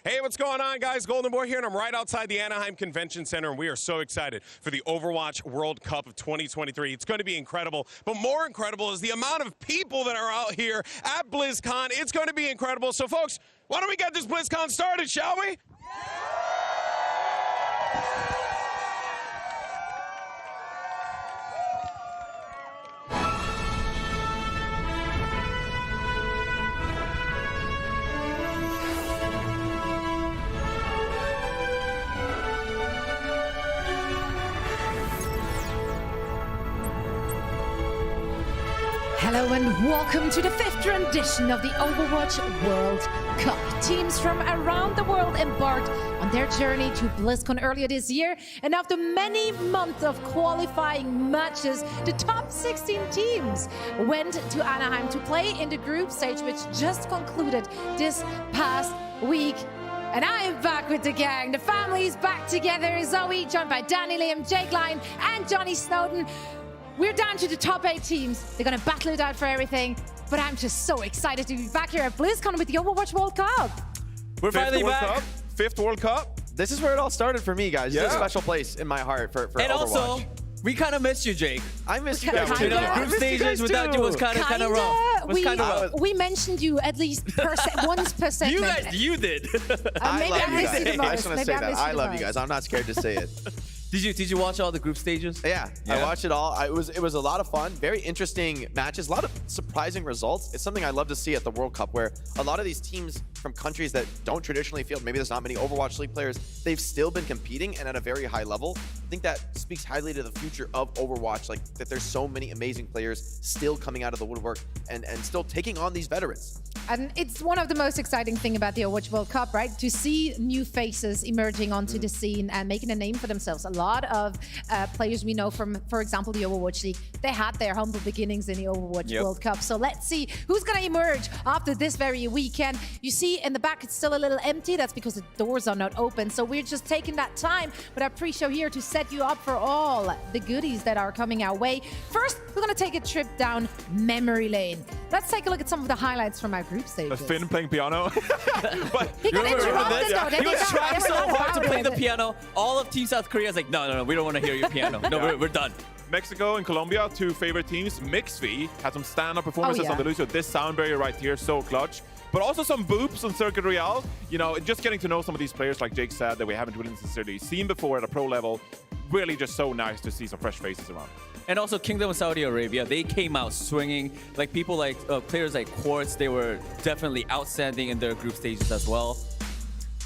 Hey, what's going on, guys? Golden Boy here, and I'm right outside the Anaheim Convention Center, and we are so excited for the Overwatch World Cup of 2023. It's going to be incredible, but more incredible is the amount of people that are out here at BlizzCon. It's going to be incredible. So, folks, why don't we get this BlizzCon started, shall we? Hello and welcome to the 5th rendition of the Overwatch World Cup. Teams from around the world embarked on their journey to BlizzCon earlier this year, and after many months of qualifying matches, the top 16 teams went to Anaheim to play in the group stage, which just concluded this past week. And I am back with the gang. The family is back together. Zoe, joined by Danny, Liam, Jake Lyon, and Johnny Snowden. We're down to the top 8 teams. They're going to battle it out for everything. But I'm just so excited to be back here at BlizzCon with the Overwatch World Cup. We're finally back. 5th World Cup. This is where it all started for me, guys. Yeah. It's a special place in my heart for and Overwatch. Also, we kind of missed you, Jake. I missed you guys. You know, group stages without you was kind of rough. We mentioned you at least once per segment. You did. Maybe I missed you the most. I just want to say that. I love you guys. I'm not scared to say it. Did you watch all the group stages? Yeah, I watched it all. It was a lot of fun. Very interesting matches. A lot of surprising results. It's something I love to see at the World Cup, where a lot of these teams from countries that don't traditionally field, maybe there's not many Overwatch League players, they've still been competing and at a very high level. I think that speaks highly to the future of Overwatch, like that there's so many amazing players still coming out of the woodwork and still taking on these veterans. And it's one of the most exciting thing about the Overwatch World Cup, right? To see new faces emerging onto the scene and making a name for themselves. A lot of players we know from, for example, the Overwatch League, they had their humble beginnings in the Overwatch World Cup. So let's see who's going to emerge after this very weekend. You see in the back, it's still a little empty. That's because the doors are not open. So we're just taking that time with our pre-show here to set you up for all the goodies that are coming our way. First, we're going to take a trip down memory lane. Let's take a look at some of the highlights from our group stages. Finn playing piano. He got interrupted though. He was trying so hard to play the piano. All of Team South Korea is like, no, we don't want to hear your piano. No, we're done. Mexico and Colombia, 2 favorite teams. Mixv had some stand-up performances on the Lucio. This sound barrier right here, so clutch. But also some boops on Circuit Real. You know, just getting to know some of these players, like Jake said, that we haven't really necessarily seen before at a pro level. really just so nice to see some fresh faces around. And also Kingdom of Saudi Arabia, they came out swinging. Like people like players like Quartz, they were definitely outstanding in their group stages as well.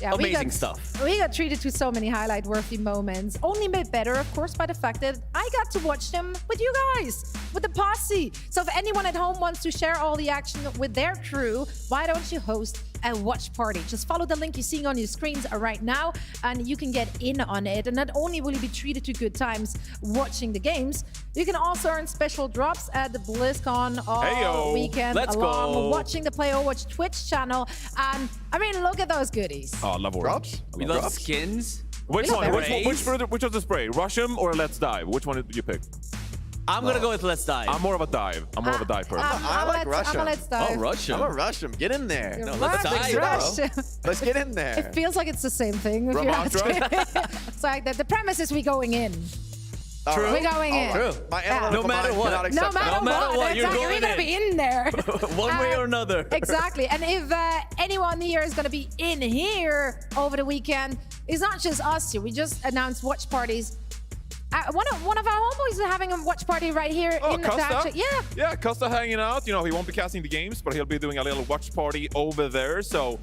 Yeah, Amazing stuff. We got treated to so many highlight-worthy moments. Only made better, of course, by the fact that I got to watch them with you guys, with the posse. So if anyone at home wants to share all the action with their crew, why don't you host a watch party? Just follow the link you're seeing on your screens right now, and you can get in on it. And not only will you be treated to good times watching the games, you can also earn special drops at the BlizzCon all weekend, Let's along go. with watching the Play Overwatch Twitch channel. And I mean, look at those goodies. Oh, I love Overwatch. We love skins. Which love one? berries. Which of the spray? Rush 'em or Let's Dive? Which one did you pick? I'm gonna go with Let's Dive. I'm more of a dive. I'm more of a dive person. I like Russia. I'm a Let's Dive. Oh, Russia. I'm gonna rush him. Get in there. You're let's right, dive, rush. Let's get in there. It feels like it's the same thing. If From you're Ultra? asking. It's like the premise is we going in. All right. We're going in. All right. True. My Yeah. analytical No matter mind what. cannot No accept matter, that. No matter what, you're exactly. going We're gonna in. be in there. One way or another. Exactly. And if anyone here is going to be in here over the weekend, it's not just us here. We just announced watch parties. One of our homeboys is having a watch party right here Oh, in the Costa? factory. Yeah. Yeah, Costa hanging out. You know, he won't be casting the games, but he'll be doing a little watch party over there. So,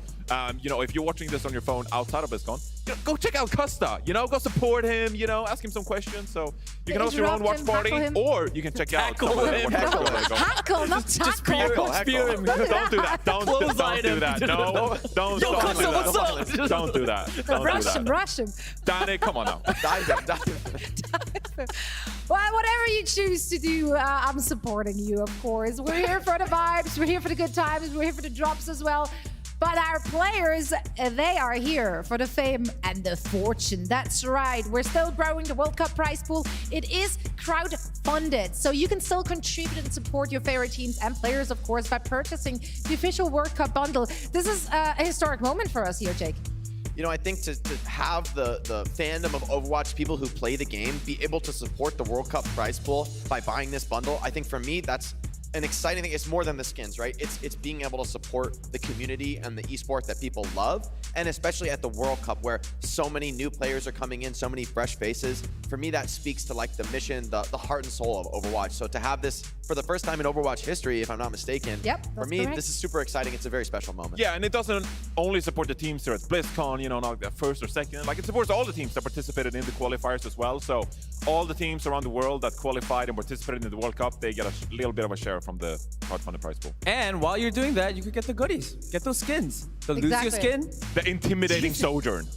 you know, if you're watching this on your phone outside of BlizzCon, you know, go check out Costa. You know, go support him. You know, ask him some questions. So you can host your own watch Interrupt him, party, tackle him. or you can check out. Tackle some of the him. watch parties that go. Hackle, not Just tackle. spear him. Don't do that. Don't do that. No, don't Yo, do Costa, that. what's up? Don't do that. Don't Rush do him, that. rush him. Danny, come on now. Well, whatever you choose to do, I'm supporting you, of course. We're here for the vibes. We're here for the good times. We're here for the drops as well. But our players, they are here for the fame and the fortune. That's right. We're still growing the World Cup prize pool. It is crowd-funded, so you can still contribute and support your favorite teams and players, of course, by purchasing the official World Cup bundle. This is a historic moment for us here, Jake. You know, I think to have the fandom of Overwatch, people who play the game, be able to support the World Cup prize pool by buying this bundle, I think for me, that's an exciting thing. It's more than the skins, right? It's being able to support the community and the esport that people love, and especially at the World Cup where so many new players are coming in, so many fresh faces. For me, that speaks to like the mission, the heart and soul of Overwatch. So to have this for the first time in Overwatch history, if I'm not mistaken, Yep, for that's me, correct. this is super exciting. It's a very special moment. Yeah, and it doesn't only support the teams here at BlizzCon, you know, not the first or second. Like, it supports all the teams that participated in the qualifiers as well. So all the teams around the world that qualified and participated in the World Cup, they get a little bit of a share from the crowdfunded prize pool. And while you're doing that, you could get the goodies. Get those skins. The Exactly. Lucio skin. The intimidating Sojourn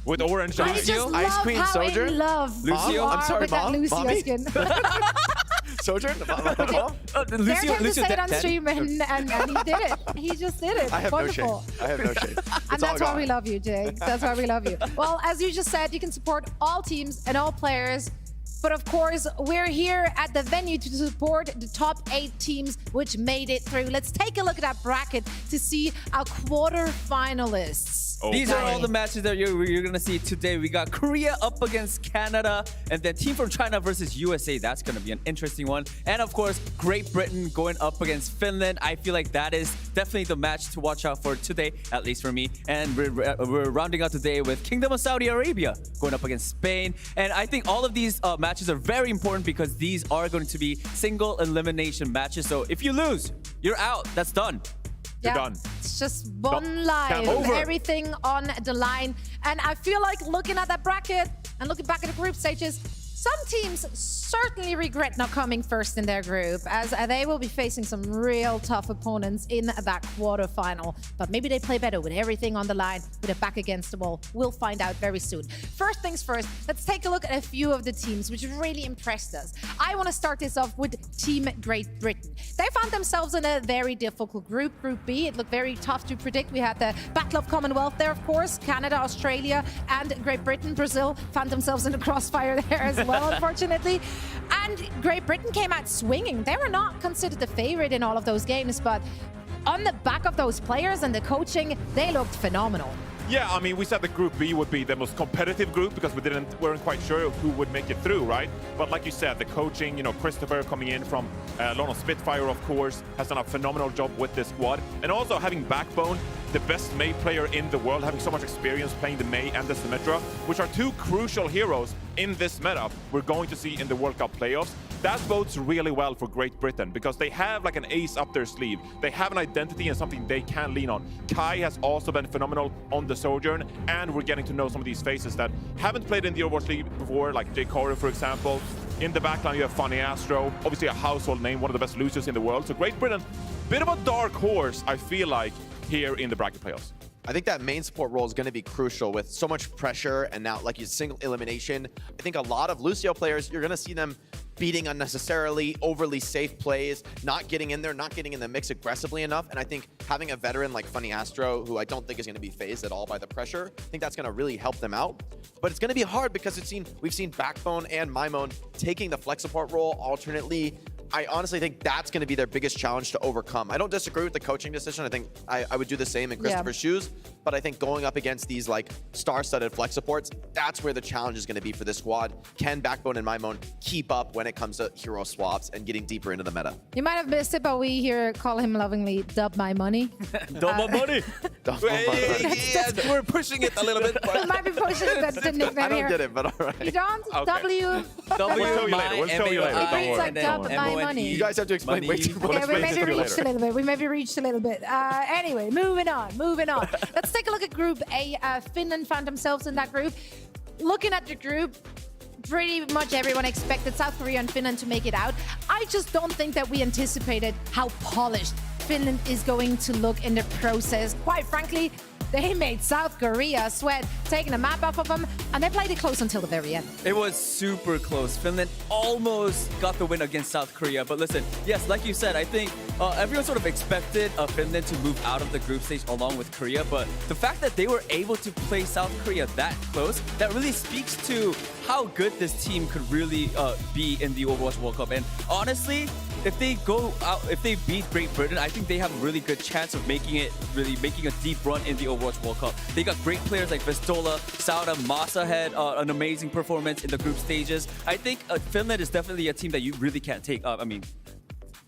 with orange I eyes. just Ice love Queen how Sojourn? in love Lucio? you I'm are sorry, with that Mom? Lucio Mommy? skin. Sojourn? Dare him to say it on stream, and he did it. He just did it. I have Wonderful. no shame. I have no shame. And It's all that's why gone. we love you, Jake. That's why we love you. Well, as you just said, you can support all teams and all players. But of course, we're here at the venue to support the top 8 teams which made it through. Let's take a look at that bracket to see our quarterfinalists. These are all the matches that you're going to see today. We got Korea up against Canada, and then team from China versus USA. That's going to be an interesting one. And of course, Great Britain going up against Finland. I feel like that is definitely the match to watch out for today, at least for me. And we're rounding out today with Kingdom of Saudi Arabia going up against Spain. And I think all of these matches are very important because these are going to be single elimination matches. So if you lose, you're out. That's done. You're done. It's just one life, Over. everything on the line. And I feel like looking at that bracket and looking back at the group stages, some teams certainly regret not coming first in their group, as they will be facing some real tough opponents in that quarterfinal. But maybe they play better with everything on the line, with a back against the wall. We'll find out very soon. First things first, let's take a look at a few of the teams which really impressed us. I want to start this off with Team Great Britain. They found themselves in a very difficult group, Group B. It looked very tough to predict. We had the Battle of Commonwealth there, of course. Canada, Australia, and Great Britain. Brazil found themselves in the crossfire there as well, unfortunately. And Great Britain came out swinging. They were not considered the favorite in all of those games, but on the back of those players and the coaching, they looked phenomenal. Yeah, I mean, we said the Group B would be the most competitive group because weren't quite sure who would make it through, right? But like you said, the coaching, you know, Christopher coming in from London Spitfire, of course, has done a phenomenal job with this squad. And also having backbone, the best Mei player in the world, having so much experience playing the Mei and the Symmetra, which are two crucial heroes in this meta we're going to see in the World Cup playoffs. That bodes really well for Great Britain because they have like an ace up their sleeve. They have an identity and something they can lean on. Kai has also been phenomenal on the Sojourn, and we're getting to know some of these faces that haven't played in the Overwatch League before, like Jay Corey, for example. In the backline, you have Funny Astro, obviously a household name, one of the best Lucios in the world. So Great Britain, bit of a dark horse, I feel like, here in the bracket playoffs. I think that main support role is going to be crucial with so much pressure and now like you single elimination. I think a lot of Lucio players, you're going to see them beating unnecessarily, overly safe plays, not getting in there, not getting in the mix aggressively enough. And I think having a veteran like Funny Astro, who I don't think is going to be phased at all by the pressure, I think that's going to really help them out. But it's going to be hard because we've seen Backbone and Maimon taking the flex support role alternately. I honestly think that's going to be their biggest challenge to overcome. I don't disagree with the coaching decision. I think I would do the same in Christopher's shoes. But I think going up against these like star-studded flex supports, that's where the challenge is going to be for this squad. Can Backbone and Maimon keep up when it comes to hero swaps and getting deeper into the meta? You might have missed it, but we here call him lovingly Dub My Money. Dub My Money. Yeah, we're pushing it a little bit. We might be pushing it. The nickname I don't here. get it, but all right. You don't? Okay. W. We'll tell you later. It reads like Dub My Money. You guys have to explain way too much. Yeah, we maybe Explain reached a little bit. We maybe reached a little bit. Anyway, moving on. Let's take a look at Group A. Finland found themselves in that group. Looking at the group, pretty much everyone expected South Korea and Finland to make it out. I just don't think that we anticipated how polished Finland is going to look in the process. Quite frankly, they made South Korea sweat, taking a map off of them, and they played it close until the very end. It was super close. Finland almost got the win against South Korea. But listen, yes, like you said, I think everyone sort of expected Finland to move out of the group stage along with Korea. But the fact that they were able to play South Korea that close, that really speaks to how good this team could really be in the Overwatch World Cup. And honestly, if they go out, if they beat Great Britain, I think they have a really good chance of making a deep run in the Overwatch World Cup. They got great players like Vistola, Saga, Masaa had an amazing performance in the group stages. I think Finland is definitely a team that you really can't take up. I mean,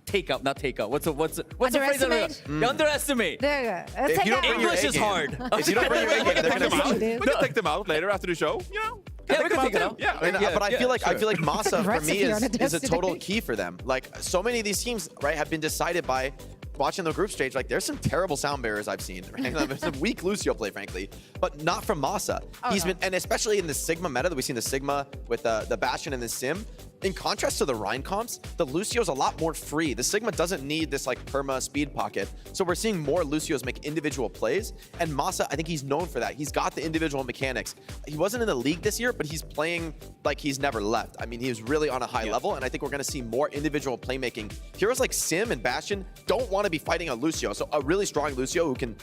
take up, not take up. What's the phrase? Underestimate. There you go. If you don't bring your English A is game- hard. If you don't bring your A game, they're going to Dude. be. We can take them out later after the show, you know? Yeah, we can take it out. Yeah, But I feel like Masaa for me Recipe on a is a total destiny. key for them. Like so many of these teams, right, have been decided by watching the group stage. Like there's some terrible sound barriers I've seen. Right? There's some weak Lucio play, frankly, but not from Masaa. He's been, and especially in the Sigma meta that we've seen the Sigma with the Bastion and the Sim. In contrast to the Rhine comps, the Lucio's a lot more free. The Sigma doesn't need this like perma speed pocket. So we're seeing more Lucios make individual plays. And Masaa, I think he's known for that. He's got the individual mechanics. He wasn't in the league this year, but he's playing like he's never left. I mean, he was really on a high level. And I think we're going to see more individual playmaking. Heroes like Sim and Bastion don't want to be fighting a Lucio. So a really strong Lucio who can,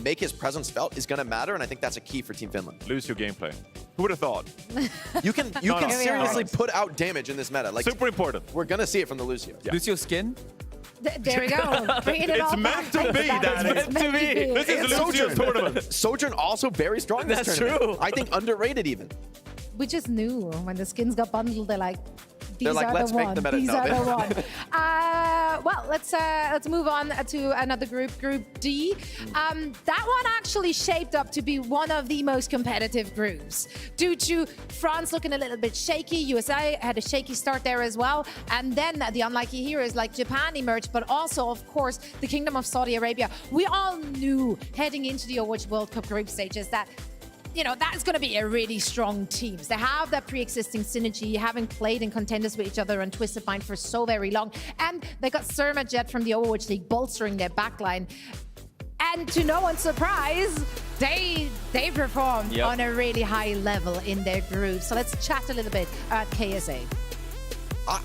make his presence felt is going to matter. And I think that's a key for Team Finland. Lucio gameplay. Who would have thought? You can seriously put out damage in this meta. Like Super important. we're gonna see it from the Lucio. Yeah. Lucio skin? There we go. Bringing it It's all meant back. to be, Danny. It's meant to be. This is the Lucio tournament. Sojourn also very strong this That's tournament. true. I think underrated even. We just knew when the skins got bundled, they're like, these like, are let's the make one. the meta. These No, are they- the one. Well, let's move on to another group, Group D. That one actually shaped up to be one of the most competitive groups due to France looking a little bit shaky. USA had a shaky start there as well, and then the unlucky heroes like Japan emerged, but also, of course, the Kingdom of Saudi Arabia. We all knew heading into the Overwatch World Cup group stages that that's going to be a really strong team. They have that pre-existing synergy, having played in Contenders with each other and Twisted Mind for so very long. And they got Sirmajed from the Overwatch League bolstering their backline. And to no one's surprise, they performed on a really high level in their group. So let's chat a little bit about KSA.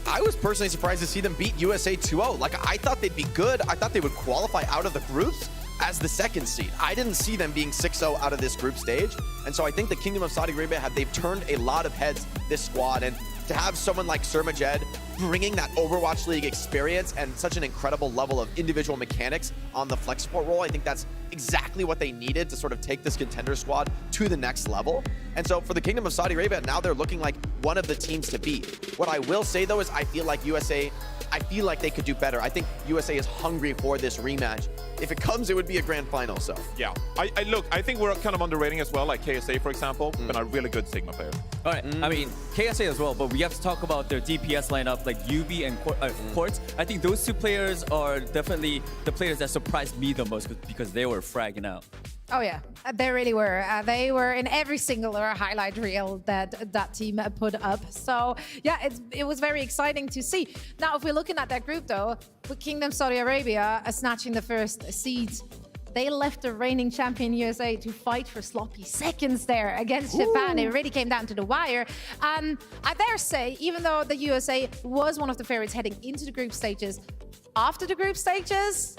I was personally surprised to see them beat USA 2-0. Like, I thought they'd be good. I thought they would qualify out of the groups as the second seed. I didn't see them being 6-0 out of this group stage. And so I think the Kingdom of Saudi Arabia, they've turned a lot of heads, this squad. And to have someone like Sirmajed bringing that Overwatch League experience and such an incredible level of individual mechanics on the flex support role, I think that's exactly what they needed to sort of take this contender squad to the next level. And so for the Kingdom of Saudi Arabia, now they're looking like one of the teams to beat. What I will say, though, is I feel like USA, I feel like they could do better. I think USA is hungry for this rematch. If it comes, it would be a grand final, so. Yeah, I think we're kind of underrating as well, like KSA, for example, been a really good Sigma player. All right, I mean, KSA as well, but we have to talk about their DPS lineup, like UV and Quartz. I think those two players are definitely the players that surprised me the most because they were fragging out. Oh yeah, they really were. They were in every single highlight reel that team put up. So yeah, it was very exciting to see. Now, if we're looking at that group though, with Kingdom Saudi Arabia snatching the first seed, they left the reigning champion USA to fight for sloppy seconds there against Japan. It really came down to the wire. I dare say, even though the USA was one of the favorites heading into the group stages, after the group stages,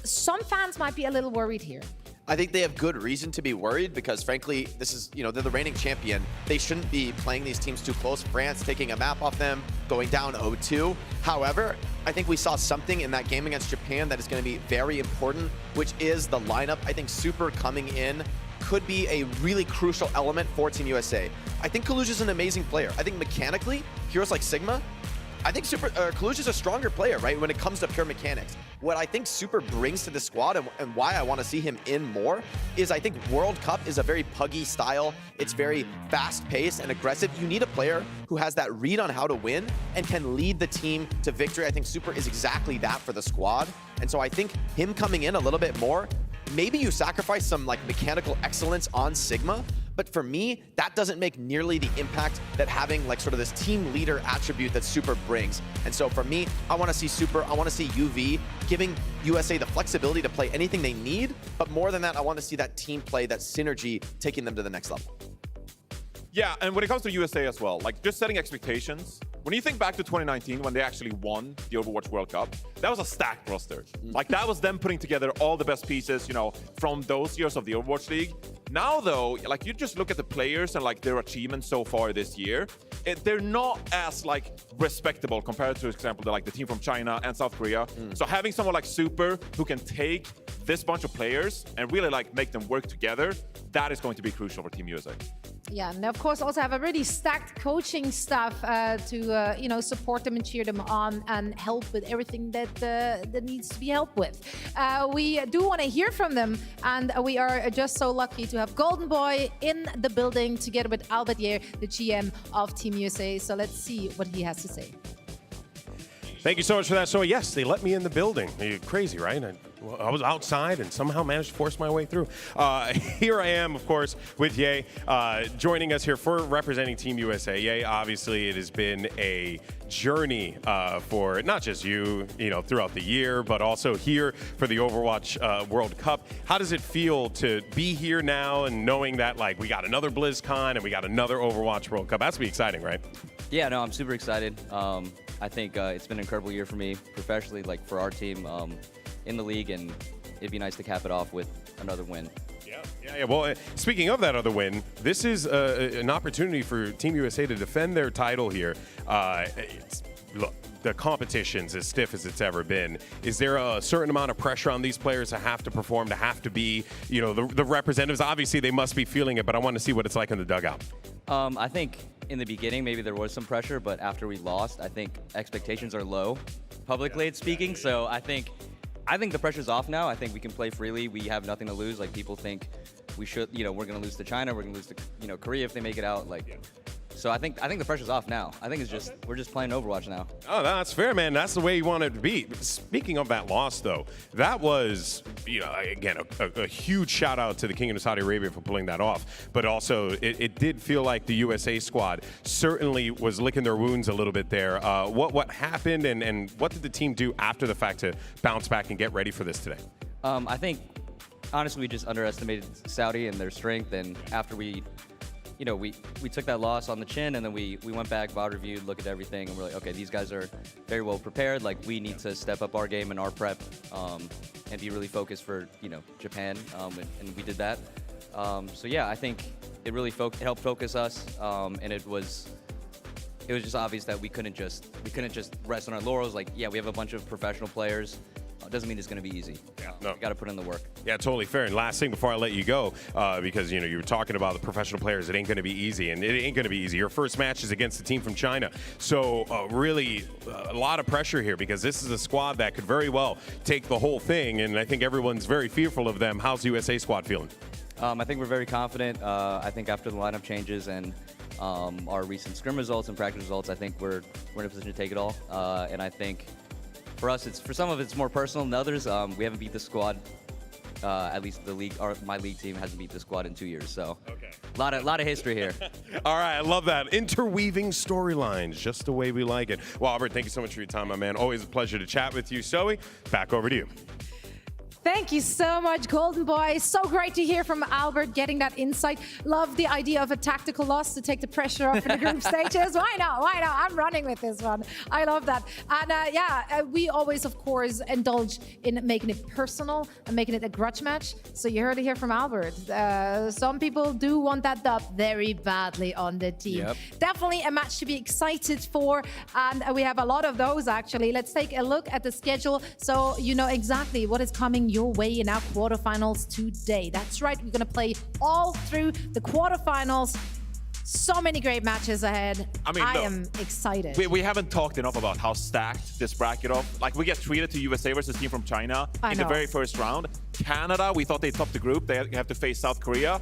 some fans might be a little worried here. I think they have good reason to be worried because, frankly, this is, they're the reigning champion. They shouldn't be playing these teams too close. France taking a map off them, going down 0-2. However, I think we saw something in that game against Japan that is going to be very important, which is the lineup. I think Super coming in could be a really crucial element for Team USA. I think Kaluj is an amazing player. I think mechanically, heroes like Sigma, I think Kaluj is a stronger player, right, when it comes to pure mechanics. What I think Super brings to the squad and why I want to see him in more is I think World Cup is a very puggy style. It's very fast-paced and aggressive. You need a player who has that read on how to win and can lead the team to victory. I think Super is exactly that for the squad. And so I think him coming in a little bit more, maybe you sacrifice some like mechanical excellence on Sigma, but for me, that doesn't make nearly the impact that having like sort of this team leader attribute that Super brings. And so for me, I want to see Super, I want to see UV giving USA the flexibility to play anything they need, but more than that, I want to see that team play, that synergy, taking them to the next level. Yeah, and when it comes to USA as well, like just setting expectations, when you think back to 2019 when they actually won the Overwatch World Cup, that was a stacked roster. Like that was them putting together all the best pieces, from those years of the Overwatch League. Now though, like you just look at the players and like their achievements so far this year, they're not as like respectable compared to, for example, the team from China and South Korea. So having someone like Super who can take this bunch of players and really like make them work together, that is going to be crucial for Team USA. Yeah, and of course also have a really stacked coaching staff to support them and cheer them on and help with everything that needs to be helped with. We do want to hear from them, and we are just so lucky to have Golden Boy in the building together with Albert Yer, the GM of Team USA. So let's see what he has to say. Thank you so much for that. So yes, they let me in the building. You're crazy, right? I was outside and somehow managed to force my way through. Here I am, of course, with Ye, joining us here for representing Team USA. Ye, obviously, it has been a journey for not just you, throughout the year, but also here for the Overwatch World Cup. How does it feel to be here now and knowing that, like, we got another BlizzCon and we got another Overwatch World Cup? That's be exciting, right? Yeah, no, I'm super excited. I think it's been an incredible year for me professionally, like for our team in the league, and it'd be nice to cap it off with another win. Yeah. Well, speaking of that other win, this is an opportunity for Team USA to defend their title here. Look, the competition's as stiff as it's ever been. Is there a certain amount of pressure on these players to have to perform, to have to be, the representatives? Obviously, they must be feeling it, but I want to see what it's like in the dugout. I think in the beginning, maybe there was some pressure, but after we lost, I think expectations are low, publicly speaking. So I think the pressure's off now. I think we can play freely. We have nothing to lose. Like, people think we should, we're going to lose to China. We're going to lose to, Korea if they make it out. So I think the pressure's off now. I think we're just playing Overwatch now. Oh, that's fair, man. That's the way you want it to be. Speaking of that loss, though, that was, again, a huge shout out to the Kingdom of Saudi Arabia for pulling that off. But also, it did feel like the USA squad certainly was licking their wounds a little bit there. What happened, and what did the team do after the fact to bounce back and get ready for this today? I think, honestly, we just underestimated Saudi and their strength. And after we took that loss on the chin, and then we went back, VOD reviewed, looked at everything, and we're like, okay, these guys are very well prepared. Like, we need to step up our game and our prep and be really focused for, Japan, and we did that. So yeah, I think it really helped focus us, and it was just obvious that we couldn't just rest on our laurels. Like, yeah, we have a bunch of professional players doesn't mean it's going to be easy. No. Got to put in the work. Yeah, totally fair. And last thing before I let you go, because you were talking about the professional players, it ain't going to be easy, and it ain't going to be easy. Your first match is against a team from China, so really a lot of pressure here because this is a squad that could very well take the whole thing, and I think everyone's very fearful of them. How's the USA squad feeling? I think we're very confident. I think after the lineup changes and our recent scrim results and practice results, I think we're in a position to take it all. And I think for us, for some of it's more personal than others. We haven't beat the squad. At least the league, my league team hasn't beat the squad in 2 years. So a lot of history here. All right, I love that. Interweaving storylines, just the way we like it. Well, Albert, thank you so much for your time, my man. Always a pleasure to chat with you. Zoe, back over to you. Thank you so much, Golden Boy. So great to hear from Albert getting that insight. Love the idea of a tactical loss to take the pressure off in the group stages. Why not? Why not? I'm running with this one. I love that. And we always, of course, indulge in making it personal and making it a grudge match. So you heard it here from Albert. Some people do want that dub very badly on the team. Yep. Definitely a match to be excited for. And we have a lot of those, actually. Let's take a look at the schedule so you know exactly what is coming your way in our quarterfinals today. That's right, we're gonna play all through the quarterfinals. So many great matches ahead. I mean, look, am excited. We haven't talked enough about how stacked this bracket of. Like, we get treated to USA versus team from China in the very first round. Canada, we thought they topped the group. They have to face South Korea.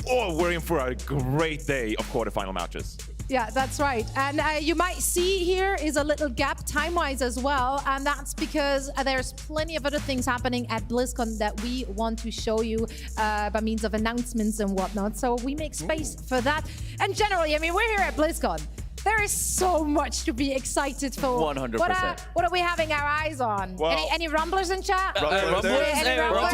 Oh, we're in for a great day of quarterfinal matches. Yeah, that's right. And you might see here is a little gap time-wise as well. And that's because there's plenty of other things happening at BlizzCon that we want to show you by means of announcements and whatnot. So we make space for that. And generally, I mean, we're here at BlizzCon. There is so much to be excited for. 100%. What are we having our eyes on? Well, any rumblers in chat? Rumblers. Any rumblers?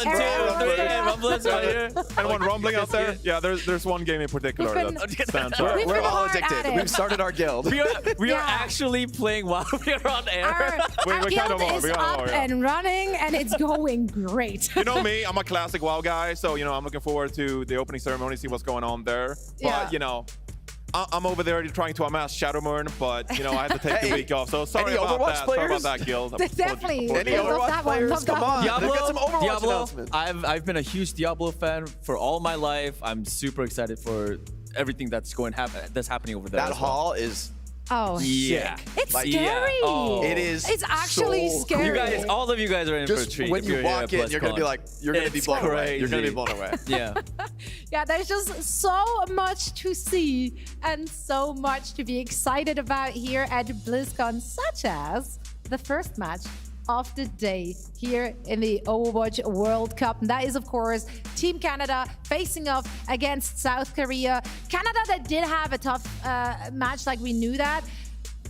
Rumblers right here. Anyone rumbling out there? Yeah, there's one game in particular that stands out. We've We're been all hard at addicted. it. We've started our guild. We are Yeah. actually playing while we are on air. Our We kind guild of are, is we kind of up are, yeah. and running, and it's going great. You know me, I'm a classic WoW guy, so I'm looking forward to the opening ceremony, see what's going on there. But Yeah. I'm over there trying to amass Shadowmurn, but I had to take the week off. So sorry Any about Overwatch that. Sorry about players? that, guild. Definitely. Any I love Overwatch that one, players? love that Come on. one. They've got some Overwatch Diablo. announcements. I've been a huge Diablo fan for all my life. I'm super excited for everything that's happening over there. That as well. hall is Oh, Yeah. it's Like, scary. yeah. Oh. It is It's actually so scary. You guys, all of you guys are in for a just treat. when if you you're here walk at in, you're gonna be BlizzCon. like, you're gonna be It's blown away. You're gonna be crazy. blown away. Yeah. Yeah, there's just so much to see and so much to be excited about here at BlizzCon, such as the first match of the day here in the Overwatch World Cup. And that is, of course, Team Canada facing off against South Korea. Canada that did have a tough match, like we knew that.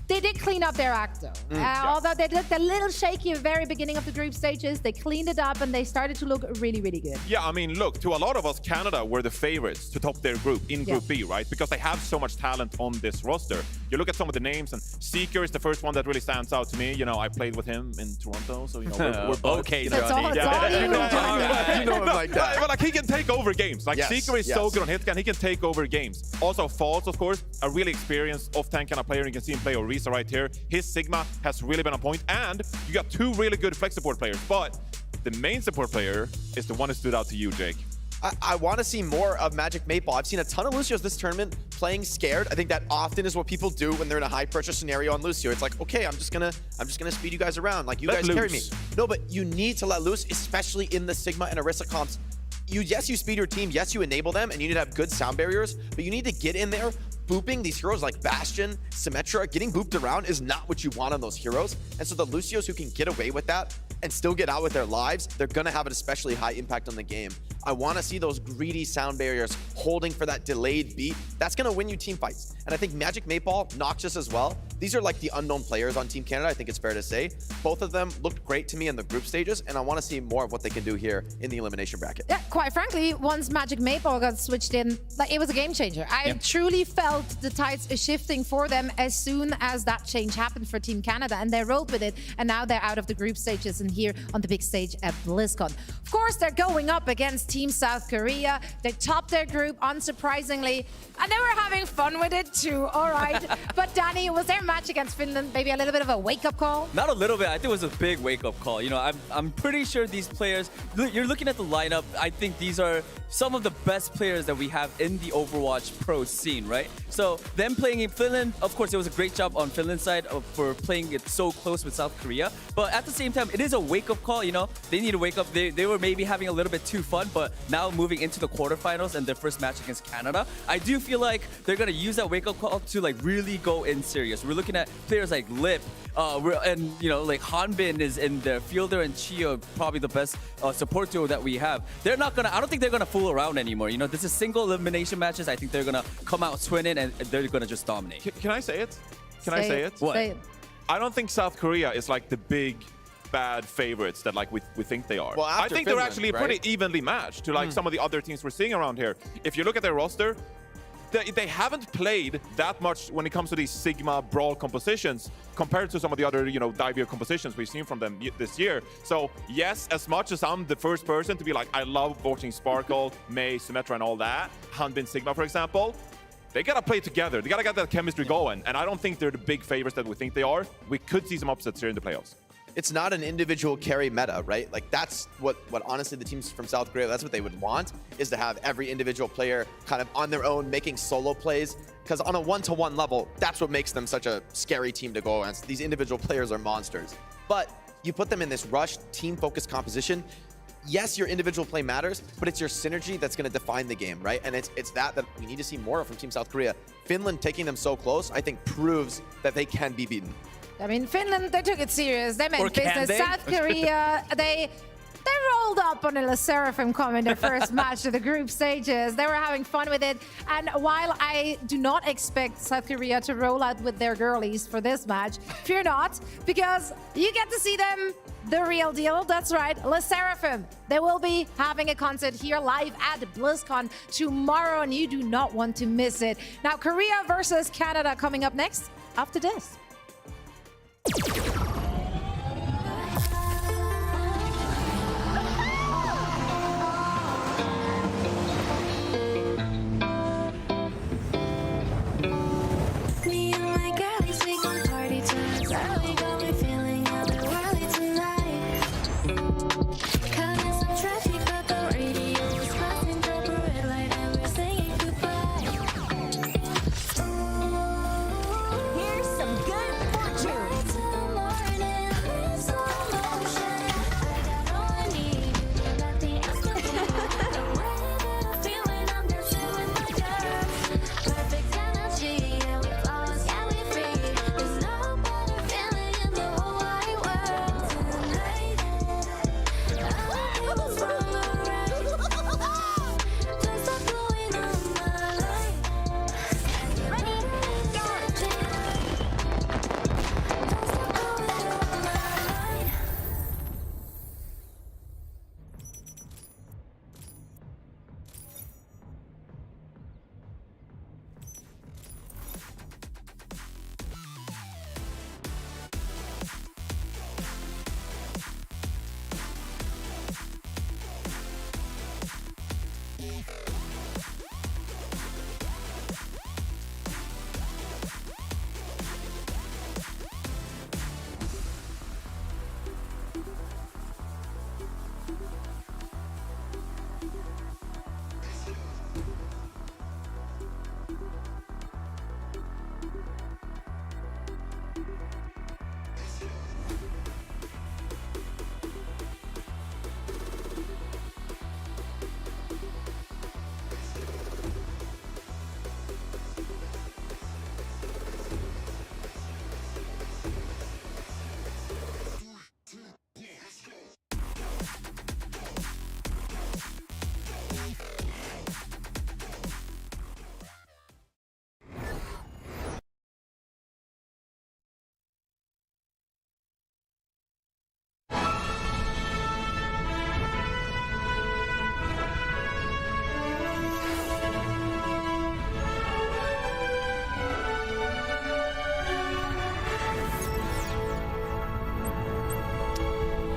They did clean up their act, though. Although they looked a little shaky at the very beginning of the group stages, they cleaned it up and they started to look really, really good. Yeah, I mean, look, to a lot of us, Canada were the favorites to top their group in Group B, right? Because they have so much talent on this roster. You look at some of the names, and Seeker is the first one that really stands out to me. I played with him in Toronto, so we're both. Okay, That's Johnny. all, that's all you You know him like that. But he can take over games. Like, Yes, Seeker is so yes. good on hitscan, he can take over games. Also, Falls, of course, a really experienced off-tank kind of player. You can see him play Orisa right here. His Sigma has really been on point, and you got two really good flex support players. But the main support player is the one who stood out to you, Jake. I want to see more of Magic Maple. I've seen a ton of Lucios this tournament playing scared. I think that often is what people do when they're in a high pressure scenario on Lucio. It's like, okay, I'm just gonna speed you guys around. Like, you Let guys carry me. loose. No, but you need to let loose, especially in the Sigma and Orisa comps. Yes, you speed your team. Yes, you enable them, and you need to have good sound barriers. But you need to get in there. Booping these heroes like Bastion, Symmetra, getting booped around is not what you want on those heroes. And so the Lucios who can get away with that and still get out with their lives, they're gonna have an especially high impact on the game. I wanna see those greedy sound barriers holding for that delayed beat. That's gonna win you team fights. And I think Magic Maypal, Noxus as well, these are like the unknown players on Team Canada, I think it's fair to say. Both of them looked great to me in the group stages, and I wanna see more of what they can do here in the elimination bracket. Yeah, quite frankly, once Magic Maple got switched in, like, it was a game changer. I truly felt the tides shifting for them as soon as that change happened for Team Canada, and they rolled with it, and now they're out of the group stages and here on the big stage at BlizzCon. Of course, they're going up against Team South Korea. They topped their group, unsurprisingly, and they were having fun with it too, all right. But Danny, was their match against Finland maybe a little bit of a wake-up call? Not a little bit. I think it was a big wake-up call. You know, I'm pretty sure these players, you're looking at the lineup, I think these are some of the best players that we have in the Overwatch Pro scene, right? So them playing in Finland, of course, it was a great job on Finland's side for playing it so close with South Korea. But at the same time, it is a wake-up call, you know? They need to wake up. They were maybe having a little bit too fun, but now moving into the quarterfinals and their first match against Canada, I do feel like they're going to use that wake-up call to like really go in serious. We're looking at players like Lip, and you know, like Hanbin is in there, Fielder and Chio, probably the best support duo that we have. They're not gonna, I don't think they're gonna fool around anymore. You know, this is single elimination matches. I think they're gonna come out swinging and they're gonna just dominate. Can I say it? Can I say it? What? Say it. I don't think South Korea is like the big bad favorites that like we think they are. Well, I after think they're Finland, actually right? pretty evenly matched to like some of the other teams we're seeing around here. If you look at their roster, they haven't played that much when it comes to these Sigma Brawl compositions compared to some of the other, you know, Dive compositions we've seen from them this year. So yes, as much as I'm the first person to be like, I love watching Sparkle, May, Symmetra and all that, Hanbin Sigma, for example, they gotta play together. They gotta get that chemistry going. And I don't think they're the big favorites that we think they are. We could see some upsets here in the playoffs. It's not an individual carry meta, right? Like that's what honestly the teams from South Korea, that's what they would want, is to have every individual player kind of on their own making solo plays. Because on a one-to-one level, that's what makes them such a scary team to go against. These individual players are monsters. But you put them in this rushed, team-focused composition. Yes, your individual play matters, but it's your synergy that's going to define the game, right? And it's that we need to see more of from Team South Korea. Finland taking them so close, I think, proves that they can be beaten. I mean, Finland, they took it serious. They Or meant can business. they? South Korea, they rolled up on a Seraphim coming their first match to the group stages. They were having fun with it. And while I do not expect South Korea to roll out with their girlies for this match, fear not, because you get to see them, the real deal. That's right, Le Seraphim. They will be having a concert here live at BlizzCon tomorrow, and you do not want to miss it. Now, Korea versus Canada coming up next after this. Me and my girlies, we gon' party till it's early. Got me feeling otherworldly tonight. Caught in some traffic, but the radio is blasting the red light, and we're saying goodbye. Here's some good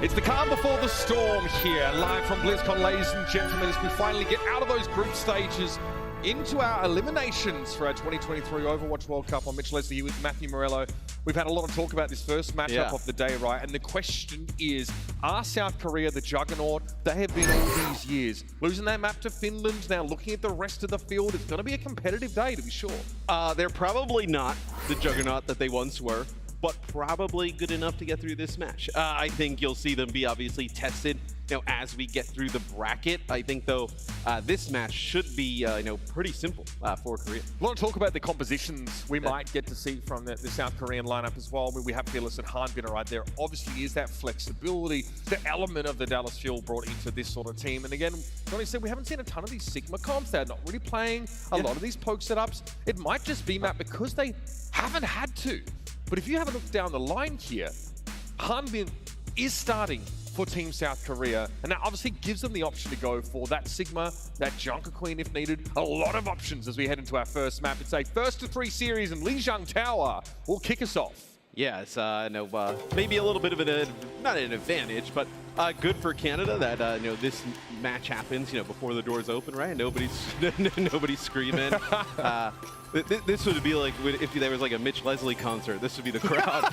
It's the calm before the storm here, live from BlizzCon, ladies and gentlemen, as we finally get out of those group stages into our eliminations for our 2023 Overwatch World Cup. I'm Mitch Leslie here with Matthew Morello. We've had a lot of talk about this first matchup of the day, right? And the question is, are South Korea the juggernaut they have been all these years? Losing that map to Finland, now looking at the rest of the field, it's going to be a competitive day, to be sure. They're probably not the juggernaut that they once were, but probably good enough to get through this match. I think you'll see them be obviously tested, as we get through the bracket. I think, though, this match should be, pretty simple for Korea. A lot of talk about the compositions we might get to see from the South Korean lineup as well. I mean, we have Fearless and Hanbin right there. Obviously, is that flexibility, the element of the Dallas Fuel brought into this sort of team. And again, Johnny said we haven't seen a ton of these Sigma comps. They're not really playing a lot of these poke setups. It might just be, Matt, because they haven't had to. But if you have a look down the line here, Hanbin is starting for Team South Korea, and that obviously gives them the option to go for that Sigma, that Junker Queen if needed. A lot of options as we head into our first map. It's a 1-to-3 series, and Lijiang Tower will kick us off. Yeah, it's maybe a little bit of not an advantage, but good for Canada that this match happens before the doors open, right? Nobody's screaming. This would be like if there was like a Mitch Leslie concert. This would be the crowd.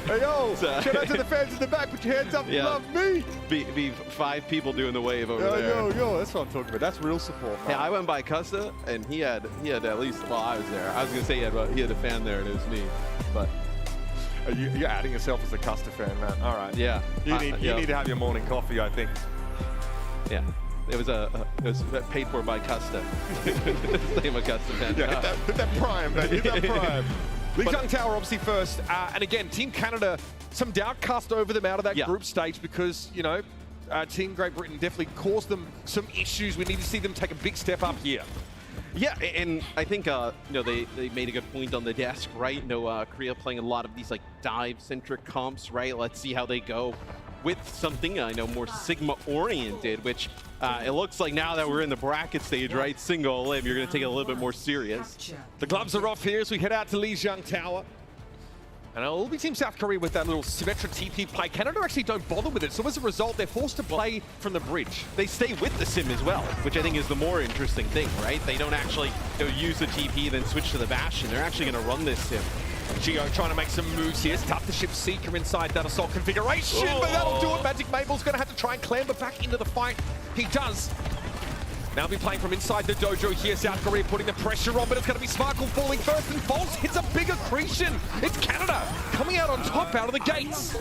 Hey yo! Shout out to the fans in the back. Put your hands up. Yeah. Love me. Be 5 people doing the wave over there. Yo! That's what I'm talking about. That's real support. Man. Yeah, I went by Custa, and he had at least. Well, I was there. I was gonna say he had a fan there, and it was me. But you're adding yourself as a Custa fan, man. All right. Yeah. You need to have your morning coffee, I think. Yeah. It was paid for by Custa. Name a Custa fan. Yeah, hit that prime, man. Hit that prime. Lijiang Tower obviously first. And again, Team Canada, some doubt cast over them out of that group stage because, Team Great Britain definitely caused them some issues. We need to see them take a big step up here. Yeah, and I think they made a good point on the desk, right? Korea playing a lot of these like dive-centric comps, right? Let's see how they go with something more Sigma-oriented, which it looks like now that we're in the bracket stage, right? Single elim, you're going to take it a little bit more serious. The gloves are off here as we head out to Lijiang Tower. And it'll be Team South Korea with that little symmetric TP play. Canada actually don't bother with it, so as a result, they're forced to play from the bridge. They stay with the sim as well, which I think is the more interesting thing, right? They don't actually use the TP, then switch to the Bastion. They're actually going to run this sim. Gio trying to make some moves here. It's tough to ship Seeker inside that assault configuration, but that'll do it. Magic Mabel's going to have to try and clamber back into the fight. He does. Now be playing from inside the dojo here. South Korea putting the pressure on, but it's going to be Sparkle falling first, and False hits a big accretion. It's Canada coming out on top out of the gates.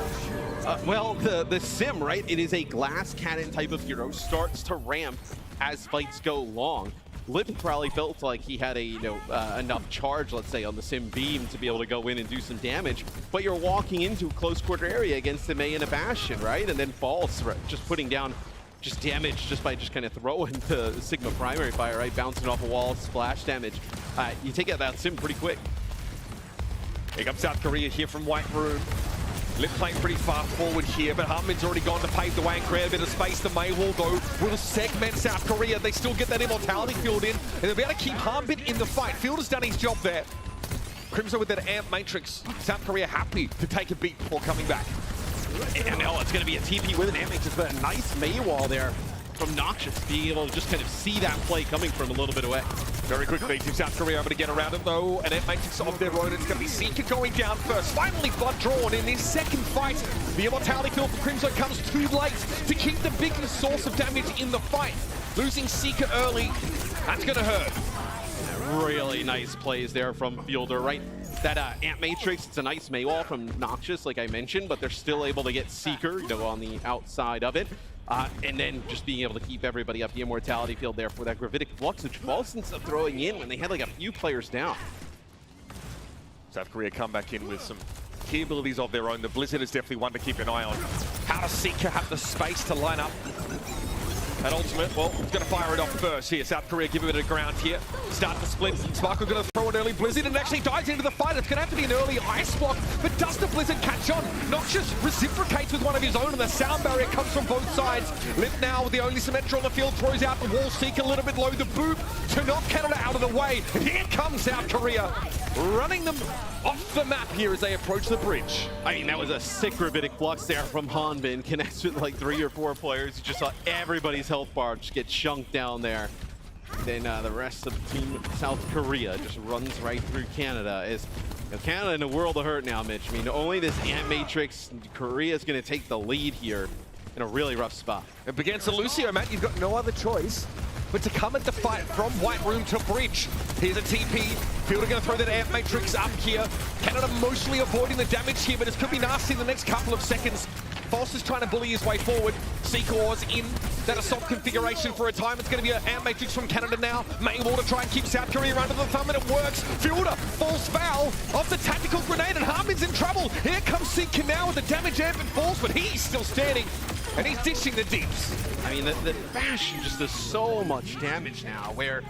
Well, the sim, right? It is a glass cannon type of hero, starts to ramp as fights go long. Lip probably felt like he had enough charge, let's say, on the sim beam to be able to go in and do some damage. But you're walking into a close quarter area against the May and a Bastion, right? And then False just putting down damage just by kind of throwing the Sigma primary fire, right? Bouncing off a wall, splash damage. You take out that sim pretty quick. Here comes South Korea here from White Room. Lip playing pretty far forward here, but Hanbin's already gone to pave the way and create a bit of space. The May will go, will segment South Korea. They still get that immortality field in, and they'll be able to keep Hanbin in the fight. Field has done his job there. Crimson with that amp matrix. South Korea happy to take a beat before coming back. And it's going to be a TP with an amp matrix, but a nice May wall there from Noxious, being able to just kind of see that play coming from a little bit away. Very quickly, Team South Korea able to get around it though. An amp matrix of their own. It's going to be Seeker going down first. Finally, blood drawn in his second fight. The immortality field for Crimson comes too late to keep the biggest source of damage in the fight. Losing Seeker early, that's going to hurt. Really nice plays there from Fielder, right? That Amp Matrix, it's a nice Maywall from Noxious, like I mentioned, but they're still able to get Seeker, on the outside of it. And then just being able to keep everybody up. The immortality field there for that Gravitic Flux, which False ends up throwing in when they had like a few players down. South Korea come back in with some key abilities of their own. The Blizzard is definitely one to keep an eye on. How does Seeker have the space to line up? That ultimate, well, he's going to fire it off first here. South Korea give it a bit of ground here. Start to split. Sparkle going to throw an early Blizzard and actually dives into the fight. It's going to have to be an early ice block, but does the Blizzard catch on? Noxious reciprocates with one of his own, and the sound barrier comes from both sides. Lip now with the only Symmetra on the field, throws out the wall. Seeker a little bit low. The boot to knock Canada out of the way. And here comes South Korea. running them off the map here as they approach the bridge. I mean, that was a sick rabbinic flux there from Hanbin. Connects with like 3 or 4 players. You just saw everybody's health bar just get chunked down there. Then the rest of Team South Korea just runs right through Canada. Canada in a world of hurt now, Mitch. I mean, only this Ant Matrix, Korea is going to take the lead here in a really rough spot. Up against Lucio, Matt, you've got no other choice but to come at the fight from White Room to Bridge. Here's a TP. Fielder going to throw that Ant Matrix up here. Canada mostly avoiding the damage here, but this could be nasty in the next couple of seconds. False is trying to bully his way forward. Seekor's in that assault configuration for a time. It's going to be an Ant Matrix from Canada now. Mayweather to try and keep South Korea under the thumb, and it works. Fielder falls foul off the tactical grenade, and Harmin's in trouble. Here comes Seeker now with the damage amp and falls, but he's still standing, and he's ditching the deeps. I mean, the Bash just does so much damage now, where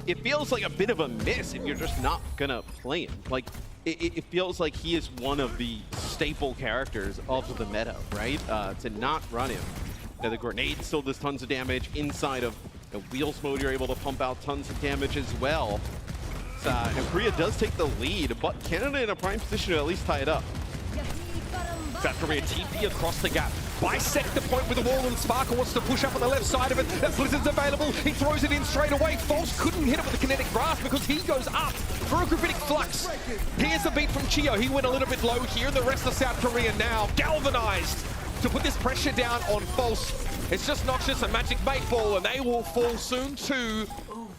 it feels like a bit of a miss if you're just not gonna play him. Like, it feels like he is one of the staple characters of the meta, right? To not run him. Now, the grenade still does tons of damage. Inside of the Wheels mode, you're able to pump out tons of damage as well. And Korea does take the lead, but Canada in a prime position to at least tie it up. South Korea TP across the gap. Bisect the point with the wall, and Sparkle wants to push up on the left side of it. That Blizzard's available. He throws it in straight away. False couldn't hit it with the kinetic grasp because he goes up for a gravitic flux. Here's the beat from Chio. He went a little bit low here. The rest of South Korea now galvanized to put this pressure down on False. It's just Noxious and Magic 8 Ball, and they will fall soon too.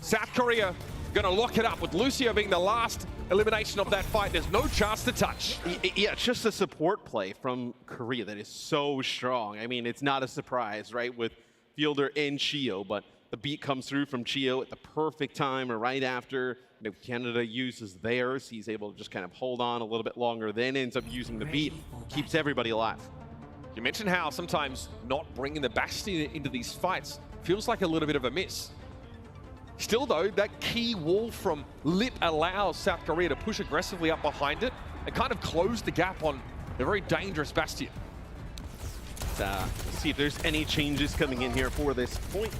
South Korea gonna lock it up with Lucio being the last elimination of that fight. There's no chance to touch. Yeah, it's just a support play from Korea that is so strong. I mean, it's not a surprise, right, with Fielder and Chio, but the beat comes through from Chio at the perfect time or right after Canada uses theirs. He's able to just kind of hold on a little bit longer, then ends up using the beat, keeps everybody alive. You mentioned how sometimes not bringing the Bastion into these fights feels like a little bit of a miss. Still though, that key wall from Lit allows South Korea to push aggressively up behind it and kind of close the gap on the very dangerous Bastion. Let's see if there's any changes coming in here for this point.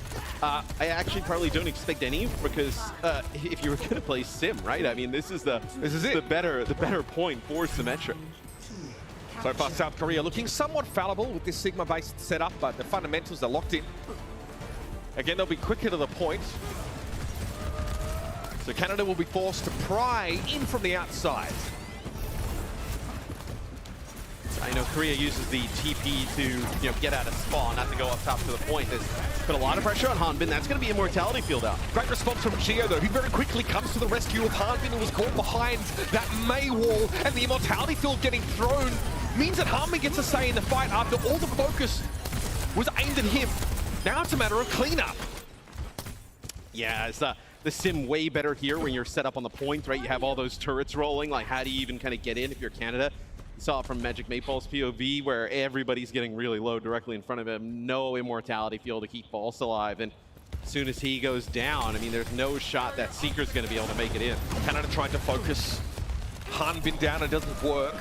I actually probably don't expect any because if you were going to play Sim, right? I mean, this is the better point for Symmetric. So far, South Korea looking somewhat fallible with this Sigma-based setup, but the fundamentals are locked in. Again, they'll be quicker to the point. So Canada will be forced to pry in from the outside. I know Korea uses the TP to get out of spawn, not to go up top to the point. There's put a lot of pressure on Hanbin. That's going to be Immortality field out. Great response from Chio, though. He very quickly comes to the rescue of Hanbin, who was caught behind that Mei wall, and the Immortality field getting thrown means that Hanbin gets a say in the fight after all the focus was aimed at him. Now it's a matter of cleanup. Yeah, it's the Sim way better here when you're set up on the point, right? You have all those turrets rolling. Like, how do you even kind of get in if you're Canada? You saw it from Magic Maypul's POV where everybody's getting really low directly in front of him. No Immortality field to keep False alive. And as soon as he goes down, I mean, there's no shot that Seeker's going to be able to make it in. Canada tried to focus Hanbin down, it doesn't work.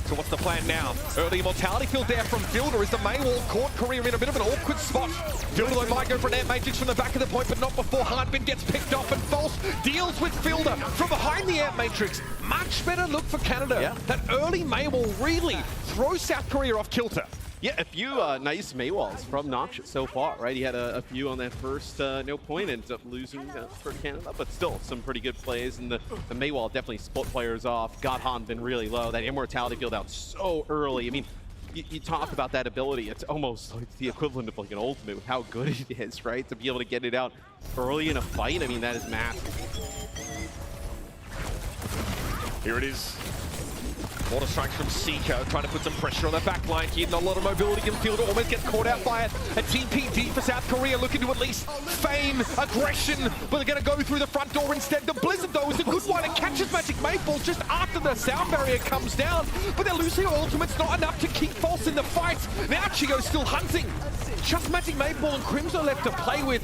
So what's the plan now? Early Immortality field there from Fielder as the Mei wall caught Korea in a bit of an awkward spot. Fielder though might go for an Ant Matrix from the back of the point, but not before Hanbin gets picked off, and False deals with Fielder from behind the Ant Matrix. Much better look for Canada. Yeah. That early Mei wall really throws South Korea off kilter. Yeah, a few nice Mei walls from Noxious so far, right? He had a few on that first no point, ends up losing for Canada, but still some pretty good plays. And the Mei wall definitely split players off, got Hanbin really low. That Immortality field out so early. I mean, you talk about that ability. It's almost like the equivalent of like an ultimate with how good it is, right? To be able to get it out early in a fight, I mean, that is massive. Here it is. Water strikes from Seeker, trying to put some pressure on the back line here. Not a lot of mobility in field, almost gets caught out by it. A TPD for South Korea, looking to at least feign aggression, but they're going to go through the front door instead. The Blizzard, though, is a good one. It catches Magic Maypole just after the sound barrier comes down, but they're losing ultimates, not enough to keep False in the fight. Now Chio's still hunting. Just Magic Maypole and Crimzo left to play with.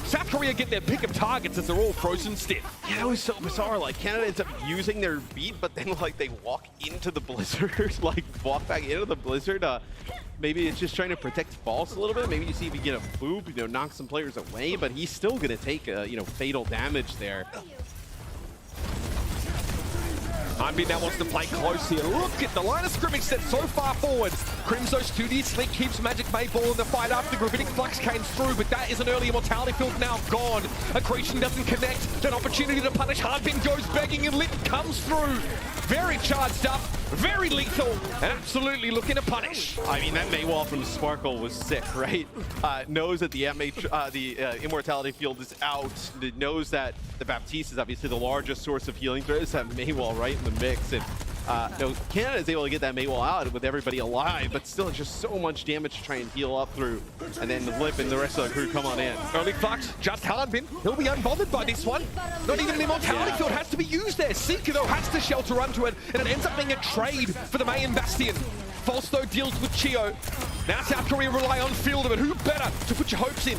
South Korea get their pick of targets as they're all frozen stiff. Yeah, it was so bizarre. Like, Canada ends up using their beat, but then, like, they walk into the Blizzard, like, walk back into the Blizzard. Maybe it's just trying to protect False a little bit. Maybe you see if you get a boop, knock some players away, but he's still going to take, fatal damage there. Hanbin now wants to play close here. Look at the line of scrimmage set so far forward. Crimzo studious Slink keeps Magic Mayball in the fight after Gravitic Flux came through, but that is an early immortality field now gone. Accretion doesn't connect. An opportunity to punish. Hanbin goes begging and Lit comes through. Very charged up, very lethal, and absolutely looking to punish. I mean, that Maywall from Sparkle was sick, right? Knows that the Immortality field is out. It knows that the Baptiste is obviously the largest source of healing. There is that Maywall right in the mix. And no, Canada is able to get that Maywall out with everybody alive, but still it's just so much damage to try and heal up through. And then the Lip and the rest of the crew come on in. Early Flux, just Hanbin. He'll be unbothered by this one. Not even the Immortality field has to be used there. Seeker, though, has to shelter onto it, and it ends up being a trade for the Mayan Bastion. False, though, deals with Chio. Now South Korea rely on Fielder, but who better to put your hopes in?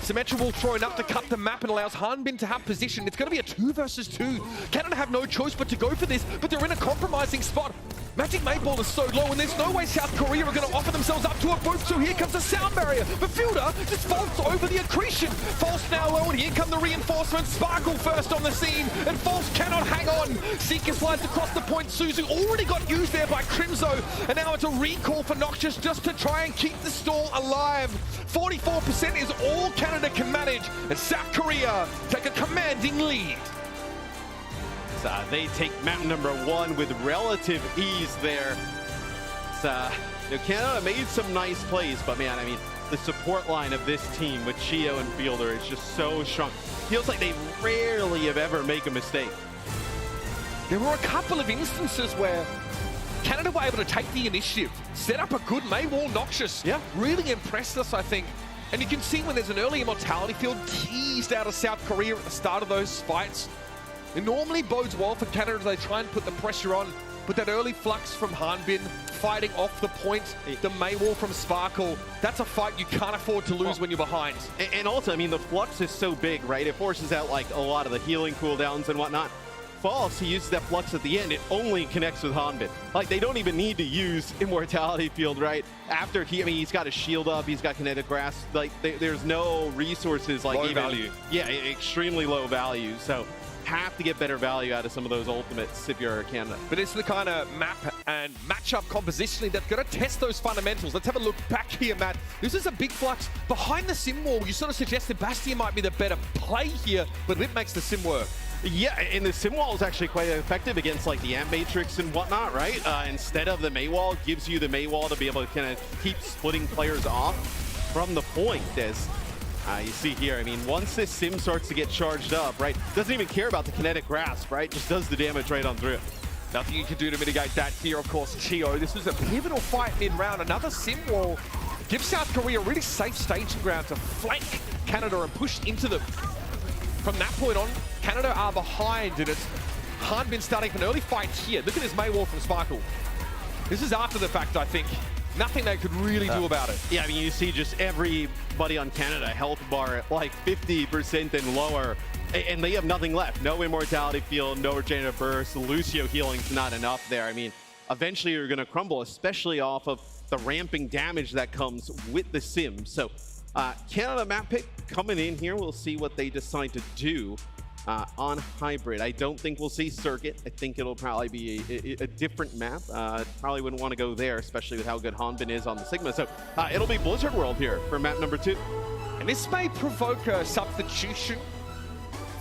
Symmetrical thrown up to cut the map and allows Hanbin to have position. It's going to be a 2 versus 2. Canada have no choice but to go for this, but they're in a compromising spot. Magic Mayball is so low, and there's no way South Korea are going to offer themselves up to a boost, so here comes a sound barrier. But Fielder just vaults over the accretion. False now low, and here come the reinforcements. Sparkle first on the scene, and False cannot hang on. Seeker slides across the point. Suzu already got used there by Crimzo, and now it's a recall for Noxious just to try and keep the stall alive. 44% is all Canada can manage, and South Korea take a commanding lead. They take map number 1 with relative ease there. Canada made some nice plays, but man, I mean, the support line of this team with Chio and Fielder is just so strong. Feels like they rarely have ever make a mistake. There were a couple of instances where Canada were able to take the initiative, set up a good Maywall Noxious. Yeah. Really impressed us, I think. And you can see when there's an early immortality field teased out of South Korea at the start of those fights. It normally bodes well for Canada as they try and put the pressure on, but that early flux from Hanbin, fighting off the point, the Maywall from Sparkle, that's a fight you can't afford to lose when you're behind. And also, I mean, the flux is so big, right? It forces out like a lot of the healing cooldowns and whatnot. False, he uses that flux at the end, it only connects with Hanbin. Like, they don't even need to use Immortality Field, right? After he's got a shield up, he's got Kinetic Grasp, like, there's no resources like low value. Yeah, extremely low value, so have to get better value out of some of those ultimates if you're Canada. But it's the kind of map and matchup compositionally that's going to test those fundamentals. Let's have a look back here, Matt. This is a big flux. Behind the sim wall, you sort of suggested Bastion might be the better play here, but Lip makes the sim work. Yeah, and the sim wall is actually quite effective against like the Amp Matrix and whatnot, right? Instead of the Maywall, gives you the Maywall to be able to kind of keep splitting players off from the point. As you see here, I mean, once this sim starts to get charged up, right? Doesn't even care about the Kinetic Grasp, right? Just does the damage right on through. Nothing you can do to mitigate that here, of course, Chio. This was a pivotal fight mid-round. Another sim wall gives South Korea a really safe staging ground to flank Canada and push into them. From that point on, Canada are behind, and it's Hanbin starting an early fight here. Look at this Maywall from Sparkle. This is after the fact, I think. Nothing they could really do about it. Yeah, I mean, you see just everybody on Canada health bar at like 50% and lower, and they have nothing left. No Immortality Field, no Regenerative Burst. Lucio healing's not enough there. I mean, eventually you're going to crumble, especially off of the ramping damage that comes with the sim. So Canada map pick coming in here. We'll see what they decide to do on Hybrid. I don't think we'll see Circuit. I think it'll probably be a different map. Probably wouldn't want to go there, especially with how good Hanbin is on the Sigma. So it'll be Blizzard World here for map number 2. And this may provoke a substitution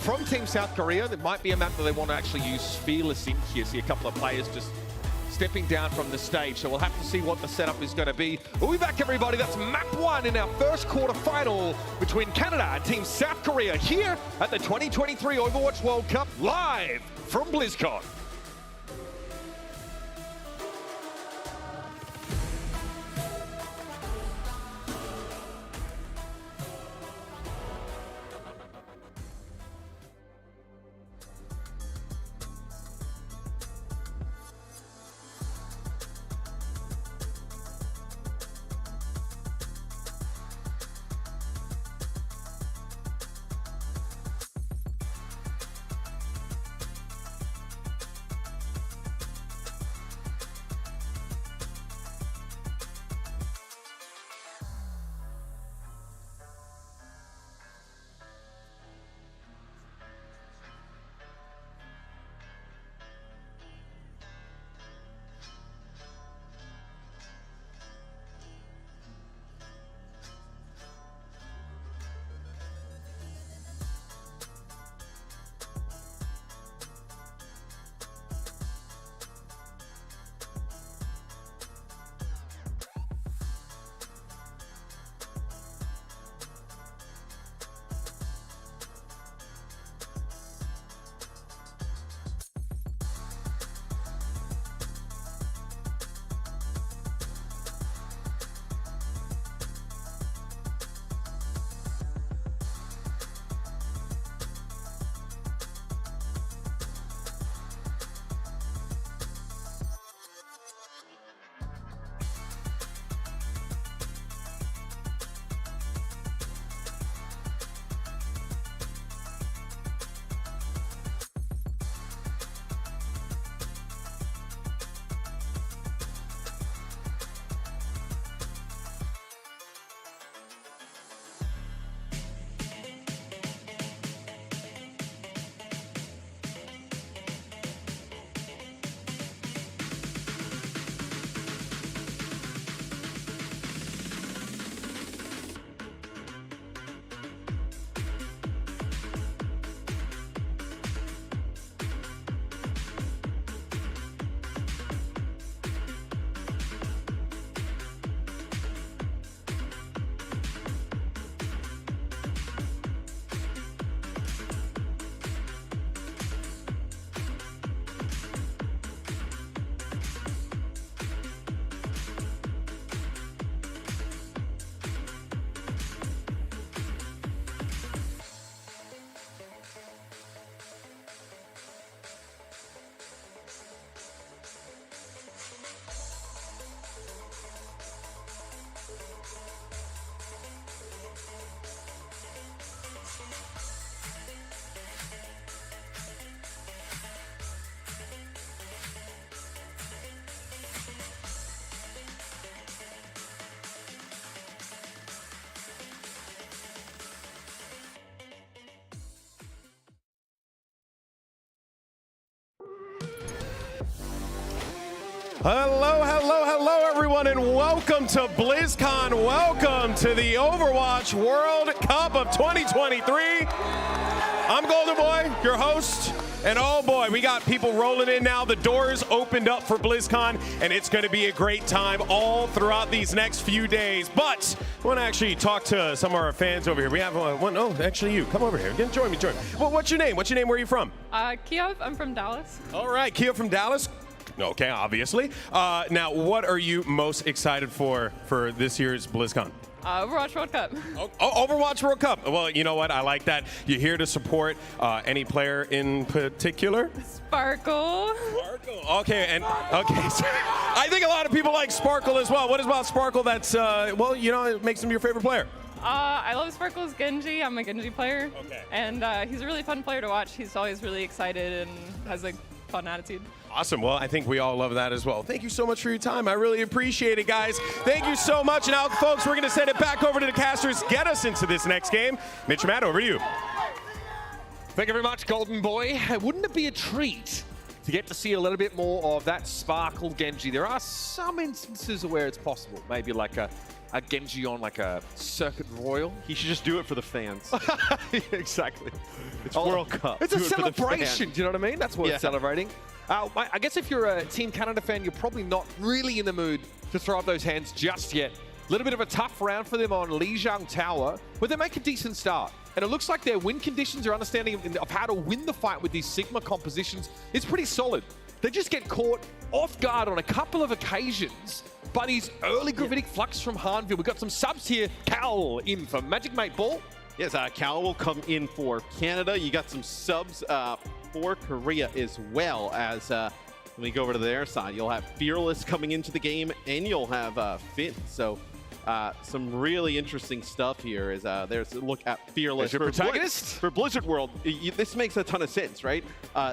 from Team South Korea. There might be a map that they want to actually use Fearless in here. See a couple of players just stepping down from the stage. So we'll have to see what the setup is going to be. We'll be back, everybody. That's map 1 in our first quarterfinal between Canada and Team South Korea here at the 2023 Overwatch World Cup, live from BlizzCon. Hello, hello, hello, everyone, and welcome to BlizzCon. Welcome to the Overwatch World Cup of 2023. I'm Golden Boy, your host, and oh boy, we got people rolling in now. The doors opened up for BlizzCon, and it's going to be a great time all throughout these next few days. But I want to actually talk to some of our fans over here. We have one. Oh, actually, you come over here. Join me. Well, what's your name? What's your name? Where are you from? Kiev. I'm from Dallas. All right, Kiev from Dallas. Okay, obviously. Now, what are you most excited for this year's BlizzCon? Overwatch World Cup. Oh, Overwatch World Cup. Well, you know what? I like that. You're here to support any player in particular? Sparkle. Okay, okay. So I think a lot of people like Sparkle as well. What is about Sparkle that's, well, you know, it makes him your favorite player? I love Sparkle's Genji. I'm a Genji player. Okay. And he's a really fun player to watch. He's always really excited and has a fun attitude. Awesome. Well, I think we all love that as well. Thank you so much for your time. I really appreciate it, guys. Thank you so much. Now, folks, we're going to send it back over to the casters. Get us into this next game. Mitch and Matt, over to you. Thank you very much, Golden Boy. Wouldn't it be a treat to get to see a little bit more of that Sparkle Genji? There are some instances where it's possible. Maybe like a Genji on like a Circuit Royal. He should just do it for the fans. Exactly. It's World Cup. It's a Do it for the celebration. fans. Do you know what I mean? That's worth celebrating. I guess if you're a Team Canada fan, you're probably not really in the mood to throw up those hands just yet. A little bit of a tough round for them on Lijiang Tower, but they make a decent start. And it looks like their win conditions, their understanding of how to win the fight with these Sigma compositions is pretty solid. They just get caught off guard on a couple of occasions by these early gravitic flux from Hanville. We've got some subs here. Cal in for Magic Mate Ball. Yes, Cal will come in for Canada. You got some subs for Korea as well. As when we go over to their side, you'll have Fearless coming into the game, and you'll have Finn. So some really interesting stuff here. Is there's a look at Fearless your protagonist for Blizzard World. This makes a ton of sense, right?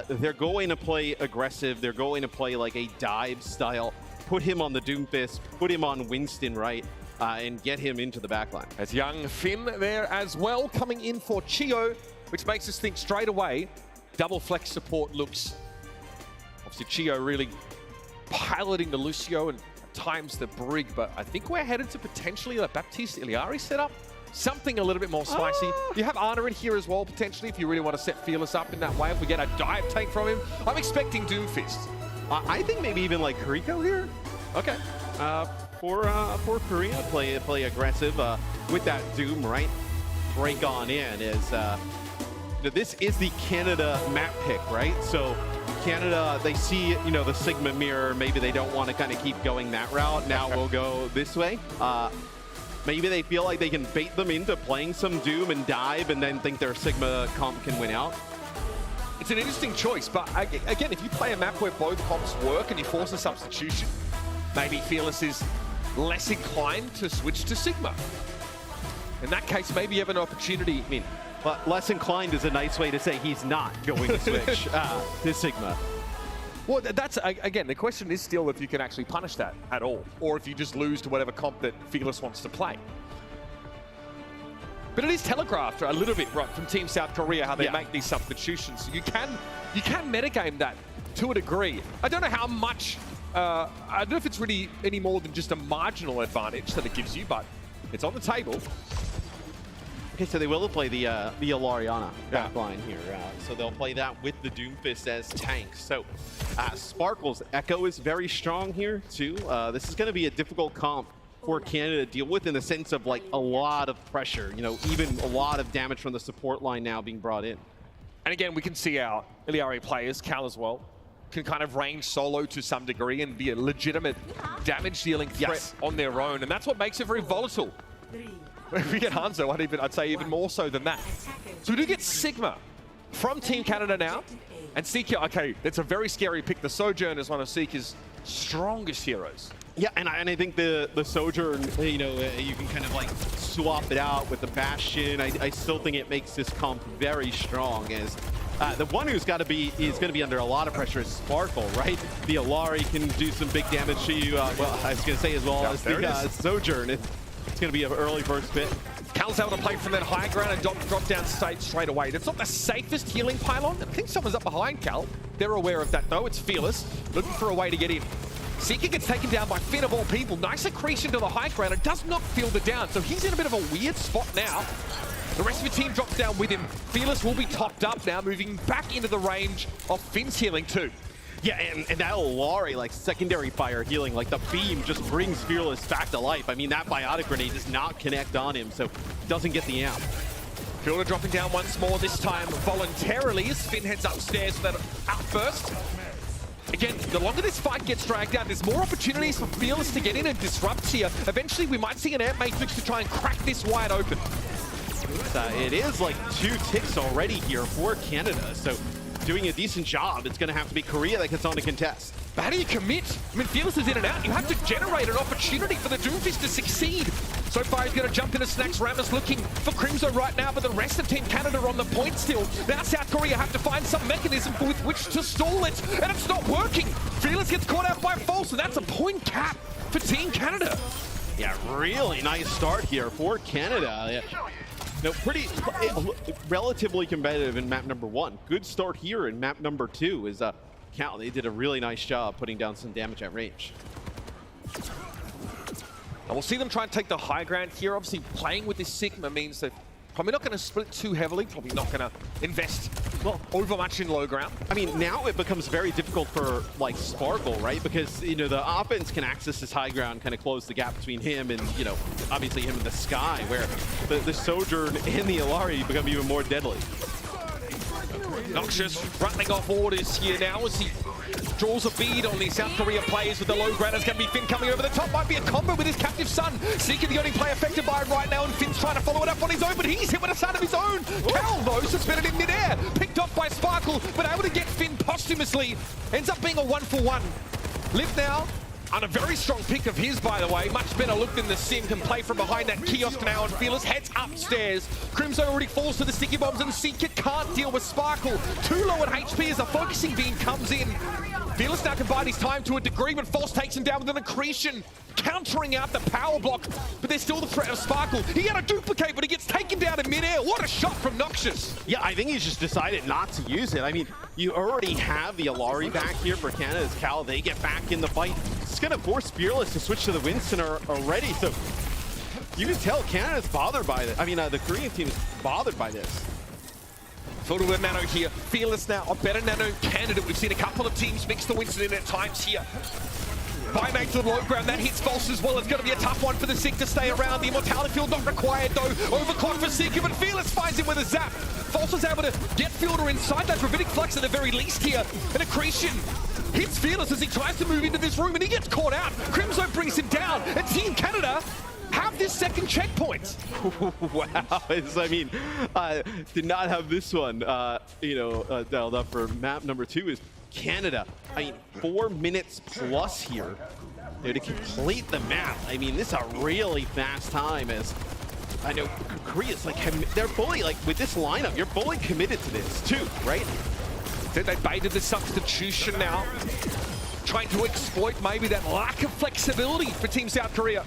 They're going to play aggressive. They're going to play like a dive style. Put him on the Doomfist. Put him on Winston, right? And get him into the backline. As young Finn there as well, coming in for Chio, which makes us think straight away, double flex support looks, obviously Chio really piloting the Lucio and at times the Brig, but I think we're headed to potentially a Baptiste Iliari setup. Something a little bit more spicy. You have Ana in here as well, potentially, if you really want to set Fearless up in that way. If we get a dive tank from him, I'm expecting Doomfist. I think maybe even like Kuriko here. Okay. For Korea, play aggressive with that Doom, right? Break on in is this is the Canada map pick, right? So Canada, they see the Sigma mirror. Maybe they don't want to kind of keep going that route. Now we'll go this way. Maybe they feel like they can bait them into playing some Doom and dive, and then think their Sigma comp can win out. It's an interesting choice, but again, if you play a map where both comps work and you force a substitution, maybe Fearless is less inclined to switch to Sigma. In that case, maybe you have an opportunity. I mean, but less inclined is a nice way to say he's not going to switch to Sigma. Well, that's, again, the question is still if you can actually punish that at all, or if you just lose to whatever comp that Fearless wants to play. But it is telegraphed a little bit, right, from Team South Korea, how they make these substitutions. So you can metagame that to a degree. I don't know how much, I don't know if it's really any more than just a marginal advantage that it gives you, but it's on the table. Okay, so they will play the Ilariana backline here. So they'll play that with the Doomfist as tanks. So Sparkle's Echo is very strong here too. This is going to be a difficult comp for Canada to deal with in the sense of like a lot of pressure, even a lot of damage from the support line now being brought in. And again, we can see our Iliari players, Cal as well, can kind of range solo to some degree and be a legitimate damage dealing threat on their own. And that's what makes it very volatile. If we get Hanzo, I'd say even more so than that. So we do get Sigma from Team Canada now. And Seeker, okay, that's a very scary pick. The Sojourn is one of Seeker's strongest heroes. Yeah, and I think the Sojourn, you can kind of like swap it out with the Bastion. I still think it makes this comp very strong as the one who's got to be, is going to be under a lot of pressure is Sparkle, right? The Ilari can do some big damage to you. Well, I was going to say as well as the Sojourn. It's going to be an early first bit. Cal's able to play from that high ground and drop down state straight away. That's not the safest healing pylon. I think someone's up behind Cal. They're aware of that though. It's Fearless, looking for a way to get in. Seeker gets taken down by Finn of all people. Nice accretion to the high ground. It does not feel the down, so he's in a bit of a weird spot now. The rest of the team drops down with him. Fearless will be topped up now, moving back into the range of Finn's healing too. Yeah, and that Olari, like, secondary fire healing, like, the beam just brings Fearless back to life. I mean, that biotic grenade does not connect on him, so doesn't get the amp. Fielder dropping down once more, this time voluntarily, as Finn heads upstairs for that outburst. Again, the longer this fight gets dragged out, there's more opportunities for Fearless to get in and disrupt here. Eventually, we might see an amp matrix to try and crack this wide open. It is like 2 ticks already here for Canada, so doing a decent job. It's going to have to be Korea that gets on to contest. But how do you commit? I mean, Fearless is in and out. You have to generate an opportunity for the Doomfist to succeed. So far, he's going to jump into Snacks. Ramos looking for Crimzo right now, but the rest of Team Canada are on the point still. Now South Korea have to find some mechanism with which to stall it, and it's not working. Fearless gets caught out by False, and that's a point cap for Team Canada. Yeah, really nice start here for Canada. Yeah. No, relatively competitive in map number 1. Good start here in map number 2 is Cal. They did a really nice job putting down some damage at range. And we'll see them try and take the high ground here. Obviously, playing with this Sigma means they're probably not going to split too heavily, probably not going to invest, well, over much in low ground. I mean, now it becomes very difficult for, like, Sparkle, right? Because, you know, the offense can access this high ground, kind of close the gap between him and, you know, obviously him and the Sky, where the Sojourn and the Ilari become even more deadly. Noxious rattling off orders here now as he draws a bead on the South Korea players with the low ground. It's going to be Finn coming over the top. Might be a combo with his captive son. Seeker the only player affected by it right now, and Finn's trying to follow it up on his own, but he's hit with a son of his own. Cal, though, suspended in midair. Picked up by Sparkle, but able to get Finn posthumously. Ends up being a 1-for-1. Live now. On a very strong pick of his, by the way. Much better look than the Sim. Can play from behind that kiosk now, and Fearless heads upstairs. Crimzo already falls to the sticky bombs, and Seeker can't deal with Sparkle. Too low at HP as the focusing beam comes in. Fearless now can bide his time to a degree, but False takes him down with an accretion, countering out the power block, but there's still the threat of Sparkle. He had a duplicate, but he gets taken down in midair. What a shot from Noxious. Yeah, I think he's just decided not to use it. I mean, you already have the Ilari back here for Canada's Cal. They get back in the fight. It's going to force Fearless to switch to the Winston already, so you can tell Canada's bothered by this. I mean, the Korean team is bothered by this. Photo with Nano here. Fearless now, a better Nano candidate. We've seen a couple of teams mix the Winston in at times here. Buyback to the low ground, that hits False as well. It's going to be a tough one for the Sig to stay around. The Immortality Field not required though. Overclock for Seeker, but Fearless finds him with a zap. False was able to get Fielder inside that Gravitic Flux at the very least here. An accretion hits Fearless as he tries to move into this room, and he gets caught out. Crimzo brings him down, and Team Canada have this second checkpoint. Wow, I mean, did not have this one, dialed up for map number 2 is Canada. I mean, 4 minutes plus here to complete the map. I mean, this is a really fast time, as I know Korea's like, they're fully, like, with this lineup, you're fully committed to this too, right? They baited the substitution now, trying to exploit maybe that lack of flexibility for Team South Korea.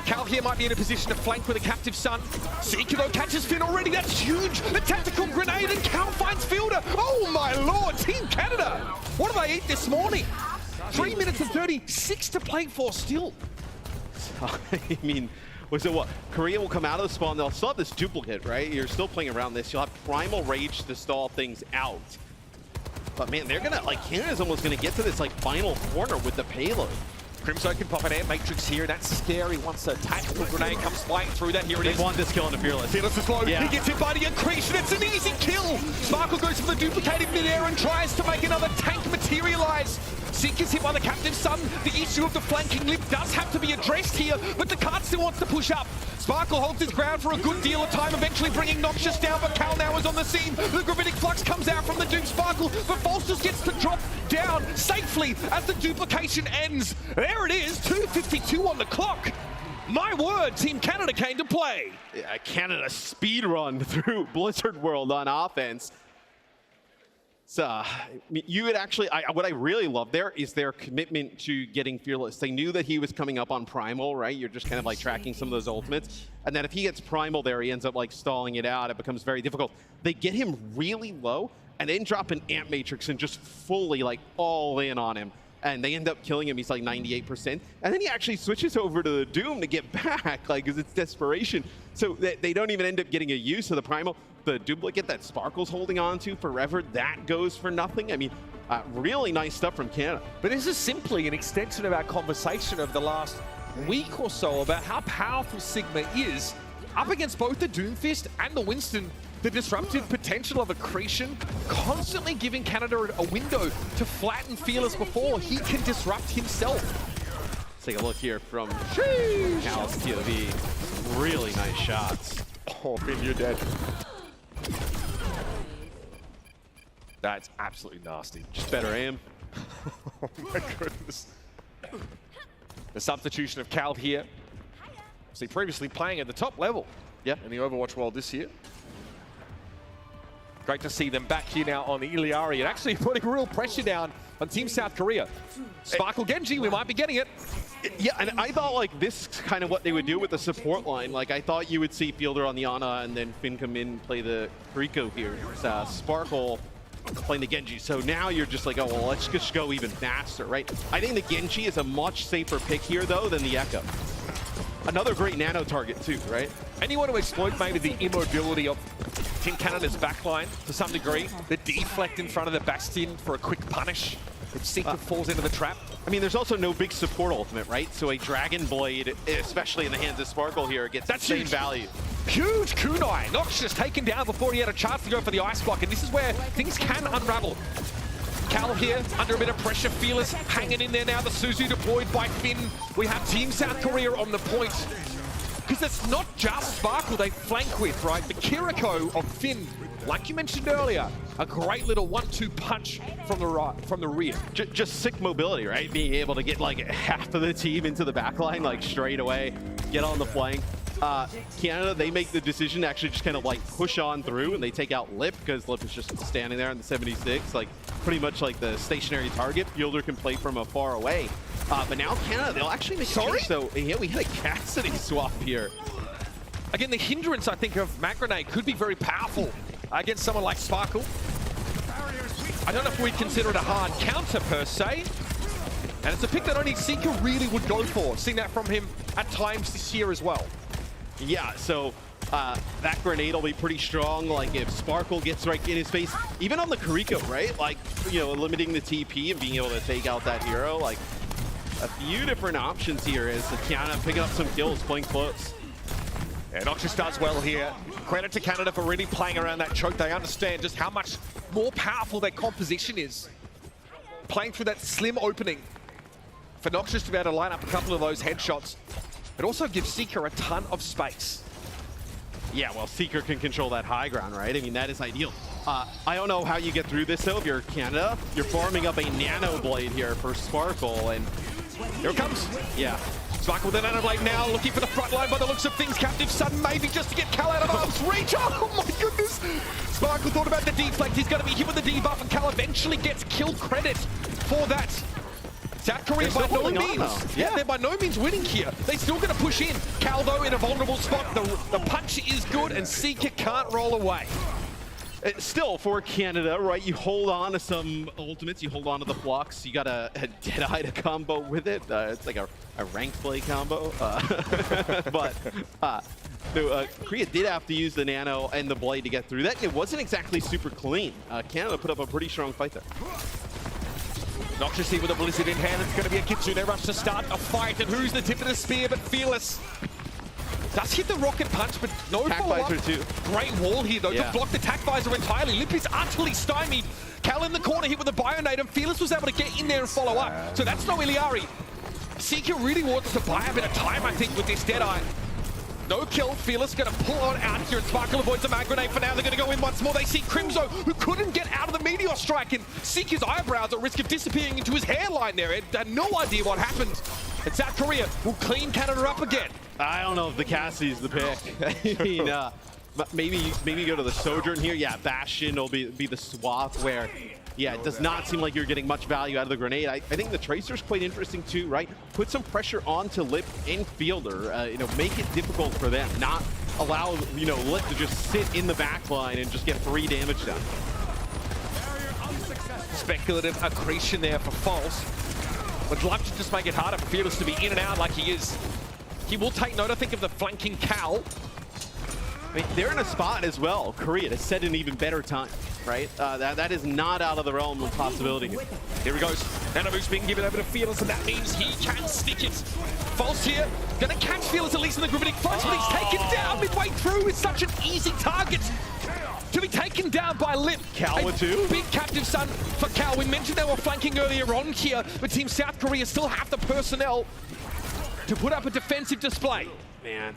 Cal here might be in a position to flank with a captive son. Seeker though catches Finn already. That's huge. The tactical grenade, and Cal finds Fielder. Oh my lord, Team Canada. What did they eat this morning? 3 minutes and 36 to play for still. I mean, was it what? Korea will come out of the spawn. They'll still have this duplicate, right? You're still playing around this. You'll have Primal Rage to stall things out. But man, they're gonna, like, Canada's almost gonna get to this, like, final corner with the payload. Crimzo can pop an air matrix here. That's scary once a tactical grenade comes flying through that. Here it is. They want this kill on the Fearless. Fearless is low. Yeah. He gets hit by the accretion. It's an easy kill. Sparkle goes for the duplicated mid-air and tries to make another tank materialize. Seeker's hit by the captive son. The issue of the flanking lip does have to be addressed here, but the card still wants to push up. Sparkle holds his ground for a good deal of time, eventually bringing Noxious down, but Cal now is on the scene. The Gravitic Flux comes out from the Duke Sparkle, but False just gets to drop down safely as the duplication ends. There it is, 2:52 on the clock. My word, Team Canada came to play. Yeah, Canada speed run through Blizzard World on offense. So, you would actually, what I really love there is their commitment to getting Fearless. They knew that he was coming up on Primal, right? You're just kind of like tracking some of those ultimates. And then if he gets Primal there, he ends up like stalling it out. It becomes very difficult. They get him really low and then drop an Amp Matrix and just fully like all in on him. and they end up killing him. He's like 98%. And then he actually switches over to the Doom to get back, like, because it's desperation. So they don't even end up getting a use of the Primal. The duplicate that Sparkle's holding on to forever, that goes for nothing. I mean, really nice stuff from Canada. But this is simply an extension of our conversation of the last week or so about how powerful Sigma is up against both the Doomfist and the Winston. The disruptive potential of accretion, constantly giving Canada a window to flatten Fearless before he can disrupt himself. Let's take a look here from Cal's POV. Really nice shots. Oh, Finn, you're dead. That's absolutely nasty. Just better aim. Oh my goodness. The substitution of Cal here. See, previously playing at the top level in the Overwatch world this year. Great to see them back here now on the Iliari and actually putting real pressure down on Team South Korea. Sparkle Genji, we might be getting it. Yeah, and I thought like this is kind of what they would do with the support line. Like I thought you would see Fielder on the Ana and then Finn come in and play the Rico here. Sparkle playing the Genji. So now you're just like, oh, well, let's just go even faster, right? I think the Genji is a much safer pick here, though, than the Echo. Another great nano target, too, right? And you want to exploit maybe the immobility of Team Canada's backline to some degree. The deflect in front of the Bastion for a quick punish if Seeker falls into the trap. I mean, there's also no big support ultimate, right? So a Dragon Blade, especially in the hands of Sparkle here, gets insane value. Huge kunai. Noxious taken down before he had a chance to go for the ice block, and this is where things can unravel. Cal here, under a bit of pressure. Fearless hanging in there now. The Suzu deployed by Finn. We have Team South Korea on the point. Because it's not just Sparkle they flank with, right? The Kiriko of Finn, like you mentioned earlier, a great little 1-2 punch from the right, from the rear. Just sick mobility, right? Being able to get like half of the team into the back line, like straight away, get on the flank. Canada, they make the decision to actually just kind of like push on through, and they take out Lip because Lip is just standing there in the 76, like pretty much like the stationary target. Fielder can play from afar away. But now Canada, they'll actually make a change. So yeah, we had a Cassidy swap here. Again, the hindrance, I think, of Mag Grenade could be very powerful against someone like Sparkle. I don't know if we'd consider it a hard counter per se. And it's a pick that only Seeker really would go for. Seen that from him at times this year as well. Yeah, so that grenade will be pretty strong. Like if Sparkle gets right in his face, even on the Kiriko, right? Like, you know, limiting the TP and being able to take out that hero. Like a few different options here as Kiana picking up some kills, playing close. Yeah, Noxious does well here. Credit to Canada for really playing around that choke. They understand just how much more powerful their composition is. Playing through that slim opening for Noxious to be able to line up a couple of those headshots. It also gives Seeker a ton of space. Yeah, well, Seeker can control that high ground, right? I mean, that is ideal. I don't know how you get through this, though. If you're Canada, you're farming up a Nano Blade here for Sparkle, and here it comes. Yeah. Sparkle with the Nano Blade now, looking for the front line by the looks of things. Captive Sudden maybe just to get Cal out of arm's reach. Oh my goodness! Sparkle thought about the deflect. He's going to be hit with the debuff, and Cal eventually gets kill credit for that. South Korea by no means, they're by no means winning here. They're still going to push in. Cal, though, in a vulnerable spot. The punch is good, and Seeker can't roll away. Still, for Canada, right, you hold on to some ultimates, you hold on to the blocks, you got a Deadeye to combo with it. It's like a rank play combo. But Korea did have to use the Nano and the Blade to get through that. It wasn't exactly super clean. Canada put up a pretty strong fight there. Noxious here with a Blizzard in hand. It's going to be a Kitsune rush to start a fight. And who's the tip of the spear but Fearless? Does hit the rocket punch, but no follow-up. Great wall here, though, to block the tack visor entirely. Lip is utterly stymied. Cal in the corner hit with a Bionade, and Fearless was able to get in there and follow up. So that's no Iliari. Seeker really wants to buy a bit of time, I think, with this Deadeye. No kill. Fearless going to pull on out here, and Sparkle avoids the Mag Grenade for now. They're going to go in once more. They see Crimzo, who couldn't get out of the Meteor Strike, and Seeker's eyebrows at risk of disappearing into his hairline there. Ed had no idea what happened. And South Korea will clean Canada up again. I don't know if the Cassie's the pick. I mean, maybe go to the Sojourn here. Yeah, Bastion will be the swap where, yeah, it does not seem like you're getting much value out of the grenade. I think the Tracer's quite interesting too, right? Put some pressure onto Lip and Fielder. You know, make it difficult for them. Not allow, you know, Lip to just sit in the back line and just get free damage done. Speculative accretion there for False. Would love to just make it harder for Fearless to be in and out like he is. He will take note, I think, of the flanking Cal. I mean, they're in a spot as well, Korea, to set an even better time, right? That is not out of the realm of possibility. Here he goes. Nanobu's being given over to Fearless, and that means he can stick it. False here. Gonna catch Fearless at least in the group, and he fights, but he's taken down midway through. It's such an easy target to be taken down by Lip. Cal with two. Big captive stun for Cal. We mentioned they were flanking earlier on here, but Team South Korea still have the personnel to put up a defensive display. Man,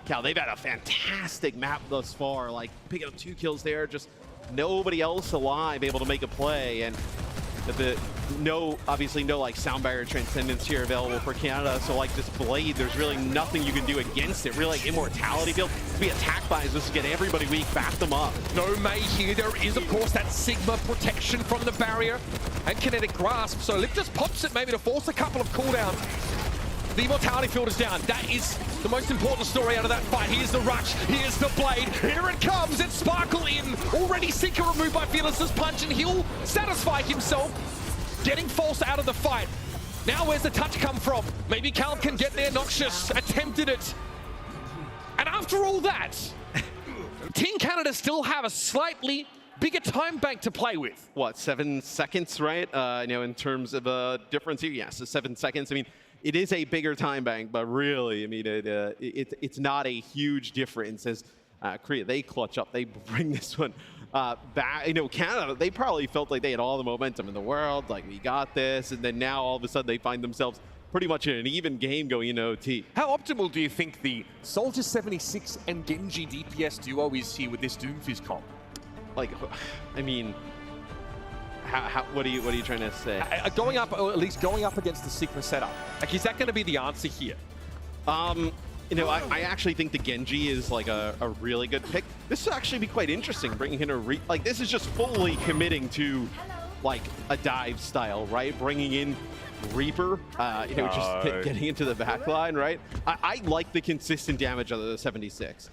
Cal, they've had a fantastic map thus far. Like, picking up 2 kills there, just nobody else alive able to make a play. And obviously no like sound barrier transcendence here available for Canada. So like this blade, there's really nothing you can do against it. Really like immortality field to be attacked by is just to get everybody weak, back them up. No May here. There is of course that Sigma protection from the barrier and kinetic grasp. So Lip just pops it maybe to force a couple of cooldowns. The immortality field is down. That is the most important story out of that fight. Here's the rush. Here's the blade. Here it comes. It's Sparkle in. Already Seeker removed by Fearless's punch, and he'll satisfy himself. Getting False out of the fight. Now where's the touch come from? Maybe Cal can get there. Noxious attempted it. And after all that, Team Canada still have a slightly bigger time bank to play with. What, 7 seconds, right? In terms of a difference here, yes, 7 seconds. I mean, it is a bigger time bank, but really, I mean, it's not a huge difference as Korea, they clutch up, they bring this one back. Canada, they probably felt like they had all the momentum in the world, like we got this, and then now all of a sudden they find themselves pretty much in an even game going into OT. How optimal do you think the Soldier 76 and Genji DPS duo is here with this Doomfist comp? Like, I mean, what are you trying to say? Going up, or at least going up against the Sigma setup. Like, is that going to be the answer here? I actually think the Genji is like a really good pick. This would actually be quite interesting, bringing in this is just fully committing to like a dive style, right? Bringing in Reaper, just getting into the back line, right? I like the consistent damage of the 76.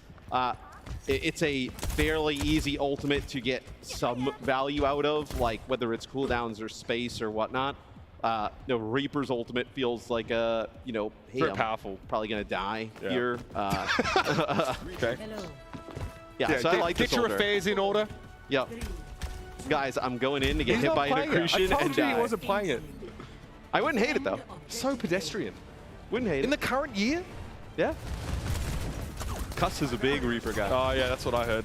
It's a fairly easy ultimate to get some value out of, like whether it's cooldowns or space or whatnot. Reaper's ultimate feels like hey, very powerful. Probably gonna die here. Okay. Yeah, so I like this Get your affairs in order. Yep. Guys, I'm going in to get hit by an accretion and die. He wasn't playing it. I wouldn't hate it though. So pedestrian. Wouldn't hate it. In the current year? Yeah. Cuss is a big Reaper guy. Oh yeah, that's what I heard.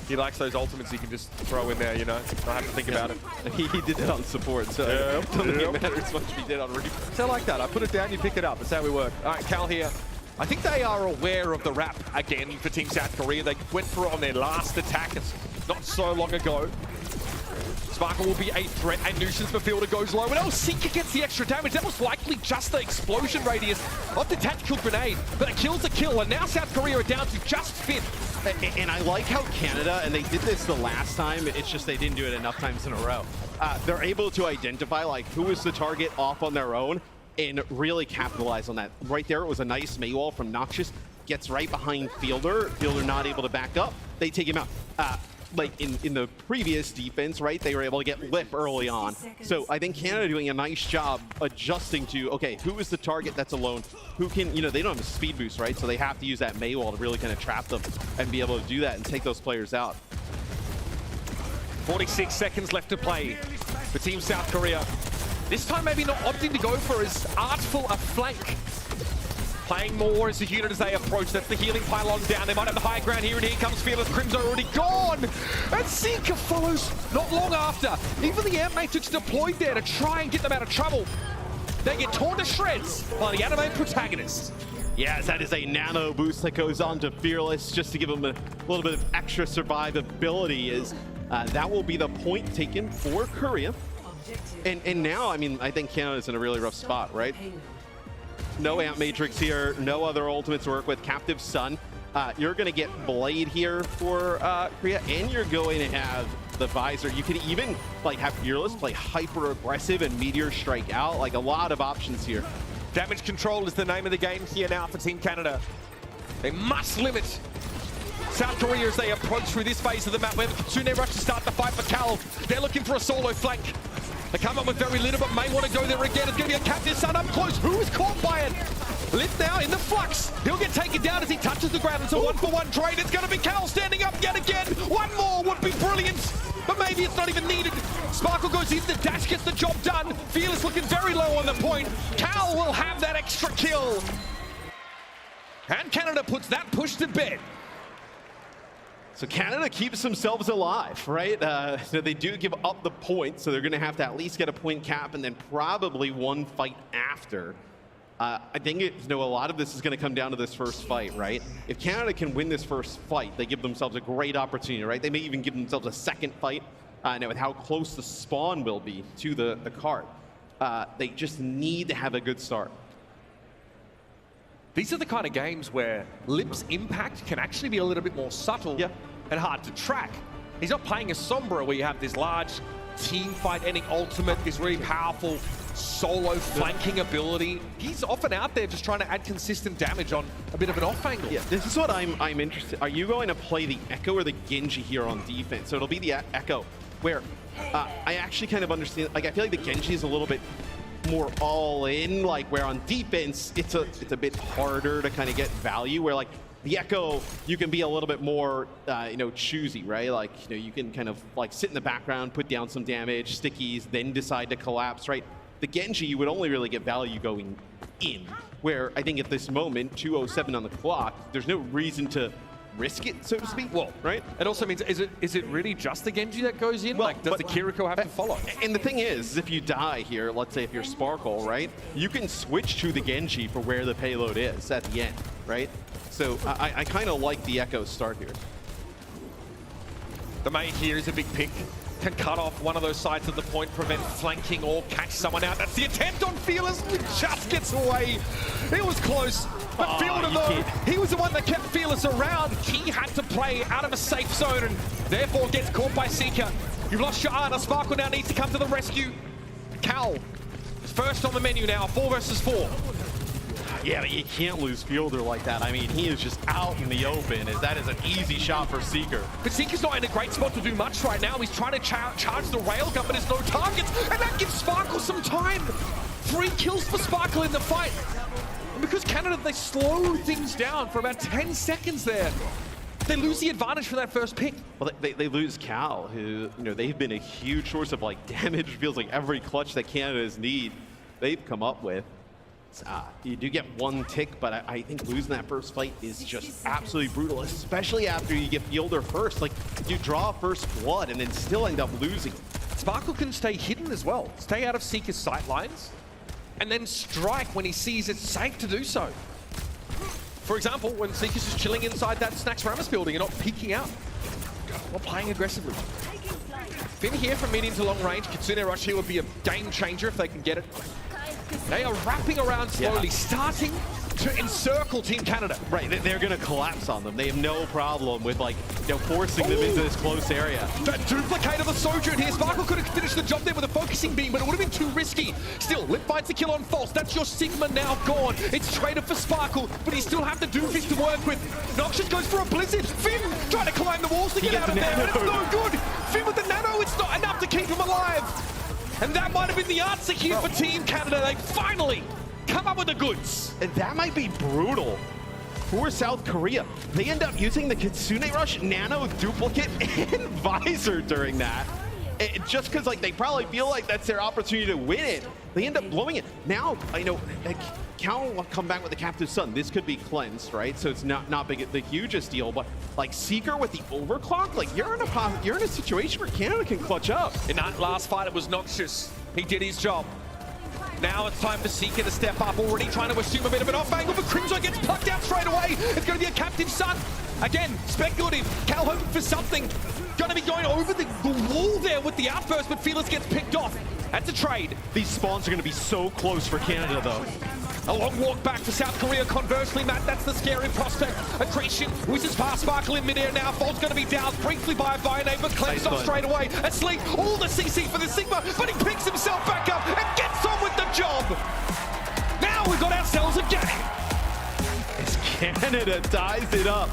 He likes those ultimates he can just throw in there, Not have to think about it. He did that on support, so it doesn't even matter as much as he did on Reaper. So like that, I put it down, you pick it up. That's how we work. All right, Cal here. I think they are aware of the wrap again for Team South Korea. They went for it on their last attack not so long ago. Sparkle will be a threat, and Nuisance for Fielder goes low. And Seeker gets the extra damage. That was likely just the explosion radius of the tactical grenade, but it kills the kill, and now South Korea are down to just 5th. And I like how Canada, and they did this the last time, it's just they didn't do it enough times in a row. They're able to identify like who is the target off on their own and really capitalize on that. Right there, it was a nice Maywall from Noxious. Gets right behind Fielder. Fielder not able to back up. They take him out. Like in the previous defense, right, they were able to get Lip early on. So I think Canada doing a nice job adjusting to, okay, who is the target that's alone? Who can, they don't have a speed boost, right? So they have to use that Maywall to really kind of trap them and be able to do that and take those players out. 46 seconds left to play for Team South Korea. This time maybe not opting to go for as artful a flank. Playing more as a unit as they approach. That's the healing pylon down. They might have the high ground here, and here comes Fearless. Crim's already gone. And Seeker follows not long after. Even the Amp Matrix deployed there to try and get them out of trouble. They get torn to shreds by the anime protagonist. Yes, that is a nano boost that goes on to Fearless just to give him a little bit of extra survivability. That will be the point taken for Korea. And now, I mean, I think Canada's in a really rough spot, right? No Amp Matrix here, no other ultimates to work with. Captive Sun. You're going to get Blade here for Korea, and you're going to have the Visor. You could even like have Fearless play hyper aggressive and Meteor Strike out. Like a lot of options here. Damage control is the name of the game here now for Team Canada. They must limit South Korea as they approach through this phase of the map where the Kitsune rush to start the fight for Cal. They're looking for a solo flank. They come up with very little, but may want to go there again. It's going to be a captive son up close. Who is caught by it? Lip now in the flux. He'll get taken down as he touches the ground. It's a one-for-one trade. It's going to be Cal standing up yet again. One more would be brilliant, but maybe it's not even needed. Sparkle goes in, the dash gets the job done. Fearless looking very low on the point. Cal will have that extra kill. And Canada puts that push to bed. So Canada keeps themselves alive, right? So they do give up the point, so they're going to have to at least get a point cap and then probably one fight after. I think a lot of this is going to come down to this first fight, right? If Canada can win this first fight, they give themselves a great opportunity, right? They may even give themselves a second fight. Now with how close the spawn will be to the cart, they just need to have a good start. These are the kind of games where Lip's impact can actually be a little bit more subtle and hard to track. He's not playing a Sombra where you have this large team fight ending ultimate, this really powerful solo flanking ability. He's often out there just trying to add consistent damage on a bit of an off angle. Yeah, this is what I'm interested. Are you going to play the Echo or the Genji here on defense? So it'll be the Echo, where I actually kind of understand. Like I feel like the Genji is a little bit more all in, like where on defense it's a bit harder to kind of get value, where like the Echo you can be a little bit more choosy, right? Like you can kind of like sit in the background, put down some damage, stickies, then decide to collapse, right? The Genji you would only really get value going in, where I think at this moment 2:07 on the clock, there's no reason to risk it, so to speak. Well, right? It also means, is it really just the Genji that goes in? Well, like, does the Kiriko have to follow? And the thing is, if you die here, let's say if you're Sparkle, right? You can switch to the Genji for where the payload is at the end, right? So I kind of like the Echo start here. The mate here is a big pick. Can cut off one of those sides of the point, prevent flanking or catch someone out. That's the attempt on Fearless. He just gets away. It was close. But Fielder, though, he was the one that kept Fearless around. He had to play out of a safe zone and therefore gets caught by Seeker. You've lost your Ana. Sparkle now needs to come to the rescue. Cal is first on the menu now, 4 versus 4. Yeah, but you can't lose Fielder like that. I mean, he is just out in the open. That is an easy shot for Seeker. But Seeker's not in a great spot to do much right now. He's trying to charge the railgun, but there's no targets. And that gives Sparkle some time. 3 kills for Sparkle in the fight. And because Canada, they slow things down for about 10 seconds there. They lose the advantage for that first pick. Well, they lose Cal, who, they've been a huge source of like damage. Feels like every clutch that Canada's need, they've come up with. You do get 1 tick, but I think losing that first fight is just absolutely brutal, especially after you get Fielder first. Like, you draw first blood and then still end up losing. Sparkle can stay hidden as well. Stay out of Seeker's sight lines, and then strike when he sees it's safe to do so. For example, when Seeker's just chilling inside that Snacks Ramus building and not peeking out, or playing aggressively. Finn here from medium to long range. Kitsune Rush here would be a game changer if they can get it. They are wrapping around slowly, starting to encircle Team Canada. Right, they're going to collapse on them. They have no problem with, like, forcing them into this close area. That duplicate of the Sojourn here. Sparkle could have finished the job there with a focusing beam, but it would have been too risky. Still, Lip finds the kill on False. That's your Sigma now gone. It's traded for Sparkle, but he still have the Doomfist to work with. Noxious goes for a Blizzard. Finn trying to climb the walls to get out of there, and it's no good. Finn with the Nano, it's not enough to keep him alive. And that might have been the answer here for Team Canada. They finally come up with the goods. And that might be brutal for South Korea. They end up using the Kitsune Rush, Nano, Duplicate, and Visor during that. Just because they probably feel like that's their opportunity to win it. They end up blowing it. Now, Cal will come back with the Captive Sun. This could be cleansed, right? So it's not big, the hugest deal, but Seeker with the overclock, you're in a situation where Canada can clutch up. In that last fight, it was Noxious. He did his job. Now it's time for Seeker to step up, already trying to assume a bit of an off angle, but Crimson gets plucked out straight away. It's going to be a Captive Sun. Again, speculative. Cal hoping for something. Going to be going over the wall there with the outburst, but Fearless gets picked off. That's a trade. These spawns are going to be so close for Canada, though. A long walk back for South Korea. Conversely, Matt, that's the scary prospect. Accretion whizzes past Sparkle in midair now. Falls going to be downed briefly by a Vianate, but cleansed off straight away. Asleep, all the CC for the Sigma, but he picks himself back up and gets on with the job. Now we've got ourselves a game. As Canada ties it up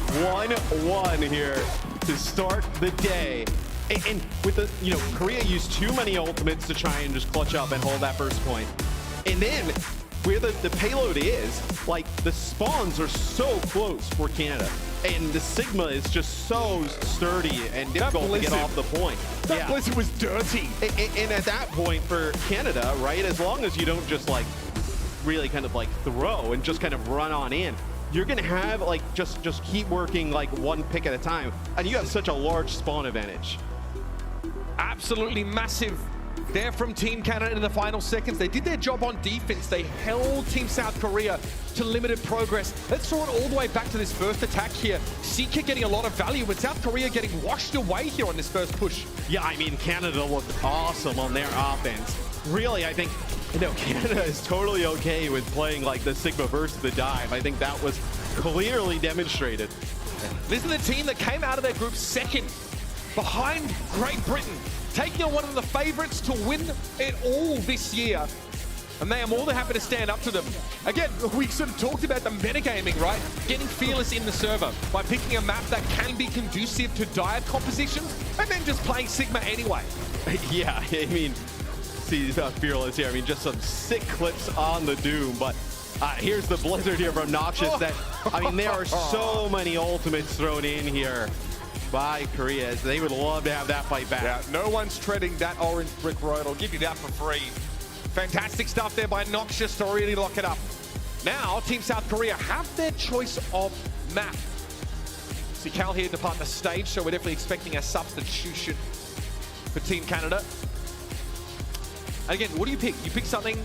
1-1 here to start the day. And with the, Korea used too many ultimates to try and just clutch up and hold that first point. And then where the payload is, like the spawns are so close for Canada. And the Sigma is just so sturdy and difficult to get off the point. That Blizzard was dirty. And at that point for Canada, right, as long as you don't just like really kind of like throw and just kind of run on in, you're gonna have like just keep working like one pick at a time, and you have such a large spawn advantage. Absolutely massive there from Team Canada in the final seconds. They did their job on defense. They held Team South Korea to limited progress. Let's throw it all the way back to this first attack here. Seeker getting a lot of value, but South Korea getting washed away here on this first push. Yeah, I mean, Canada looked awesome on their offense. Really, I think, Canada is totally okay with playing like the Sigma versus the dive. I think that was clearly demonstrated. This is the team that came out of their group second behind Great Britain, taking on one of the favorites to win it all this year. And they are more than happy to stand up to them. Again, we sort of talked about the metagaming, right? Getting fearless in the server by picking a map that can be conducive to dive compositions and then just playing Sigma anyway. Yeah, I mean, see fearless here. I mean, just some sick clips on the Doom, but here's the Blizzard here from Noxious that, I mean, there are so many ultimates thrown in here by Korea. They would love to have that fight back. Yeah, no one's treading that orange brick road. I'll give you that for free. Fantastic stuff there by Noxious to really lock it up. Now, Team South Korea have their choice of map. See Cal here depart the stage, so we're definitely expecting a substitution for Team Canada. And again, what do you pick? You pick something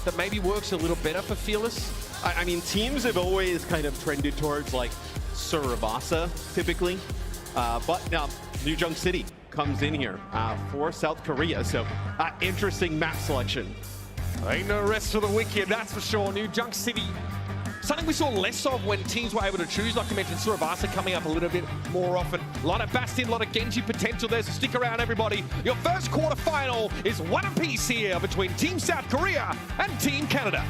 that maybe works a little better for Fearless? I mean, teams have always kind of trended towards like Surabasa, typically. But now, Lijiang City comes in here for South Korea. So, interesting map selection. Ain't no rest for the wicked, that's for sure. Lijiang City, something we saw less of when teams were able to choose. Like I mentioned, Surabasa coming up a little bit more often. A lot of Bastion, a lot of Genji potential there, so stick around, everybody. Your first quarterfinal is one apiece here between Team South Korea and Team Canada.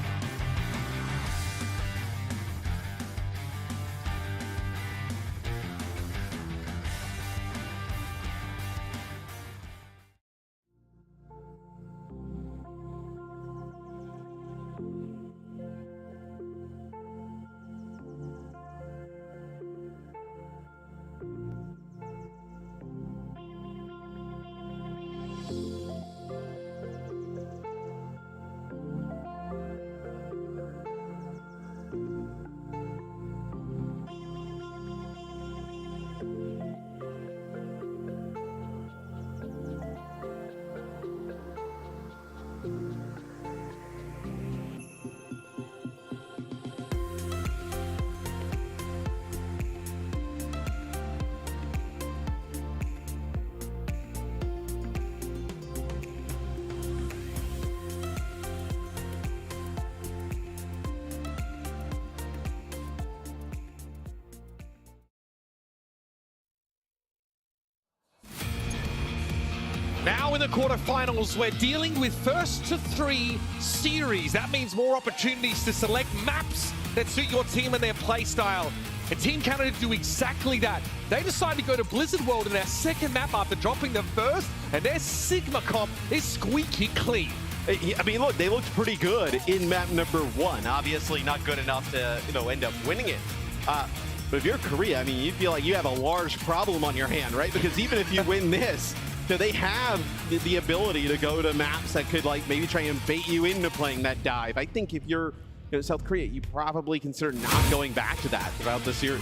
Now in the quarterfinals, we're dealing with first to 3 series. That means more opportunities to select maps that suit your team and their play style. And Team Canada do exactly that. They decide to go to Blizzard World in their second map after dropping the first, and their Sigma comp is squeaky clean. I mean, look, they looked pretty good in map number 1. Obviously not good enough to, end up winning it. But if you're Korea, I mean, you feel like you have a large problem on your hand, right? Because even if you win this, they have the ability to go to maps that could like maybe try and bait you into playing that dive. I think if you're South Korea, you probably consider not going back to that throughout the series.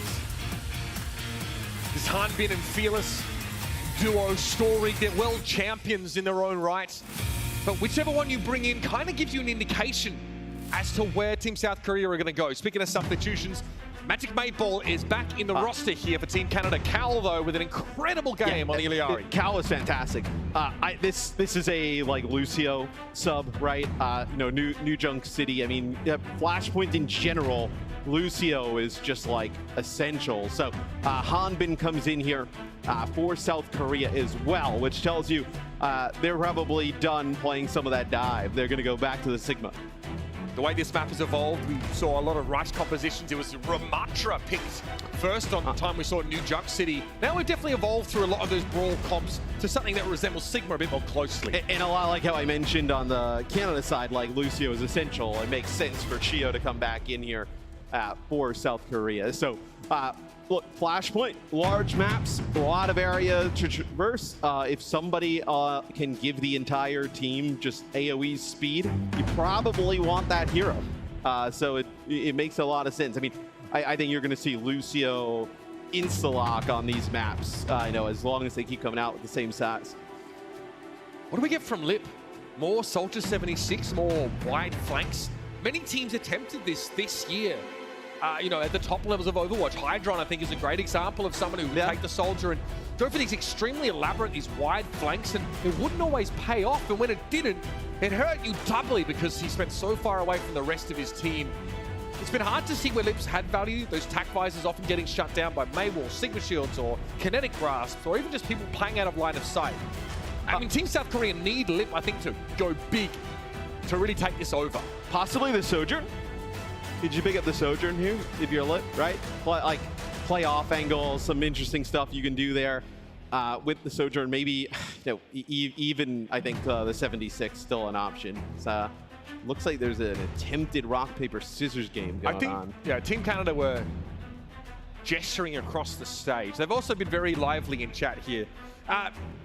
This Hanbin and Fearless duo story, they're world champions in their own right. But whichever one you bring in kind of gives you an indication as to where Team South Korea are going to go. Speaking of substitutions, Magic 8Ball is back in the roster here for Team Canada. Cal, though, with an incredible game on Iliari. Cal is fantastic. This is a like Lucio sub, right? New Junk City. I mean, Flashpoint in general, Lucio is just like essential. So Hanbin comes in here for South Korea as well, which tells you they're probably done playing some of that dive. They're going to go back to the Sigma. The way this map has evolved, we saw a lot of rice compositions. It was Ramatra picked first on the time we saw New Junk City. Now we've definitely evolved through a lot of those brawl comps to something that resembles Sigma a bit more closely. And a lot like how I mentioned on the Canada side, like Lucio is essential. It makes sense for Chio to come back in here for South Korea. So, look, Flashpoint, large maps, a lot of area to traverse. If somebody can give the entire team just AoE speed, you probably want that hero. So it makes a lot of sense. I mean, I think you're going to see Lucio insta-lock on these maps, as long as they keep coming out with the same size. What do we get from Lip? More Soldier 76, more wide flanks. Many teams attempted this year. At the top levels of Overwatch. Hydron, I think, is a great example of someone who would take the Soldier and go for these extremely elaborate, these wide flanks, and it wouldn't always pay off. And when it didn't, it hurt you doubly because he spent so far away from the rest of his team. It's been hard to see where Lips had value. Those tac visors often getting shut down by Maywall, Sigma Shields, or Kinetic Grasps, or even just people playing out of line of sight. I mean, Team South Korea need Lip, I think, to go big to really take this over. Possibly the Sojourn. Did you pick up the Sojourn here if you're Lip, right? Like play off angles, some interesting stuff you can do there with the Sojourn. Maybe, even I think the 76 still an option. So, looks like there's an attempted rock, paper, scissors game going on. Yeah, Team Canada were gesturing across the stage. They've also been very lively in chat here.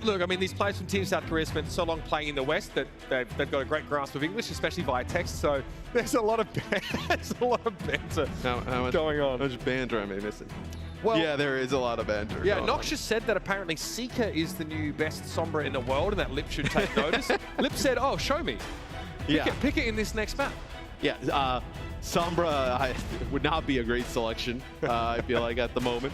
Look, I mean, these players from Team South Korea spent so long playing in the West that they've got a great grasp of English, especially via text. So there's a lot of banter going on. How much banter am I missing? Well, yeah, there is a lot of banter. Yeah, Noxious said that apparently Seeker is the new best Sombra in the world and that Lip should take notice. Lip said, oh, show me. Pick it in this next map. Yeah, Sombra would not be a great selection, I feel like, at the moment.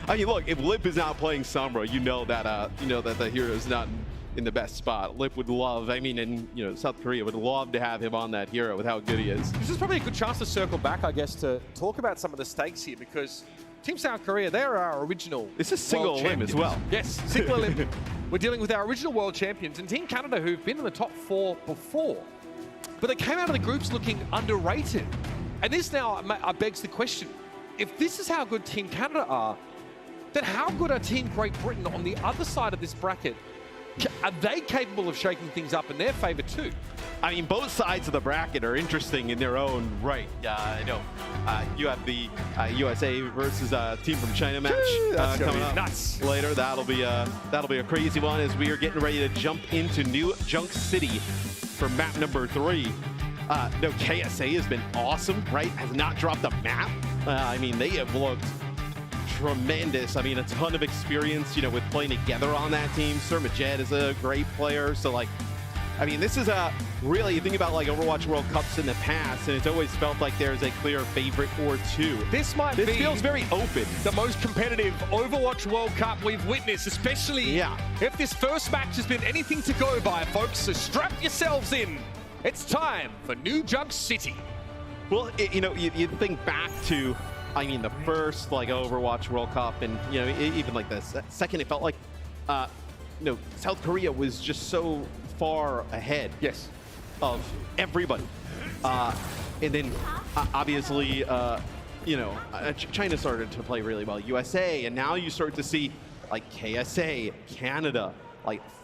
I mean, look, if Lip is not playing Sombra, you know that the hero is not in the best spot. Lip would love, and South Korea would love to have him on that hero with how good he is. This is probably a good chance to circle back, I guess, to talk about some of the stakes here, because Team South Korea, they're our original This is single limb as well. Yes, single limb. We're dealing with our original world champions, and Team Canada, who've been in the top 4 before, but they came out of the groups looking underrated. And this now begs the question, if this is how good Team Canada are, then how good are Team Great Britain on the other side of this bracket? Are they capable of shaking things up in their favor too? I mean, both sides of the bracket are interesting in their own right. You have the USA versus team from China match coming up nuts. later. That'll be a crazy one as we are getting ready to jump into New Junk City for map number 3. KSA has been awesome, right? Has not dropped a map. They have looked tremendous. I mean, a ton of experience, with playing together on that team. Sirmajed is a great player. So, this is really, you think about Overwatch World Cups in the past, and it's always felt like there's a clear favorite or two. This feels very open. The most competitive Overwatch World Cup we've witnessed, especially if this first match has been anything to go by, folks. So strap yourselves in. It's time for New Junk City. Well, you think back to, the first Overwatch World Cup, and even the second, it felt like South Korea was just so far ahead of everybody, and then obviously China started to play really well, USA, and now you start to see KSA, Canada,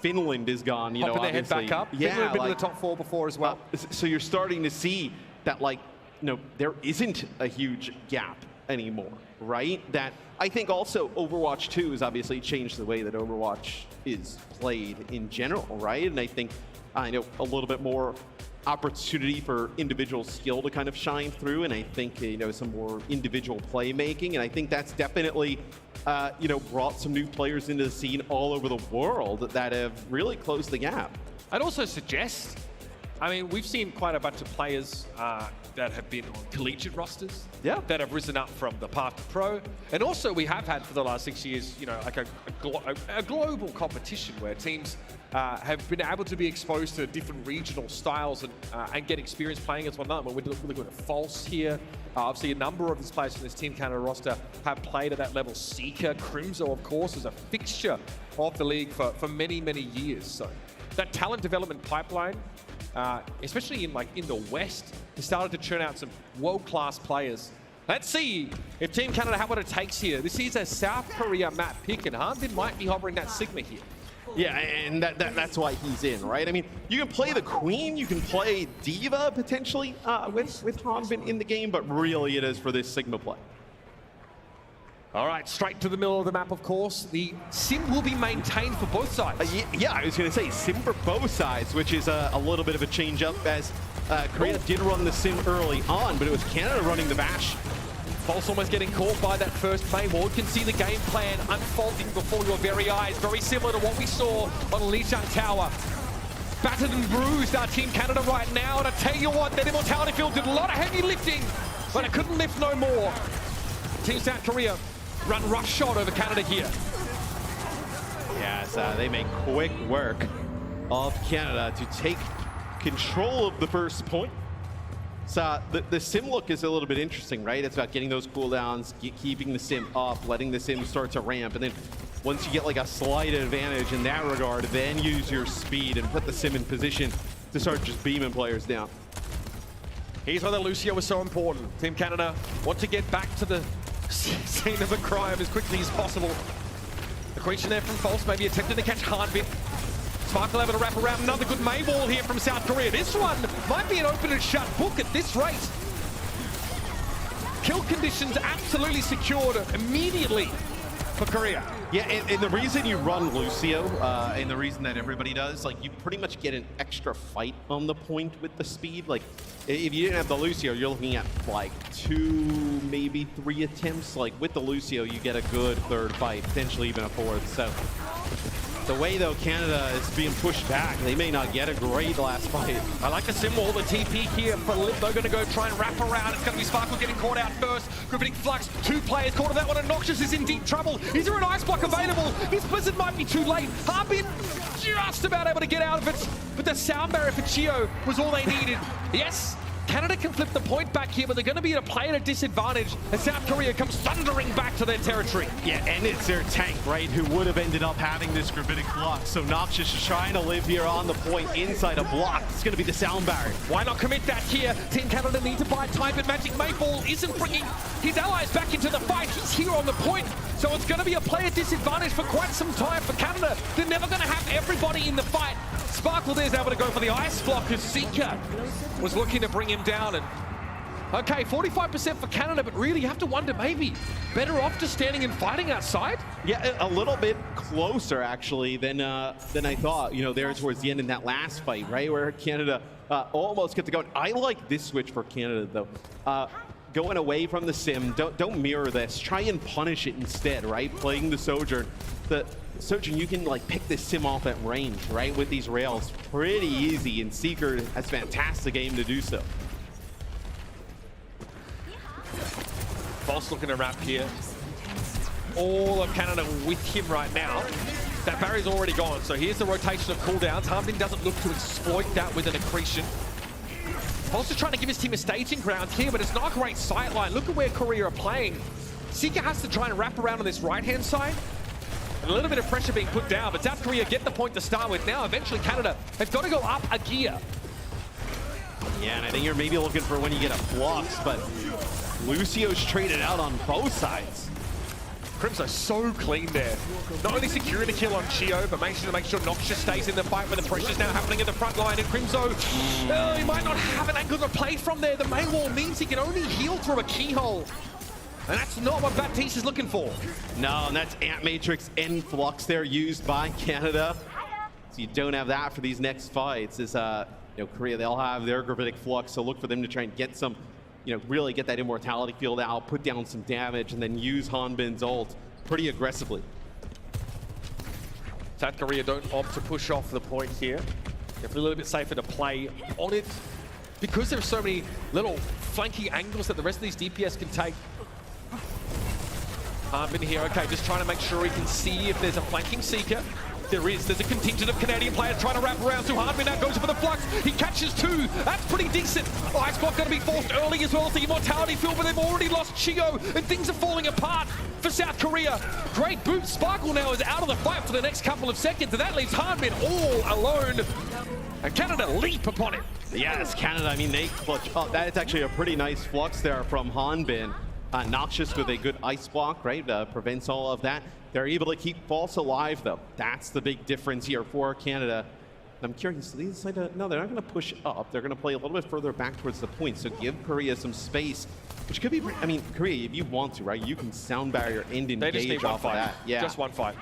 Finland is gone, Popping their head back up. Finland have been in the top 4 before as well. So you're starting to see that there isn't a huge gap anymore, right? That I think also Overwatch 2 has obviously changed the way that Overwatch is played in general, right? And I think a little bit more opportunity for individual skill to kind of shine through, and I think some more individual playmaking, and I think that's definitely brought some new players into the scene all over the world that have really closed the gap. I'd also suggest, we've seen quite a bunch of players that have been on collegiate rosters, that have risen up from the path to pro, and also we have had for the last 6 years, a global competition where teams have been able to be exposed to different regional styles and get experience playing as one another. We're looking at False here. Obviously, a number of these players from this Team Canada roster have played at that level. Seeker, Crimzo, of course, is a fixture of the league for many, many years. So that talent development pipeline especially in the West, has started to churn out some world-class players. Let's see if Team Canada have what it takes here. This is a South Korea map pick, and Hanbin might be hovering that Sigma here. Yeah, and that's why he's in, right? I mean, you can play the Queen, you can play Diva potentially with Hanbin in the game, but really it is for this Sigma play. All right, straight to the middle of the map, of course. The sim will be maintained for both sides. Yeah, I was going to say sim for both sides, which is a little bit of a change up as Korea did run the sim early on, but it was Canada running the bash. Pulse almost getting caught by that first May Ward. Can see the game plan unfolding before your very eyes. Very similar to what we saw on Lijiang Tower. Battered and bruised our Team Canada right now. And I tell you what, that Immortality Field did a lot of heavy lifting, but it couldn't lift no more. Team South Korea run rush shot over Canada here. Yes, they make quick work of Canada to take control of the first point. So the sim look is a little bit interesting, right? It's about getting those cooldowns, keeping the sim up, letting the sim start to ramp, and then once you get like a slight advantage in that regard, then use your speed and put the sim in position to start just beaming players down. Here's why the Lucio is so important. Team Canada want to get back to the scene of a crime as quickly as possible. The creature there from False maybe attempting to catch Hanbin. Sparkle able to wrap around. Another good May ball here from South Korea. This one might be an open and shut book at this rate. Kill conditions absolutely secured immediately for Korea. Yeah, and the reason you run Lucio, and the reason that everybody does, like, you pretty much get an extra fight on the point with the speed. Like, if you didn't have the Lucio, you're looking at like 2, maybe 3 attempts. Like, with the Lucio, you get a good third fight, potentially even a fourth. So the way, though, Canada is being pushed back, they may not get a great last fight. I like the sim wall, the TP here for Lip. They're going to go try and wrap around. It's going to be Sparkle getting caught out first. Gravitic Flux, 2 players caught on that one, and Noxious is in deep trouble. Is there an ice block available? This Blizzard might be too late. Hanbin just about able to get out of it, but the sound barrier for Chio was all they needed. Yes, Canada can flip the point back here, but they're going to be at a play at a disadvantage as South Korea comes thundering back to their territory. Yeah, and it's their tank, right, who would have ended up having this Gravitic Flux. So Noxious is trying to live here on the point inside a block. It's going to be the sound barrier. Why not commit that here? Team Canada need to buy time, but Magic Mayfall isn't bringing his allies back into the fight. He's here on the point, so it's going to be a player disadvantage for quite some time for Canada. They're never going to have everybody in the fight. Sparkle there is able to go for the ice block as Seeker was looking to bring him down. And okay, 45% for Canada, but really you have to wonder, maybe better off just standing and fighting outside? Yeah, a little bit closer actually than I thought. You know, there towards the end in that last fight, right, where Canada almost get to go. I like this switch for Canada though. Going away from the sim, don't mirror this. Try and punish it instead, right? Playing the Sojourn. The Sojourn, you can like pick this sim off at range, right? With these rails, pretty easy, and Seeker has fantastic aim to do so. False looking to wrap here. All of Canada with him right now. That barrier's already gone, so here's the rotation of cooldowns. Hanbin doesn't look to exploit that with an accretion. False is trying to give his team a staging ground here, but it's not a great sightline. Look at where Korea are playing. Seeker has to try and wrap around on this right-hand side. And a little bit of pressure being put down, but South Korea get the point to start with. Now, eventually, Canada has got to go up a gear. Yeah, and I think you're maybe looking for when you get a flux, but Lucio's traded out on both sides. Crimso so clean there. Not only security kill on Chio, but make sure Noxious stays in the fight where the pressure's now happening in the front line. And Crimso, he might not have an angle to play from there. The main wall means he can only heal through a keyhole. And that's not what Baptiste is looking for. No, and that's Ant Matrix and Flux there used by Canada. So you don't have that for these next fights. Is Korea, they'll have their Gravitic Flux, so look for them to try and get some, really get that Immortality Field out, put down some damage, and then use Hanbin's ult pretty aggressively. South Korea don't opt to push off the point here. They're a little bit safer to play on it because there are so many little flanking angles that the rest of these DPS can take. Hanbin here, okay, just trying to make sure he can see if there's a flanking Seeker. There's a contingent of Canadian players trying to wrap around to Hanbin. Now goes for the Flux. He catches 2. That's pretty decent. Ice block going to be forced early as well as the Immortality Field, but they've already lost Chio, and things are falling apart for South Korea. Great boot. Sparkle now is out of the fight for the next couple of seconds, and that leaves Hanbin all alone. And Canada leap upon it. Yes, Canada, I mean, they clutch up. That is actually a pretty nice flux there from Hanbin. Noxious with a good ice block, right? Prevents all of that. They're able to keep False alive, though. That's the big difference here for Canada. I'm curious, do they decide to, no, they're not going to push up. They're going to play a little bit further back towards the point, so give Korea some space, which could be, I mean, Korea, if you want to, right, you can sound barrier and engage They just need off of that. Yeah. Just one fight.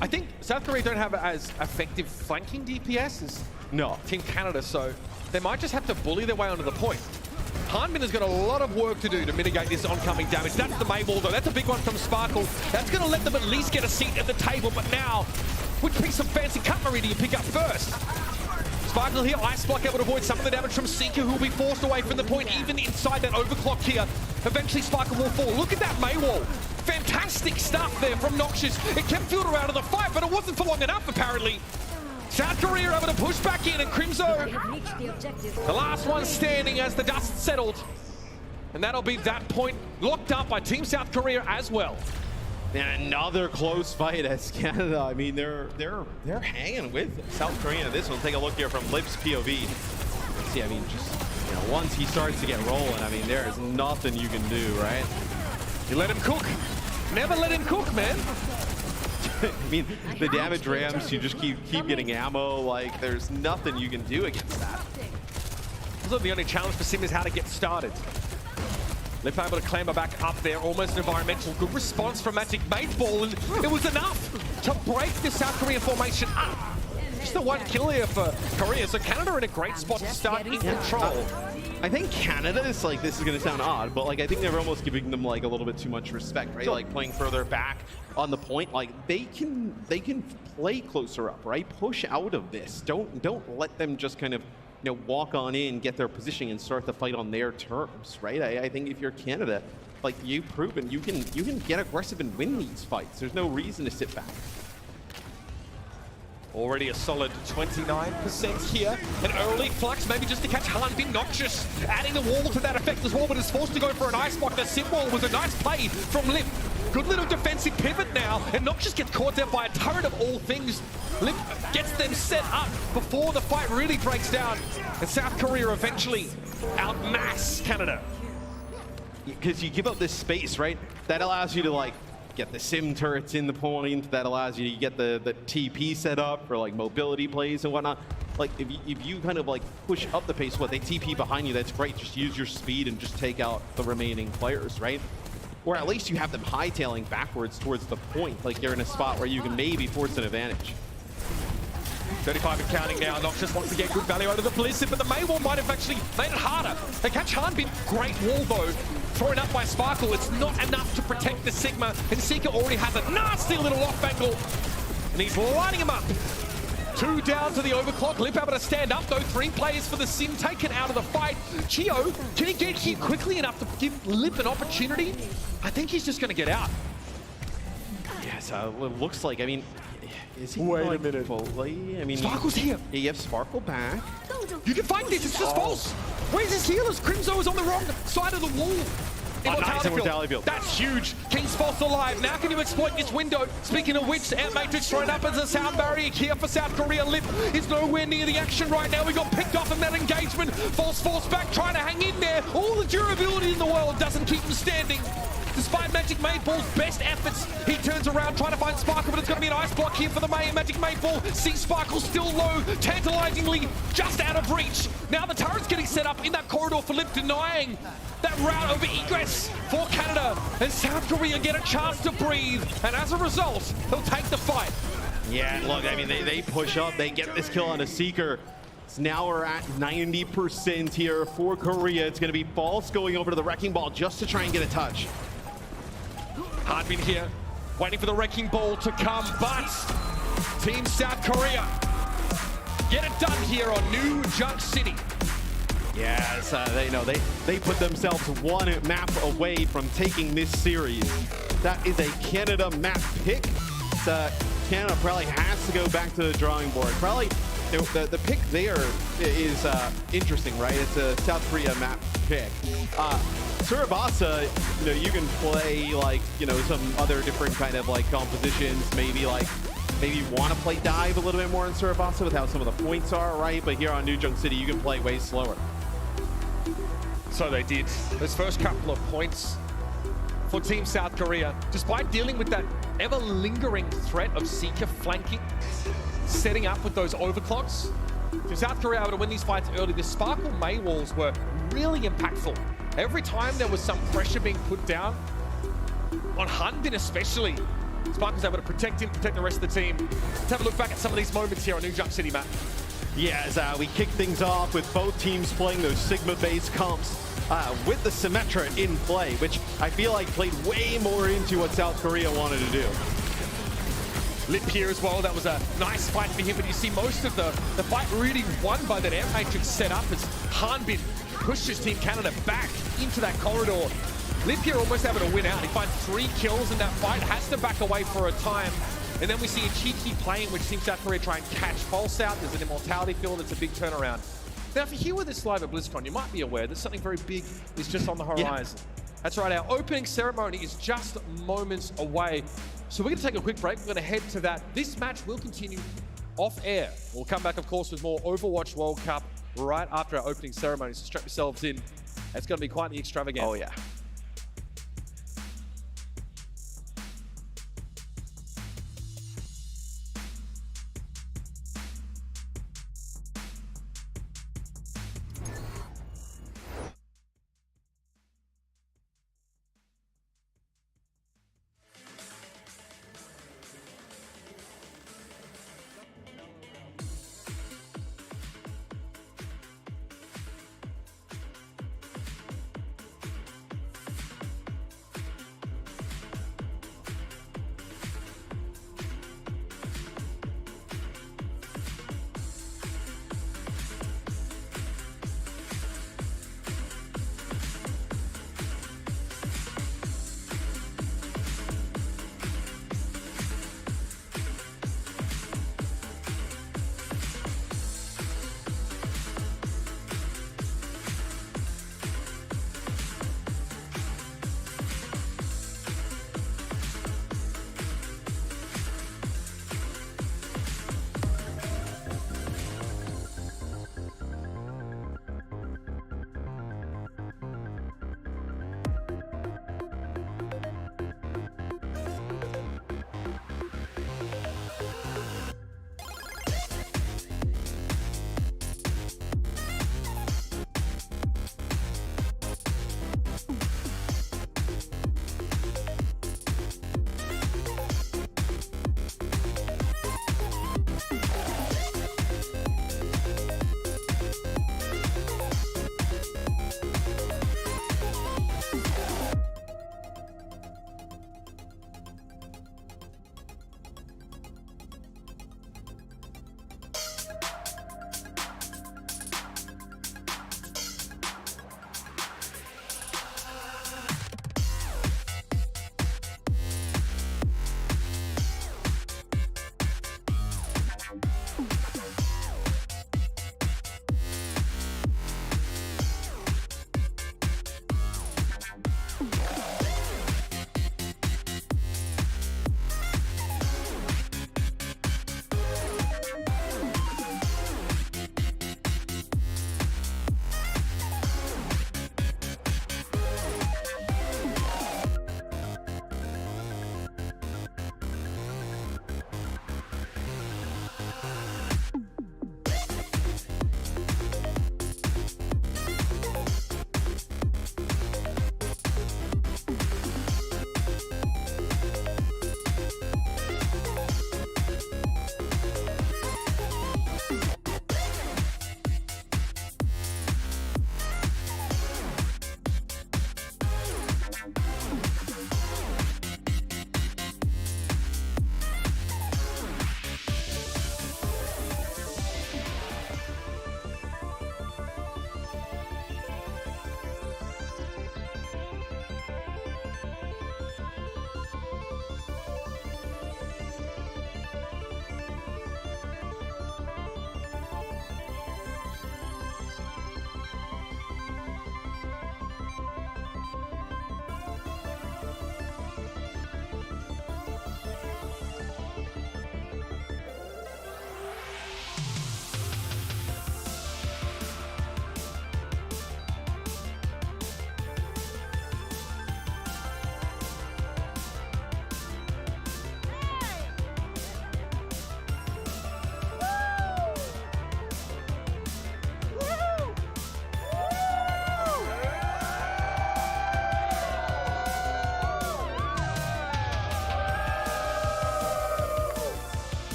I think South Korea don't have as effective flanking DPS as Team Canada, so they might just have to bully their way onto the point. Hanbin has got a lot of work to do to mitigate this oncoming damage. That's the main wall, though. That's a big one from Sparkle. That's going to let them at least get a seat at the table, but now, which piece of fancy cutlery do you pick up first? Sparkle here, Ice Block able to avoid some of the damage from Seeker, who will be forced away from the point, even inside that overclock here. Eventually, Sparkle will fall. Look at that May wall. Fantastic stuff there from Noxious. It kept Fielder out of the fight, but it wasn't for long enough, apparently. South Korea able to push back in, and Crimzo, the last one standing as the dust settled. And that'll be that point locked up by Team South Korea as well. And another close fight as Canada. I mean, they're hanging with South Korea. This one, take a look here from Lip's POV. See, I mean, just once he starts to get rolling, I mean, there is nothing you can do, right? You let him cook. Never let him cook, man. I mean, the damage ramps, you just keep getting ammo. Like, there's nothing you can do against that. So the only challenge for Sim is how to get started. Lip able to clamber back up there, almost an environmental. Good response from Magic Mage Ball, and it was enough to break the South Korean formation up. Just the one kill here for Korea, so Canada are in a great spot to start in control. I think Canada is like, this is going to sound odd, but like I think they're almost giving them like a little bit too much respect, right? Like playing further back on the point, like they can play closer up, right? Push out of this. Don't let them just kind of walk on in, get their position, and start the fight on their terms, right? I think if you're Canada, like you've proven you can get aggressive and win these fights. There's no reason to sit back. Already a solid 29% here. An early flux, maybe just to catch Hanbin. Noxious adding the wall to that effect as well, but is forced to go for an ice block. The Sim wall was a nice play from Lip. Good little defensive pivot now, and Noxious gets caught there by a turret of all things. Lip gets them set up before the fight really breaks down, and South Korea eventually outmass Canada. Because you give up this space, right? That allows you to like get the sim turrets in the point. That allows you to get the TP set up for like mobility plays and whatnot. Like if you kind of like push up the pace, they TP behind you, that's great. Just use your speed and just take out the remaining players, right? Or at least you have them hightailing backwards towards the point. Like you're in a spot where you can maybe force an advantage. 35 and counting now. Noxious wants to get good value out of the Blizzard, but the May wall might have actually made it harder. They catch Hanbin. Great wall though. Thrown up by Sparkle. It's not enough to protect the Sigma, and Seeker already has a nasty little off angle, and he's lining him up. 2 down to the overclock. Lip able to stand up though. 3 players for the Sim taken out of the fight. Chio, can he get here quickly enough to give Lip an opportunity? I think he's just going to get out. Yeah, so it looks like, I mean, is he Wait like a minute. fully? I mean, Sparkle's here. Yeah, you have Sparkle back. You can find this. It's just false. Where's his healers? Crimzo is on the wrong side of the wall. Nice Immortality Field. That's huge. King's False alive. Now can you exploit this window? Speaking of which, Ant Matrix thrown up as a sound barrier here for South Korea. Lip is nowhere near the action right now. We got picked off in that engagement. False back, trying to hang in there. All the durability in the world doesn't keep him standing. Despite Magic Mage Ball's best efforts, he turns around trying to find Sparkle, but it's going to be an ice block here for the Magic Mage Ball. See Sparkle still low, tantalizingly just out of reach. Now the turret's getting set up in that corridor for Lip, denying that route over egress for Canada. And South Korea get a chance to breathe, and as a result, they'll take the fight. Yeah, look, I mean, they push up, they get this kill on a Seeker. So now we're at 90% here for Korea. It's going to be False going over to the Wrecking Ball just to try and get a touch. Hanbin here, waiting for the Wrecking Ball to come, but Team South Korea get it done here on New Junk City. Yes, they put themselves one map away from taking this series. That is a Canada map pick. Canada probably has to go back to the drawing board. Probably the pick there is interesting, right? It's a South Korea map pick. Surabasa, you can play like, some other different kind of like compositions, maybe like maybe want to play dive a little bit more in Surabasa with how some of the points are, right? But here on New Junk City, you can play way slower. So they did. Those first couple of points for Team South Korea, despite dealing with that ever-lingering threat of Seeker flanking, setting up with those overclocks. Team South Korea able to win these fights early. The Sparkle May walls were really impactful. Every time there was some pressure being put down, on Hanbin especially, Sparkle's able to protect him, protect the rest of the team. Let's have a look back at some of these moments here on New Junk City, Matt. Yeah, as we kick things off with both teams playing those Sigma-based comps with the Symmetra in play, which I feel like played way more into what South Korea wanted to do. Lip here as well, that was a nice fight for him, but you see most of the fight really won by that air matrix setup as Hanbin pushes Team Canada back into that corridor. Lip here almost able to win out. He finds 3 kills in that fight, has to back away for a time. And then we see a cheeky play in which Team South Korea try and catch Pulse out. There's an immortality field, it's a big turnaround. Now, if you're here with us live at BlizzCon, you might be aware that something very big is just on the horizon. Yeah. That's right, our opening ceremony is just moments away. So we're gonna take a quick break, we're gonna head to that. This match will continue off air. We'll come back, of course, with more Overwatch World Cup right after our opening ceremony, so strap yourselves in. It's gonna be quite the extravaganza. Oh yeah.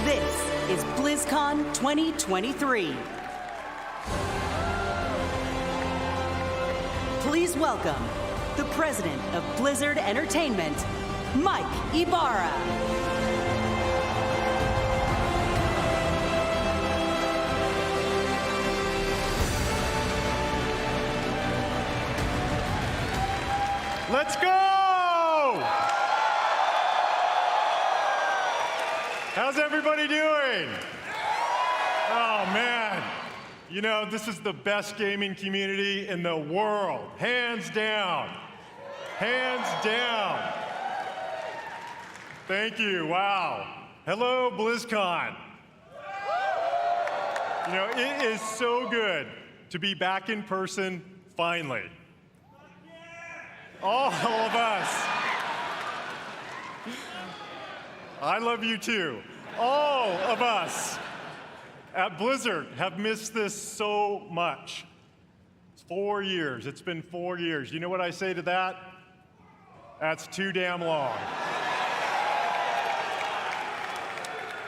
This is BlizzCon 2023. Please welcome the president of Blizzard Entertainment, Mike Ibarra. Let's go! How's everybody doing? Oh man, you know, this is the best gaming community in the world, hands down. Hands down. Thank you, wow. Hello, BlizzCon. You know, it is so good to be back in person finally. All of us. I love you too. All of us at Blizzard have missed this so much. It's 4 years. It's been 4 years. You know what I say to that? That's too damn long.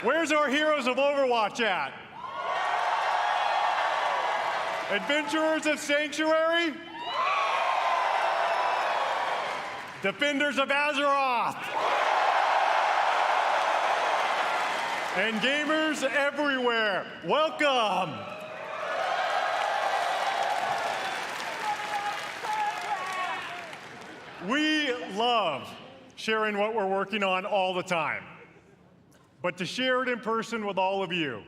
Where's our heroes of Overwatch at? Adventurers of Sanctuary? Defenders of Azeroth? And gamers everywhere, welcome! We love sharing what we're working on all the time. But to share it in person with all of you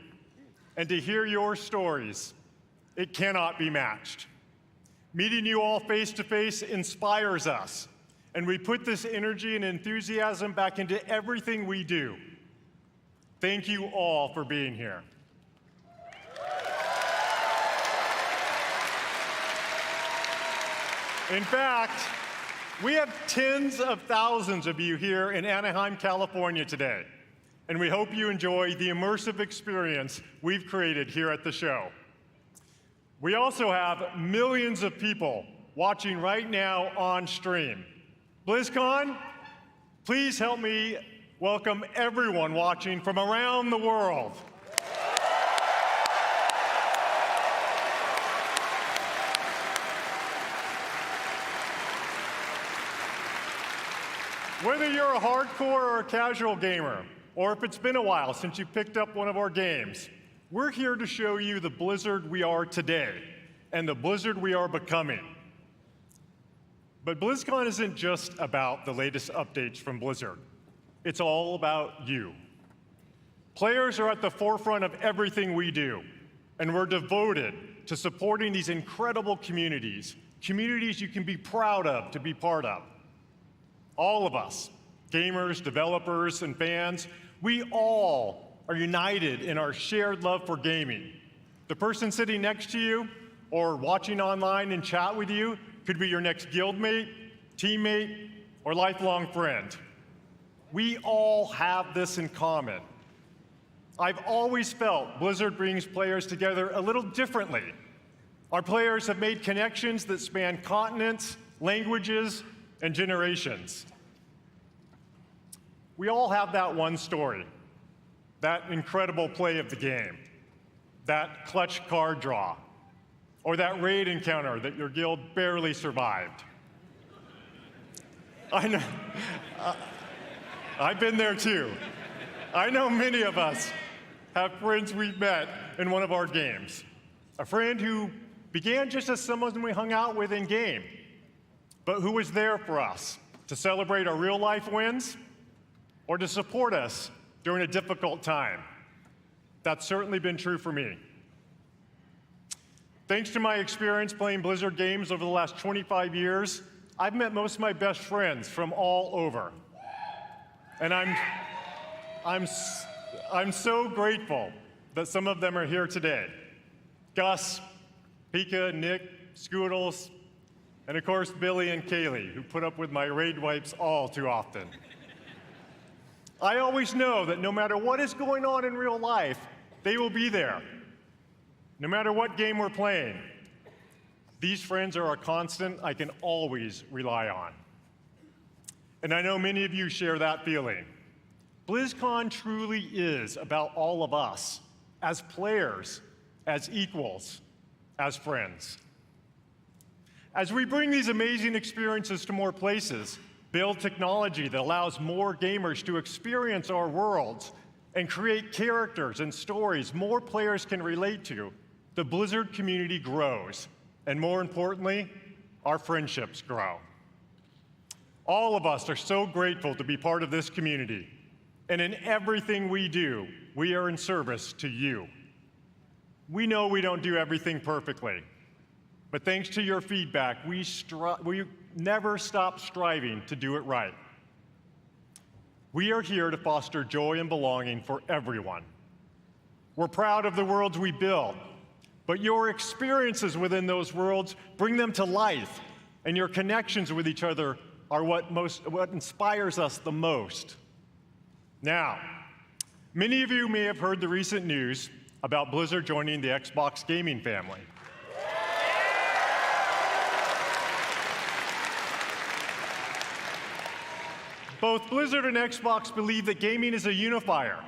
and to hear your stories, it cannot be matched. Meeting you all face to face inspires us, and we put this energy and enthusiasm back into everything we do. Thank you all for being here. In fact, we have tens of thousands of you here in Anaheim, California today, and we hope you enjoy the immersive experience we've created here at the show. We also have millions of people watching right now on stream. BlizzCon, please help me welcome everyone watching from around the world. Whether you're a hardcore or a casual gamer, or if it's been a while since you picked up one of our games, we're here to show you the Blizzard we are today and the Blizzard we are becoming. But BlizzCon isn't just about the latest updates from Blizzard. It's all about you. Players are at the forefront of everything we do, and we're devoted to supporting these incredible communities, communities you can be proud of to be part of. All of us, gamers, developers, and fans, we all are united in our shared love for gaming. The person sitting next to you or watching online and chat with you could be your next guildmate, teammate, or lifelong friend. We all have this in common. I've always felt Blizzard brings players together a little differently. Our players have made connections that span continents, languages, and generations. We all have that one story, that incredible play of the game, that clutch card draw, or that raid encounter that your guild barely survived. I know, I've been there too. I know many of us have friends we've met in one of our games. A friend who began just as someone we hung out with in game, but who was there for us to celebrate our real life wins or to support us during a difficult time. That's certainly been true for me. Thanks to my experience playing Blizzard games over the last 25 years, I've met most of my best friends from all over. And I'm so grateful that some of them are here today. Gus, Pika, Nick, Scoodles, and of course Billy and Kaylee, who put up with my raid wipes all too often. I always know that no matter what is going on in real life, they will be there. No matter what game we're playing, these friends are a constant I can always rely on. And I know many of you share that feeling. BlizzCon truly is about all of us, as players, as equals, as friends. As we bring these amazing experiences to more places, build technology that allows more gamers to experience our worlds, and create characters and stories more players can relate to, the Blizzard community grows. And more importantly, our friendships grow. All of us are so grateful to be part of this community. And in everything we do, we are in service to you. We know we don't do everything perfectly, but thanks to your feedback, we never stop striving to do it right. We are here to foster joy and belonging for everyone. We're proud of the worlds we build, but your experiences within those worlds bring them to life, and your connections with each other are what inspires us the most. Now, many of you may have heard the recent news about Blizzard joining the Xbox gaming family. Both Blizzard and Xbox believe that gaming is a unifier,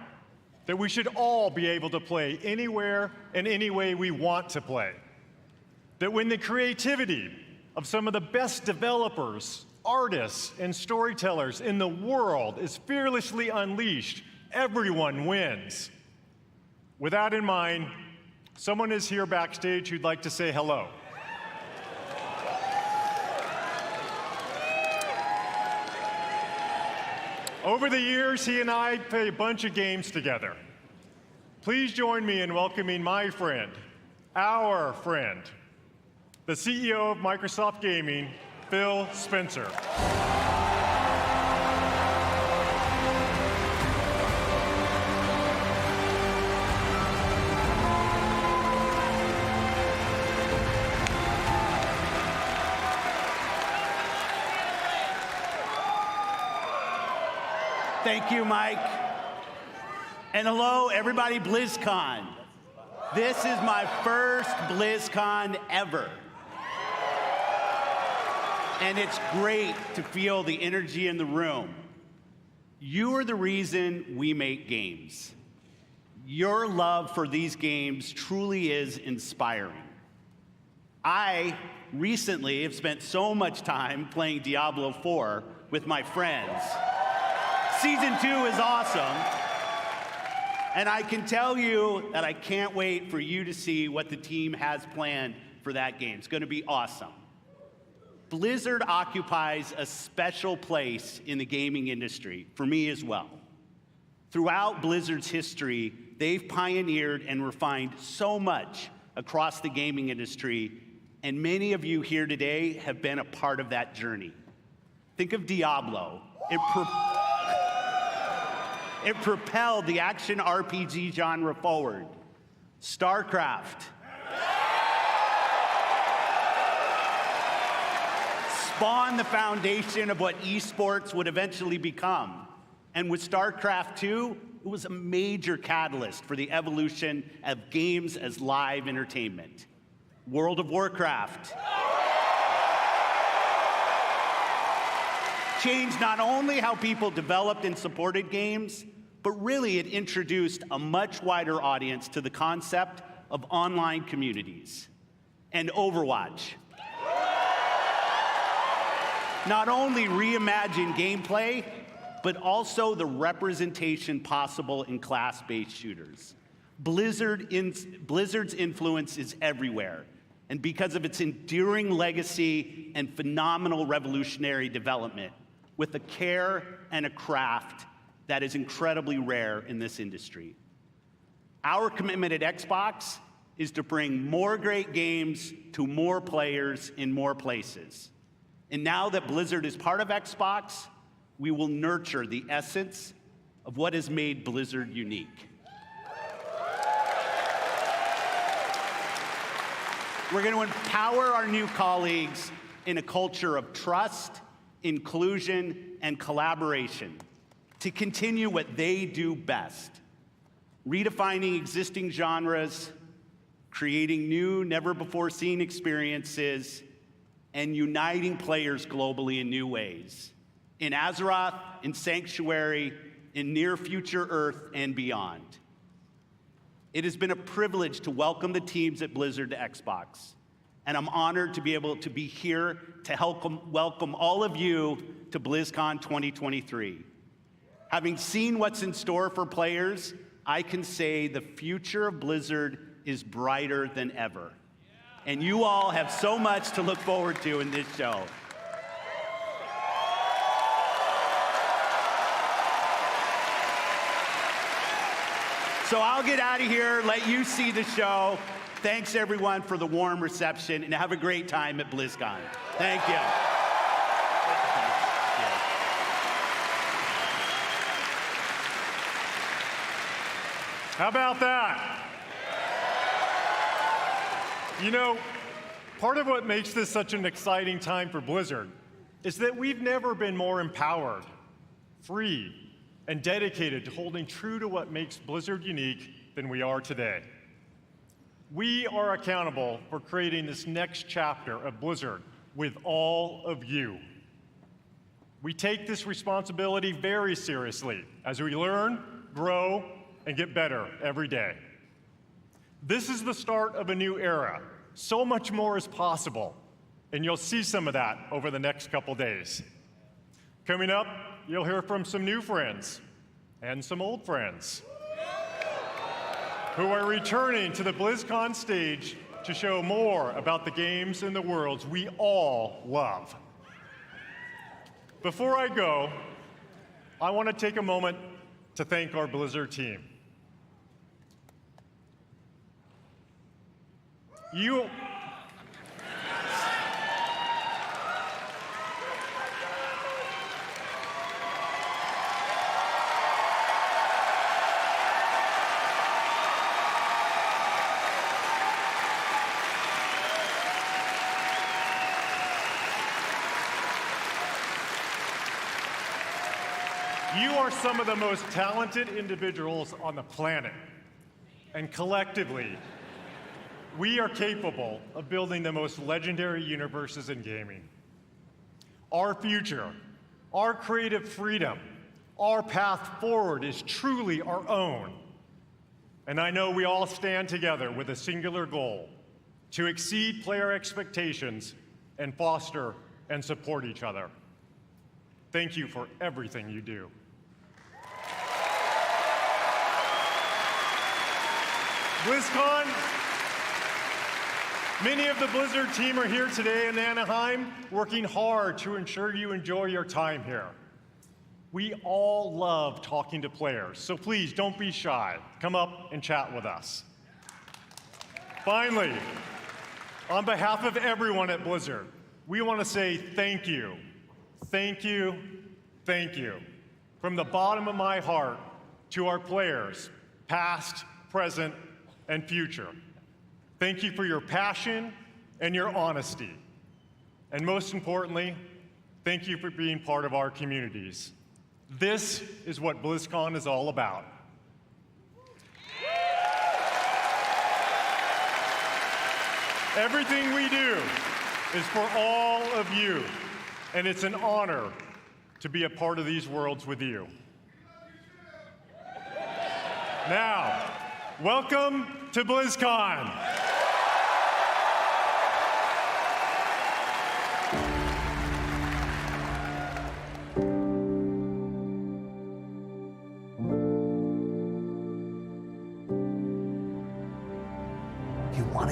that we should all be able to play anywhere and any way we want to play. That when the creativity of some of the best developers, artists, and storytellers in the world is fearlessly unleashed, everyone wins. With that in mind, someone is here backstage who'd like to say hello. Over the years, he and I played a bunch of games together. Please join me in welcoming my friend, our friend, the CEO of Microsoft Gaming, Phil Spencer. Thank you, Mike. And hello, everybody, BlizzCon. This is my first BlizzCon ever. And it's great to feel the energy in the room. You are the reason we make games. Your love for these games truly is inspiring. I recently have spent so much time playing Diablo IV with my friends. Season 2 is awesome. And I can tell you that I can't wait for you to see what the team has planned for that game. It's going to be awesome. Blizzard occupies a special place in the gaming industry, for me as well. Throughout Blizzard's history, they've pioneered and refined so much across the gaming industry, and many of you here today have been a part of that journey. Think of Diablo. It propelled the action RPG genre forward. StarCraft spawned the foundation of what esports would eventually become. And with StarCraft 2, it was a major catalyst for the evolution of games as live entertainment. World of Warcraft changed not only how people developed and supported games, but really it introduced a much wider audience to the concept of online communities. and Overwatch. Not only reimagine gameplay, but also the representation possible in class-based shooters. Blizzard's influence is everywhere, and because of its enduring legacy and phenomenal revolutionary development, with a care and a craft that is incredibly rare in this industry. Our commitment at Xbox is to bring more great games to more players in more places. And now that Blizzard is part of Xbox, we will nurture the essence of what has made Blizzard unique. We're going to empower our new colleagues in a culture of trust, inclusion, and collaboration to continue what they do best, redefining existing genres, creating new, never-before-seen experiences, and uniting players globally in new ways, in Azeroth, in Sanctuary, in near-future Earth, and beyond. It has been a privilege to welcome the teams at Blizzard to Xbox, and I'm honored to be able to be here to help welcome all of you to BlizzCon 2023. Having seen what's in store for players, I can say the future of Blizzard is brighter than ever. And you all have so much to look forward to in this show. So I'll get out of here, let you see the show. Thanks everyone for the warm reception, and have a great time at BlizzCon. Thank you. How about that? You know, part of what makes this such an exciting time for Blizzard is that we've never been more empowered, free, and dedicated to holding true to what makes Blizzard unique than we are today. We are accountable for creating this next chapter of Blizzard with all of you. We take this responsibility very seriously as we learn, grow, and get better every day. This is the start of a new era. So much more is possible, and you'll see some of that over the next couple days. Coming up, you'll hear from some new friends and some old friends who are returning to the BlizzCon stage to show more about the games and the worlds we all love. Before I go, I want to take a moment to thank our Blizzard team. You are some of the most talented individuals on the planet, and collectively, we are capable of building the most legendary universes in gaming. Our future, our creative freedom, our path forward is truly our own. And I know we all stand together with a singular goal: to exceed player expectations and foster and support each other. Thank you for everything you do. BlizzCon, many of the Blizzard team are here today in Anaheim, working hard to ensure you enjoy your time here. We all love talking to players, so please don't be shy. Come up and chat with us. Finally, on behalf of everyone at Blizzard, we want to say thank you, thank you, thank you, from the bottom of my heart to our players, past, present, and future. Thank you for your passion and your honesty. And most importantly, thank you for being part of our communities. This is what BlizzCon is all about. Everything we do is for all of you, and it's an honor to be a part of these worlds with you. Now, welcome to BlizzCon.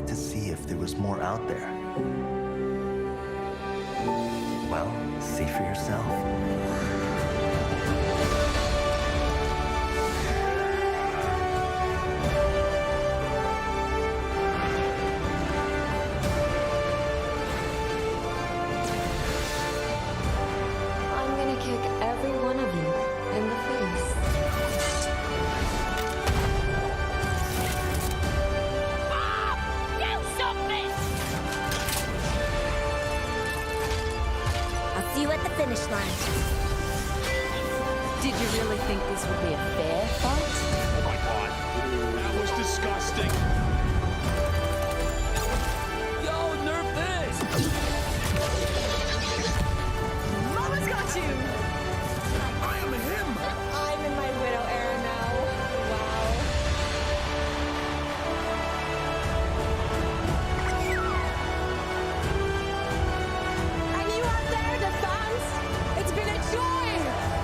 wanted to see if there was more out there. Well, see for yourself. I'm gonna kick every one of you in the face. You selfish! I'll see you at the finish line. Did you really think this would be a fair fight? Oh my god. That was disgusting. Yo, nerf this! Mama's got you! I am him! I'm in my widow era now. Wow. And you out there, the fans, it's been a joy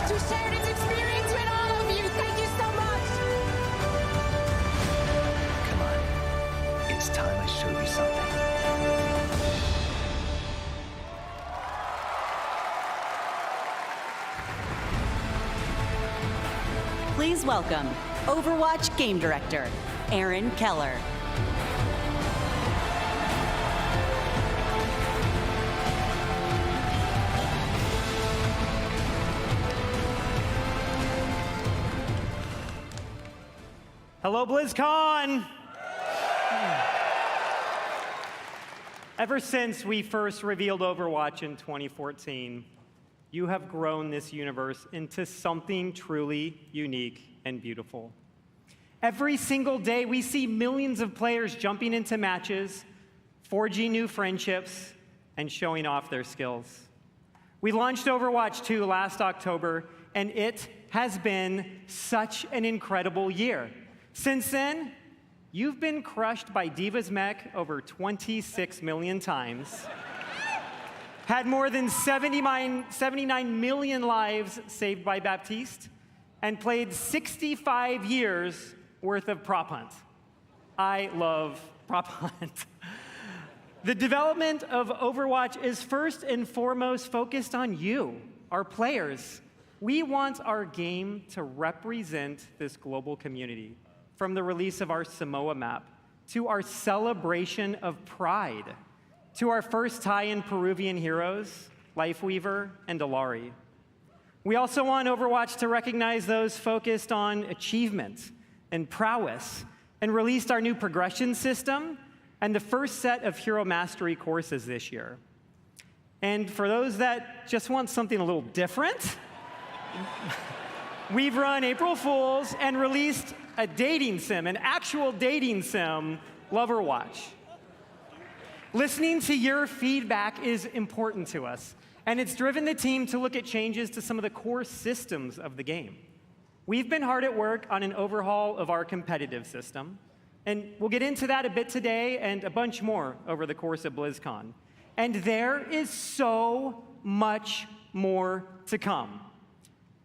to share this experience with all of you. Thank you so much. Come on. It's time I showed you something. Please welcome Overwatch Game Director, Aaron Keller. Hello, BlizzCon! Ever since we first revealed Overwatch in 2014, you have grown this universe into something truly unique and beautiful. Every single day, we see millions of players jumping into matches, forging new friendships, and showing off their skills. We launched Overwatch 2 last October, and it has been such an incredible year. Since then, you've been crushed by Diva's mech over 26 million times, had more than 79 million lives saved by Baptiste, and played 65 years worth of prop hunt. I love prop hunt. The development of Overwatch is first and foremost focused on you, our players. We want our game to represent this global community, from the release of our Samoa map, to our celebration of Pride, to our first tie-in Peruvian heroes, Lifeweaver and Alari. We also want Overwatch to recognize those focused on achievement and prowess, and released our new progression system and the first set of hero mastery courses this year. And for those that just want something a little different, we've run April Fools and released a dating sim, an actual dating sim, Loverwatch. Listening to your feedback is important to us, and it's driven the team to look at changes to some of the core systems of the game. We've been hard at work on an overhaul of our competitive system, and we'll get into that a bit today and a bunch more over the course of BlizzCon. And there is so much more to come.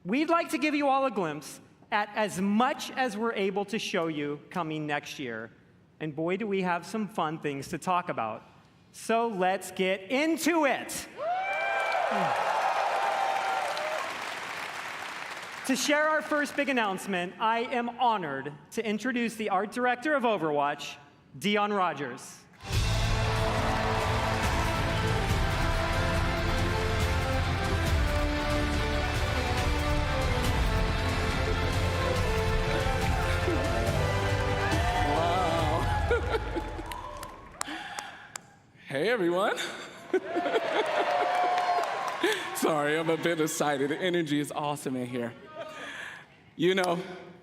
We'd like to give you all a glimpse at as much as we're able to show you coming next year. And boy, do we have some fun things to talk about. So let's get into it. To share our first big announcement, I am honored to introduce the art director of Overwatch, Dion Rogers. Hey, everyone. Sorry, I'm a bit excited. The energy is awesome in here. You know,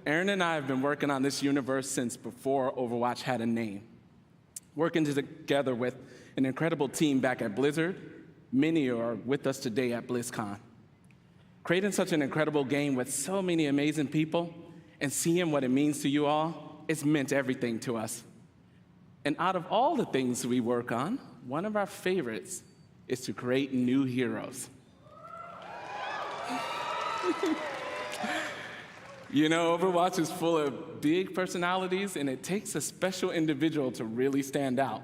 Aaron and I have been working on this universe since before Overwatch had a name. Working together with an incredible team back at Blizzard. Many are with us today at BlizzCon. Creating such an incredible game with so many amazing people and seeing what it means to you all, it's meant everything to us. And out of all the things we work on, one of our favorites is to create new heroes. You know, Overwatch is full of big personalities, and it takes a special individual to really stand out.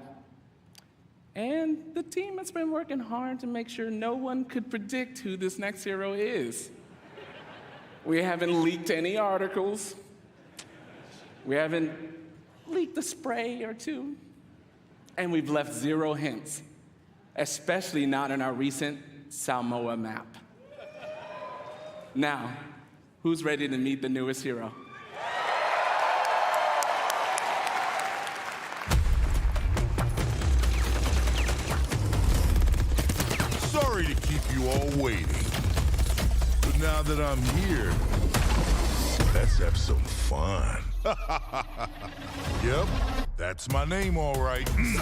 And the team has been working hard to make sure no one could predict who this next hero is. We haven't leaked any articles. We haven't leaked a spray or two. And we've left 0 hints, especially not in our recent Samoa map. Now, who's ready to meet the newest hero? Sorry to keep you all waiting. But now that I'm here, let's have some fun. Yep, that's my name, all right. And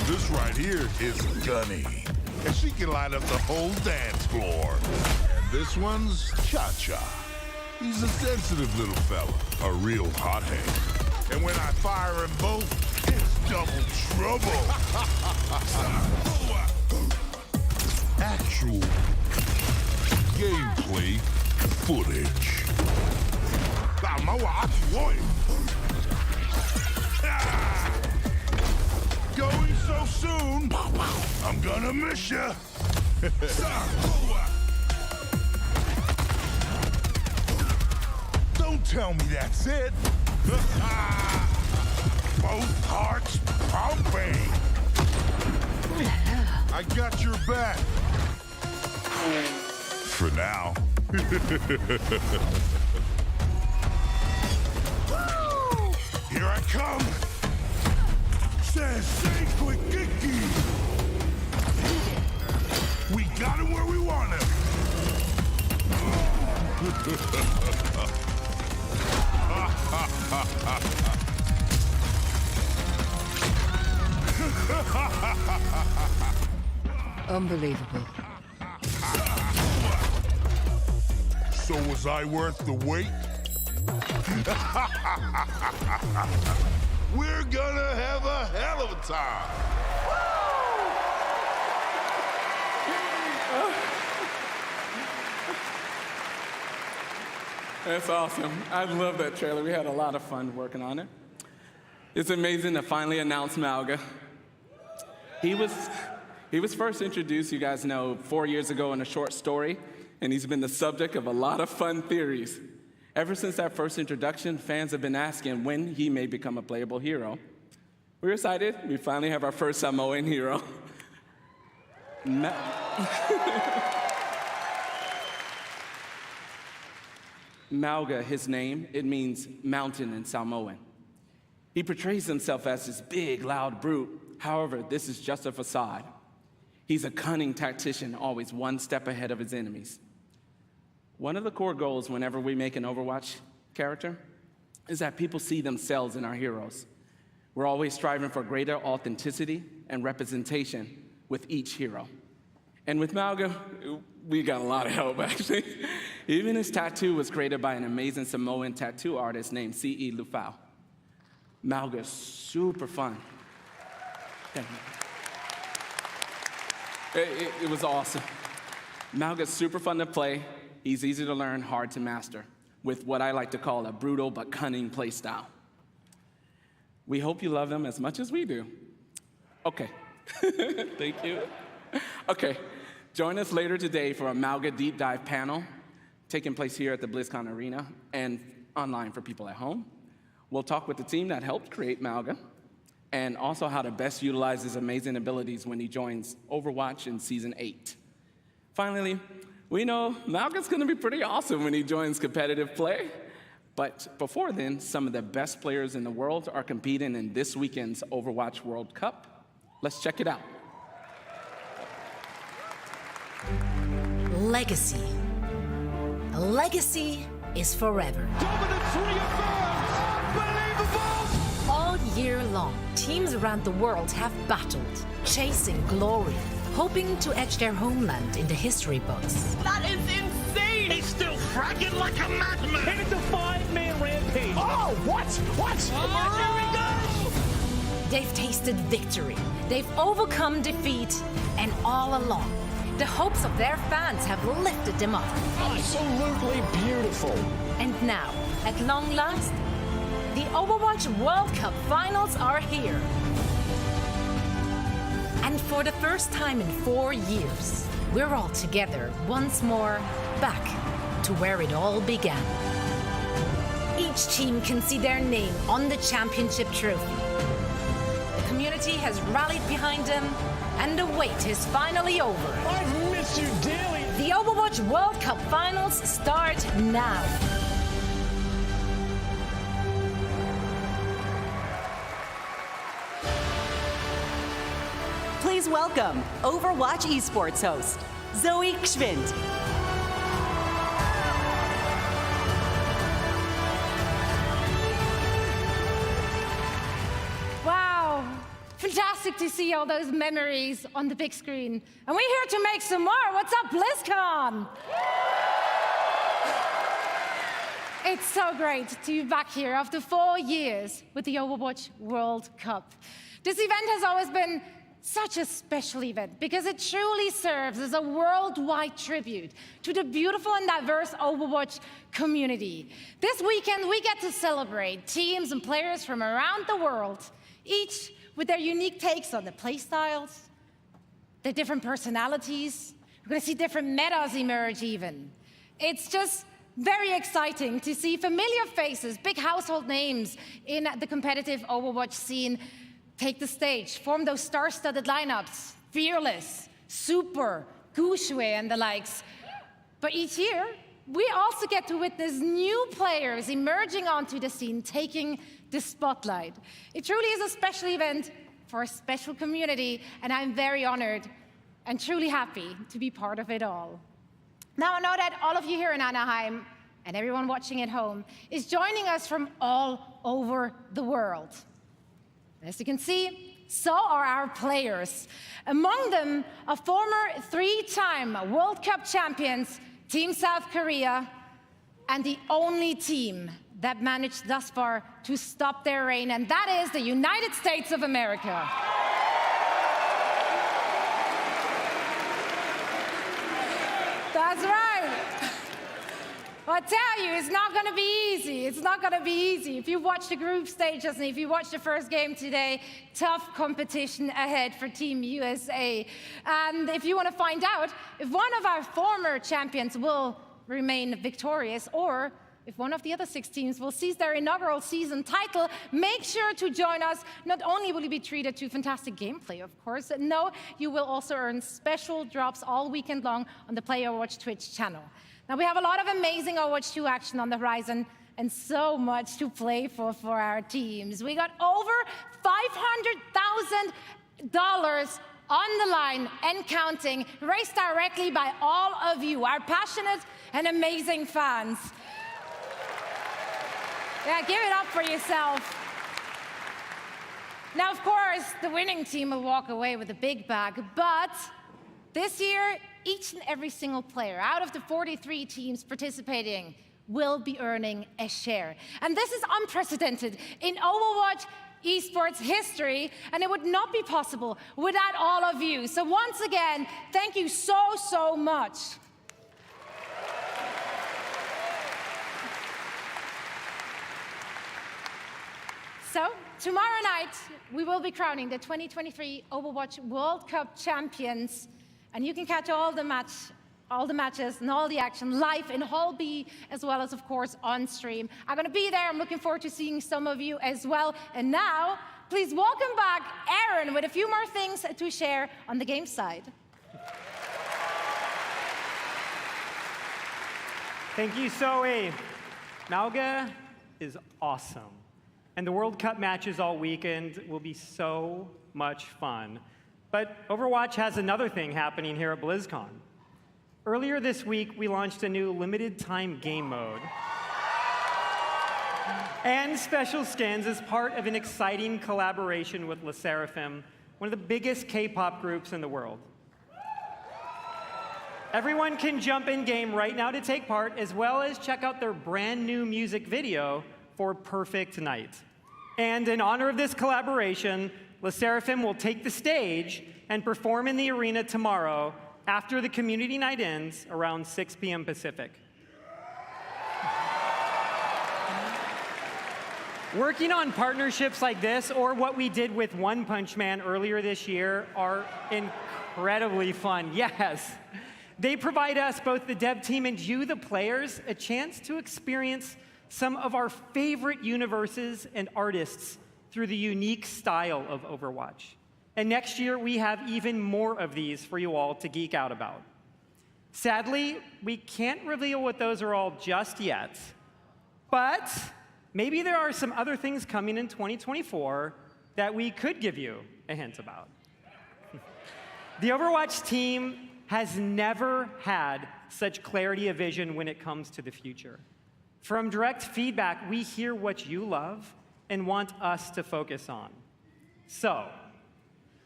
this right here is Gunny. And she can light up the whole dance floor. And this one's Cha-Cha. He's a sensitive little fella, a real hothead. And when I fire them both, it's double trouble. Actual gameplay footage. Going so soon, I'm gonna miss ya. Don't tell me that's it. Both hearts pumping. I got your back. For now. Here I come. Sensei Quickiki. We got him where we want him. Unbelievable. So was I worth the wait? We're gonna have a hell of a time. That's awesome. I love that trailer. We had a lot of fun working on it. It's amazing to finally announce Mauga. He was first introduced, you guys know, 4 years ago in a short story, and he's been the subject of a lot of fun theories. Ever since that first introduction, fans have been asking when he may become a playable hero. We're excited. We finally have our first Samoan hero. Mauga, his name, it means mountain in Samoan. He portrays himself as this big, loud brute. However, this is just a facade. He's a cunning tactician, always one step ahead of his enemies. One of the core goals whenever we make an Overwatch character is that people see themselves in our heroes. We're always striving for greater authenticity and representation with each hero. And with Mauga, we got a lot of help, actually. Even his tattoo was created by an amazing Samoan tattoo artist named C.E. Lufau. Mauga's super fun. Thank you. It was awesome. Mauga's super fun to play. He's easy to learn, hard to master, with what I like to call a brutal but cunning play style. We hope you love him as much as we do. Okay. Thank you. Okay. Join us later today for a Mauga Deep Dive panel taking place here at the BlizzCon Arena and online for people at home. We'll talk with the team that helped create Mauga and also how to best utilize his amazing abilities when he joins Overwatch in Season 8. Finally, we know Mauga's gonna be pretty awesome when he joins competitive play. But before then, some of the best players in the world are competing in this weekend's Overwatch World Cup. Let's check it out. Legacy. A legacy is forever. All year long, teams around the world have battled, chasing glory, hoping to etch their homeland in the history books. That is insane! He's still fragging like a madman! And it's a 5-man rampage! Oh, what? What? Oh, They've tasted victory, they've overcome defeat, and all along, The hopes of their fans have lifted them up. Absolutely beautiful. And now, at long last, the Overwatch World Cup finals are here. And for the first time in 4 years, we're all together once more, back to where it all began. Each team can see their name on the championship trophy. The community has rallied behind them, and the wait is finally over. I've missed you dearly. The Overwatch World Cup finals start now. Please welcome Overwatch esports host, Zoe Gschwind. Wow, fantastic to see all those memories on the big screen. And we're here to make some more. What's up, BlizzCon? It's so great to be back here after 4 years with the Overwatch World Cup. This event has always been such a special event because it truly serves as a worldwide tribute to the beautiful and diverse Overwatch community. This weekend, we get to celebrate teams and players from around the world, each with their unique takes on the playstyles, their different personalities. We're going to see different metas emerge even. It's just very exciting to see familiar faces, big household names in the competitive Overwatch scene take the stage, form those star-studded lineups, Fearless, Super, Gushue, and the likes. But each year, we also get to witness new players emerging onto the scene, taking the spotlight. It truly is a special event for a special community, and I'm very honored and truly happy to be part of it all. Now, I know that all of you here in Anaheim and everyone watching at home is joining us from all over the world. As you can see, so are our players. Among them, a former 3-time World Cup champions, Team South Korea, and the only team that managed thus far to stop their reign, and that is the United States of America. That's right. I tell you, it's not going to be easy. It's not going to be easy. If you watch the group stages and if you watch the first game today, tough competition ahead for Team USA. And if you want to find out if one of our former champions will remain victorious or if one of the other 6 teams will seize their inaugural season title, make sure to join us. Not only will you be treated to fantastic gameplay, of course, no, you will also earn special drops all weekend long on the Play Overwatch Twitch channel. Now, we have a lot of amazing Overwatch 2 action on the horizon and so much to play for our teams. We got over $500,000 on the line and counting, raised directly by all of you, our passionate and amazing fans. Yeah, give it up for yourself. Now, of course, the winning team will walk away with a big bag, but this year, each and every single player out of the 43 teams participating will be earning a share. And this is unprecedented in Overwatch esports history, and it would not be possible without all of you. So once again, thank you so much. So, tomorrow night, we will be crowning the 2023 Overwatch World Cup champions. And you can catch all the matches and all the action live in Hall B, as well as, of course, on stream. I'm going to be there. I'm looking forward to seeing some of you as well. And now, please welcome back Aaron with a few more things to share on the game side. Thank you, Zoe. Mauga is awesome. And the World Cup matches all weekend will be so much fun. But Overwatch has another thing happening here at BlizzCon. Earlier this week, we launched a new limited time game mode and special skins as part of an exciting collaboration with LE SSERAFIM, one of the biggest K-pop groups in the world. Everyone can jump in game right now to take part, as well as check out their brand new music video for Perfect Night. And in honor of this collaboration, LE SSERAFIM will take the stage and perform in the arena tomorrow after the community night ends around 6 p.m. Pacific. Working on partnerships like this, or what we did with One Punch Man earlier this year, are incredibly fun. Yes. They provide us, both the dev team and you, the players, a chance to experience some of our favorite universes and artists through the unique style of Overwatch. And next year, we have even more of these for you all to geek out about. Sadly, we can't reveal what those are all just yet, but maybe there are some other things coming in 2024 that we could give you a hint about. The Overwatch team has never had such clarity of vision when it comes to the future. From direct feedback, we hear what you love and want us to focus on. So,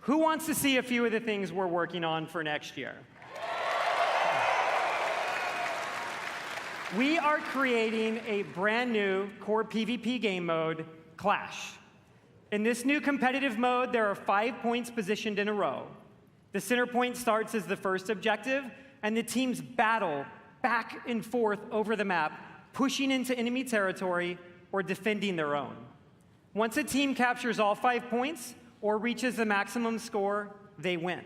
who wants to see a few of the things we're working on for next year? We are creating a brand new core PvP game mode, Clash. In this new competitive mode, there are 5 points positioned in a row. The center point starts as the first objective, and the teams battle back and forth over the map, pushing into enemy territory or defending their own. Once a team captures all 5 points or reaches the maximum score, they win.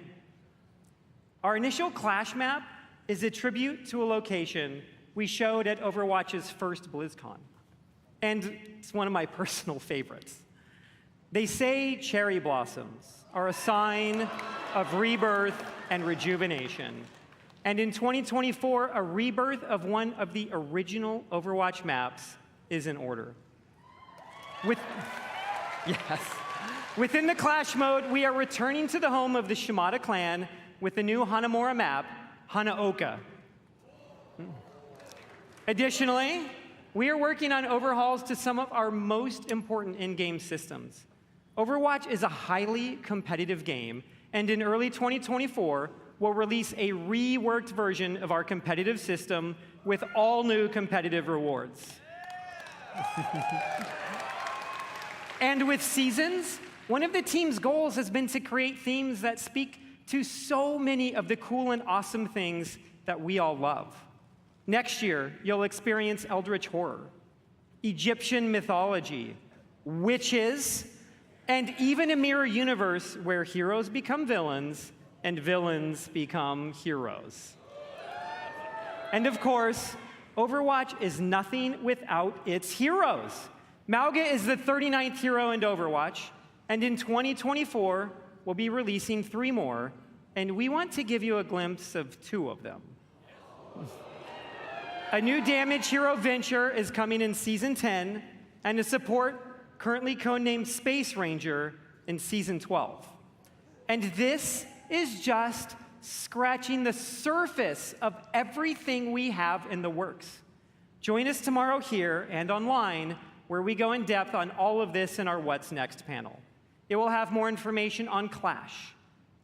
Our initial Clash map is a tribute to a location we showed at Overwatch's first BlizzCon. And it's one of my personal favorites. They say cherry blossoms are a sign of rebirth and rejuvenation. And in 2024, a rebirth of one of the original Overwatch maps is in order. Within the Clash mode, we are returning to the home of the Shimada clan with the new Hanamura map, Hanaoka. Additionally, we are working on overhauls to some of our most important in-game systems. Overwatch is a highly competitive game, and in early 2024, we'll release a reworked version of our competitive system with all new competitive rewards. And with Seasons, one of the team's goals has been to create themes that speak to so many of the cool and awesome things that we all love. Next year, you'll experience Eldritch Horror, Egyptian mythology, witches, and even a mirror universe where heroes become villains and villains become heroes. And of course, Overwatch is nothing without its heroes. Mauga is the 39th hero in Overwatch, and in 2024, we'll be releasing 3 more, and we want to give you a glimpse of 2 of them. A new damage hero, Venture, is coming in Season 10, and a support currently codenamed Space Ranger in Season 12. And this is just scratching the surface of everything we have in the works. Join us tomorrow here and online, where we go in depth on all of this in our What's Next panel. It will have more information on Clash,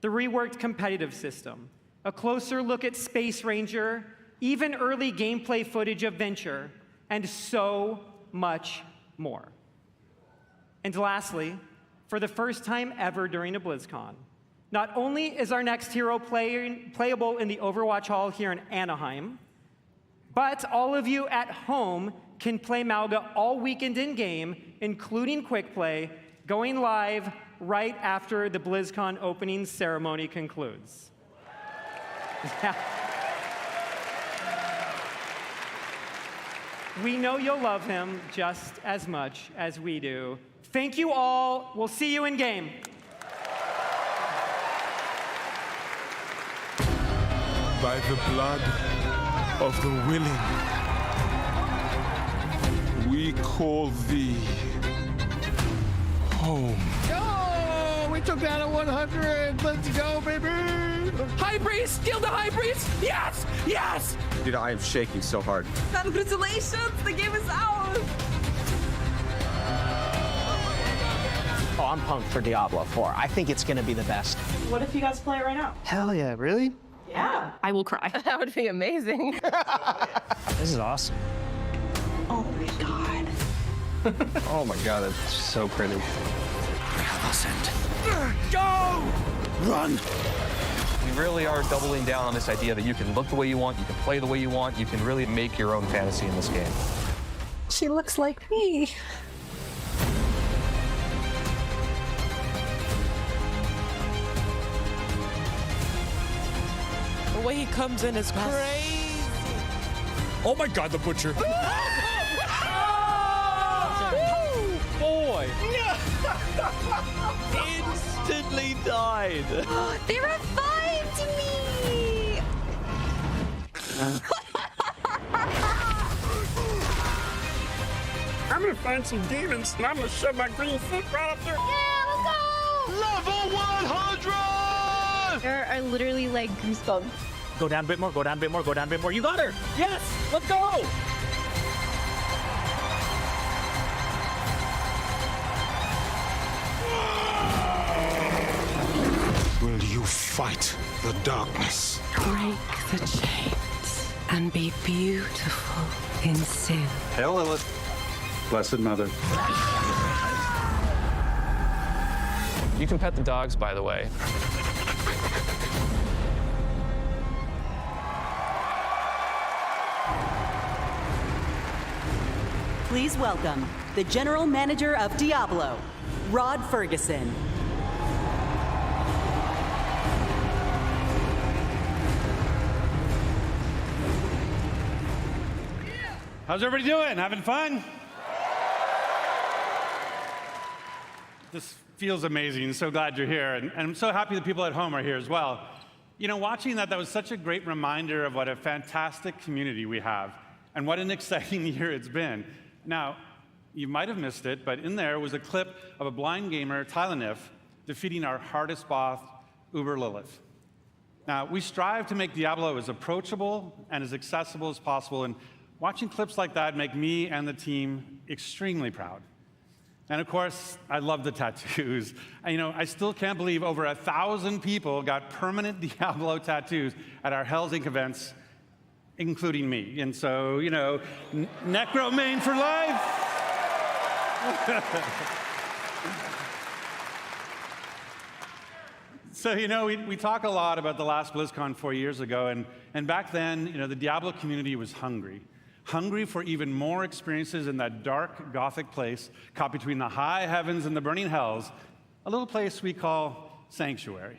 the reworked competitive system, a closer look at Space Ranger, even early gameplay footage of Venture, and so much more. And lastly, for the first time ever during a BlizzCon, not only is our next hero playable in the Overwatch Hall here in Anaheim, but all of you at home can play Mauga all weekend in-game, including Quick Play, going live right after the BlizzCon Opening Ceremony concludes. We know you'll love him just as much as we do. Thank you all. We'll see you in game. By the blood of the willing, we call thee home. Oh, we took that at 100. Let's go, baby. High Priest, kill the High Priest. Yes, yes. Dude, I am shaking so hard. Congratulations, the game is out. Oh, I'm pumped for Diablo IV. I think it's going to be the best. What if you guys play it right now? Hell yeah, really? Yeah. I will cry. That would be amazing. This is awesome. Oh my god. Oh my god, that's so pretty. Go! Run! We really are doubling down on this idea that you can look the way you want, you can play the way you want, you can really make your own fantasy in this game. She looks like me. The way he comes in is crazy. Oh my God, the butcher. Boy! Instantly died. They revived me! I'm gonna find some demons and I'm gonna shove my green foot right up there. Yeah, let's go! Level 100! There are literally like goosebumps. Go down a bit more, go down a bit more, go down a bit more. You got her! Yes! Let's go! Will you fight the darkness? Break the chains and be beautiful in sin. Hail Lilith. Blessed Mother. You can pet the dogs, by the way. Please welcome the General Manager of Diablo, Rod Ferguson. How's everybody doing? Having fun? This feels amazing. So glad you're here. And I'm so happy the people at home are here as well. You know, watching that was such a great reminder of what a fantastic community we have and what an exciting year it's been. Now, you might have missed it, but in there was a clip of a blind gamer, Tylenif, defeating our hardest boss, Uber Lilith. Now, we strive to make Diablo as approachable and as accessible as possible, and watching clips like that make me and the team extremely proud. And of course, I love the tattoos. You know, I still can't believe over 1,000 people got permanent Diablo tattoos at our Hell's Inc. events, including me. And so, you know, Necro Main for life. So, you know, we talk a lot about the last BlizzCon 4 years ago, and back then, you know, the Diablo community was hungry for even more experiences in that dark, gothic place caught between the high heavens and the burning hells, a little place we call Sanctuary.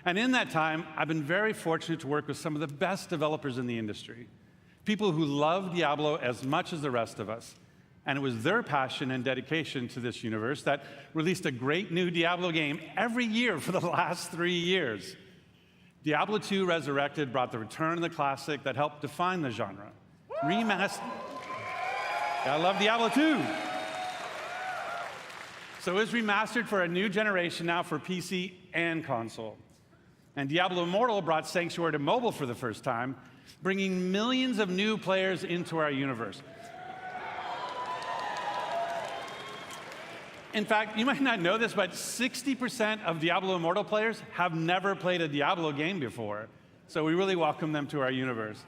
And in that time, I've been very fortunate to work with some of the best developers in the industry, people who love Diablo as much as the rest of us. And it was their passion and dedication to this universe that released a great new Diablo game every year for the last 3 years. Diablo II Resurrected brought the return of the classic that helped define the genre. Remastered. I love Diablo II. So it was remastered for a new generation now for PC and console. And Diablo Immortal brought Sanctuary to mobile for the first time, bringing millions of new players into our universe. In fact, you might not know this, but 60% of Diablo Immortal players have never played a Diablo game before. So we really welcome them to our universe.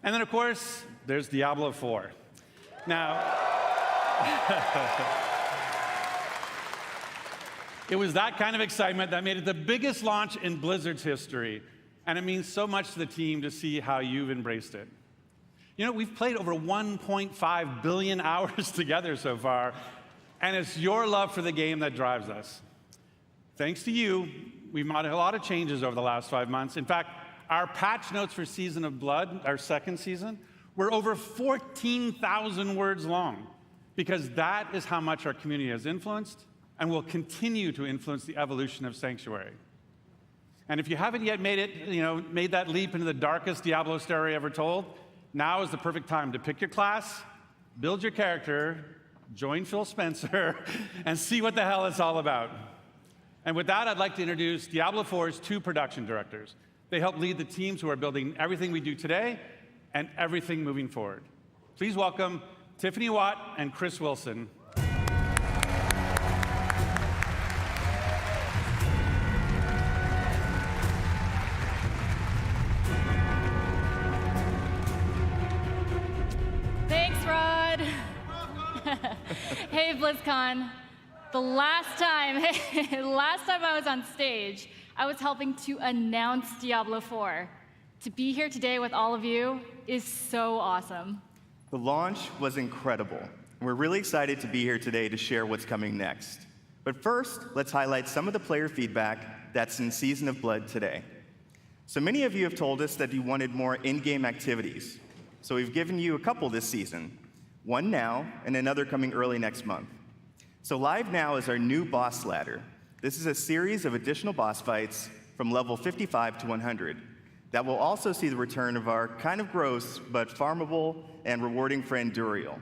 And then, of course, there's Diablo IV. Now, it was that kind of excitement that made it the biggest launch in Blizzard's history. And it means so much to the team to see how you've embraced it. You know, we've played over 1.5 billion hours together so far, and it's your love for the game that drives us. Thanks to you, we've made a lot of changes over the last 5 months. In fact, our patch notes for Season of Blood, our second season, were over 14,000 words long, because that is how much our community has influenced and will continue to influence the evolution of Sanctuary. And if you haven't yet made that leap into the darkest Diablo story ever told, now is the perfect time to pick your class, build your character, join Phil Spencer, and see what the hell it's all about. And with that, I'd like to introduce Diablo IV's 2 production directors. They help lead the teams who are building everything we do today and everything moving forward. Please welcome Tiffany Watt and Chris Wilson. Thanks, Rod. Hey, BlizzCon. Last time I was on stage, I was helping to announce Diablo IV. To be here today with all of you is so awesome. The launch was incredible. We're really excited to be here today to share what's coming next. But first, let's highlight some of the player feedback that's in Season of Blood today. So many of you have told us that you wanted more in-game activities. So we've given you a couple this season, one now and another coming early next month. So live now is our new boss ladder. This is a series of additional boss fights from level 55 to 100 that will also see the return of our kind of gross but farmable and rewarding friend Duriel,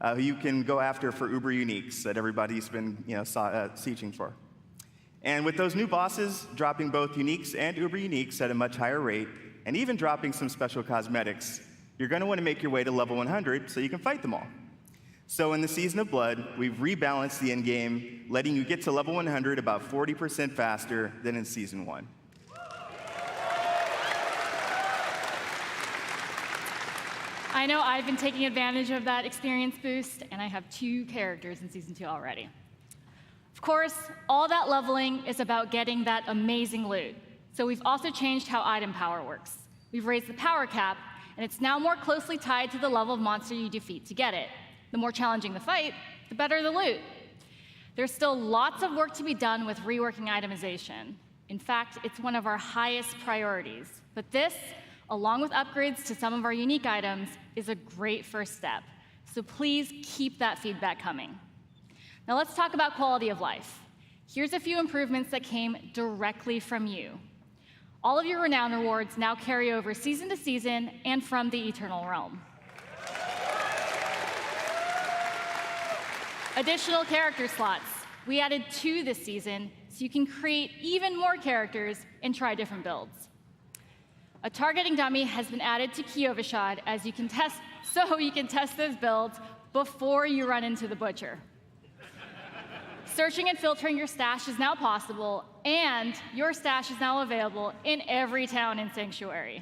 who you can go after for Uber Uniques that everybody's been sieging for. And with those new bosses dropping both Uniques and Uber Uniques at a much higher rate, and even dropping some special cosmetics, you're going to want to make your way to level 100 so you can fight them all. So in the Season of Blood, we've rebalanced the endgame, letting you get to level 100 about 40% faster than in Season 1. I know I've been taking advantage of that experience boost, and I have 2 characters in Season 2 already. Of course, all that leveling is about getting that amazing loot. So we've also changed how item power works. We've raised the power cap, and it's now more closely tied to the level of monster you defeat to get it. The more challenging the fight, the better the loot. There's still lots of work to be done with reworking itemization. In fact, it's one of our highest priorities. But this, along with upgrades to some of our unique items, is a great first step. So please keep that feedback coming. Now let's talk about quality of life. Here's a few improvements that came directly from you. All of your renown rewards now carry over season to season and from the Eternal Realm. Additional character slots. We added 2 this season, so you can create even more characters and try different builds. A targeting dummy has been added to Kiovashad so you can test those builds before you run into the butcher. Searching and filtering your stash is now possible, and your stash is now available in every town in Sanctuary.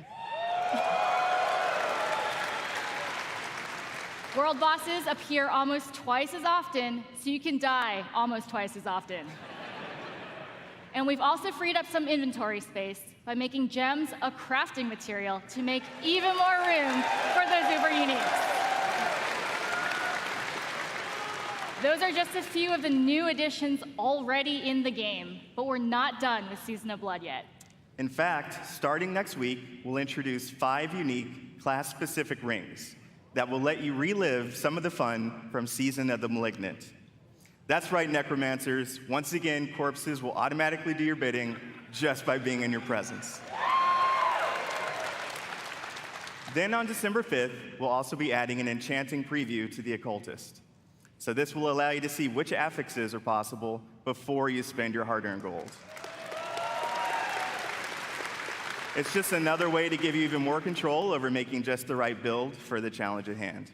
World bosses appear almost twice as often, so you can die almost twice as often. And we've also freed up some inventory space by making gems a crafting material to make even more room for those Uber Uniques. Those are just a few of the new additions already in the game, but we're not done with Season of Blood yet. In fact, starting next week, we'll introduce 5 unique class-specific rings that will let you relive some of the fun from Season of the Malignant. That's right, Necromancers. Once again, corpses will automatically do your bidding just by being in your presence. Then on December 5th, we'll also be adding an enchanting preview to the Occultist. So this will allow you to see which affixes are possible before you spend your hard-earned gold. It's just another way to give you even more control over making just the right build for the challenge at hand.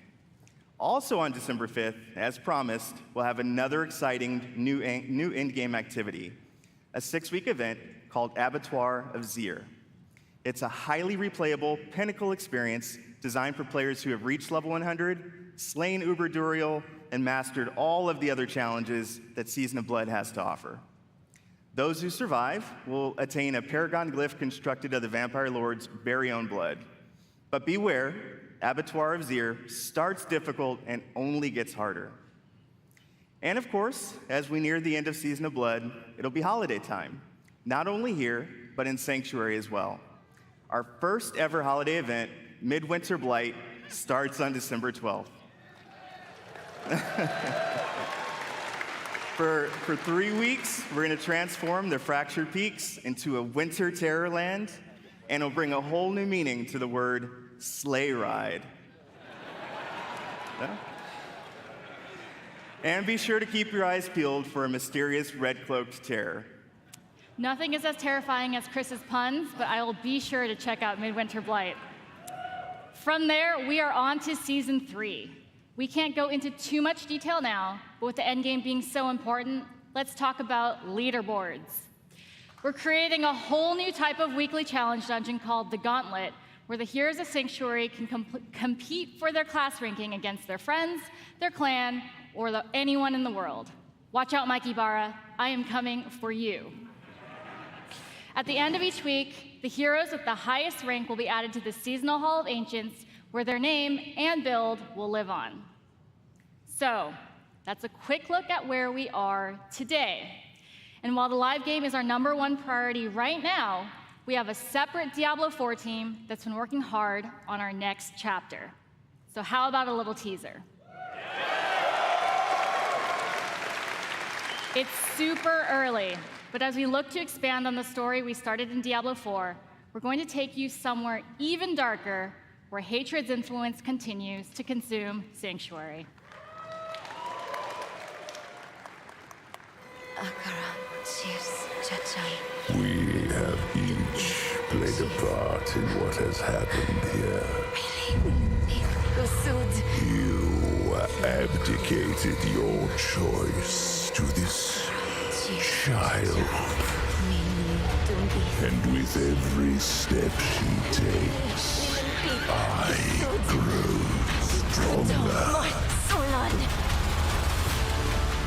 Also on December 5th, as promised, we'll have another exciting new in-game activity, a 6-week event called Abattoir of Zir. It's a highly replayable pinnacle experience designed for players who have reached level 100, slain Uber Duriel, and mastered all of the other challenges that Season of Blood has to offer. Those who survive will attain a paragon glyph constructed of the Vampire Lord's very own blood. But beware, Abattoir of Zir starts difficult and only gets harder. And of course, as we near the end of Season of Blood, it'll be holiday time, not only here, but in Sanctuary as well. Our first ever holiday event, Midwinter Blight, starts on December 12th. For 3 weeks, we're going to transform the Fractured Peaks into a winter terror land, and it'll bring a whole new meaning to the word sleigh ride. Yeah? And be sure to keep your eyes peeled for a mysterious red-cloaked terror. Nothing is as terrifying as Chris's puns, but I will be sure to check out Midwinter Blight. From there, we are on to Season 3. We can't go into too much detail now, but with the endgame being so important, let's talk about leaderboards. We're creating a whole new type of weekly challenge dungeon called the Gauntlet, where the heroes of Sanctuary can compete for their class ranking against their friends, their clan, or anyone in the world. Watch out, Mikey Barra, I am coming for you. At the end of each week, the heroes with the highest rank will be added to the Seasonal Hall of Ancients, where their name and build will live on. So, that's a quick look at where we are today. And while the live game is our #1 priority right now, we have a separate Diablo IV team that's been working hard on our next chapter. So how about a little teaser? It's super early, but as we look to expand on the story we started in Diablo IV, we're going to take you somewhere even darker, where hatred's influence continues to consume Sanctuary. We have each played a part in what has happened here. You abdicated your choice to this child. And with every step she takes, I grow stronger.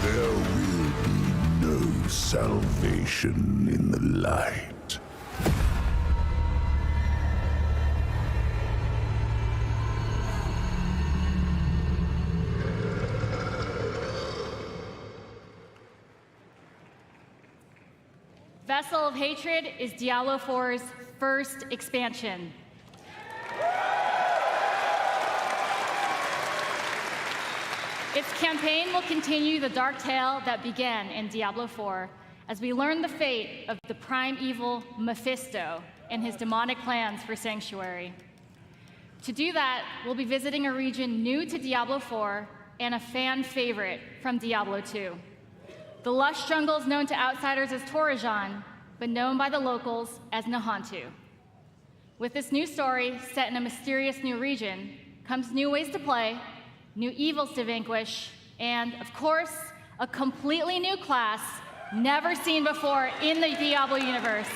There will be no salvation in the light. Vessel of Hatred is Diablo IV's first expansion. Its campaign will continue the dark tale that began in Diablo IV as we learn the fate of the prime evil Mephisto and his demonic plans for Sanctuary. To do that, we'll be visiting a region new to Diablo IV and a fan favorite from Diablo II. The lush jungles known to outsiders as Torajan, but known by the locals as Nahantu. With this new story set in a mysterious new region comes new ways to play, new evils to vanquish, and, of course, a completely new class never seen before in the Diablo universe.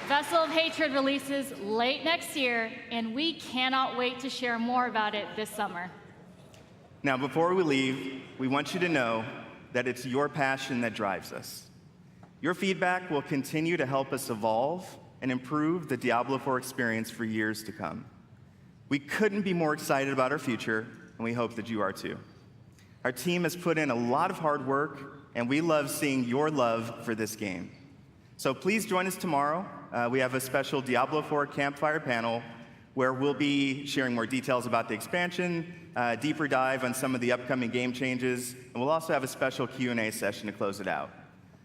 Vessel of Hatred releases late next year, and we cannot wait to share more about it this summer. Now, before we leave, we want you to know that it's your passion that drives us. Your feedback will continue to help us evolve and improve the Diablo IV experience for years to come. We couldn't be more excited about our future, and we hope that you are too. Our team has put in a lot of hard work, and we love seeing your love for this game. So please join us tomorrow. We have a special Diablo IV campfire panel where we'll be sharing more details about the expansion, deeper dive on some of the upcoming game changes, and we'll also have a special Q&A session to close it out.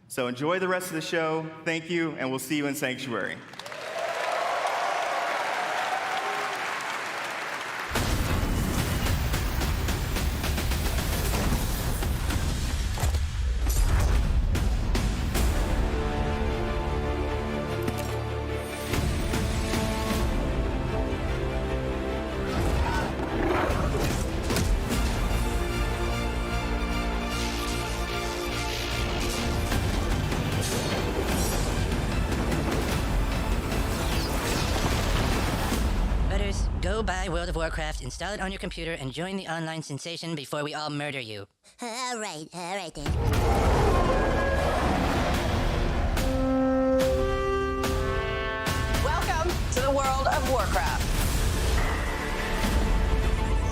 So enjoy the rest of the show. Thank you, and we'll see you in Sanctuary. Go buy World of Warcraft, install it on your computer, and join the online sensation before we all murder you. All right then. Welcome to the world of Warcraft.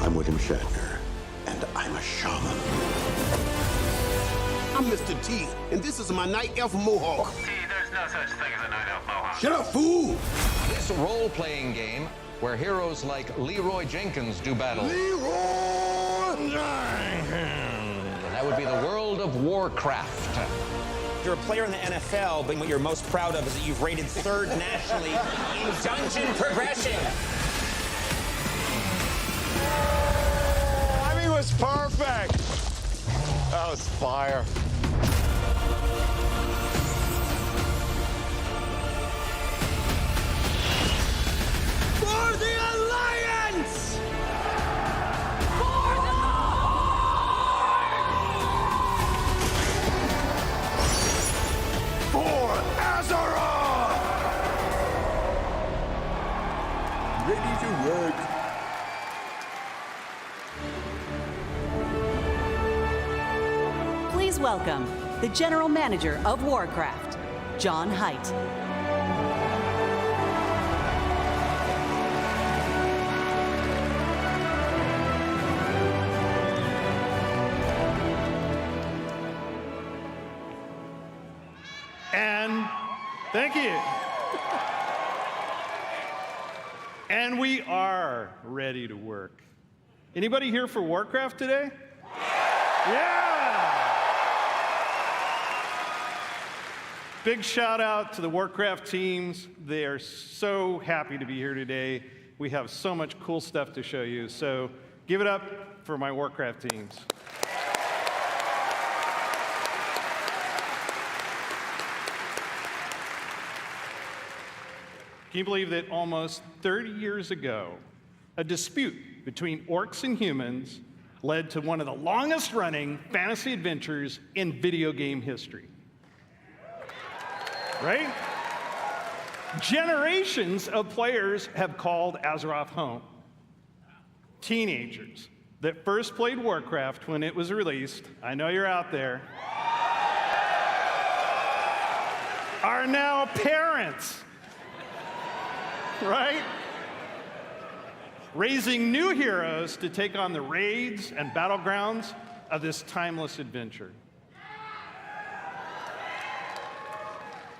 I'm William Shatner, and I'm a shaman. I'm Mr. T, and this is my Night Elf Mohawk. T, there's no such thing as a Night Elf Mohawk. Shut up, fool! This role-playing game where heroes like Leroy Jenkins do battle. Leroy That would be the world of Warcraft. You're a player in the NFL, but what you're most proud of is that you've rated 3rd nationally in dungeon progression. Timing was perfect. That was fire. For the Alliance! For Azeroth! Ready to work. welcome the General Manager of Warcraft, John Haidt. And thank you. And we are ready to work. Anybody here for Warcraft today? Yeah! Big shout out to the Warcraft teams. They are so happy to be here today. We have so much cool stuff to show you. So give it up for my Warcraft teams. Can you believe that almost 30 years ago, a dispute between orcs and humans led to one of the longest running fantasy adventures in video game history? Right? Generations of players have called Azeroth home. Teenagers that first played Warcraft when it was released, I know you're out there, are now parents. Right? Raising new heroes to take on the raids and battlegrounds of this timeless adventure.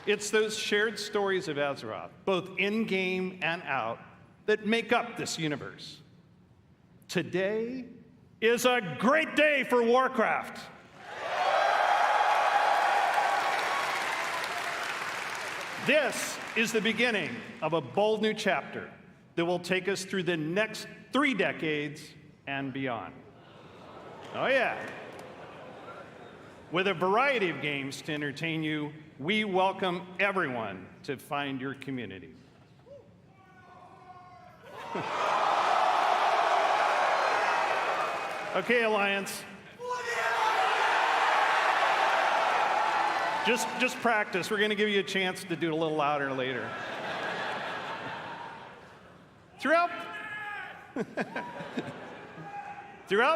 It's those shared stories of Azeroth, both in-game and out, that make up this universe. Today is a great day for Warcraft. This is the beginning of a bold new chapter that will take us through the next 3 decades and beyond. Oh yeah. With a variety of games to entertain you, we welcome everyone to find your community. Okay, Alliance. Just practice. We're going to give you a chance to do it a little louder later. Throughout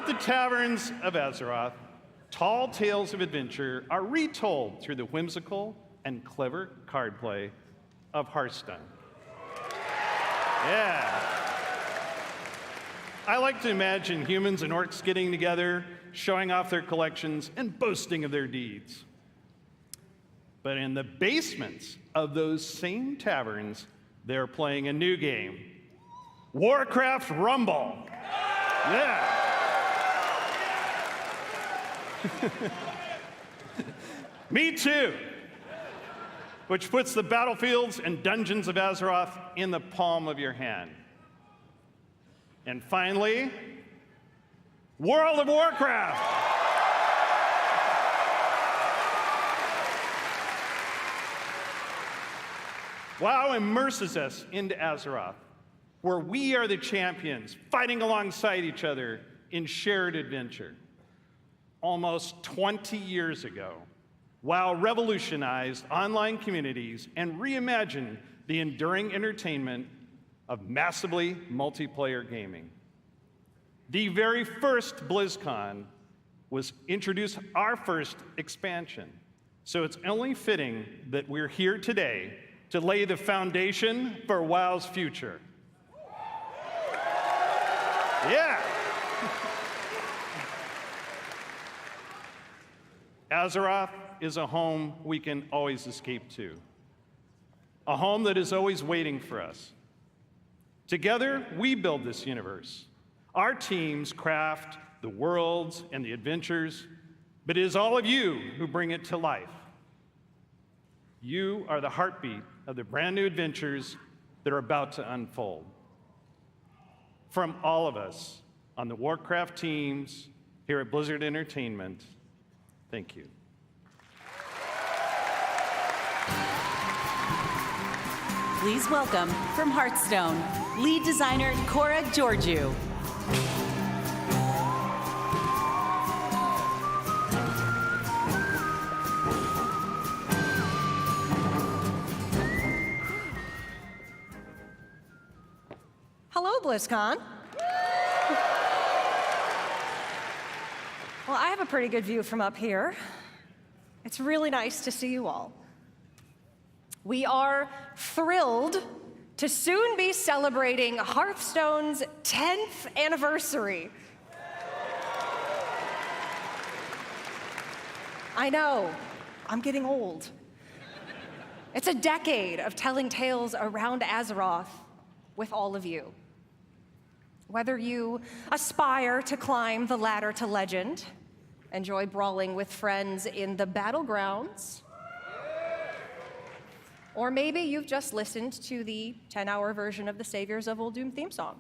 the taverns of Azeroth, tall tales of adventure are retold through the whimsical and clever card play of Hearthstone. Yeah. I like to imagine humans and orcs getting together, showing off their collections, and boasting of their deeds. But in the basements of those same taverns, they're playing a new game, Warcraft Rumble. Yeah. Me too. Which puts the battlefields and dungeons of Azeroth in the palm of your hand. And finally, World of Warcraft. WoW immerses us into Azeroth, where we are the champions, fighting alongside each other in shared adventure. Almost 20 years ago, WoW revolutionized online communities and reimagined the enduring entertainment of massively multiplayer gaming. The very first BlizzCon introduced our first expansion, so it's only fitting that we're here today to lay the foundation for WoW's future. Yeah. Azeroth is a home we can always escape to, a home that is always waiting for us. Together, we build this universe. Our teams craft the worlds and the adventures, but it is all of you who bring it to life. You are the heartbeat of the brand new adventures that are about to unfold. From all of us on the Warcraft teams here at Blizzard Entertainment, thank you. Please welcome, from Hearthstone, lead designer Cora Georgiou. Hello, BlizzCon. Well, I have a pretty good view from up here. It's really nice to see you all. We are thrilled to soon be celebrating Hearthstone's 10th anniversary. I know, I'm getting old. It's a decade of telling tales around Azeroth with all of you. Whether you aspire to climb the ladder to legend, enjoy brawling with friends in the battlegrounds, or maybe you've just listened to the 10-hour version of the Saviors of Uldum theme song.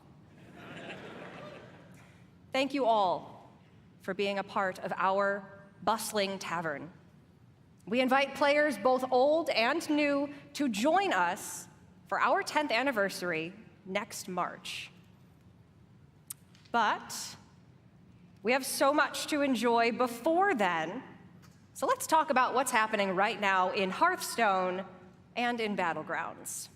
Thank you all for being a part of our bustling tavern. We invite players both old and new to join us for our 10th anniversary next March. But we have so much to enjoy before then, so let's talk about what's happening right now in Hearthstone and in Battlegrounds.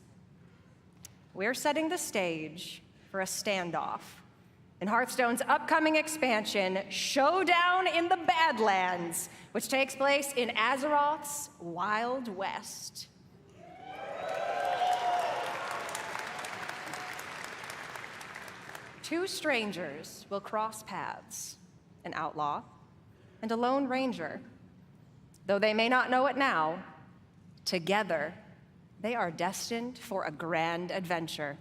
We're setting the stage for a standoff in Hearthstone's upcoming expansion, Showdown in the Badlands, which takes place in Azeroth's Wild West. Two strangers will cross paths, an outlaw and a lone ranger. Though they may not know it now, together they are destined for a grand adventure.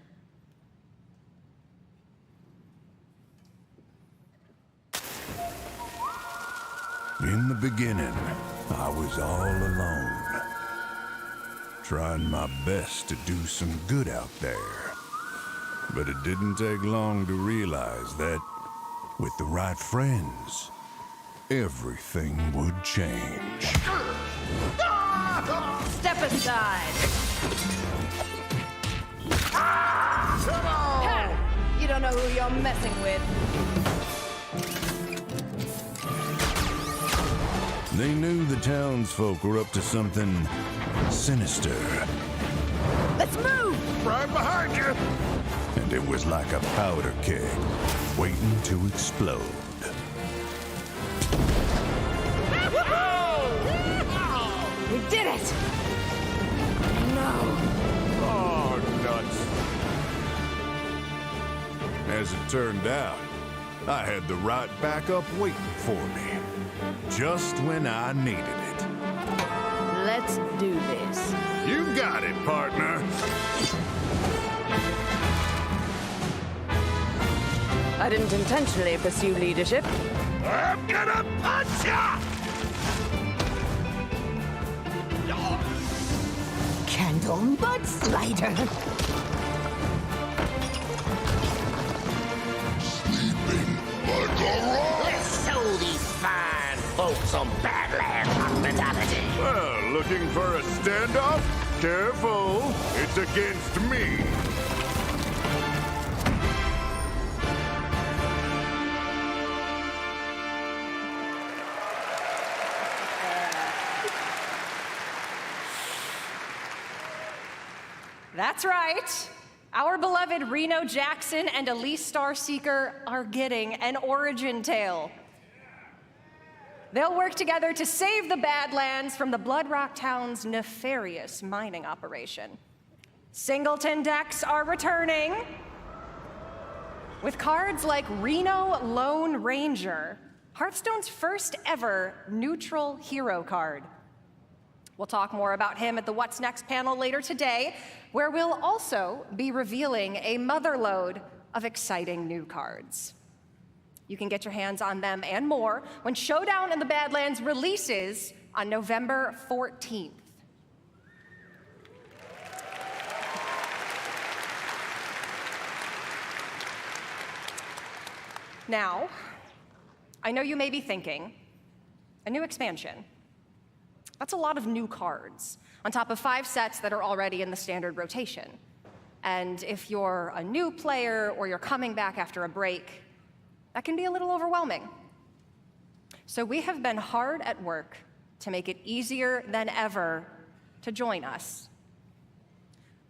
In the beginning, I was all alone, trying my best to do some good out there. But it didn't take long to realize that, with the right friends, everything would change. Step aside. Ha! You don't know who you're messing with. They knew the townsfolk were up to something sinister. Let's move! Right behind you! And it was like a powder keg, waiting to explode. We did it! No. Oh, nuts. As it turned out, I had the right backup waiting for me, just when I needed it. Let's do this. You got it, partner. I didn't intentionally pursue leadership. I'm gonna punch ya! Candle mudslider. Sleeping like a rock. Let's show these fine folks some Badlands hospitality. Well, looking for a standoff? Careful, it's against me. That's right. Our beloved Reno Jackson and Elise Starseeker are getting an origin tale. They'll work together to save the Badlands from the Bloodrock Town's nefarious mining operation. Singleton decks are returning. With cards like Reno Lone Ranger, Hearthstone's first ever neutral hero card. We'll talk more about him at the What's Next panel later today, where we'll also be revealing a motherlode of exciting new cards. You can get your hands on them and more when Showdown in the Badlands releases on November 14th. Now, I know you may be thinking, a new expansion. That's a lot of new cards, on top of 5 sets that are already in the standard rotation. And if you're a new player or you're coming back after a break, that can be a little overwhelming. So we have been hard at work to make it easier than ever to join us.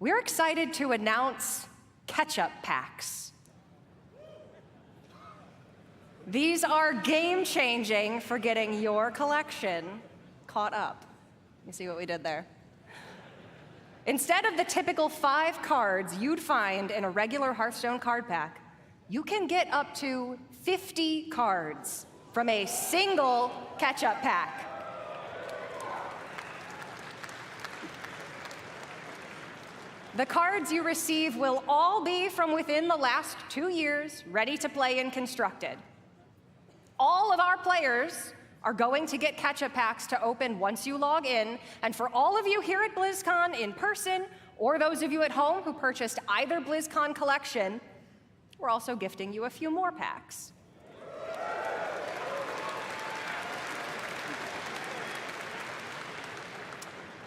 We're excited to announce catch-up packs. These are game-changing for getting your collection caught up. You see what we did there? Instead of the typical 5 cards you'd find in a regular Hearthstone card pack, you can get up to 50 cards from a single catch-up pack. The cards you receive will all be from within the last 2 years, ready to play and constructed. All of our players are going to get catch-up packs to open once you log in, and for all of you here at BlizzCon in person, or those of you at home who purchased either BlizzCon collection, we're also gifting you a few more packs.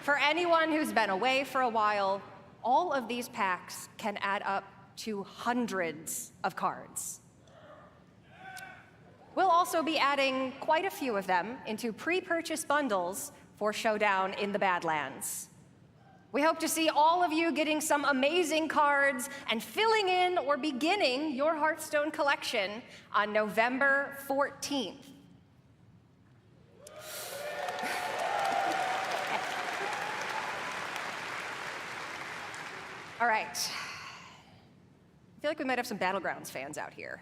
For anyone who's been away for a while, all of these packs can add up to hundreds of cards. We'll also be adding quite a few of them into pre-purchase bundles for Showdown in the Badlands. We hope to see all of you getting some amazing cards and filling in or beginning your Hearthstone collection on November 14th. All right. I feel like we might have some Battlegrounds fans out here.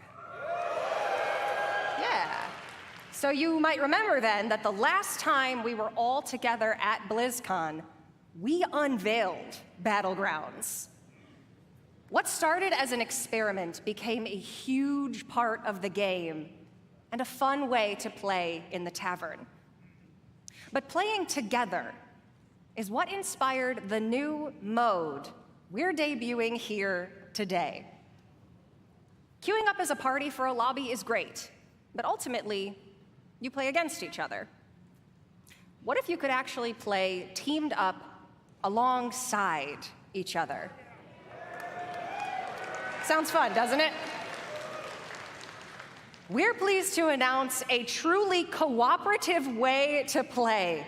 Yeah. So you might remember then that the last time we were all together at BlizzCon, we unveiled Battlegrounds. What started as an experiment became a huge part of the game and a fun way to play in the tavern. But playing together is what inspired the new mode we're debuting here today. Queuing up as a party for a lobby is great, but ultimately, you play against each other. What if you could actually play teamed up alongside each other? Sounds fun, doesn't it? We're pleased to announce a truly cooperative way to play: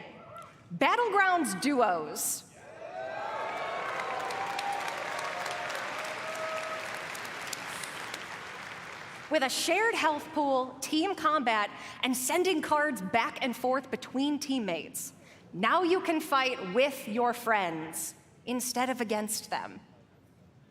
Battlegrounds Duos. With a shared health pool, team combat, and sending cards back and forth between teammates, now you can fight with your friends instead of against them.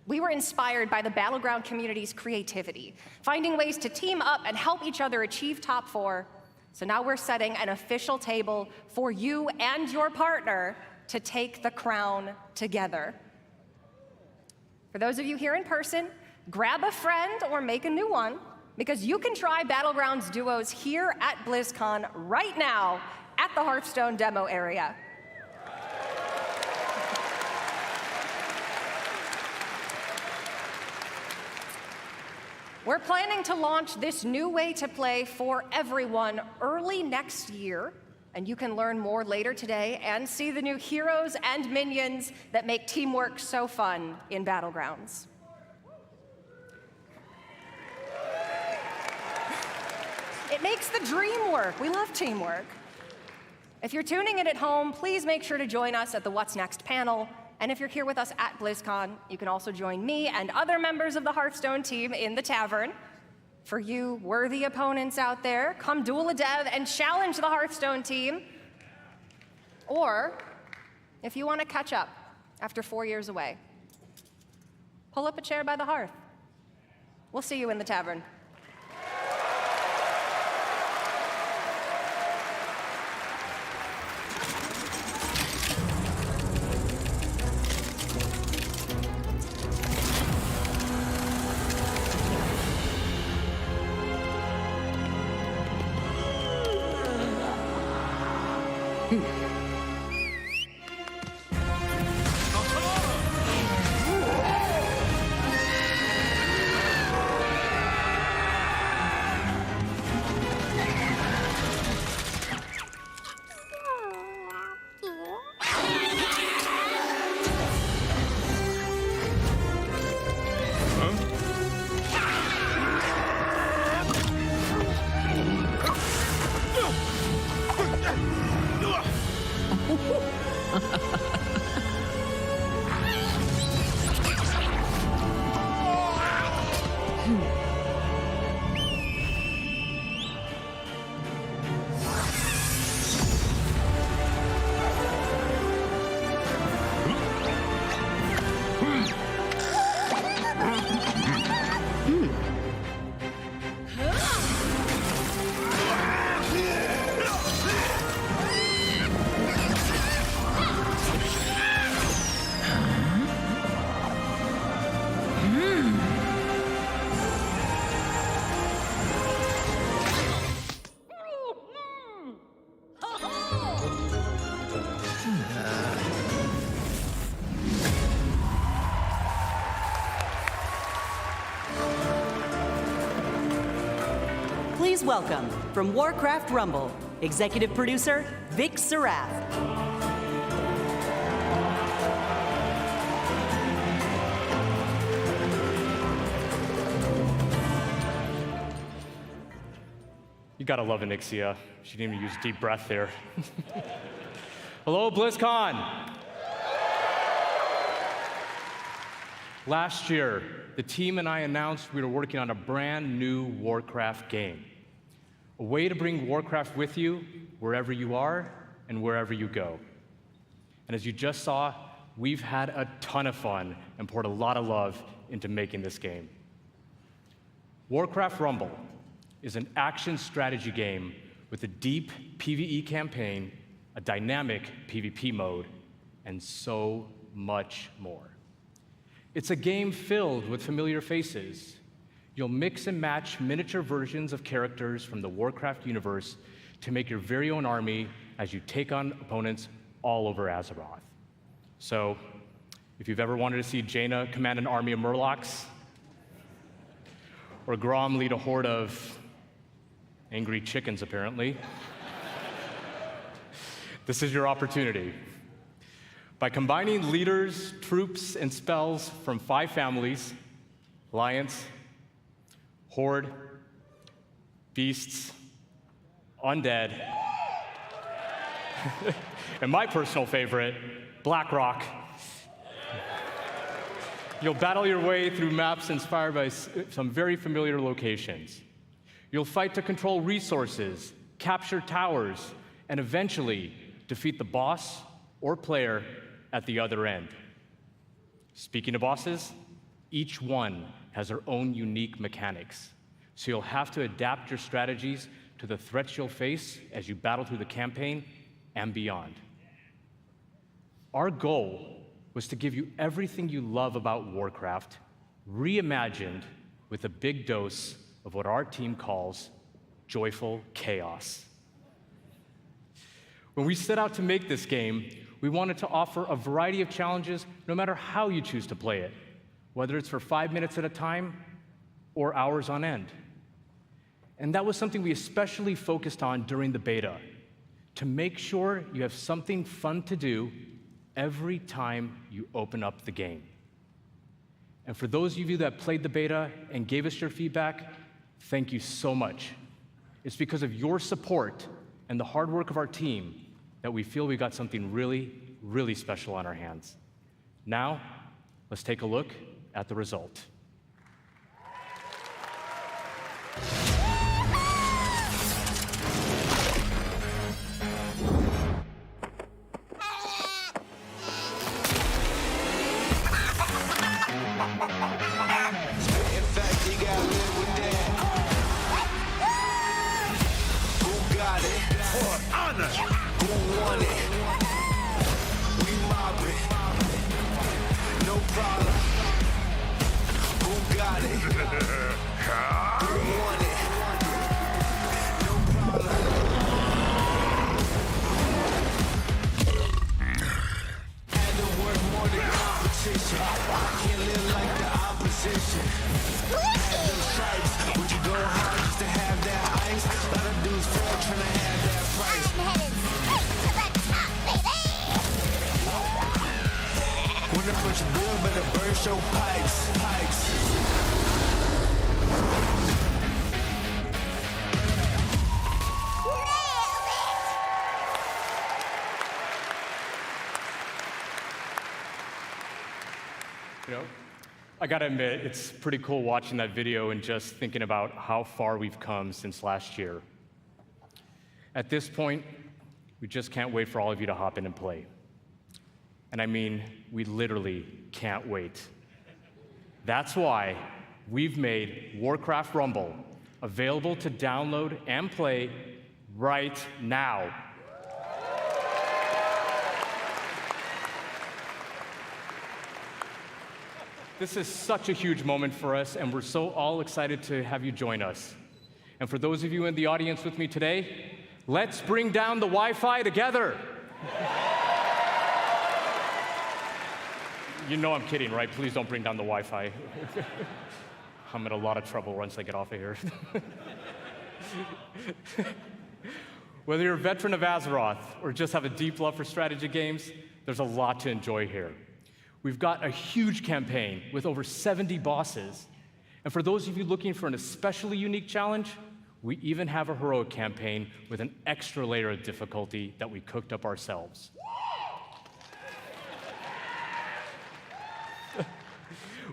We were inspired by the Battleground community's creativity, finding ways to team up and help each other achieve top 4. So now we're setting an official table for you and your partner to take the crown together. For those of you here in person, grab a friend or make a new one, because you can try Battlegrounds Duos here at BlizzCon right now at the Hearthstone demo area. We're planning to launch this new way to play for everyone early next year, and you can learn more later today and see the new heroes and minions that make teamwork so fun in Battlegrounds. It makes the dream work. We love teamwork. If you're tuning in at home, please make sure to join us at the What's Next panel. And if you're here with us at BlizzCon, you can also join me and other members of the Hearthstone team in the tavern. For you worthy opponents out there, come duel a dev and challenge the Hearthstone team. Or, if you want to catch up after 4 years away, pull up a chair by the hearth. We'll see you in the tavern. Please welcome, from Warcraft Rumble, executive producer, Vic Sarath. You gotta love Anixia. She didn't even use a deep breath there. Hello, BlizzCon. Last year, the team and I announced we were working on a brand new Warcraft game. A way to bring Warcraft with you wherever you are and wherever you go. And as you just saw, we've had a ton of fun and poured a lot of love into making this game. Warcraft Rumble is an action strategy game with a deep PvE campaign, a dynamic PvP mode, and so much more. It's a game filled with familiar faces. You'll mix and match miniature versions of characters from the Warcraft universe to make your very own army as you take on opponents all over Azeroth. So, if you've ever wanted to see Jaina command an army of Murlocs, or Grom lead a horde of angry chickens, apparently, this is your opportunity. By combining leaders, troops, and spells from 5 families, Alliance, Horde, Beasts, Undead, and my personal favorite, Blackrock, you'll battle your way through maps inspired by some very familiar locations. You'll fight to control resources, capture towers, and eventually defeat the boss or player at the other end. Speaking of bosses, each one has their own unique mechanics, so you'll have to adapt your strategies to the threats you'll face as you battle through the campaign and beyond. Our goal was to give you everything you love about Warcraft, reimagined with a big dose of what our team calls joyful chaos. When we set out to make this game, we wanted to offer a variety of challenges no matter how you choose to play it, whether it's for 5 minutes at a time or hours on end. And that was something we especially focused on during the beta, to make sure you have something fun to do every time you open up the game. And for those of you that played the beta and gave us your feedback, thank you so much. It's because of your support and the hard work of our team that we feel we got something really, really special on our hands. Now, let's take a look at the result. You know, I gotta admit, it's pretty cool watching that video and just thinking about how far we've come since last year. At this point, we just can't wait for all of you to hop in and play. And I mean, we literally can't wait. That's why we've made Warcraft Rumble available to download and play right now. This is such a huge moment for us, and we're so all excited to have you join us. And for those of you in the audience with me today, let's bring down the Wi-Fi together. You know I'm kidding, right? Please don't bring down the Wi-Fi. I'm in a lot of trouble once I get off of here. Whether you're a veteran of Azeroth or just have a deep love for strategy games, there's a lot to enjoy here. We've got a huge campaign with over 70 bosses. And for those of you looking for an especially unique challenge, we even have a heroic campaign with an extra layer of difficulty that we cooked up ourselves.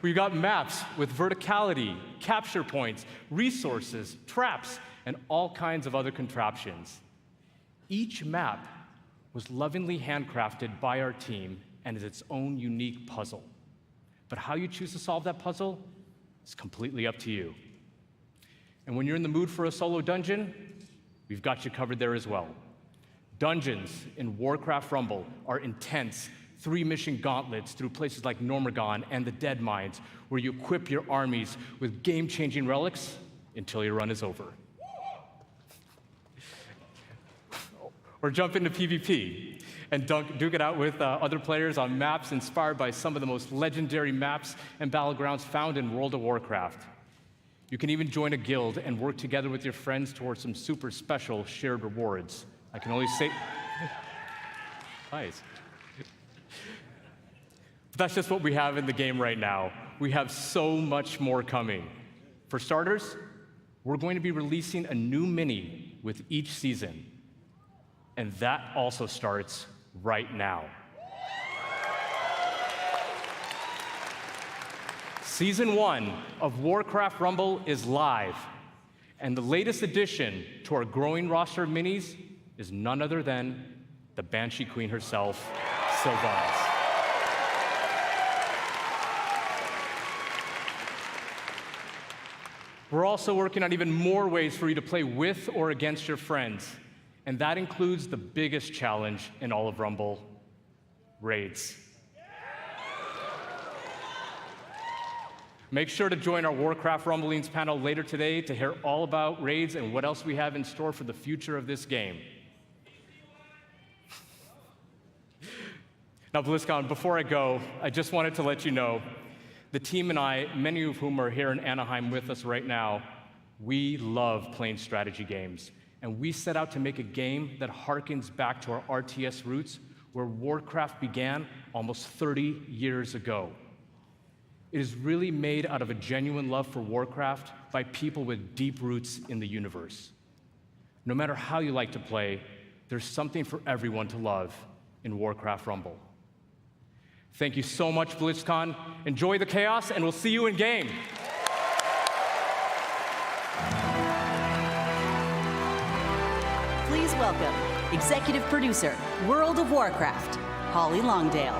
We've got maps with verticality, capture points, resources, traps, and all kinds of other contraptions. Each map was lovingly handcrafted by our team and is its own unique puzzle. But how you choose to solve that puzzle is completely up to you. And when you're in the mood for a solo dungeon, we've got you covered there as well. Dungeons in Warcraft Rumble are intense, 3-mission gauntlets through places like Normagon and the Dead Mines, where you equip your armies with game-changing relics until your run is over. Or jump into PvP and duke it out with other players on maps inspired by some of the most legendary maps and battlegrounds found in World of Warcraft. You can even join a guild and work together with your friends towards some super special shared rewards. I can only say... Nice. But that's just what we have in the game right now. We have so much more coming. For starters, we're going to be releasing a new mini with each season. And that also starts right now. Season 1 of Warcraft Rumble is live. And the latest addition to our growing roster of minis is none other than the Banshee Queen herself, Sylvanas. We're also working on even more ways for you to play with or against your friends. And that includes the biggest challenge in all of Rumble, raids. Make sure to join our Warcraft Rumblings panel later today to hear all about raids and what else we have in store for the future of this game. Now, BlizzCon, before I go, I just wanted to let you know, the team and I, many of whom are here in Anaheim with us right now, we love playing strategy games. And we set out to make a game that harkens back to our RTS roots, where Warcraft began almost 30 years ago. It is really made out of a genuine love for Warcraft by people with deep roots in the universe. No matter how you like to play, there's something for everyone to love in Warcraft Rumble. Thank you so much, BlizzCon. Enjoy the chaos, and we'll see you in game. Please welcome Executive Producer, World of Warcraft, Holly Longdale.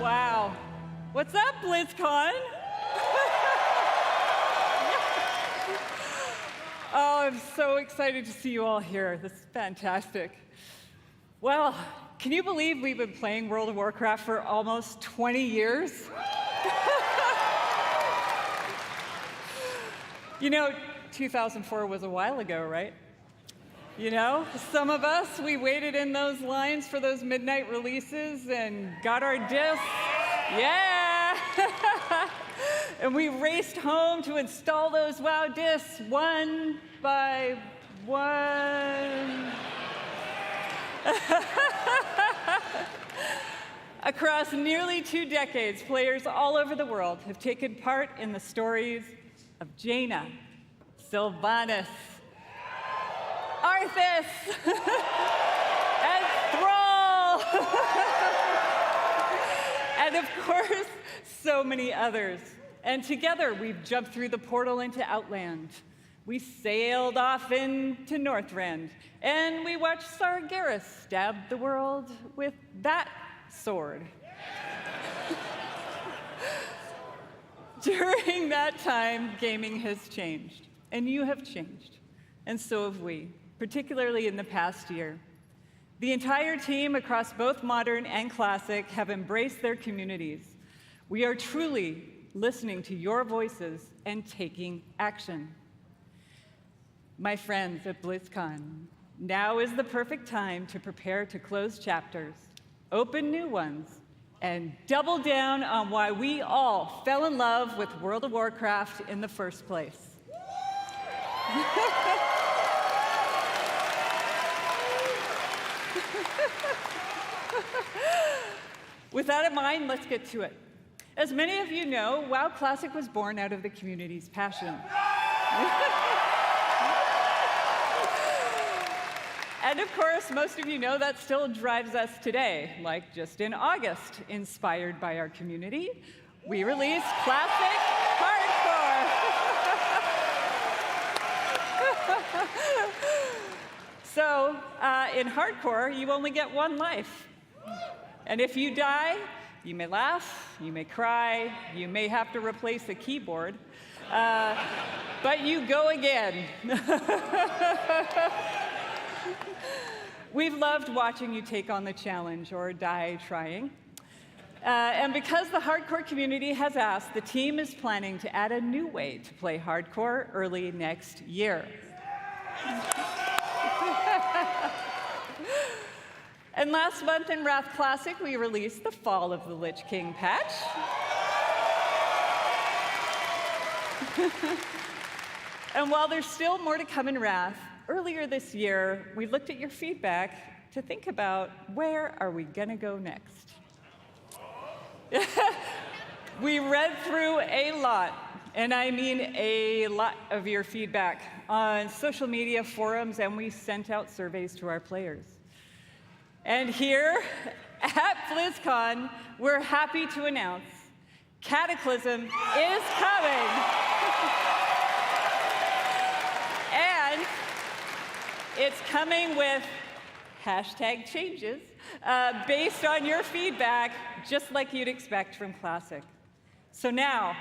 Wow. What's up, BlizzCon? Oh, I'm so excited to see you all here. This is fantastic. Well, can you believe we've been playing World of Warcraft for almost 20 years? You know, 2004 was a while ago, right? You know, some of us, we waited in those lines for those midnight releases and got our discs. Yeah! And we raced home to install those WoW discs one by one. Across nearly 2 decades, players all over the world have taken part in the stories of Jaina, Sylvanas, Arthas, and Thrall, and of course, so many others. And together, we've jumped through the portal into Outland. We sailed off into Northrend, and we watched Sargeras stab the world with that sword. During that time, gaming has changed, and you have changed, and so have we, particularly in the past year. The entire team across both Modern and Classic have embraced their communities. We are truly listening to your voices and taking action. My friends at BlizzCon, now is the perfect time to prepare to close chapters. open new ones, and double down on why we all fell in love with World of Warcraft in the first place. With that in mind, let's get to it. As many of you know, WoW Classic was born out of the community's passion. And of course, most of you know that still drives us today. Like just in August, inspired by our community, we released Classic Hardcore. So in Hardcore, you only get one life. And if you die, you may laugh, you may cry, you may have to replace the keyboard, but you go again. We've loved watching you take on the challenge or die trying. And because the hardcore community has asked, the team is planning to add a new way to play hardcore early next year. And last month in Wrath Classic, we released the Fall of the Lich King patch. And while there's still more to come in Wrath, earlier this year, we looked at your feedback to think about where are we gonna go next. We read through a lot, and I mean a lot of your feedback on social media forums, and we sent out surveys to our players. And here at BlizzCon, we're happy to announce Cataclysm is coming. And it's coming with #changes based on your feedback, just like you'd expect from Classic. So now,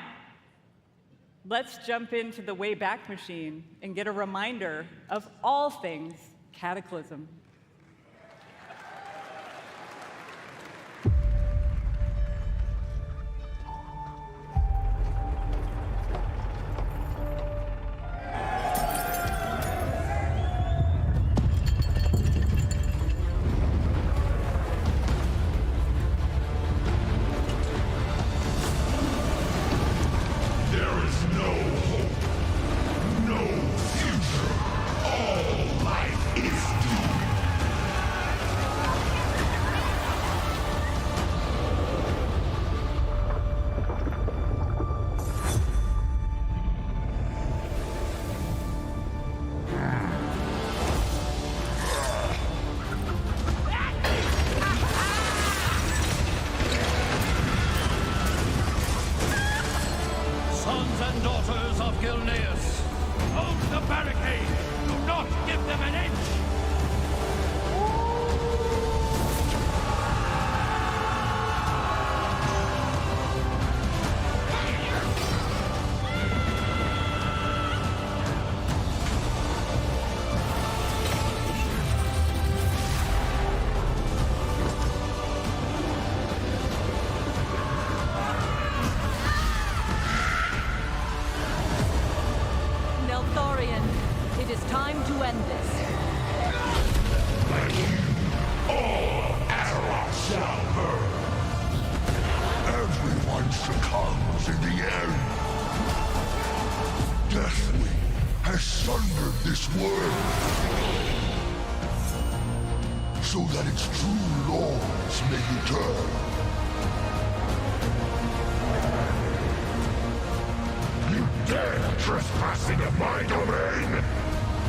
let's jump into the Wayback Machine and get a reminder of all things Cataclysm. So that its true lords may return. You dare trespass into my domain?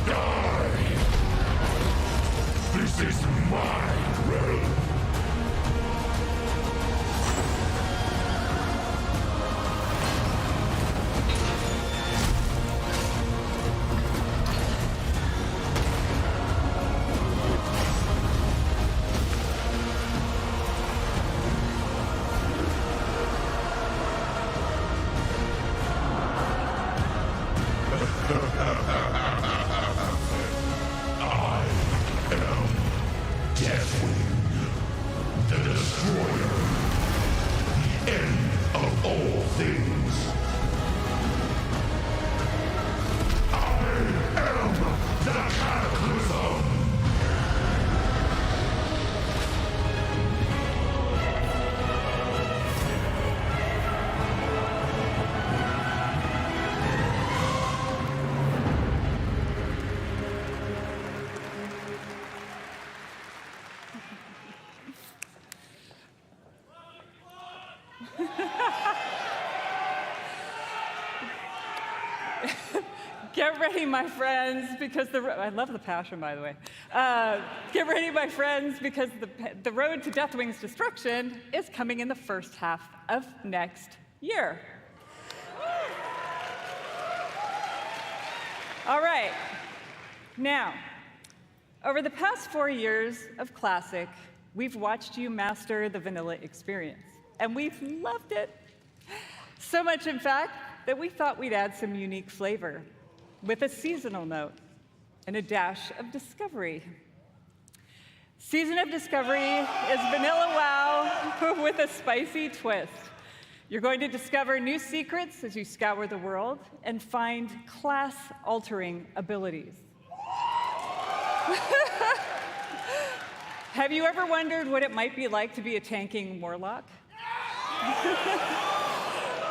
Die! This is my realm. get ready, my friends, because I love the passion, by the way. Get ready, my friends, because the road to Deathwing's destruction is coming in the first half of next year. All right. Now, over the past 4 years of Classic, we've watched you master the vanilla experience, and we've loved it. So much, in fact, that we thought we'd add some unique flavor with a seasonal note and a dash of discovery. Season of Discovery is vanilla WoW with a spicy twist. You're going to discover new secrets as you scour the world and find class-altering abilities. Have you ever wondered what it might be like to be a tanking warlock?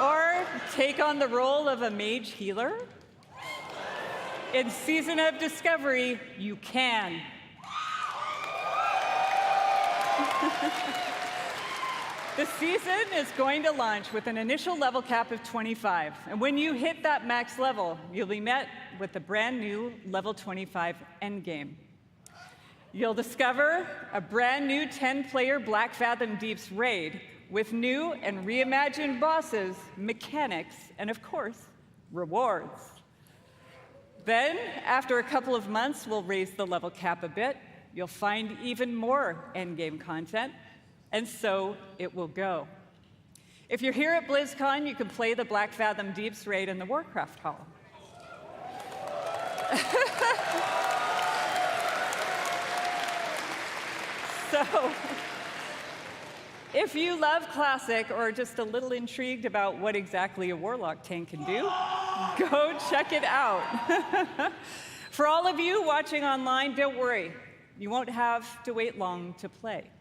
Or take on the role of a mage healer? In Season of Discovery, you can. The season is going to launch with an initial level cap of 25. And when you hit that max level, you'll be met with the brand new level 25 endgame. You'll discover a brand new 10-player Black Fathom Deeps raid with new and reimagined bosses, mechanics, and of course, rewards. Then, after a couple of months, we'll raise the level cap a bit. You'll find even more endgame content, and so it will go. If you're here at BlizzCon, you can play the Black Fathom Deeps raid in the Warcraft Hall. So, if you love Classic or are just a little intrigued about what exactly a Warlock tank can do, go check it out. For all of you watching online, don't worry. You won't have to wait long to play.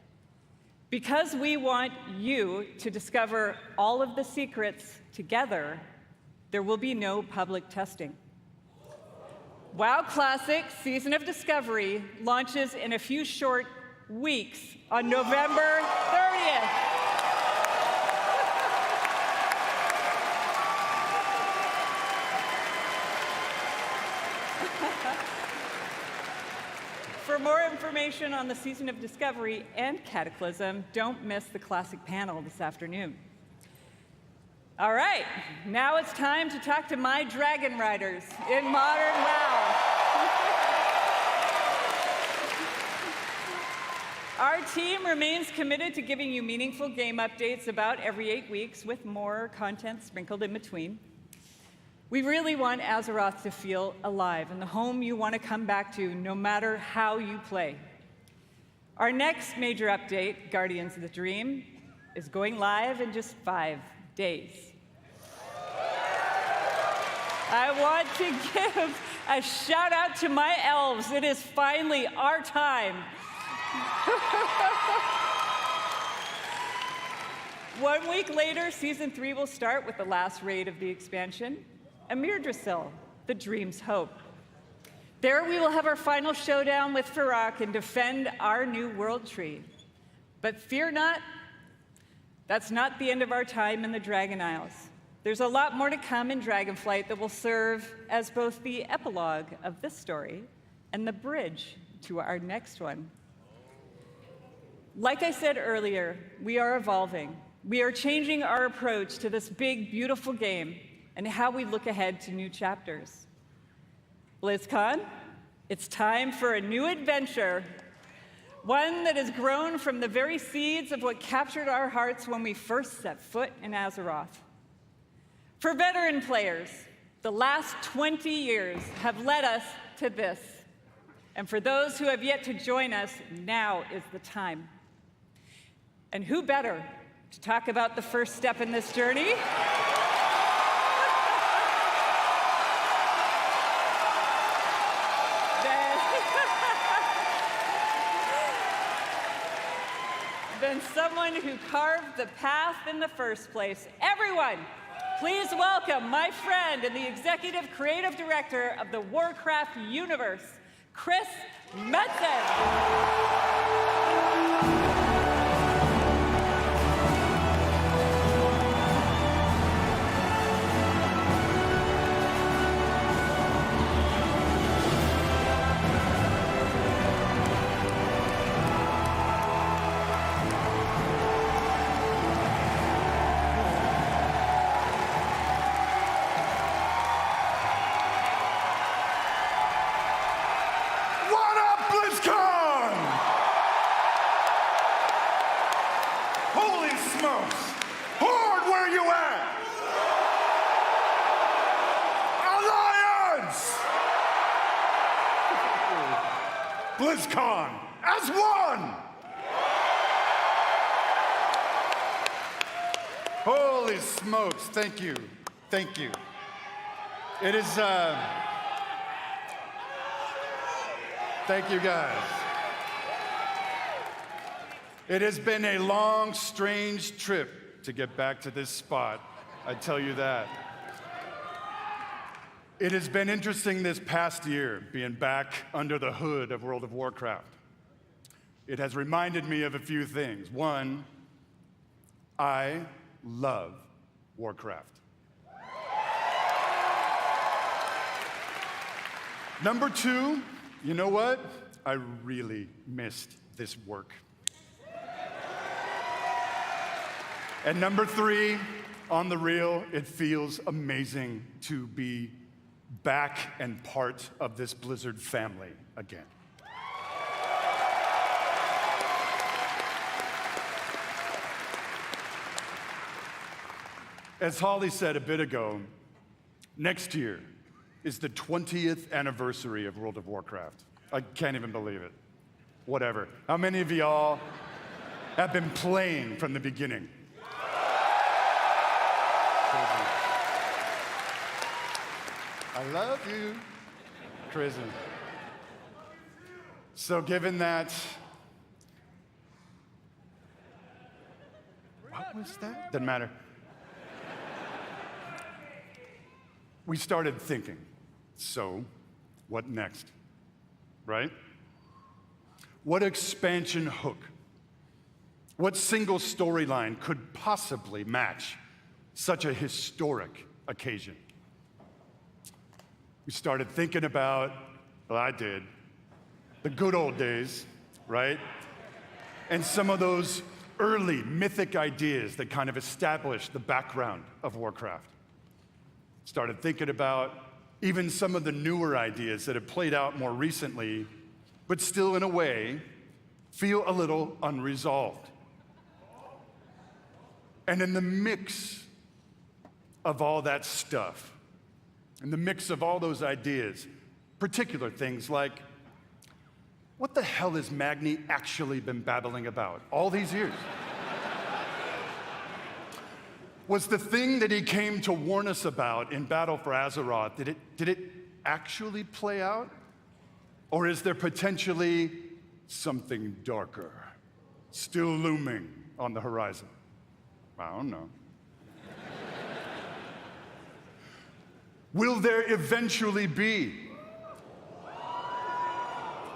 Because we want you to discover all of the secrets together, there will be no public testing. WoW Classic Season of Discovery launches in a few short weeks on November 30th. For more information on the Season of Discovery and Cataclysm, don't miss the Classic panel this afternoon. All right, now it's time to talk to my dragon riders in modern WoW. Our team remains committed to giving you meaningful game updates about every 8 weeks with more content sprinkled in between. We really want Azeroth to feel alive and the home you want to come back to no matter how you play. Our next major update, Guardians of the Dream, is going live in just 5 days. I want to give a shout out to my elves. It is finally our time. 1 week later, Season 3 will start with the last raid of the expansion, Amirdrasil, the Dream's Hope. There we will have our final showdown with Firak and defend our new world tree. But fear not, that's not the end of our time in the Dragon Isles. There's a lot more to come in Dragonflight that will serve as both the epilogue of this story and the bridge to our next one. Like I said earlier, we are evolving. We are changing our approach to this big, beautiful game and how we look ahead to new chapters. BlizzCon, it's time for a new adventure, one that has grown from the very seeds of what captured our hearts when we first set foot in Azeroth. For veteran players, the last 20 years have led us to this. And for those who have yet to join us, now is the time. And who better to talk about the first step in this journey? Than someone who carved the path in the first place. Everyone, please welcome my friend and the executive creative director of the Warcraft universe, Chris Metzen. BlizzCon as one! Holy smokes, thank you, thank you. It is, thank you guys. It has been a long, strange trip to get back to this spot, I tell you that. It has been interesting this past year, being back under the hood of World of Warcraft. It has reminded me of a few things. One, I love Warcraft. Number two, you know what? I really missed this work. And number three, on the real, it feels amazing to be back and part of this Blizzard family again. As Holly said a bit ago, next year is the 20th anniversary of World of Warcraft. I can't even believe it. Whatever. How many of y'all have been playing from the beginning? I love you, crazy. So given that, what was that? Doesn't matter. We started thinking, so what next, right? What expansion hook, what single storyline could possibly match such a historic occasion? We started thinking about, well, I did, the good old days, right? And some of those early mythic ideas that kind of established the background of Warcraft. Started thinking about even some of the newer ideas that have played out more recently, but still in a way feel a little unresolved. And in the mix of all that stuff, in the mix of all those ideas, particular things like, what the hell has Magni actually been babbling about all these years? Was the thing that he came to warn us about in Battle for Azeroth, did it actually play out? Or is there potentially something darker still looming on the horizon? I don't know. Will there eventually be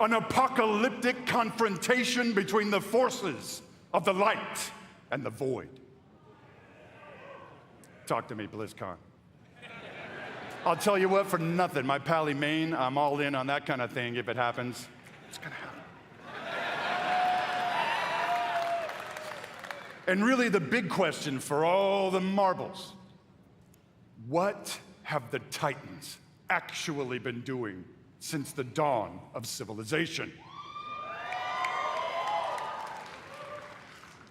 an apocalyptic confrontation between the forces of the light and the void? Talk to me, BlizzCon. I'll tell you what, for nothing, my pally Maine, I'm all in on that kind of thing if it happens. It's gonna happen. And really the big question for all the marbles, what have the Titans actually been doing since the dawn of civilization?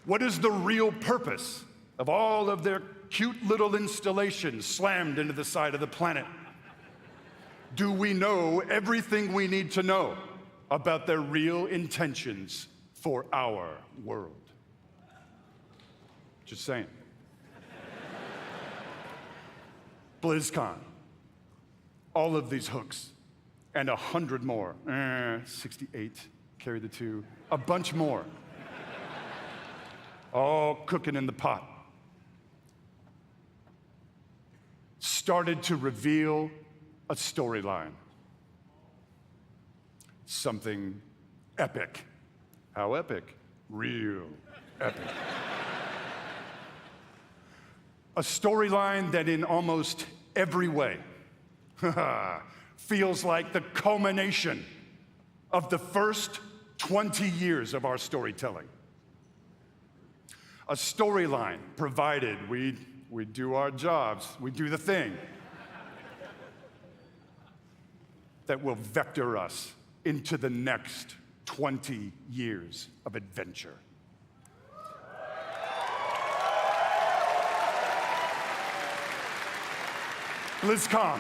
What is the real purpose of all of their cute little installations slammed into the side of the planet? Do we know everything we need to know about their real intentions for our world? Just saying. BlizzCon, all of these hooks, and 100 more, 68, carry the 2, a bunch more, all cooking in the pot, started to reveal a storyline, something epic. How epic? Real epic. A storyline that in almost every way feels like the culmination of the first 20 years of our storytelling. A storyline provided we do our jobs, we do the thing that will vector us into the next 20 years of adventure. BlizzCon.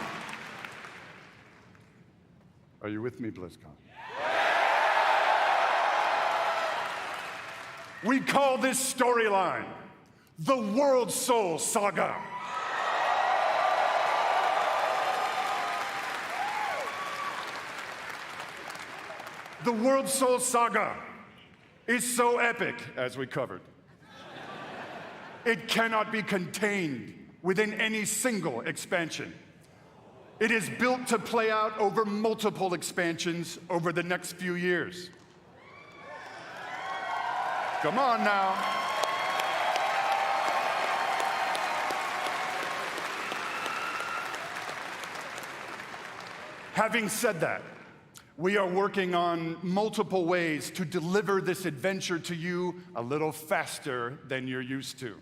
Are you with me, BlizzCon? We call this storyline the World Soul Saga. The World Soul Saga is so epic, as we covered. It cannot be contained within any single expansion. It is built to play out over multiple expansions over the next few years. Come on now. Having said that, we are working on multiple ways to deliver this adventure to you a little faster than you're used to.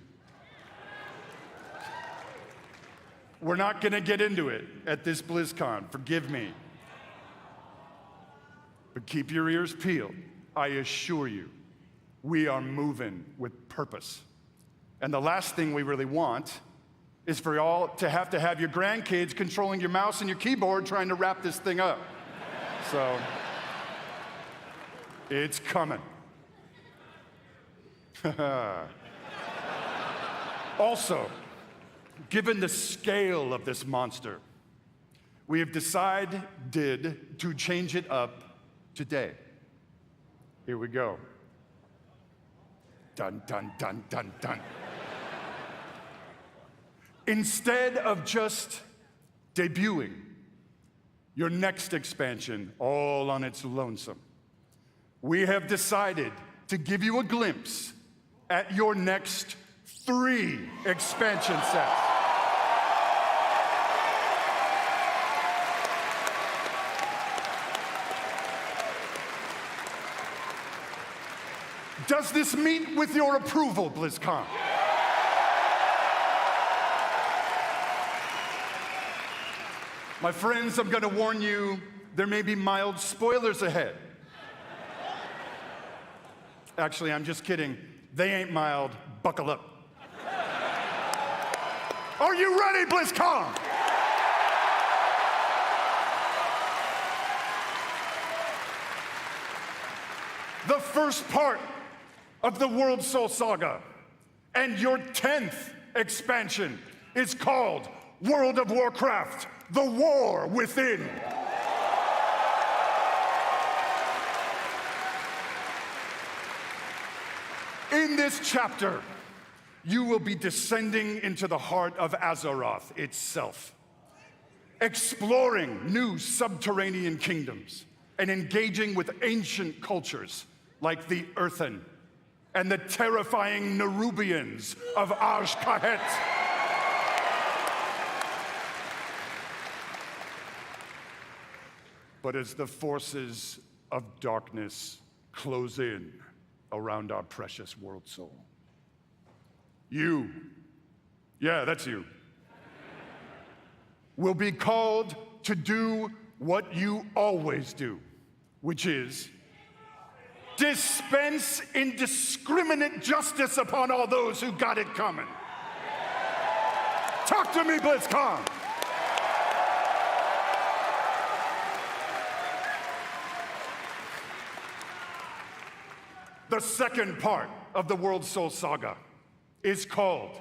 We're not going to get into it at this BlizzCon, forgive me. But keep your ears peeled. I assure you, we are moving with purpose. And the last thing we really want is for y'all to have your grandkids controlling your mouse and your keyboard trying to wrap this thing up. So, it's coming. Also, given the scale of this monster, we have decided to change it up today. Here we go. Dun, dun, dun, dun, dun. Instead of just debuting your next expansion all on its lonesome, we have decided to give you a glimpse at your next 3 expansion sets. Does this meet with your approval, BlizzCon? My friends, I'm going to warn you, there may be mild spoilers ahead. Actually, I'm just kidding. They ain't mild. Buckle up. Are you ready, BlizzCon? The first part of the World Soul Saga and your 10th expansion is called World of Warcraft: The War Within. In this chapter, you will be descending into the heart of Azeroth itself, exploring new subterranean kingdoms and engaging with ancient cultures like the Earthen and the terrifying Nerubians of Arsh-Kahet. But as the forces of darkness close in around our precious world soul, you, yeah, that's you, will be called to do what you always do, which is dispense indiscriminate justice upon all those who got it coming. Talk to me, BlizzCon. The second part of the World Soul Saga is called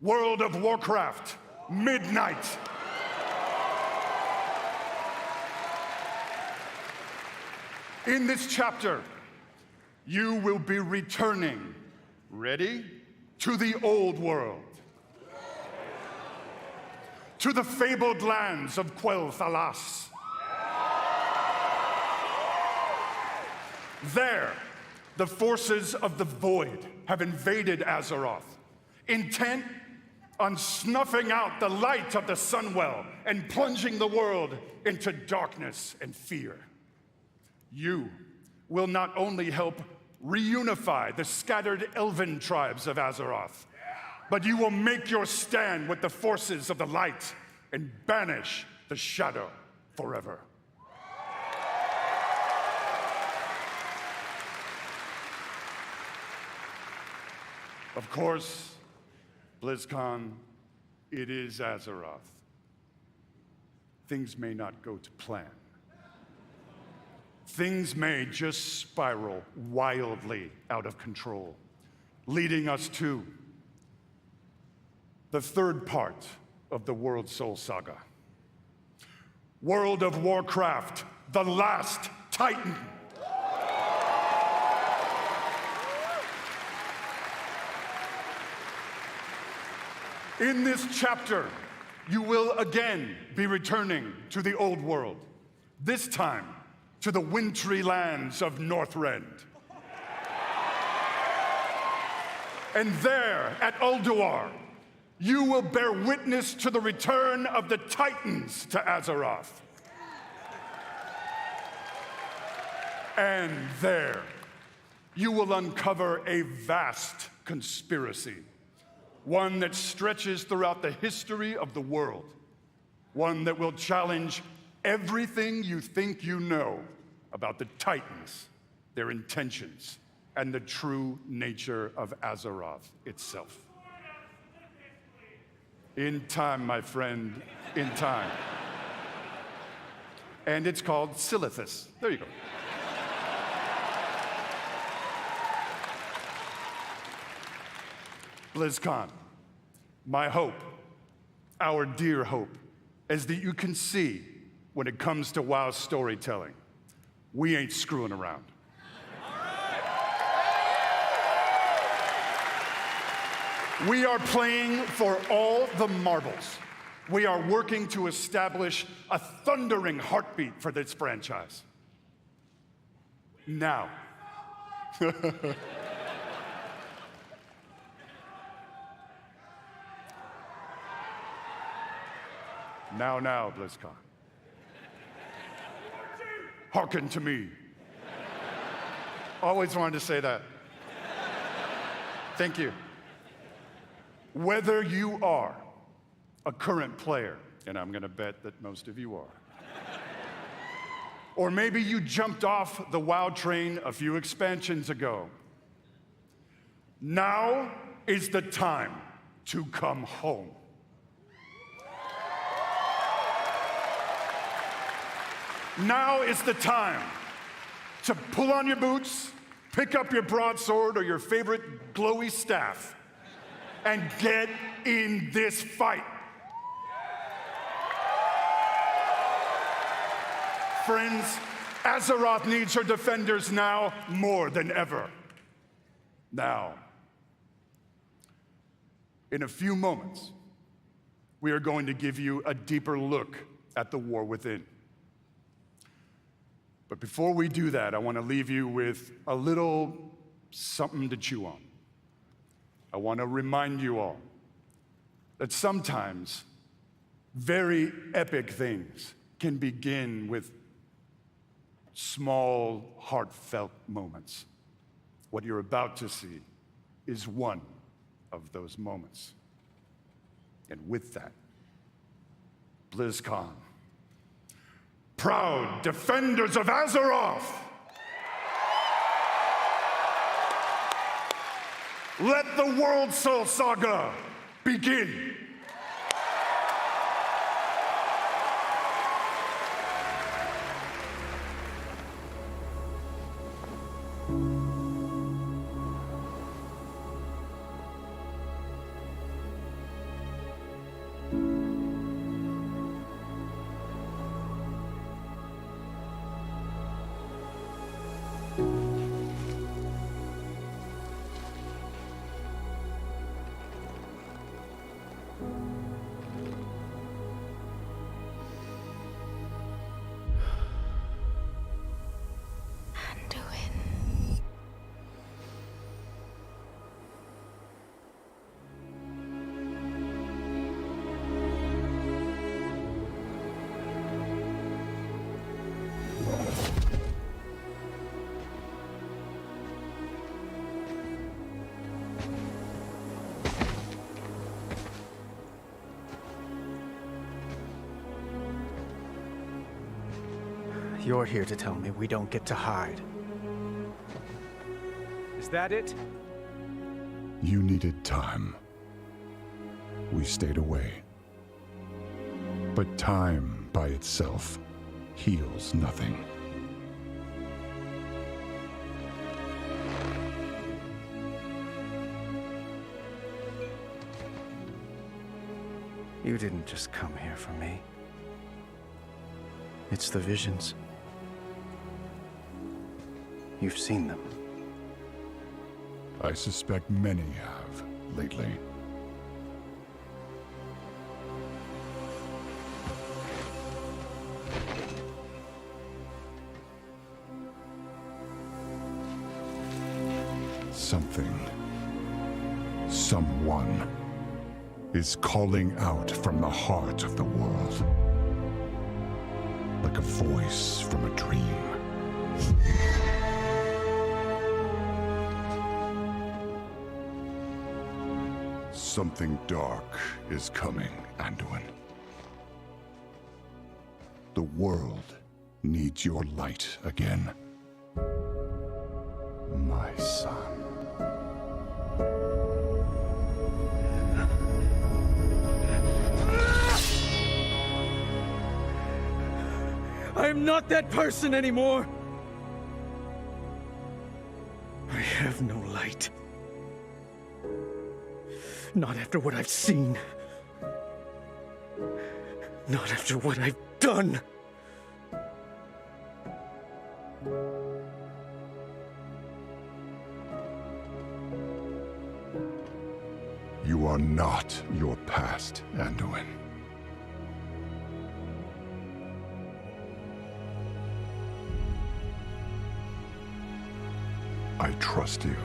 World of Warcraft: Midnight. In this chapter, you will be returning, ready, to the old world, to the fabled lands of Quel'Thalas. There, the forces of the Void have invaded Azeroth, intent on snuffing out the light of the Sunwell and plunging the world into darkness and fear. You will not only help reunify the scattered elven tribes of Azeroth, but you will make your stand with the forces of the light and banish the shadow forever. Of course, BlizzCon, it is Azeroth. Things may not go to plan. things may just spiral wildly out of control, leading us to the third part of the World Soul Saga. World of Warcraft, the Last Titan. In this chapter, you will again be returning to the old world, this time to the wintry lands of Northrend. And there, at Ulduar, you will bear witness to the return of the Titans to Azeroth. And there, you will uncover a vast conspiracy, one that stretches throughout the history of the world, one that will challenge everything you think you know about the Titans, their intentions, and the true nature of Azeroth itself. In time, my friend, in time. And it's called Silithus. There you go. BlizzCon, my hope, our dear hope, is that you can see when it comes to WoW storytelling, we ain't screwing around. We are playing for all the marbles. We are working to establish a thundering heartbeat for this franchise. Now. Now, BlizzCon. Hearken to me. Always wanted to say that. Thank you. Whether you are a current player, and I'm gonna bet that most of you are, or maybe you jumped off the WoW train a few expansions ago, now is the time to come home. Now is the time to pull on your boots, pick up your broadsword or your favorite glowy staff, and get in this fight. Friends, Azeroth needs her defenders now more than ever. Now, in a few moments, we are going to give you a deeper look at the war within. But before we do that, I want to leave you with a little something to chew on. I want to remind you all that sometimes very epic things can begin with small, heartfelt moments. What you're about to see is one of those moments. And with that, BlizzCon, proud defenders of Azeroth, let the World Soul Saga begin. You're here to tell me we don't get to hide. Is that it? You needed time. We stayed away. But time by itself heals nothing. You didn't just come here for me. It's the visions. You've seen them. I suspect many have lately. Something, someone, is calling out from the heart of the world. Like a voice from a dream. Something dark is coming, Anduin. The world needs your light again. My son. I am not that person anymore. I have no light. Not after what I've seen. Not after what I've done. You are not your past, Anduin. I trust you.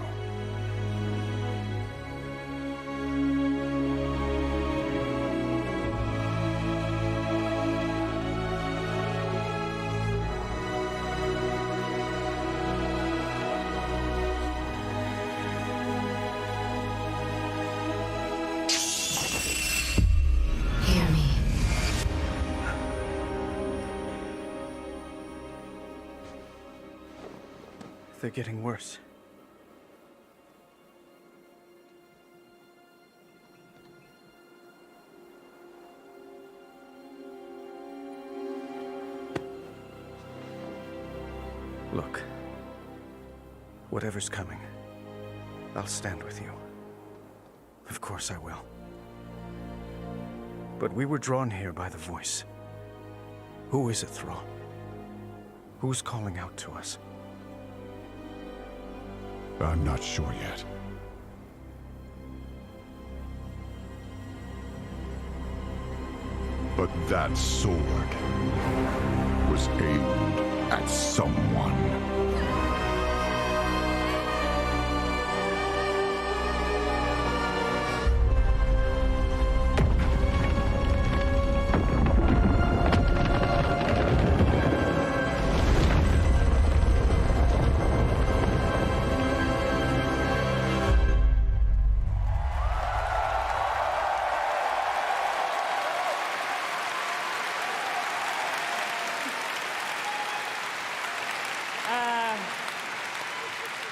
Hear me. They're getting worse. Look, whatever's coming, I'll stand with you. Of course I will. But we were drawn here by the voice. Who is it, Thrall? Who's calling out to us? I'm not sure yet. But that sword was aimed at someone.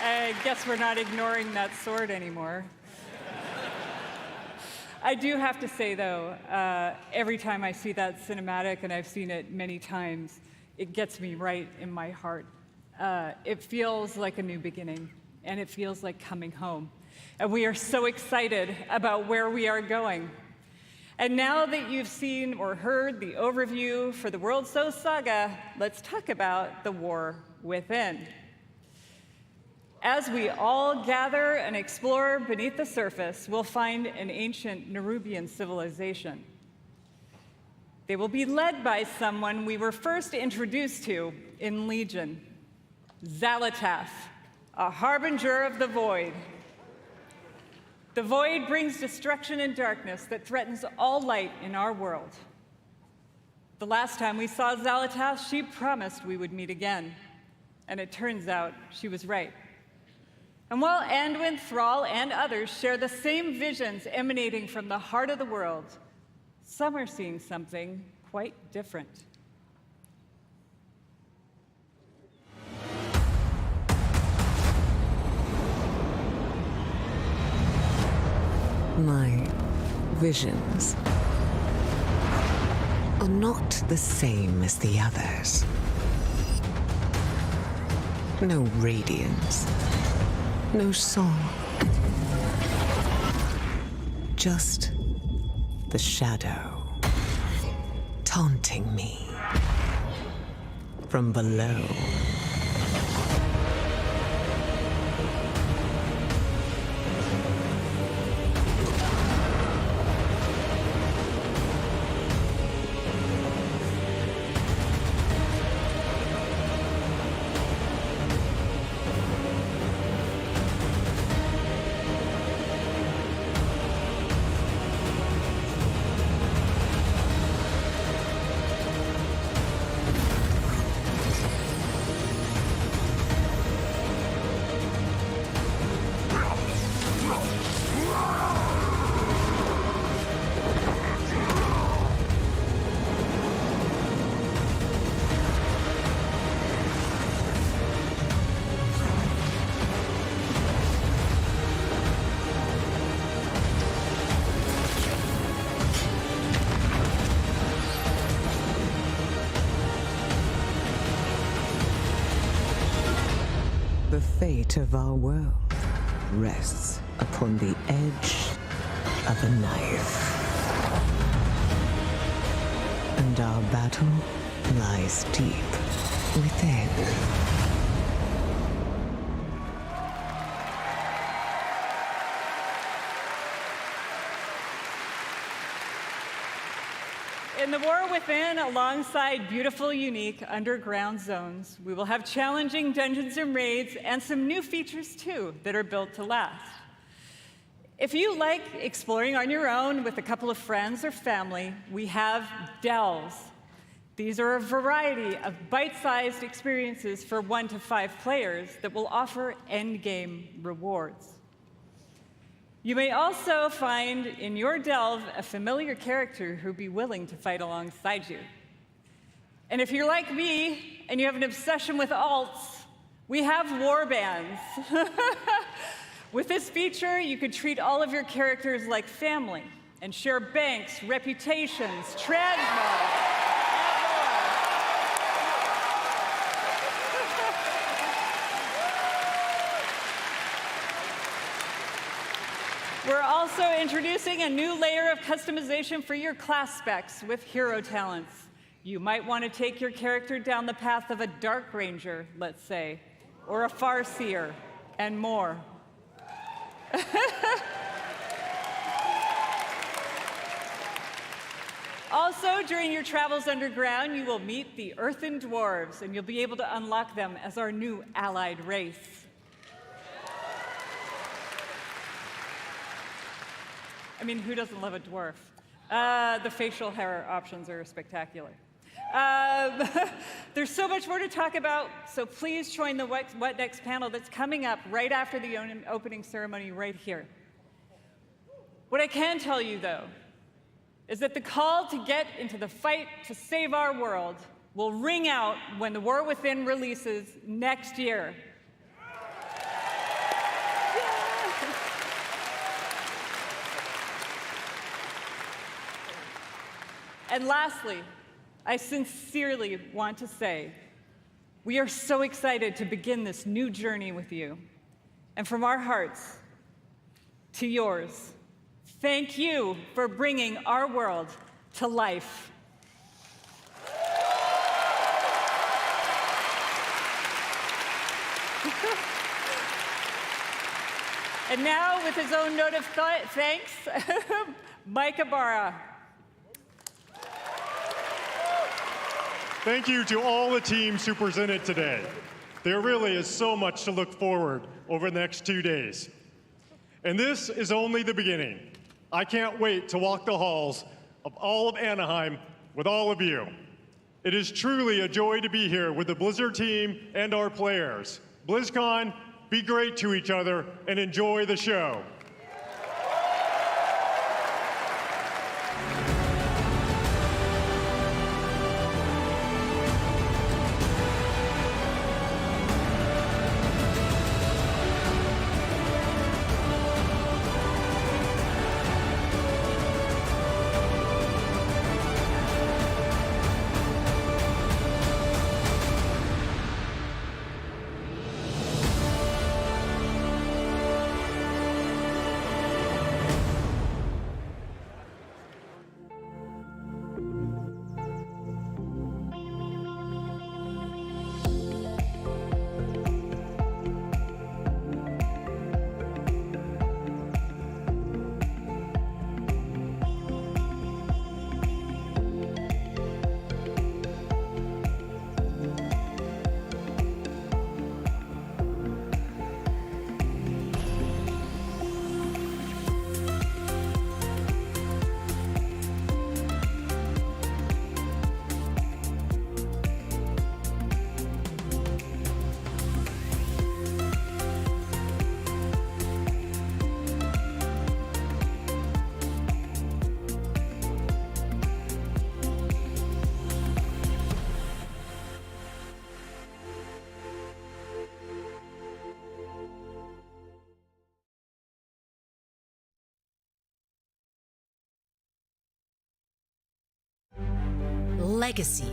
I guess we're not ignoring that sword anymore. I do have to say, though, every time I see that cinematic, and I've seen it many times, it gets me right in my heart. It feels like a new beginning, and it feels like coming home. And we are so excited about where we are going. And now that you've seen or heard the overview for the World So Saga, let's talk about the war within. As we all gather and explore beneath the surface, we'll find an ancient Nerubian civilization. They will be led by someone we were first introduced to in Legion, Xal'atath, a harbinger of the Void. The Void brings destruction and darkness that threatens all light in our world. The last time we saw Xal'atath, she promised we would meet again, and it turns out she was right. And while Anduin, Thrall, and others share the same visions emanating from the heart of the world, some are seeing something quite different. My visions are not the same as the others. No radiance. No song. Just the shadow. taunting me from below. The fate of our world rests upon the edge of a knife. And our battle lies deep within. In the War Within, alongside beautiful, unique underground zones, we will have challenging dungeons and raids and some new features, too, that are built to last. If you like exploring on your own with a couple of friends or family, we have delves. These are a variety of bite-sized experiences for 1 to 5 players that will offer endgame rewards. You may also find in your delve a familiar character who'd be willing to fight alongside you. And if you're like me and you have an obsession with alts, we have war bands. With this feature, you could treat all of your characters like family and share banks, reputations, transmogs, We're also introducing a new layer of customization for your class specs with hero talents. You might want to take your character down the path of a Dark Ranger, let's say, or a Farseer, and more. Also, during your travels underground, you will meet the Earthen Dwarves, and you'll be able to unlock them as our new allied race. I mean, who doesn't love a dwarf? The facial hair options are spectacular. There's so much more to talk about, so please join the What Next panel that's coming up right after the opening ceremony right here. What I can tell you, though, is that the call to get into the fight to save our world will ring out when The War Within releases next year. And lastly, I sincerely want to say, we are so excited to begin this new journey with you. And from our hearts to yours, thank you for bringing our world to life. And now, with his own note of thanks, Mike Ibarra. Thank you to all the teams who presented today. There really is so much to look forward over the next 2 days. And this is only the beginning. I can't wait to walk the halls of all of Anaheim with all of you. It is truly a joy to be here with the Blizzard team and our players. BlizzCon, be great to each other and enjoy the show. legacy.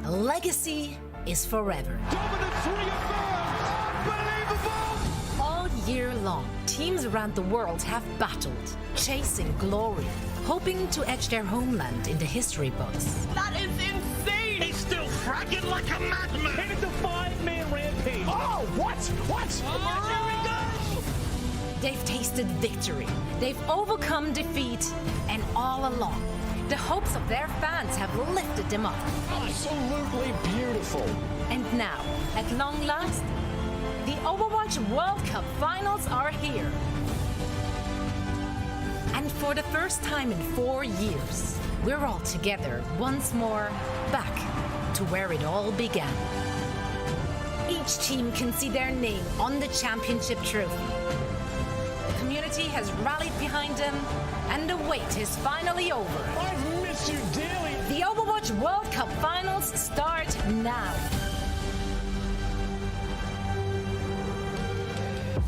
A legacy is forever. All year long, teams around the world have battled, chasing glory, hoping to etch their homeland in the history books. That is insane! He's still fracking like a madman! And it's a 5-man rampage! Oh, what? What? Oh, here we go! They've tasted victory, they've overcome defeat, and all along, the hopes of their fans have lifted them up. Absolutely beautiful. And now, at long last, the Overwatch World Cup finals are here. And for the first time in 4 years, we're all together once more, back to where it all began. Each team can see their name on the championship trophy. The community has rallied behind them, and the wait is finally over. I've missed you dearly. The Overwatch World Cup finals start now.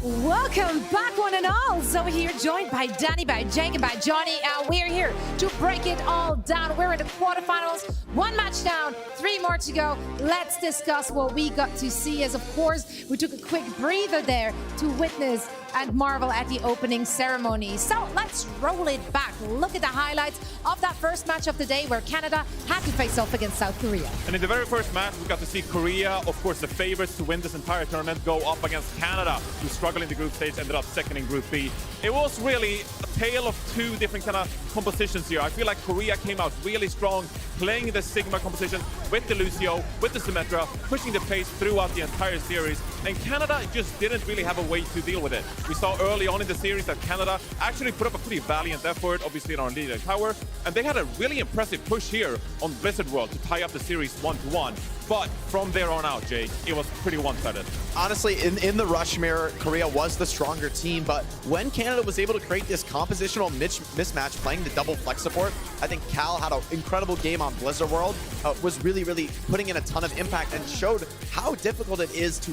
Welcome back, one and all. So we're here joined by Danny, by Jake, and by Johnny. We're here to break it all down. We're in the quarterfinals. 1 match down, 3 more to go. Let's discuss what we got to see. As of course, we took a quick breather there to witness and marvel at the opening ceremony. So let's roll it back. Look at the highlights of that first match of the day where Canada had to face off against South Korea. And in the very first match, we got to see Korea, of course the favorites to win this entire tournament, go up against Canada, who struggled in the group stage, ended up second in Group B. It was really a tale of 2 different kind of compositions here. I feel like Korea came out really strong, playing the Sigma composition with the Lucio, with the Symmetra, pushing the pace throughout the entire series. And Canada just didn't really have a way to deal with it. We saw early on in the series that Canada actually put up a pretty valiant effort, obviously in our lead tower, and they had a really impressive push here on Blizzard World to tie up the series 1-1. But from there on out, Jake, it was pretty one-sided. Honestly, in the rush mirror, Korea was the stronger team, but when Canada was able to create this compositional mismatch playing the double flex support, I think Cal had an incredible game on Blizzard World, was really putting in a ton of impact and showed how difficult it is to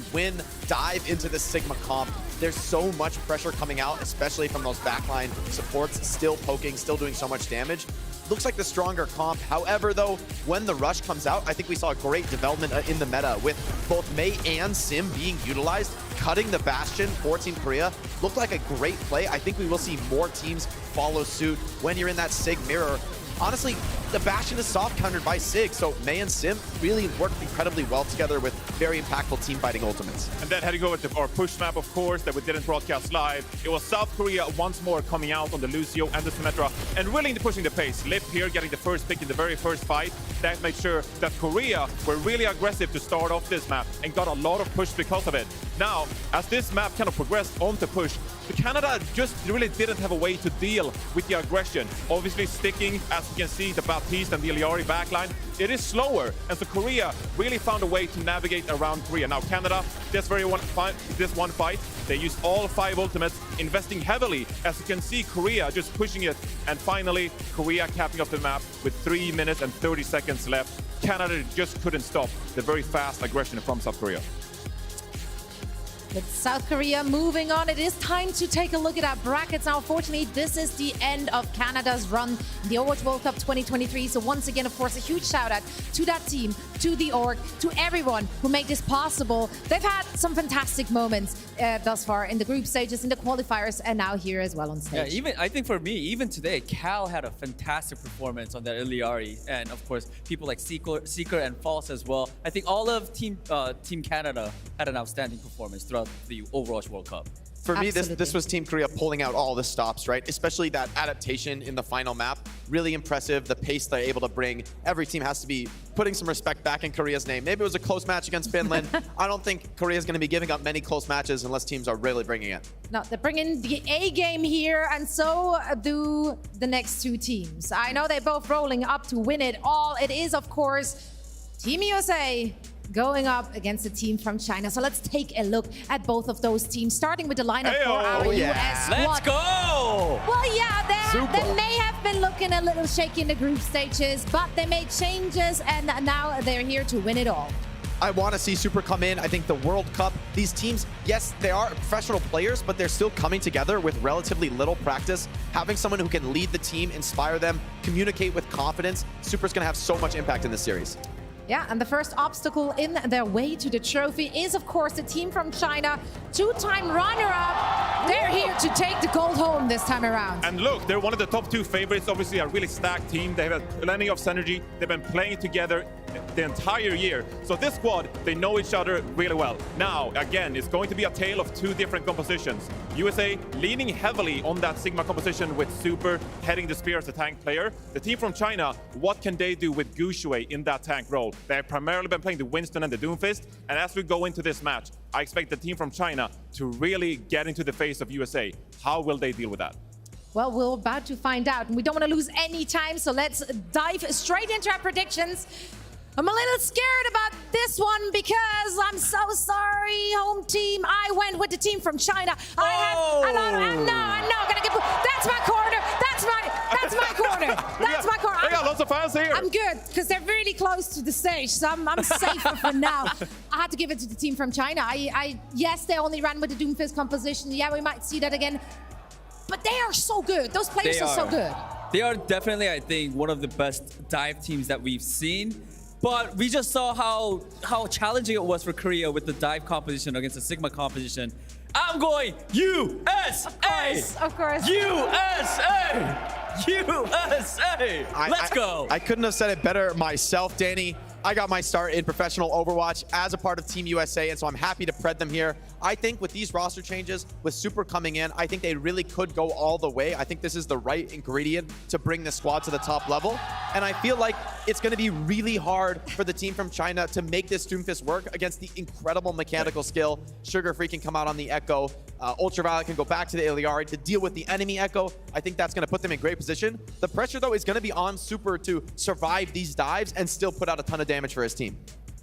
dive into this Sigma comp. There's so much pressure coming out, especially from those backline supports, still poking, still doing so much damage. Looks like the stronger comp. However, though, when the rush comes out, I think we saw a great development in the meta with both Mei and Sim being utilized, cutting the Bastion for Team Korea. Looked like a great play. I think we will see more teams follow suit when you're in that Sig mirror. Honestly, the Bastion is soft countered by Sig, so Mei and Sim really worked incredibly well together with very impactful team fighting ultimates. And then had to go with our push map, of course, that we didn't broadcast live. It was South Korea once more coming out on the Lucio and the Symmetra and really pushing the pace. Lip here getting the first pick in the very first fight. That made sure that Korea were really aggressive to start off this map and got a lot of push because of it. Now, as this map kind of progressed on to push, Canada just really didn't have a way to deal with the aggression. Obviously sticking, as you can see, the Baptiste and the Iliari backline. It is slower, and so Korea really found a way to navigate around Korea. Now Canada, this one fight, they used all 5 ultimates, investing heavily. As you can see, Korea just pushing it, and finally, Korea capping up the map with 3 minutes and 30 seconds left. Canada just couldn't stop the very fast aggression from South Korea. With South Korea moving on, it is time to take a look at our brackets. Now, unfortunately, this is the end of Canada's run in the Overwatch World Cup 2023. So once again, of course, a huge shout out to that team, to the org, to everyone who made this possible. They've had some fantastic moments thus far in the group stages, in the qualifiers, and now here as well on stage. Yeah, I think for me, even today, Cal had a fantastic performance on that Iliari, and of course, people like Seeker and False as well. I think all of Team Canada had an outstanding performance throughout the Overwatch World Cup. For me, this was Team Korea pulling out all the stops, right? Especially that adaptation in the final map. Really impressive, the pace they're able to bring. Every team has to be putting some respect back in Korea's name. Maybe it was a close match against Finland. I don't think Korea's going to be giving up many close matches unless teams are really bringing it. No, they're bringing the A game here, and so do the next 2 teams. I know they're both rolling up to win it all. It is, of course, Team USA going up against a team from China. So let's take a look at both of those teams, starting with the lineup for our US squad. Let's go! Well, yeah, they may have been looking a little shaky in the group stages, but they made changes, and now they're here to win it all. I want to see Super come in. I think the World Cup, these teams, yes, they are professional players, but they're still coming together with relatively little practice. Having someone who can lead the team, inspire them, communicate with confidence, Super's going to have so much impact in this series. Yeah, and the first obstacle in their way to the trophy is, of course, the team from China, two-time runner-up. They're here to take the gold home this time around. And look, they're one of the top 2 favorites, obviously a really stacked team. They have plenty of synergy. They've been playing together the entire year. So this squad, they know each other really well. Now, again, it's going to be a tale of 2 different compositions. USA leaning heavily on that Sigma composition with Super heading the spear as a tank player. The team from China, what can they do with Guxue in that tank role? They've primarily been playing the Winston and the Doomfist. And as we go into this match, I expect the team from China to really get into the face of USA. How will they deal with that? Well, we're about to find out, and we don't want to lose any time, so let's dive straight into our predictions. I'm a little scared about this one because I'm so sorry, home team. I went with the team from China. I'm not gonna get. That's my corner. That's my corner. That's my corner. I got lots of fans here. I'm good because they're really close to the stage, so I'm safer for now. I had to give it to the team from China. Yes, they only ran with the Doomfist composition. Yeah, we might see that again. But they are so good. Those players are so good. They are definitely, I think, one of the best dive teams that we've seen. But we just saw how challenging it was for Korea with the dive composition against the Sigma composition. I'm going USA! Of course. USA! USA! Let's go! I couldn't have said it better myself, Danny. I got my start in professional Overwatch as a part of Team USA, and so I'm happy to pred them here. I think with these roster changes, with Super coming in, I think they really could go all the way. I think this is the right ingredient to bring the squad to the top level. And I feel like it's going to be really hard for the team from China to make this Doomfist work against the incredible mechanical skill. Sugar Free can come out on the Echo. Ultraviolet can go back to the Iliari to deal with the enemy Echo. I think that's going to put them in great position. The pressure, though, is going to be on Super to survive these dives and still put out a ton of damage for his team.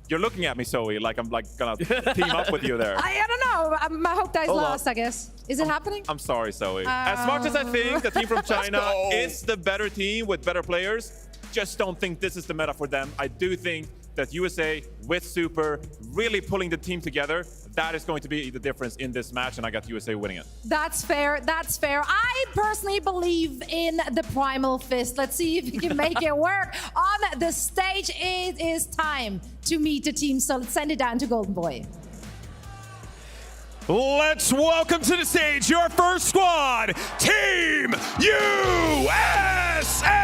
You're looking at me, Zoe, like I'm gonna team up with you there. I don't know. My hope dies last, I guess. Is it happening? I'm sorry, Zoe. As much as I think the team from China is the better team with better players, just don't think this is the meta for them. I do think that USA with Super really pulling the team together, that is going to be the difference in this match, and I got USA winning it. That's fair. That's fair. I personally believe in the Primal Fist. Let's see if we can make it work on the stage. It is time to meet the team, so let's send it down to Golden Boy. Let's welcome to the stage your first squad, Team USA!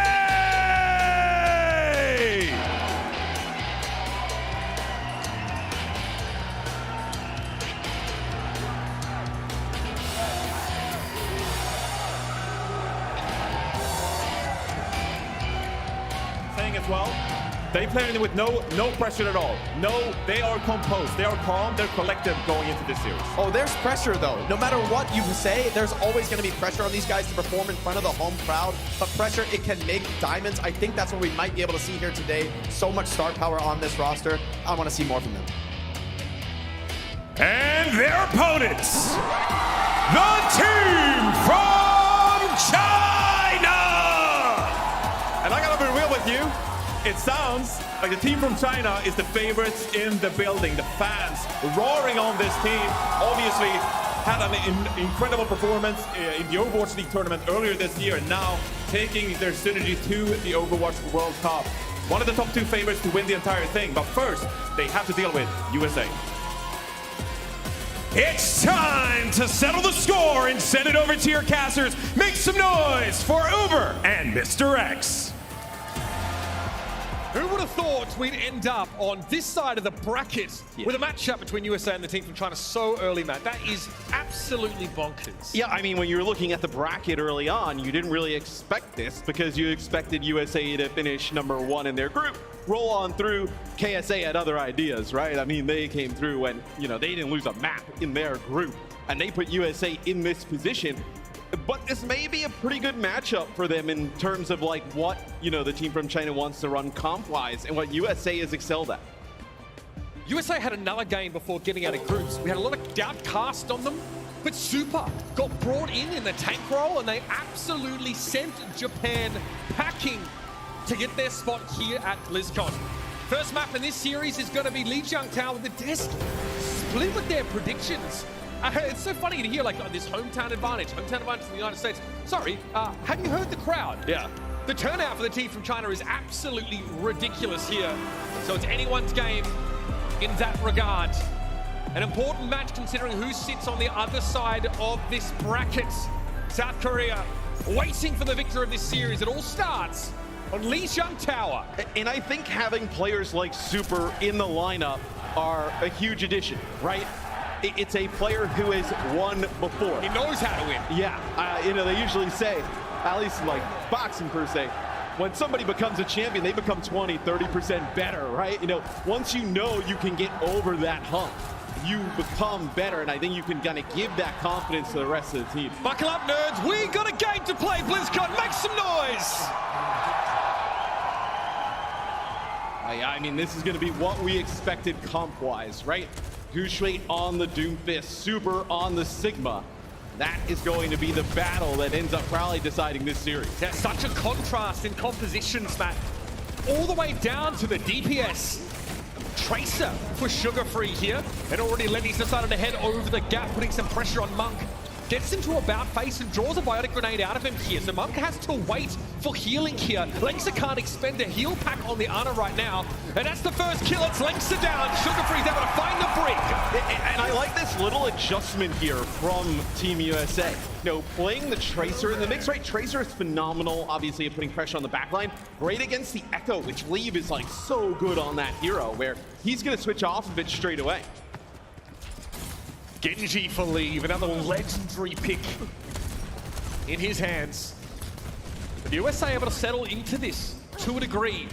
As well, they played it with no pressure at all. No, they are composed, they are calm, they're collective going into this series. Oh, there's pressure though. No matter what you say, there's always going to be pressure on these guys to perform in front of the home crowd. But pressure, it can make diamonds. I think that's what we might be able to see here today. So much star power on this roster. I want to see more from them. And their opponents, the team from China! And I gotta be real with you, it sounds like the team from China is the favorites in the building. The fans roaring on this team. Obviously had an incredible performance in the Overwatch League tournament earlier this year, and now taking their synergy to the Overwatch World Cup. One of the top 2 favorites to win the entire thing, but first, they have to deal with USA. It's time to settle the score and send it over to your casters. Make some noise for Uber and Mr. X. Who would have thought we'd end up on this side of the bracket with a matchup between USA and the team from China so early, Matt? That is absolutely bonkers. Yeah, I mean, when you were looking at the bracket early on, you didn't really expect this because you expected USA to finish #1 in their group. Roll on through. KSA had other ideas, right? I mean, they came through and, you know, they didn't lose a map in their group, and they put USA in this position. But this may be a pretty good matchup for them in terms of like what, you know, the team from China wants to run comp-wise and what USA has excelled at. USA had another game before getting out of groups. We had a lot of doubt cast on them, but Super got brought in the tank role, and they absolutely sent Japan packing to get their spot here at BlizzCon. First map in this series is going to be Lijiang Tower with the desk split with their predictions. It's so funny to hear like this hometown advantage in the United States. Sorry, have you heard the crowd? Yeah. The turnout for the team from China is absolutely ridiculous here. So it's anyone's game in that regard. An important match considering who sits on the other side of this bracket. South Korea waiting for the victor of this series. It all starts on Lijiang Tower. And I think having players like Super in the lineup are a huge addition, right? It's a player who has won before. He knows how to win. Yeah, you know, they usually say, at least in like boxing per se, when somebody becomes a champion, they become 20, 30% better, right? You know, once you know you can get over that hump, you become better, and I think you can kind of give that confidence to the rest of the team. Buckle up, nerds. We got a game to play, BlizzCon. Make some noise. I mean, this is going to be what we expected comp-wise, right? Gushue on the Doomfist, Super on the Sigma. That is going to be the battle that ends up probably deciding this series. There's such a contrast in compositions, Matt. All the way down to the DPS. Tracer for Sugar Free here. And already Lenny's decided to head over the gap, putting some pressure on Monk. Gets into about face and draws a biotic grenade out of him here. So Monk has to wait for healing here. Lexa can't expend a heal pack on the Ana right now. And that's the first kill. It's Lexa down. Sugar Free's able to find the break. And I like this little adjustment here from Team USA. You know, playing the Tracer in the mix, right? Tracer is phenomenal, obviously, at putting pressure on the backline. Great against the Echo, which Leave is like so good on that hero, where he's going to switch off of it straight away. Genji for Leave, another legendary pick in his hands. But the USA able to settle into this to a degree.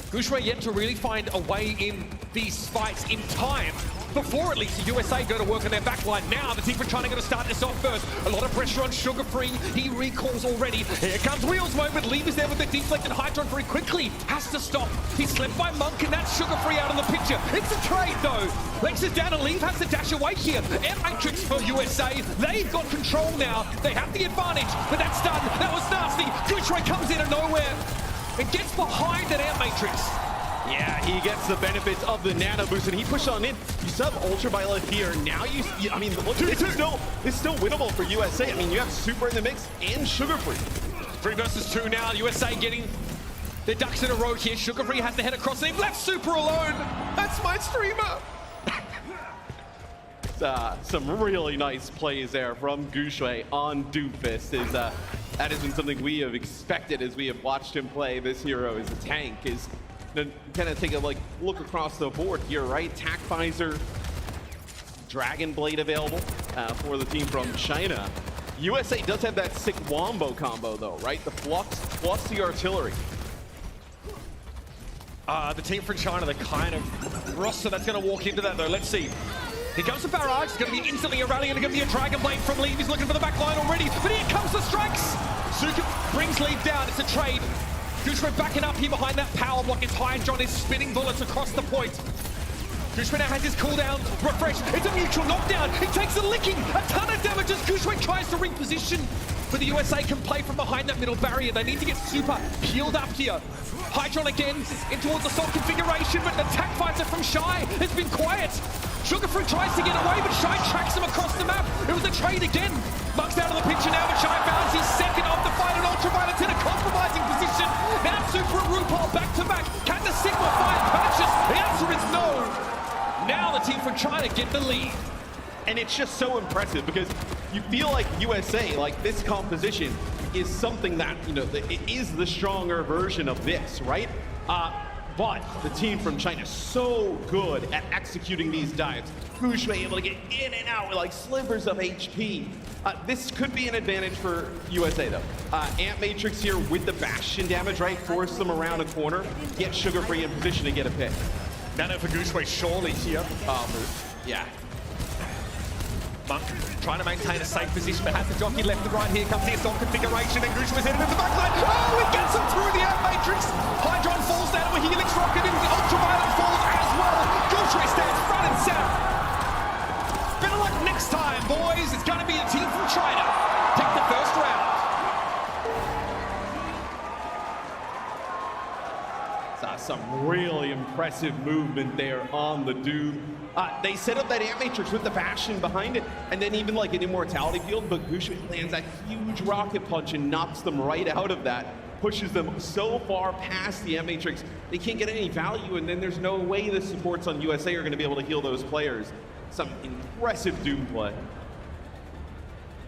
Gushue yet to really find a way in these fights in time before at least the USA go to work on their backline. Now the team from China going to start this off first. A lot of pressure on Sugar Free. He recalls already. Here comes Wheels moment. Leave is there with the deflected Hydron very quickly. Has to stop. He's slipped by Monk and that's Sugar Free out of the picture. It's a trade though. Lex is down and Leave has to dash away here. Air Matrix for USA. They've got control now. They have the advantage, but that's done. That was nasty. Gushue comes in and nowhere. It gets behind that Air Matrix. Yeah, he gets the benefits of the nano boost, and he pushed on in. You still have Ultraviolet here. Now I mean, look, this is still winnable for USA. I mean, you have Super in the mix and Sugar Free. 3 versus 2 now. USA getting their ducks in a row here. Sugar Free has to head across. They've left Super alone. That's my streamer. Some really nice plays there from Gushue on Doomfist. That has been something we have expected as we have watched him play this hero as a tank. Is kind of take a look across the board here, right? Tac Visor, Dragon Blade available for the team from China. USA does have that sick Wombo combo though, right? The Flux plus the artillery. The team from China, the kind of roster that's going to walk into that though. Let's see. Here comes the barrage. It's going to be instantly a rally and it's going to be a Dragon Blade from Leave. He's looking for the back line already, but here comes the strikes. Suka brings Leave down. It's a trade. Gushue backing up here behind that power block. His Hydron is spinning bullets across the point. Gushue now has his cooldown refreshed. It's a mutual knockdown. He takes a licking. A ton of damage as Gushue tries to reposition. But the USA can play from behind that middle barrier. They need to get Super peeled up here. Hydron again in towards the Assault configuration, but the attack fighter from Shy has been quiet. Sugar Free tries to get away, but Shy tracks him across the map. It was a trade again. Monk's out of the picture now, but Shy found his second of the fight, and Ultraviolet's in a compromising position. Now Super and RuPaul back to back. Can the Sigma find purchase? The answer is no. Now the team from China get the lead. And it's just so impressive because you feel like USA, like this composition is something that, you know, it is the stronger version of this, right? But the team from China is so good at executing these dives. Gushue able to get in and out with like slivers of HP. This could be an advantage for USA though. Ant Matrix here with the Bastion damage, right? Force them around a corner, get Sugar Free in position to get a pick. Nano for Gushue surely here. Yeah. Monk trying to maintain a safe position, but has the jockey left and right. Here comes the assault configuration, and Gushue is headed to the backline. Oh, he gets him through the Ant Matrix. Hydron falls down to a Helix rocket, and the Ultraviolet falls as well. Gushue stands front and center. Better luck next time, boys. It's going to be a team from China. Take the first round. Some really impressive movement there on the Doom. They set up that Ant Matrix with the Bastion behind it, and then even like an Immortality Field, but Gushue lands that huge rocket punch and knocks them right out of that, pushes them so far past the Ant Matrix, they can't get any value, and then there's no way the supports on USA are going to be able to heal those players. Some impressive Doom play.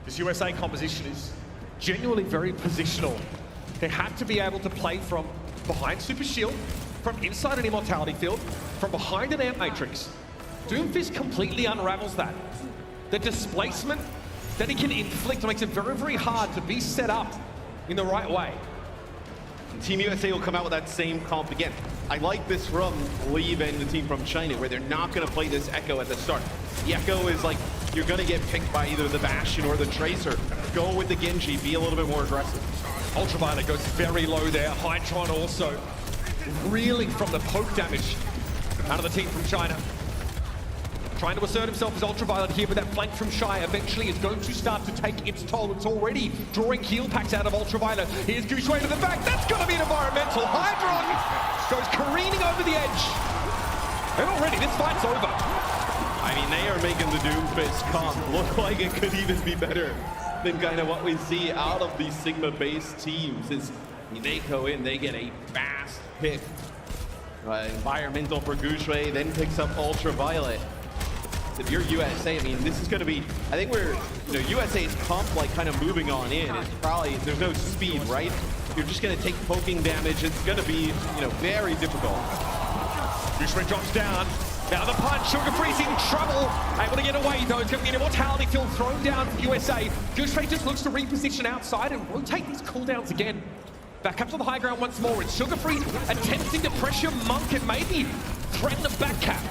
This USA composition is genuinely very positional. They have to be able to play from behind Super Shield, from inside an Immortality Field, from behind an Ant Matrix. Doomfist completely unravels that. The displacement that he can inflict makes it very, very hard to be set up in the right way. And Team USA will come out with that same comp again. I like this from Lijiang and the team from China, where they're not going to play this Echo at the start. The Echo is like, you're going to get picked by either the Bastion or the Tracer. Go with the Genji, be a little bit more aggressive. Ultraviolet goes very low there. Hydron also reeling from the poke damage out of the team from China. Trying to assert himself as Ultraviolet here, but that flank from Shy eventually is going to start to take its toll. It's already drawing heal packs out of Ultraviolet. Here's Gushue to the back. That's going to be an environmental. Hydron goes careening over the edge. And already this fight's over. I mean, they are making the Doomfist comp look like it could even be better than kind of what we see out of these Sigma-based teams. They go in, they get a fast pick. Environmental for Gushue, then picks up Ultraviolet. If you're USA, I mean, this is going to be, I think we're, USA's comp, like, kind of moving on in. It's probably, there's no speed, right? You're just going to take poking damage. It's going to be, very difficult. Gushue drops down. Now the punch, Sugar Free's in trouble. Able to get away, though. It's going to be an Immortality Field thrown down from USA. Gushue just looks to reposition outside and rotate these cooldowns again. Back up to the high ground once more. It's Sugar Free attempting to pressure Monk and maybe threaten a back cap.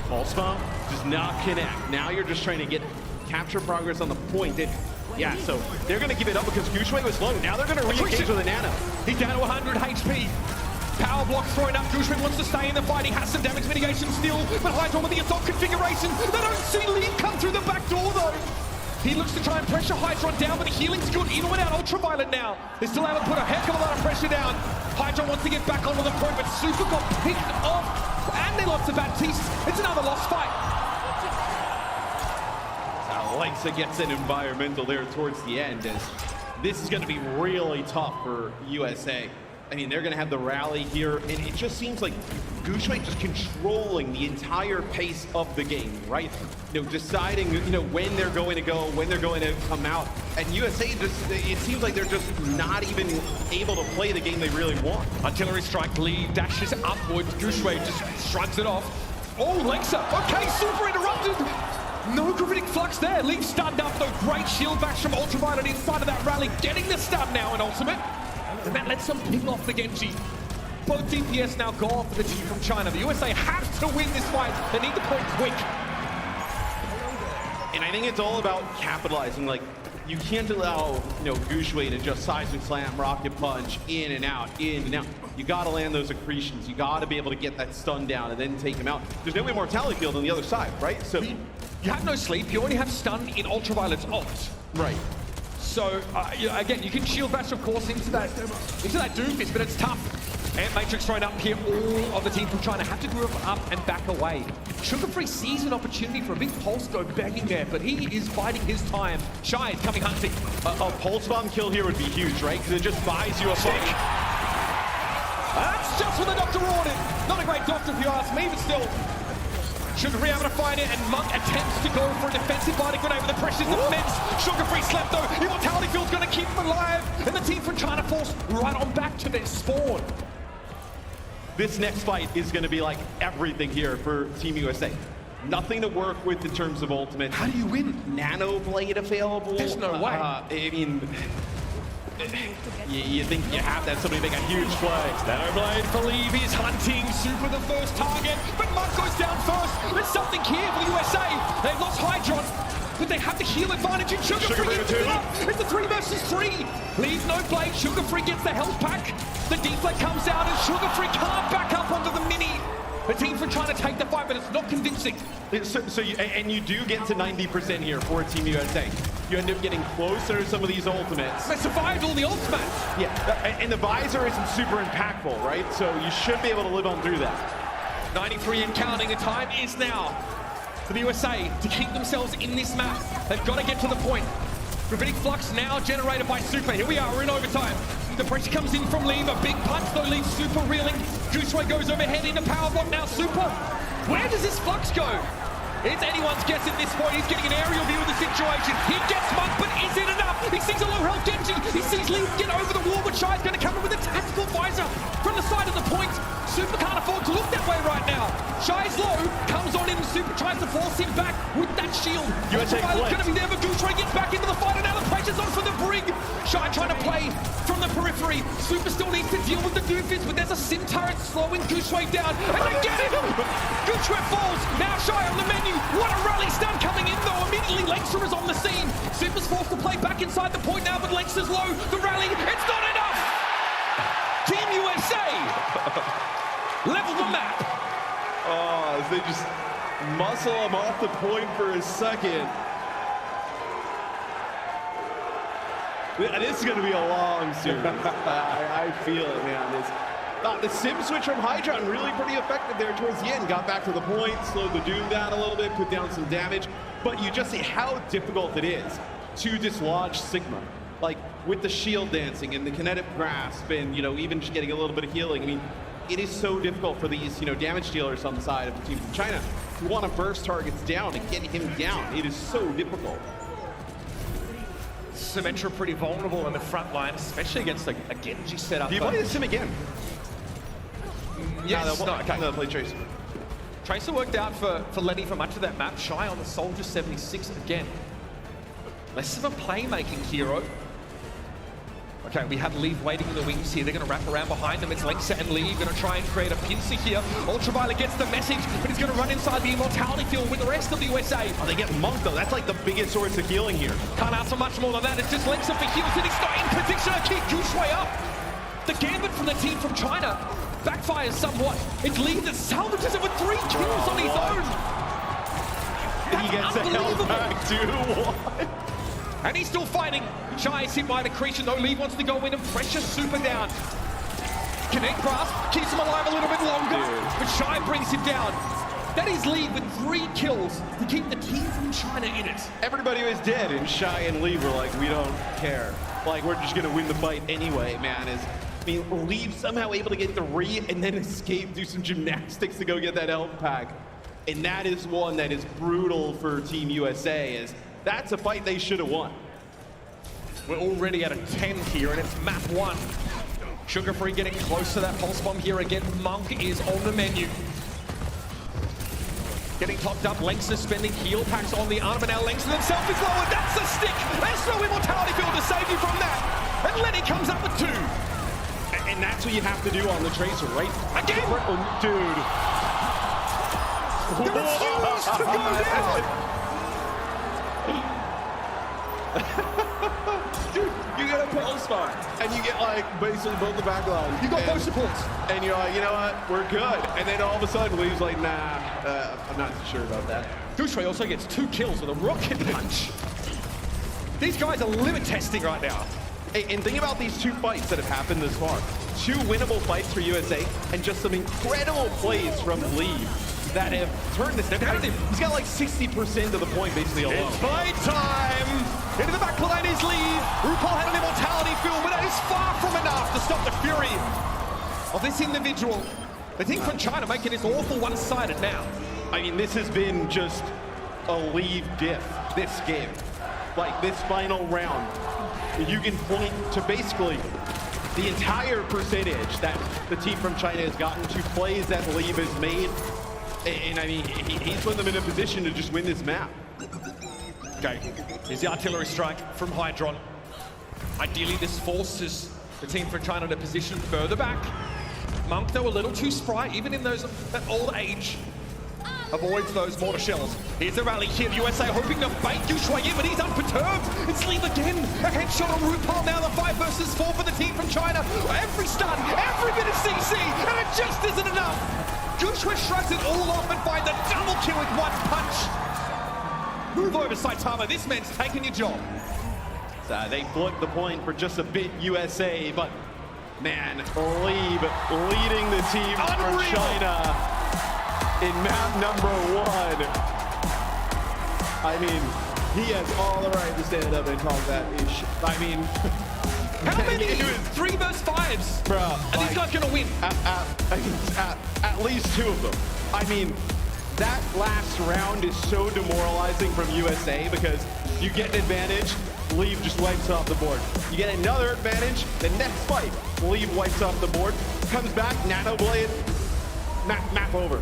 Pulse bomb does not connect. Now you're just trying to get capture progress on the point. Yeah, so they're going to give it up because Gushue was low. Now they're going to re-engage with a nano. He's down to 100 HP. Power block thrown up. Gushue wants to stay in the fight. He has some damage mitigation still, but Hydron with the assault configuration. They don't see Lee come through the back door though. He looks to try and pressure Hydron down, but the healing's good. In or out Ultraviolet now. They're still able to put a heck of a lot of pressure down. Hydron wants to get back onto the point, but Super got picked off. And they lost the Baptiste. It's another lost fight. Alexa gets an environmental there towards the end, as this is going to be really tough for USA. I mean, they're going to have the rally here, and it just seems like Gushue just controlling the entire pace of the game, right? Deciding, when they're going to go, when they're going to come out. And USA just, it seems like they're just not even able to play the game they really want. Artillery strike, Lee dashes upwards. Gushue just shrugs it off. Oh, Lexa. Okay, super interrupted. No gravitic flux there. Lee stunned up, though. Great shield backs from Ultraviolet inside of that rally. Getting the stun now in Ultimate. And that lets them ping off the Genji. Both DPS now gone for the team from China. The USA have to win this fight. They need the point quick. And I think it's all about capitalizing. Like, you can't allow, Gushue to just seismic slam, rocket punch, in and out, in and out. You gotta land those accretions. You gotta be able to get that stun down and then take him out. There's no Immortality Field on the other side, right? So you have no sleep. You only have stun in Ultraviolet's ult. Right. So, again, you can shield bash, of course, into that Doomfist, but it's tough. Ant Matrix thrown up here. All of the team from China have to group up and back away. Sugar Free sees an opportunity for a big pulse go begging there, but he is biding his time. Shy is coming hunting. A pulse bomb kill here would be huge, right? Because it just buys you a fight. That's just what the doctor ordered. Not a great doctor if you ask me, but still. Sugar Free able to find it, and Monk attempts to go for a defensive body grenade, but the pressure's immense. Sugar Free slept though. Immortality Field's going to keep him alive, and the team from China forced right on back to their spawn. This next fight is going to be like everything here for Team USA. Nothing to work with in terms of ultimate. How do you win? Nano Blade available. There's no way. I mean, you think you have that, somebody make a huge play. Nano Blade for Levy is hunting. Super the first target, but Monk goes down first. There's something here for the USA. They've lost Hydron, but they have the heal advantage in Sugar Free. It's a 3 versus 3. Leaves no blade. Sugar Free gets the health pack. The deflect comes out, and Sugar Free can't back up onto the mini. The team from China take the fight, but it's not convincing. And you do get to 90% here for Team USA. You end up getting closer to some of these ultimates. They survived all the ultimates. Yeah, and the visor isn't super impactful, right? So you should be able to live on through that. 93 and counting. The time is now for the USA to keep themselves in this map. They've got to get to the point. Rabbinic flux now generated by Super. Here we are, we're in overtime. The pressure comes in from Leave, a big punch though leaves Super reeling. Gushue goes overhead into power block, now Super. Where does this flux go? It's anyone's guess at this point. He's getting an aerial view of the situation. He gets Monk, but is it enough? He sees a low health Genji. He sees Lee get over the wall, but Shai's going to come in with a tactical visor from the side of the point. Super can't afford to look that way right now. Shai's low, comes on in, Super tries to force him back with that shield. USA going to be there, but Gushue gets back into the fight, and now the pressure's on for the Brig. Shai trying to play from the periphery. Super still needs to deal with the doofus, but there's a Sim turret slowing Gushue down, and they get him! Gushue falls, now Shai on the menu. What a rally stun coming in though. Immediately Lexer is on the scene. Super's forced to play back inside the point now, but Lexer's low. The rally, it's not enough! Team USA level the map. Oh, as they just muscle him off the point for a second. This is going to be a long series. I feel it, man. The sim switch from Hydron really pretty effective there towards the end. Got back to the point, slowed the Doom down a little bit, put down some damage. But you just see how difficult it is to dislodge Sigma. Like, with the shield dancing and the kinetic grasp and, even just getting a little bit of healing. I mean, it is so difficult for these, damage dealers on the side of the team from China who want to burst targets down and get him down. It is so difficult. Symmetra pretty vulnerable in the front line, especially against a Genji setup. Do you play the Sim again? Yes, I can't play Tracer. Tracer worked out for Lenny for much of that map. Shai on the Soldier 76 again. Less of a playmaking hero. Okay, we have Leave waiting in the wings here. They're going to wrap around behind them. It's Lengsa and Leave going to try and create a pincer here. Ultraviolet gets the message, but he's going to run inside the Immortality field with the rest of the USA. Oh, they get Monk, though. That's like the biggest source of healing here. Can't ask for much more than that. It's just Lengsa for heals, and he's not in position to keep Gushue up. The gambit from the team from China backfires somewhat. It's Leave that salvages it with 3 kills on his own. He gets a health back too. And he's still fighting. Shai is hit by an accretion though. Lee wants to go in and pressure Super down. Connect grasp, keeps him alive a little bit longer, but Shai brings him down. That is Lee with 3 kills to keep the team from China in it. Everybody was dead, and Shai and Lee were like, we don't care. Like, we're just gonna win the fight anyway, man. Lee somehow able to get the re and then escape, do some gymnastics to go get that health pack. And that is one that is brutal for Team USA, that's a fight they should have won. We're already at a 10 here, and it's map 1. Sugar Free getting close to that pulse bomb here again. Monk is on the menu. Getting topped up, Lengsa spending heal packs on the arm, and now Lengsa himself is lowered. That's a stick! There's no Immortality field to save you from that! And Lenny comes up with 2. And that's what you have to do on the Tracer, right? Again! Dude. They refuse to go down! Dude, you get a pulse spot, and you get basically both the back line. You got both supports. And you're like, you know what, we're good. And then all of a sudden, Lee's like, nah, I'm not sure about that. Gushue also gets 2 kills with a rocket punch. These guys are limit testing right now. Hey, and think about these 2 fights that have happened this far. 2 winnable fights for USA, and just some incredible plays from Lee that have turned this. He's got like 60% of the point basically alone. It's fight time! Into the back line is Lee. RuPaul had an Immortality field, but that is far from enough to stop the fury of this individual. The team from China making this awful one-sided now. I mean, this has been just a Leave diff, this game. Like, this final round. You can point to basically the entire percentage that the team from China has gotten to plays that Leave has made. And I mean, he's put them in a position to just win this map. Okay, here's the artillery strike from Hydron. Ideally, this forces the team from China to position further back. Monk, though, a little too spry, even in that old age. Avoids those mortar shells. Here's the rally here. USA hoping to bait Gushue in, but he's unperturbed. It's Leave again. A headshot on RuPaul. Now the 5 versus 4 for the team from China. Every stun, every bit of CC, and it just isn't enough. Gushue shrugs it all off and finds a double kill with one punch. Move over, Saitama. This man's taking your job. So they flipped the point for just a bit, USA, but man, Lieb leading the team from China in map number 1. I mean, he has all the right to stand up and call that ish. I mean, how many? 3 versus 5s, bro. And these guys gonna win. At least 2 of them. I mean, that last round is so demoralizing from USA because you get an advantage, Lieb just wipes off the board. You get another advantage, the next fight, Lieb wipes off the board, comes back, Nanoblade, map over.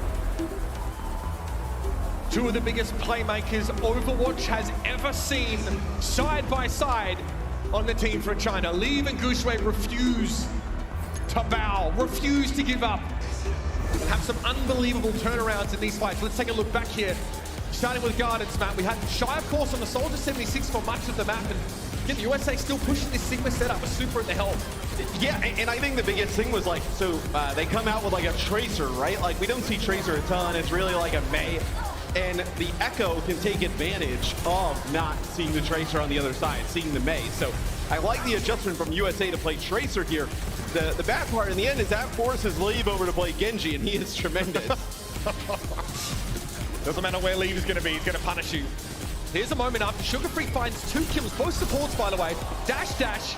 2 of the biggest playmakers Overwatch has ever seen side by side on the team from China. Lieb and Gushue refuse to bow, refuse to give up. Have some unbelievable turnarounds in these fights. Let's take a look back here. Starting with Gardens, Matt. We had Shy, of course, on the Soldier 76 for much of the map. And again, the USA still pushing this Sigma setup with Super in the helm. Yeah, and I think the biggest thing was like, so they come out with like a Tracer, right? Like we don't see Tracer a ton. It's really like a Mei. And the Echo can take advantage of not seeing the Tracer on the other side, seeing the Mei. So I like the adjustment from USA to play Tracer here. The bad part in the end is that forces Lieb over to play Genji, and he is tremendous. Doesn't matter where Lieb is going to be, he's going to punish you. Here's a moment after Sugar Free finds 2 kills, both supports, by the way. Dash, dash.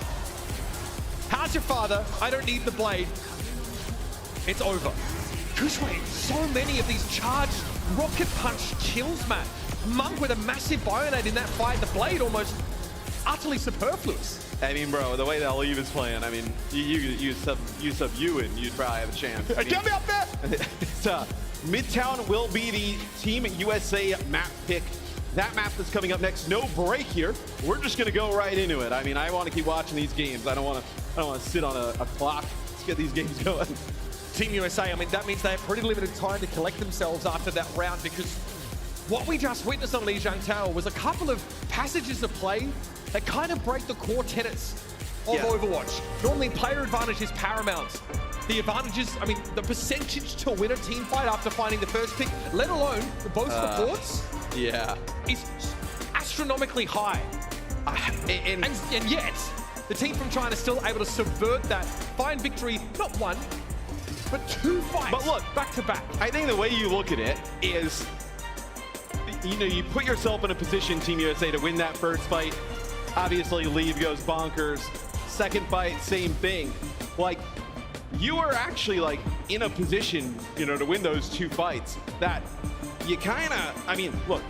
How's your father? I don't need the blade. It's over. Gushue, so many of these charged rocket punch kills, man. Monk with a massive Bionade in that fight. The blade almost utterly superfluous. I mean, bro, the way that Lieb is playing, I mean, you sub you and you'd probably have a chance. I mean, get me up there! It's, Midtown will be the Team USA map pick. That map that's coming up next. No break here. We're just gonna go right into it. I mean, I want to keep watching these games. I don't want to sit on a clock. Let's get these games going. Team USA, I mean, that means they have pretty limited time to collect themselves after that round, because what we just witnessed on Lijiang Tower was a couple of passages of play that kind of break the core tenets of Overwatch. Normally, player advantage is paramount. The advantages, I mean, the percentage to win a team fight after finding the first pick, let alone both supports, is astronomically high. And yet, the team from China is still able to subvert that, find victory, not 1, but 2 fights. But look, back to back. I think the way you look at it is, you know, you put yourself in a position, Team USA, to win that first fight. Obviously, Lieb goes bonkers. Second fight, same thing. Like, you are actually like in a position, you know, to win those 2 fights that you kind of, I mean, look,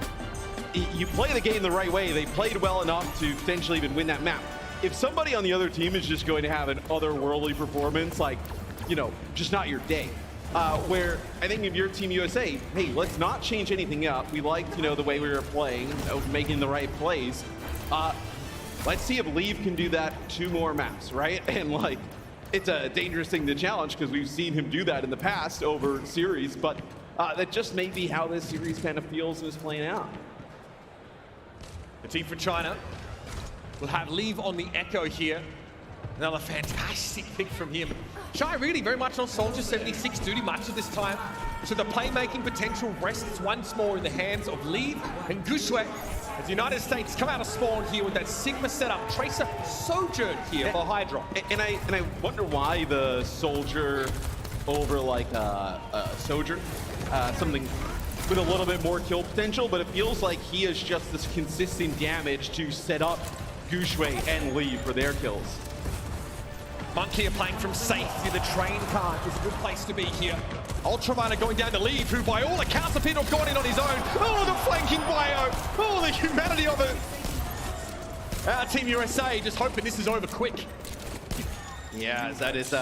you play the game the right way. They played well enough to potentially even win that map. If somebody on the other team is just going to have an otherworldly performance, like, you know, just not your day. Where I think if you're Team USA, hey, let's not change anything up. We liked, you know, the way we were playing, making the right plays. Let's see if Lieb can do that 2 more maps, right? And like, it's a dangerous thing to challenge because we've seen him do that in the past over series, but that just may be how this series kind of feels and is playing out. The team for China will have Lieb on the Echo here. Another fantastic pick from him. Shy really very much on Soldier 76 duty much of this time. So the playmaking potential rests once more in the hands of Lieb and Gushue as the United States come out of spawn here with that Sigma setup. Tracer Sojourn here for Hydra. And I wonder why the Soldier over like Sojourn, something with a little bit more kill potential, but it feels like he is just this consistent damage to set up Gushue and Lieb for their kills. Monkey are playing from safety. The train car is a good place to be here. Ultraviolet going down to Lieb, who by all accounts appear to have gone in on his own. Oh, the flanking bio. Oh, the humanity of it. Our Team USA just hoping this is over quick. Yeah, that is,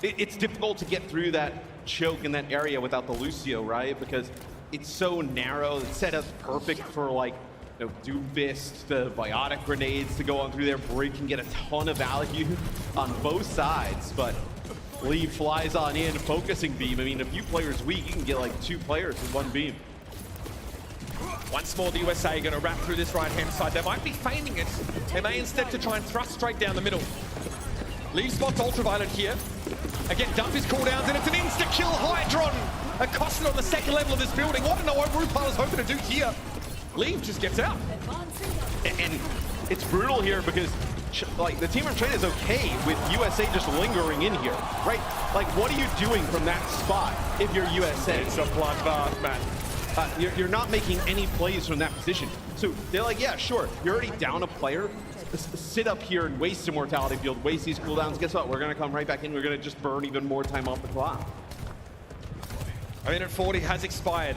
it's difficult to get through that choke in that area without the Lucio, right? Because it's so narrow. The setup's perfect for like, you know, Doom Fist, the Biotic grenades to go on through there. Brig can get a ton of value on both sides, but Lieb flies on in, focusing beam. I mean, if you players weak, you can get like 2 players with 1 beam. Once more, the USA going to wrap through this right-hand side. They might be feigning it. They may instead to try and thrust straight down the middle. Lieb spots Ultraviolet here. Again, dump his cooldowns, and it's an insta-kill Hydron. accosted on the second level of this building. I don't know what RuPaul is hoping to do here. Leave just gets out. And it's brutal here because like the team from China is okay with USA just lingering in here, right? Like, what are you doing from that spot if you're USA? It's a bloodbath, man. You're not making any plays from that position. So they're like, yeah, sure, you're already down a player. Sit up here and waste some mortality field, waste these cooldowns. Guess what? We're gonna come right back in. We're gonna just burn even more time off the clock. A minute 40 has expired.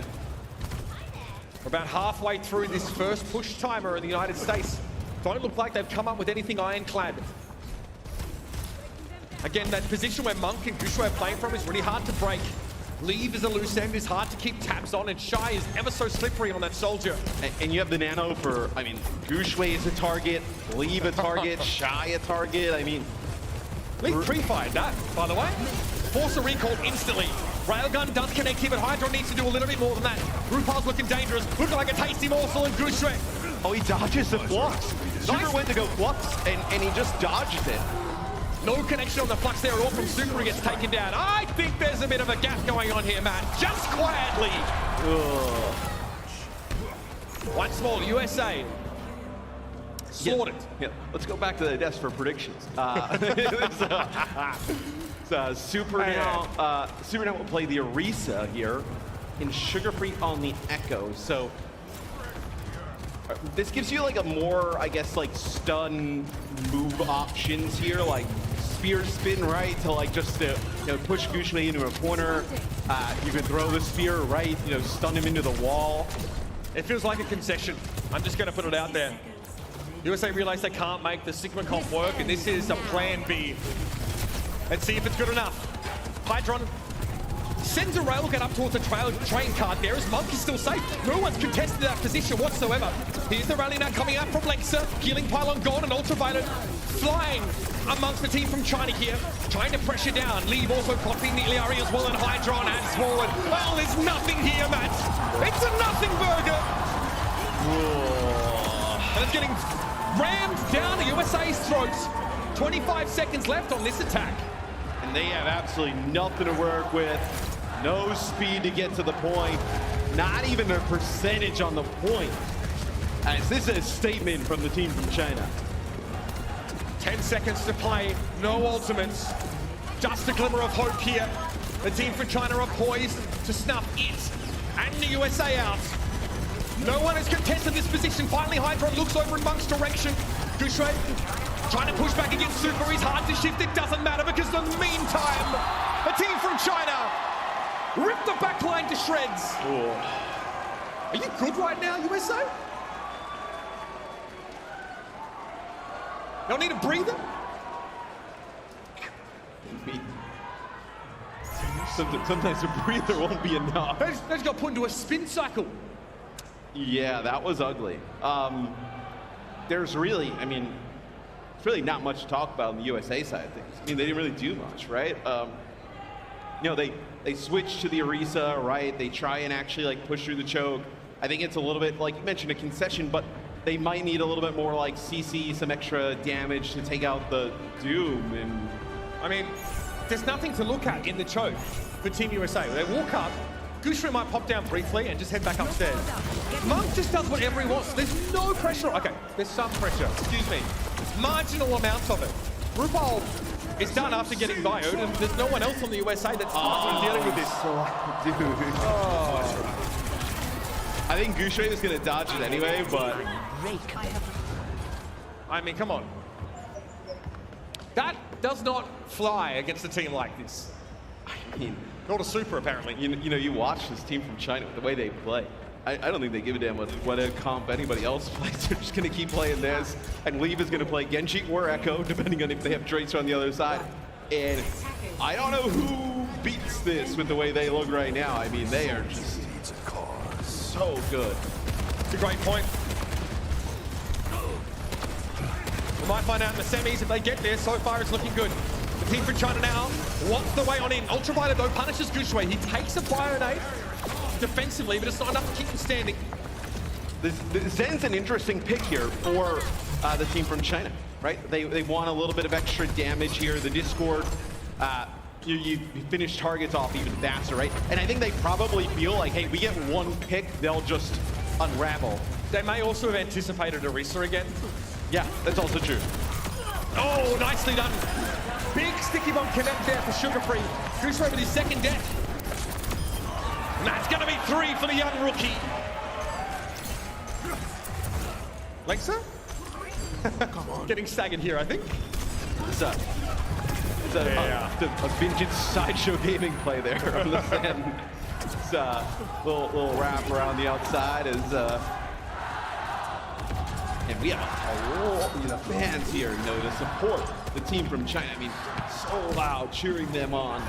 We're about halfway through this first push timer in the United States. Don't look like they've come up with anything ironclad. Again, that position where Monk and Gushue are playing from is really hard to break. Leave is a loose end, is hard to keep tabs on, and Shy is ever so slippery on that soldier. And you have the nano for, I mean, Gushue is a target, Leave a target, Shy a target, I mean... Leave pre-fired that, by the way. Force a recall instantly. Railgun does connect here, but Hydra needs to do a little bit more than that. RuPaul's looking dangerous, looking like a tasty morsel, and Gushue. Oh, he dodges the flux. Super went to go flux, and he just dodged it. No connection on the flux there at all from Super, who gets taken down. I think there's a bit of a gap going on here, Matt. Just quietly. Ugh. Once more, USA. Slaughtered. Yeah. Let's go back to the desk for predictions. Super now will play the Orisa here, and Sugarfree on the Echo. So this gives you like a more, I guess, like stun move options here, like spear spin, right, to like just push Gushue into a corner. You can throw the spear, right, stun him into the wall. It feels like a concession. I'm just going to put it out there. USA realize they can't make the Sigma comp work, and this is a plan B. Let's see if it's good enough. Hydron sends a railgun up towards the train cart there as Monk is still safe. No one's contested that position whatsoever. Here's the rally now coming out from Lexa. Healing pylon gone and Ultraviolet flying amongst the team from China here. Trying to pressure down. Leave also copying the Iliari as well, and Hydron adds forward. Well, there's nothing here, Matt. It's a nothing burger. Whoa. And it's getting rammed down the USA's throats. 25 seconds left on this attack. And they have absolutely nothing to work with. No speed to get to the point. Not even a percentage on the point. As this is a statement from the team from China. 10 seconds to play. No ultimates. Just a glimmer of hope here. The team from China are poised to snuff it and the USA out. No one has contested this position. Finally, Hydron looks over in Monk's direction. Gushue trying to push back against Super. He's hard to shift. It doesn't matter because in the meantime, the team from China rip the back line to shreds. Ooh. Are you good right now, USA? Don't need a breather? Sometimes a breather won't be enough. They just got put into a spin cycle. Yeah, that was ugly. There's really, I mean, it's really not much to talk about on the USA side of things. I mean, they didn't really do much, right? They switch to the Orisa, right? They try and actually like push through the choke. I think it's a little bit, like you mentioned, a concession, but they might need a little bit more like CC, some extra damage to take out the Doom. And I mean, there's nothing to look at in the choke for Team USA. They walk up, Gushue might pop down briefly and just head back upstairs. Monk just does whatever he wants. There's no pressure. Okay, there's some pressure, excuse me. Marginal amounts of it. RuPaul is done after getting bioed, and there's no one else on the USA that's dealing with this. I think Gushue is going to dodge it anyway, but... I mean, come on. That does not fly against a team like this. I mean... Not a Super, apparently. You watch this team from China, the way they play. I don't think they give a damn what a comp anybody else plays. They're just going to keep playing this. And Leave is going to play Genji or Echo, depending on if they have Tracer on the other side. And I don't know who beats this with the way they look right now. I mean, they are just so good. It's a great point. We might find out in the semis if they get there. So far, it's looking good. The team from China now wants the way on in. Ultraviolet, though, punishes Gushue. He takes a fire nade defensively, but it's not enough to keep him standing. Zen's an interesting pick here for the team from China, right? They want a little bit of extra damage here. The Discord you finish targets off even faster, right? And I think they probably feel like, hey, we get one pick, they'll just unravel. They may also have anticipated Orisa again. Yeah, that's also true. Oh, nicely done. Big sticky bomb connect there for Sugar Free. Gushue with his second death. And that's going to be 3 for the young rookie. Lengsa? Getting staggered here, I think. It's a vintage sideshow gaming play there on the stand. It's a little wrap around the outside as and we have a lot of fans here, to support the team from China. I mean, so loud, cheering them on.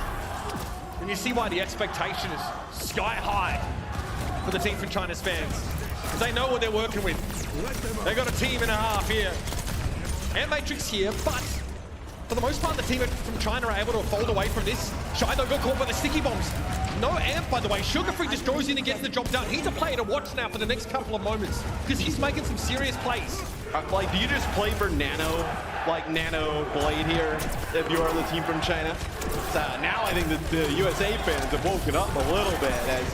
And you see why the expectation is sky high for the team from China's fans. Because they know what they're working with. They got a team and a half here. And Matrix here, but for the most part, the team from China are able to fold away from this. Shido got caught by the sticky bombs. No amp, by the way. Sugar Free just goes in and gets the job done. He's a player to watch now for the next couple of moments because he's making some serious plays. Like, do you just play for Nano, like Nano Blade here, if you are the team from China? Now I think that the USA fans have woken up a little bit as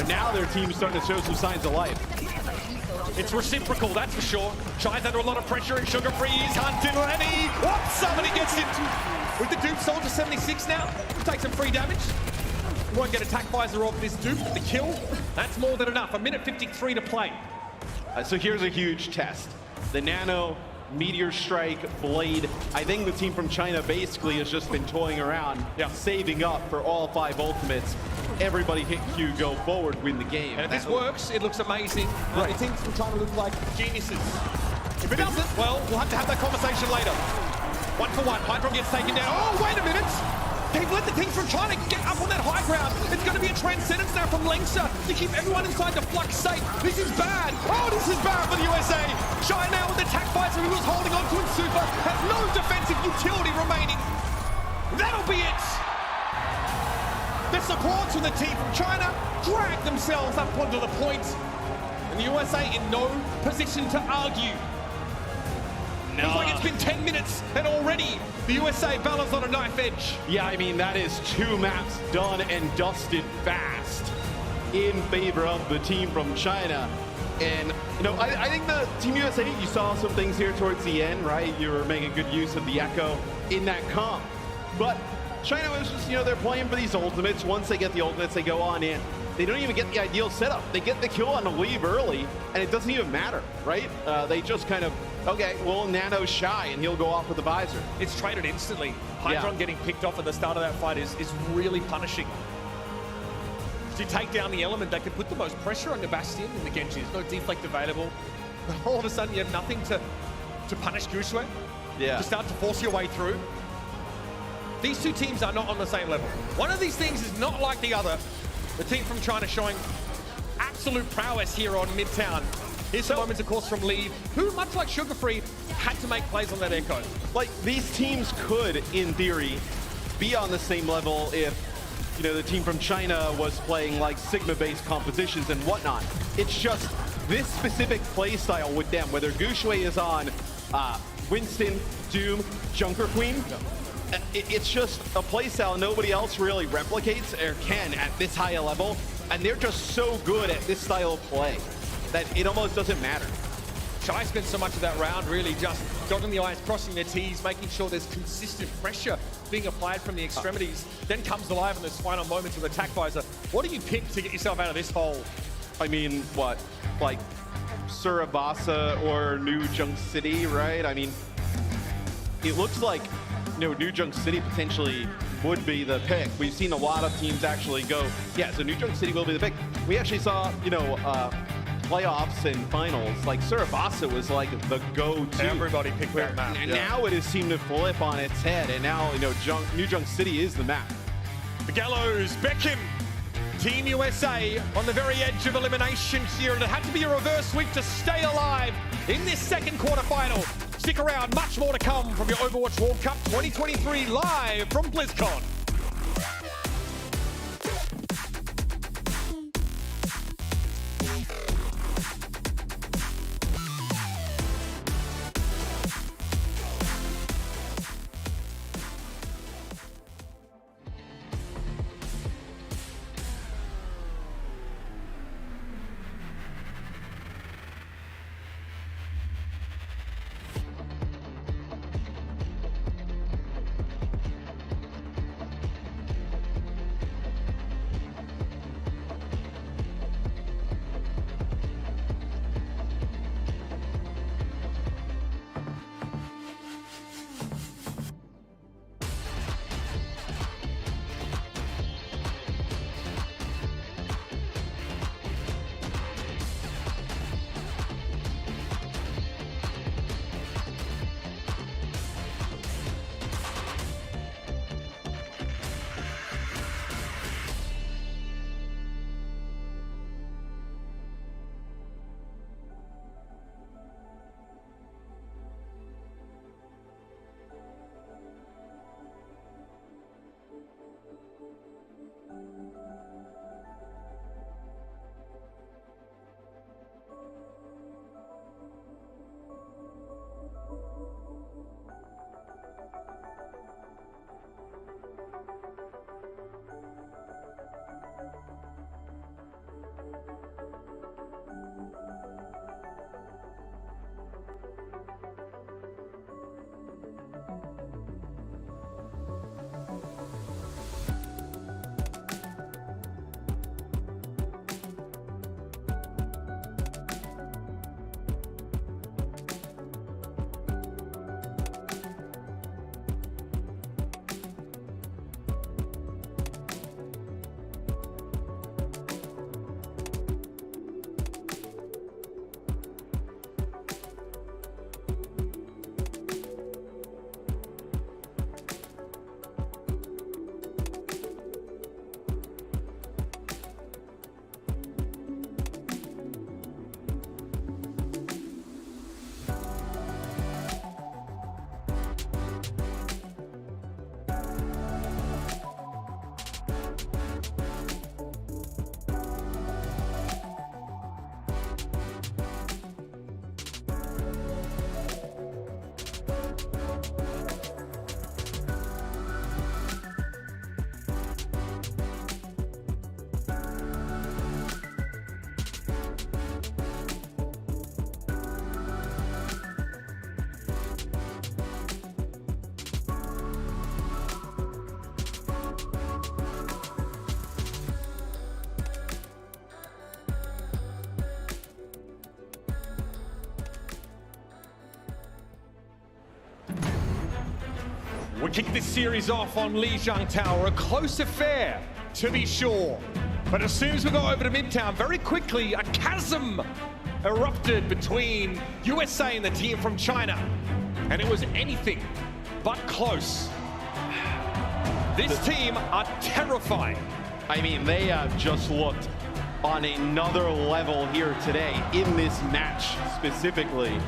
now their team's starting to show some signs of life. It's reciprocal, that's for sure. Shy's under a lot of pressure and Sugar Free is hunted and he whoops, somebody gets him. With the Dupe Soldier 76 now, take some free damage. We won't get attack visor off this Dupe, but the kill, that's more than enough. 1:53 to play. So here's a huge test. The Nano, Meteor Strike, Blade. I think the team from China basically has just been toying around, saving up for all 5 ultimates. Everybody hit Q, go forward, win the game. And if this works, it looks amazing. The teams from China look like geniuses. If it doesn't, well, we'll have to have that conversation later. 1 for 1, Hydron gets taken down. Oh, wait a minute! They've let the teams from China get up on that high ground. It's going to be a transcendence now from Lengsa to keep everyone inside the flux safe. This is bad. Oh, this is bad for the USA. Shy now with the attack visor he was holding on to in Super has no defensive utility remaining. That'll be it. The supports from the team from China drag themselves up onto the point. And the USA in no position to argue. Feels like it's been 10 minutes and already the USA balance on a knife edge. Yeah, I mean, that is 2 maps done and dusted fast in favor of the team from China. And, I think the Team USA, you saw some things here towards the end, right? You were making good use of the Echo in that comp. But China was just, they're playing for these ultimates. Once they get the ultimates, they go on in. They don't even get the ideal setup. They get the kill on the leave early, and it doesn't even matter, right? They just kind of, okay, well, Nano's shy, and he'll go off with the visor. It's traded instantly. Hydron getting picked off at the start of that fight is really punishing. To take down the element that could put the most pressure on the Bastion and the Genji. There's no deflect available. All of a sudden, you have nothing to punish Gushue. To start to force your way through. These two teams are not on the same level. One of these things is not like the other. The team from China showing absolute prowess here on Midtown. Here's some moments, of course, from Lee, who, much like Sugar Free, had to make plays on that Echo. Like, these teams could, in theory, be on the same level if, the team from China was playing, like, Sigma-based compositions and whatnot. It's just this specific play style with them, whether Gushue is on Winston, Doom, Junker Queen, it's just a playstyle nobody else really replicates or can at this high a level, and they're just so good at this style of play that it almost doesn't matter. Shy spent so much of that round really just dotting the I's, crossing their T's, making sure there's consistent pressure being applied from the extremities, then comes alive in those final moments with attack visor. What do you pick to get yourself out of this hole? I mean, what? Like Surabasa or New Junk City, right? I mean, it looks like New Junk City potentially would be the pick. We've seen a lot of teams actually go, so New Junk City will be the pick. We actually saw, playoffs and finals, like Surabasa was like the go-to. Everybody picked that map. And now it has seemed to flip on its head, and now, New Junk City is the map. The Gallows, Beckham, Team USA on the very edge of elimination here, and it had to be a reverse sweep to stay alive in this second quarterfinal. Stick around, much more to come from your Overwatch World Cup 2023 live from BlizzCon. We kick this series off on Lijiang Tower, a close affair, to be sure. But as soon as we go over to Midtown, very quickly, a chasm erupted between USA and the team from China. And it was anything but close. This team are terrifying. I mean, they have just looked on another level here today in this match specifically.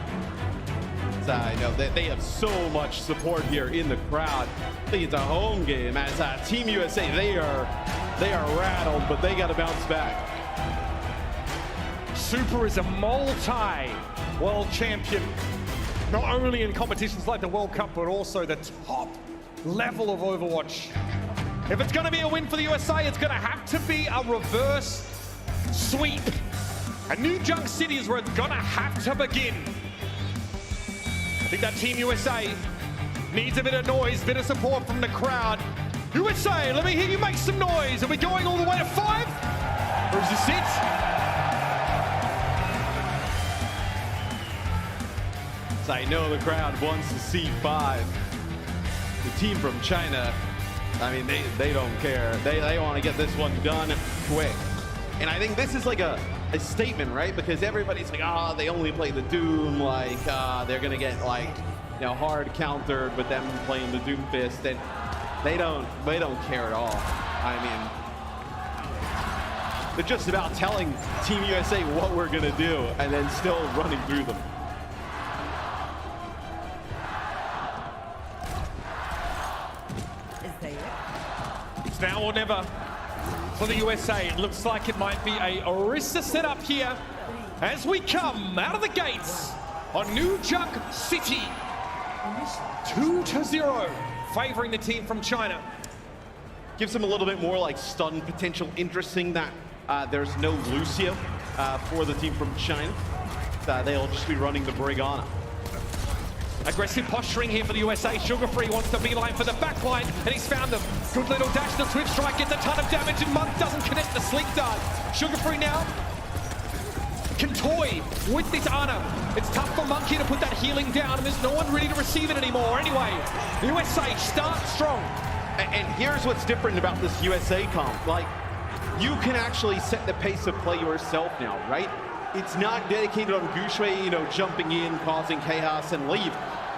I know that they have so much support here in the crowd. I think it's a home game as Team USA, they are rattled, but they got to bounce back. Super is a multi-world champion, not only in competitions like the World Cup, but also the top level of Overwatch. If it's going to be a win for the USA, it's going to have to be a reverse sweep. A new Junk City is where it's going to have to begin. I think that Team USA needs a bit of noise, bit of support from the crowd. USA, let me hear you make some noise. Are we going all the way to 5? Or is this it? So I know the crowd wants to see 5. The team from China, I mean, they don't care. They want to get this one done quick. And I think this is like a statement, right? Because everybody's like, oh, they only play the Doom, like they're gonna get like, you know, hard countered with them playing the Doom Fist, and they don't care at all. I mean, they're just about telling Team USA what we're gonna do, and then still running through them. It's now or never for the USA. It looks like it might be a Orisa setup here as we come out of the gates on New Junk City. 2-0, favoring the team from China. Gives them a little bit more like stun potential. Interesting that there's no Lucio for the team from China. They'll just be running the Brigana. Aggressive posturing here for the USA. Sugarfree wants to beeline for the backline, and he's found them. Good little dash. The Swift Strike gets a ton of damage, and Monk doesn't connect the Sleek Dart. Sugarfree now can toy with this Ana. It's tough for Monkey to put that healing down, and there's no one ready to receive it anymore. Anyway, the USA start strong. And here's what's different about this USA comp. Like, you can actually set the pace of play yourself now, right? It's not dedicated on Guxue, you know, jumping in, causing chaos, and leave.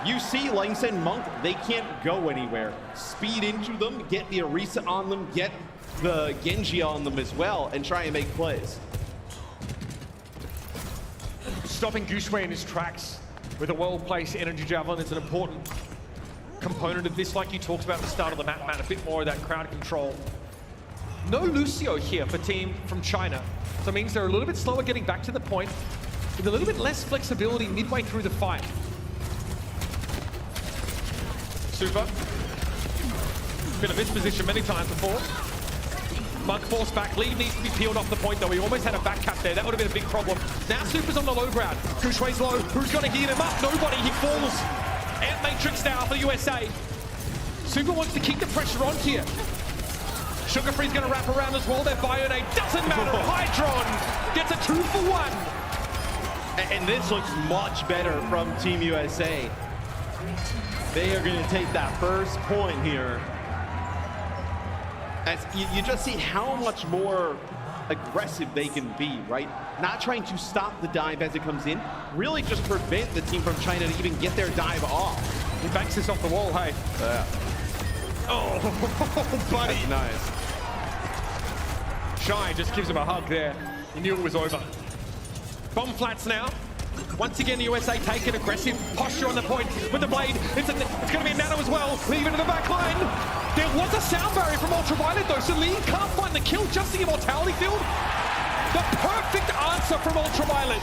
You see Lengse and Monk, they can't go anywhere. Speed into them, get the Orisa on them, get the Genji on them as well, and try and make plays. Stopping Guxue in his tracks with a well-placed energy javelin is an important component of this, like you talked about at the start of the map, Matt, a bit more of that crowd control. No Lucio here for team from China, so it means they're a little bit slower getting back to the point, with a little bit less flexibility midway through the fight. Super. Been a misposition many times before. Monk forced back. Lead needs to be peeled off the point, though. He almost had a back cap there. That would have been a big problem. Now Super's on the low ground. Guxue's low. Who's going to heat him up? Nobody. He falls. Ant Matrix now for the USA. Super wants to keep the pressure on here. Sugarfree's going to wrap around as well. Their Bionade doesn't matter. Hydron gets a 2-for-1. And this looks much better from Team USA. They are going to take that first point here. As you just see how much more aggressive they can be, right? Not trying to stop the dive as it comes in, really just prevent the team from China to even get their dive off. He banks this off the wall, hey. Oh, buddy. That's nice. Shy just gives him a hug there. He knew it was over. Bomb flats now. Once again, the USA take an aggressive posture on the point with the blade. It's going to be a nano as well. Leave into the back line. There was a sound barrier from Ultraviolet, though, so Lee can't find the kill, just the immortality field. The perfect answer from Ultraviolet.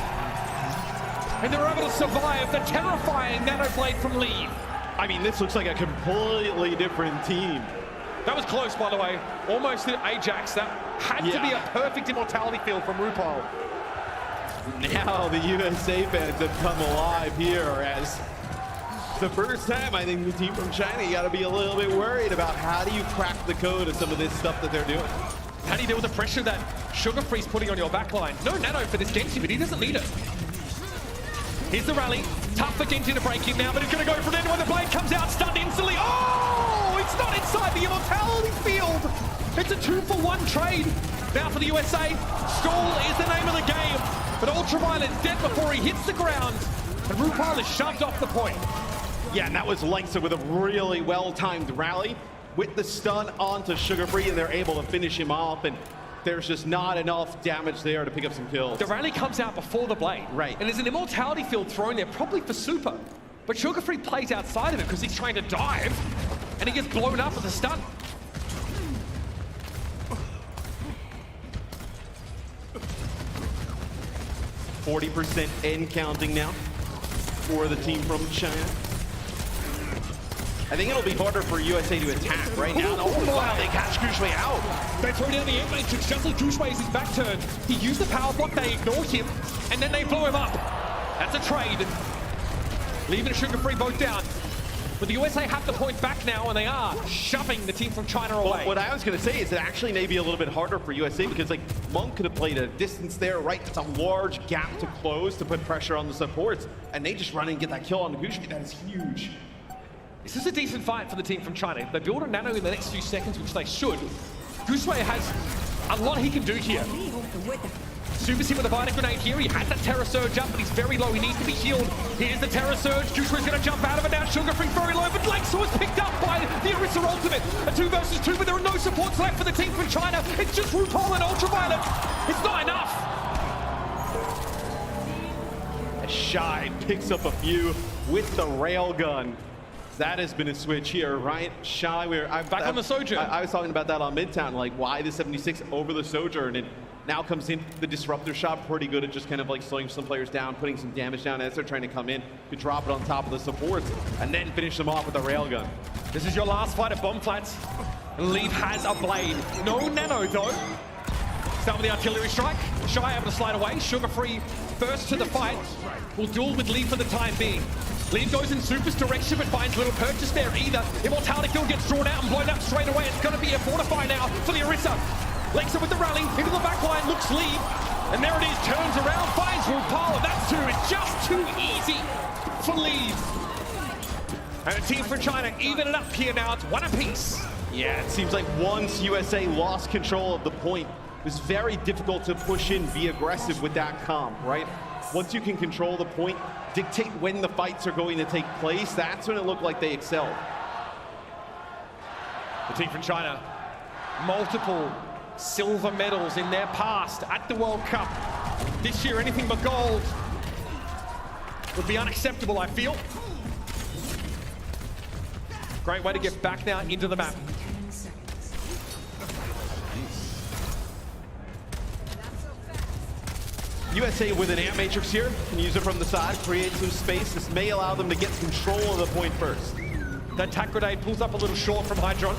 And they were able to survive the terrifying nano blade from Lee. I mean, this looks like a completely different team. That was close, by the way. Almost hit Ajax. That had to be a perfect immortality field from RuPaul. Now the USA fans have come alive here, as the first time I think the team from China, you got to be a little bit worried about how do you crack the code of some of this stuff that they're doing. How do you deal with the pressure that Sugarfree's putting on your backline? No nano for this Genji, but he doesn't need it. Here's the rally. Tough for Genji to break in now, but he's going to go for it when the blade comes out, stunned instantly. Oh! It's not inside the immortality field. It's a 2-for-1 trade. Now for the USA, stall is the name of the game. But Ultraviolet's dead before he hits the ground. And RuPaul is shoved off the point. Yeah, and that was Lengsa with a really well-timed rally with the stun onto Sugar Free, and they're able to finish him off. And there's just not enough damage there to pick up some kills. The rally comes out before the blade. Right. And there's an immortality field thrown there, probably for Super. But Sugar Free plays outside of it because he's trying to dive, and he gets blown up with a stun. %40 and counting now for the team from China. I think it'll be harder for USA to attack right now. Oh, wow, they catch Gushwei out. They throw down the air matrix just as Gushwei is his back turned. He used the power block, they ignore him, and then they blow him up. That's a trade. Leaving Sugar Free both down. But the USA have the point back now, and they are shoving the team from China away. Well, what I was going to say is it actually may be a little bit harder for USA because like Monk could have played a distance there, right? It's a large gap to close to put pressure on the supports, and they just run in and get that kill on the Gushwei. That is huge. This is a decent fight for the team from China. If they build a nano in the next few seconds, which they should, Gushwei has a lot he can do here. Super's hit with a Bionic Grenade here. He has that Terror Surge up, but he's very low. He needs to be healed. Here's the Terror Surge. Gushwei's going to jump out of it now. Sugar Free very low, but Lengsa was picked up by the Orisa Ultimate. A 2 versus 2, but there are no supports left for the team from China. It's just RuPaul and Ultraviolet. It's not enough. Shy picks up a few with the railgun. That has been a switch here, right? Shy, I'm back on the Sojourn. I was talking about that on Midtown, like why the 76 over the Sojourn, and now comes in the Disruptor shot, pretty good at just kind of like slowing some players down, putting some damage down as they're trying to come in. Could drop it on top of the supports, and then finish them off with a railgun. This is your last fight at Bomb Flats. Leaf has a blade. No nano, though. Start with the artillery strike. Shy able to slide away. Sugar Free first to the fight. Will duel with Leaf for the time being. Leaf goes in Super's direction, but finds little purchase there either. Immortality Field gets drawn out and blown up straight away. It's going to be a fortify now for the Orisa. Lengsa with the rally, into the back line, looks Leaf. And there it is, turns around, finds RuPaul, and that's two. It's just too easy for Leaf. And the team from China even it up here now. It's one apiece. Yeah, it seems like once USA lost control of the point, it was very difficult to push in, be aggressive with that comp, right? Once you can control the point, dictate when the fights are going to take place, that's when it looked like they excelled. The team from China, multiple silver medals in their past at the World Cup. This year, anything but gold would be unacceptable, I feel. Great way to get back now into the map. USA with an amp matrix here, can use it from the side, create some space. This may allow them to get control of the point first. That tack grenade pulls up a little short from Hydron.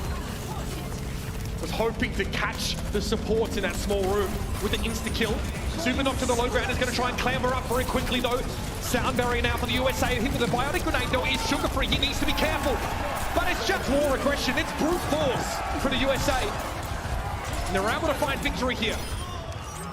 Was hoping to catch the supports in that small room with an insta-kill. Super knock to the low ground is going to try and clamber up very quickly though. Sound barrier now for the USA. Hit with a Bionic Grenade though is Sugar Free. He needs to be careful. But it's just raw aggression. It's brute force for the USA. And they're able to find victory here.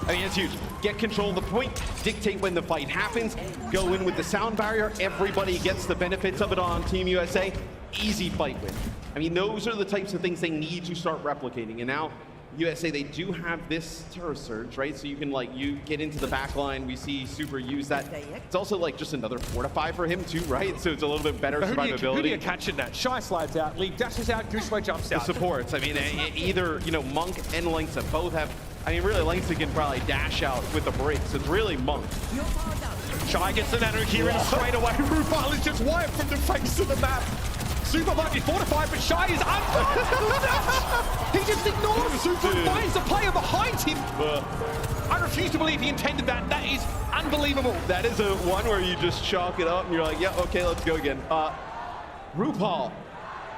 I mean, it's huge. Get control of the point, dictate when the fight happens, go in with the sound barrier, everybody gets the benefits of it on Team USA. Easy fight win. I mean, those are the types of things they need to start replicating. And now, USA, they do have this Terror Surge, right? So you can, like, you get into the back line. We see Super use that. It's also, like, just another fortify for him, too, right? So it's a little bit better survivability. Who do you catch in that? Shy slides out, Lee dashes out, Gushwei jumps out. The supports. I mean, either, you know, Monk and Lengsa both have... I mean, really, Lengsa can probably dash out with the breaks. It's really Monk. Shy gets the nano here and straight away. RuPaul is just wiped from the face of the map. Super might be fortified, but Shy is he just ignores Super and finds the player behind him. I refuse to believe he intended that. That is unbelievable. That is a one where you just chalk it up and you're like, yeah, okay, let's go again. RuPaul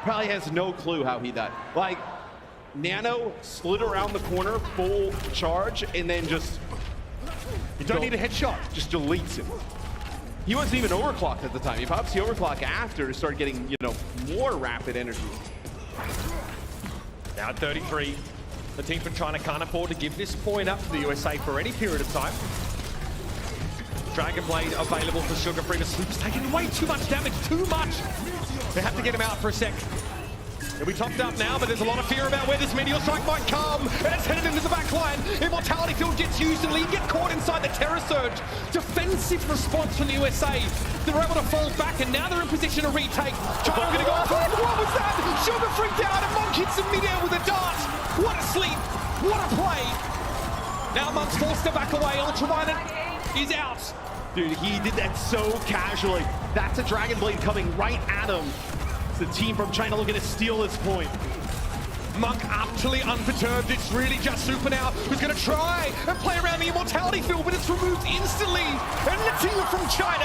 probably has no clue how he died. Like, Nano slid around the corner, full charge, and then just... You don't need a headshot. Just deletes him. He wasn't even overclocked at the time. He pops the overclock after to start getting, you know, more rapid energy. Now at 33, the team from China can't afford to give this point up to the USA for any period of time. Dragon Blade available for Sugar Free. The Super's taking way too much damage, too much. They have to get him out for a sec. He'll be topped up now, but there's a lot of fear about where this meteor strike might come. And it's headed into the back line. Immortality Field gets used and Lee gets caught inside the Terror Surge. Defensive response from the USA. They're able to fall back and now they're in position to retake. China going to go for it. What was that? Sugar freaked out and Monk hits him midair with a dart. What a sleep. What a play. Now Monk's forced to back away. Ultraviolet is out. Dude, he did that so casually. That's a Dragon Blade coming right at him. The team from China looking to steal this point. Monk utterly unperturbed. It's really just Super now who's going to try and play around the Immortality Field, but it's removed instantly. And the team from China,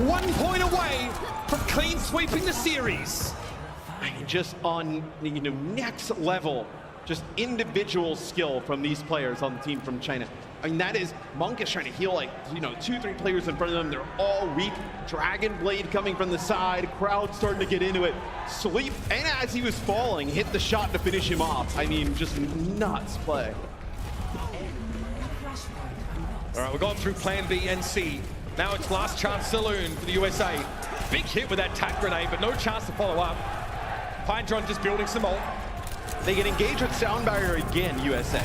1 point away from clean sweeping the series. Just on, next level, just individual skill from these players on the team from China. I mean, that is, Monk is trying to heal like, 2-3 players in front of them. They're all weak. Dragon Blade coming from the side. Crowd starting to get into it. Sleep, and as he was falling, hit the shot to finish him off. I mean, just nuts play. All right, we've gone through plan B and C. Now it's last chance saloon for the USA. Big hit with that tack grenade, but no chance to follow up. Hydron just building some ult. They get engaged with Sound Barrier again, USA.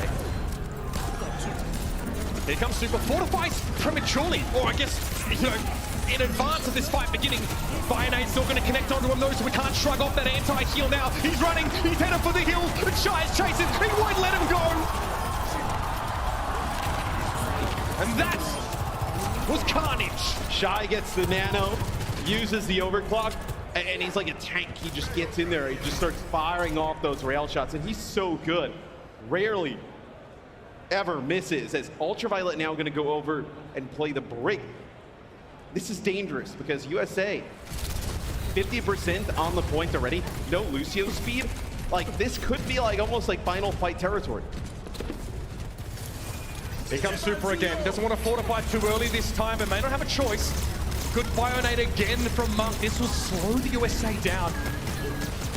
Here comes Super, fortifies prematurely, or I guess, in advance of this fight beginning. Bionade's still going to connect onto him though, so we can't shrug off that anti-heal now. He's running, he's headed for the hill, and Shy is chasing, he won't let him go! And that was carnage. Shy gets the nano, uses the overclock, and he's like a tank. He just gets in there, he just starts firing off those rail shots, and he's so good. Rarely ever misses, as Ultraviolet now going to go over and play the break. This is dangerous because USA 50% on the point already. No Lucio speed. Like, this could be like almost like final fight territory. Here comes Super again. Doesn't want to fortify too early this time, but may not have a choice. Good Bionade again from Monk. This will slow the USA down.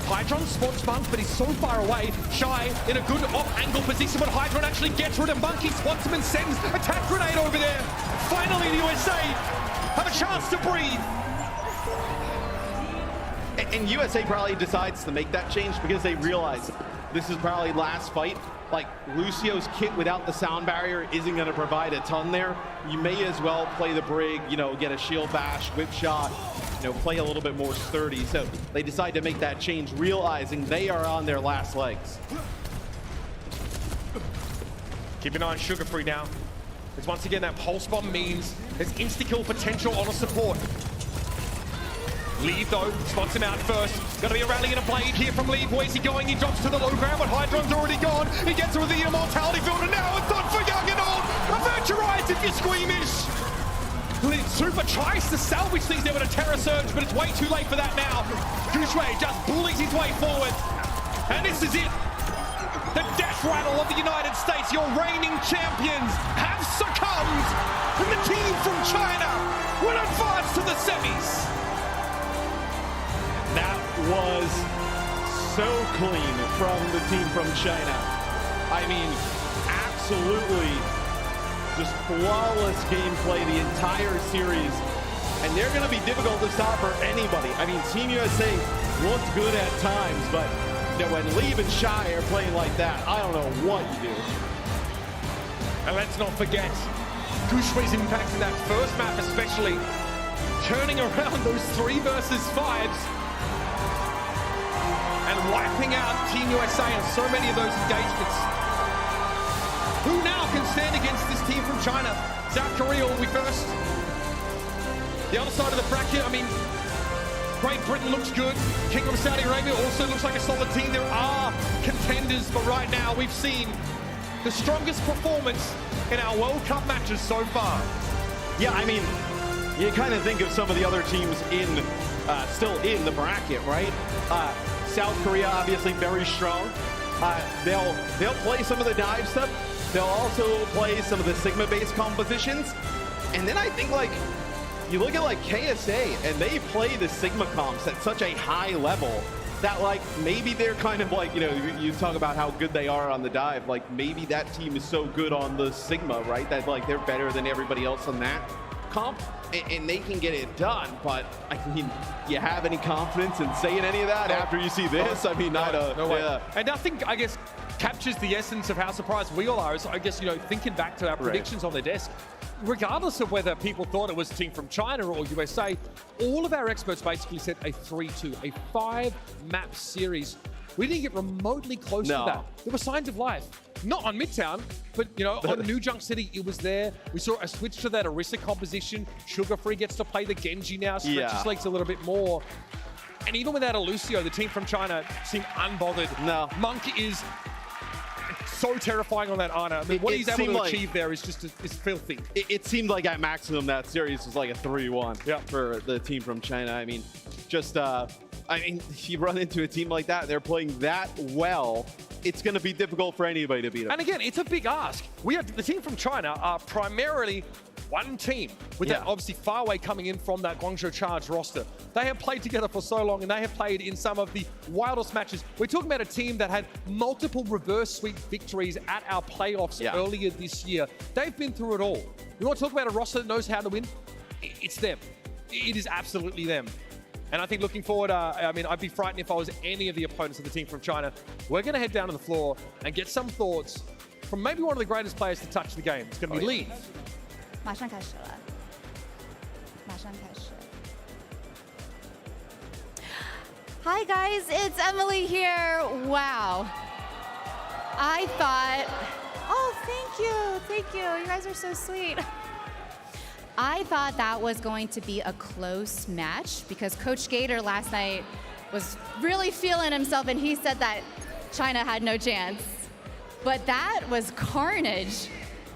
Hydron spots Monk, but he's so far away. Shy in a good off-angle position, but Hydron actually gets rid of Monk. He spots him and sends a attack grenade over there. Finally, the USA have a chance to breathe. And USA probably decides to make that change because they realize this is probably last fight. Like, Lucio's kit without the sound barrier isn't going to provide a ton there. You may as well play the brig, get a shield bash, whip shot, play a little bit more sturdy. So they decide to make that change, realizing they are on their last legs. Keep an eye on Sugar Free now. As once again, that pulse bomb means there's insta-kill potential on a support. Leave though, spots him out first. Gonna be a rally and a blade here from Lee. Where's he going? He drops to the low ground, but Hydron's already gone. He gets with the Immortality Field, and now it's done for Young and Old. Avert your eyes if you're squeamish. Super tries to salvage things there with a Terror Surge, but it's way too late for that now. Doucheway just bullies his way forward. And this is it. The death rattle of the United States, your reigning champions, have succumbed. And the team from China will advance to the semis. That was so clean from the team from China. I mean, absolutely just flawless gameplay the entire series. And they're going to be difficult to stop for anybody. I mean, Team USA looked good at times, but when Lee and Shy are playing like that, I don't know what you do. And let's not forget, Doucheway's impact in that first map especially, turning around those 3 versus 5s. And wiping out Team USA in so many of those engagements. Who now can stand against this team from China? South Korea will be first. The other side of the bracket, I mean, Great Britain looks good. Kingdom of Saudi Arabia also looks like a solid team. There are contenders, but right now we've seen the strongest performance in our World Cup matches so far. Yeah, I mean, you kind of think of some of the other teams still in the bracket, right? South Korea, obviously very strong. They'll play some of the dive stuff. They'll also play some of the Sigma-based compositions. And then I think, you look at, KSA, and they play the Sigma comps at such a high level that, maybe they're kind of you talk about how good they are on the dive. Maybe that team is so good on the Sigma, right? That, they're better than everybody else on that. comp, and they can get it done. But I mean, do you have any confidence in saying any of that after you see this? I mean, no way. Yeah. And I think, I guess, captures the essence of how surprised we all are. Is, I guess, thinking back to our predictions on the desk, regardless of whether people thought it was a team from China or USA, all of our experts basically said a 3-2, a 5-map series. We didn't get remotely close to that. There were signs of life. Not on Midtown, but on New Junk City, it was there. We saw a switch to that Orisa composition. Sugar Free gets to play the Genji now, stretches legs a little bit more. And even without a Lucio, the team from China seemed unbothered. No. Monk is so terrifying on that Ana. I mean, what he's able to achieve there is just is filthy. It seemed like at maximum that series was like a 3-1 for the team from China. I mean, just if you run into a team like that, they're playing that well, it's going to be difficult for anybody to beat them. And again, it's a big ask. The team from China are primarily one team, with that obviously Farway coming in from that Guangzhou Charge roster. They have played together for so long, and they have played in some of the wildest matches. We're talking about a team that had multiple reverse sweep victories at our playoffs earlier this year. They've been through it all. You want to talk about a roster that knows how to win? It's them. It is absolutely them. And I think looking forward, I mean, I'd be frightened if I was any of the opponents of the team from China. We're going to head down to the floor and get some thoughts from maybe one of the greatest players to touch the game. It's going to be Lee. 马上开始了，马上开始。Hi guys, it's Emily here. Wow. I thought, oh, thank you. You guys are so sweet. I thought that was going to be a close match because Coach Gator last night was really feeling himself and he said that China had no chance. But that was carnage.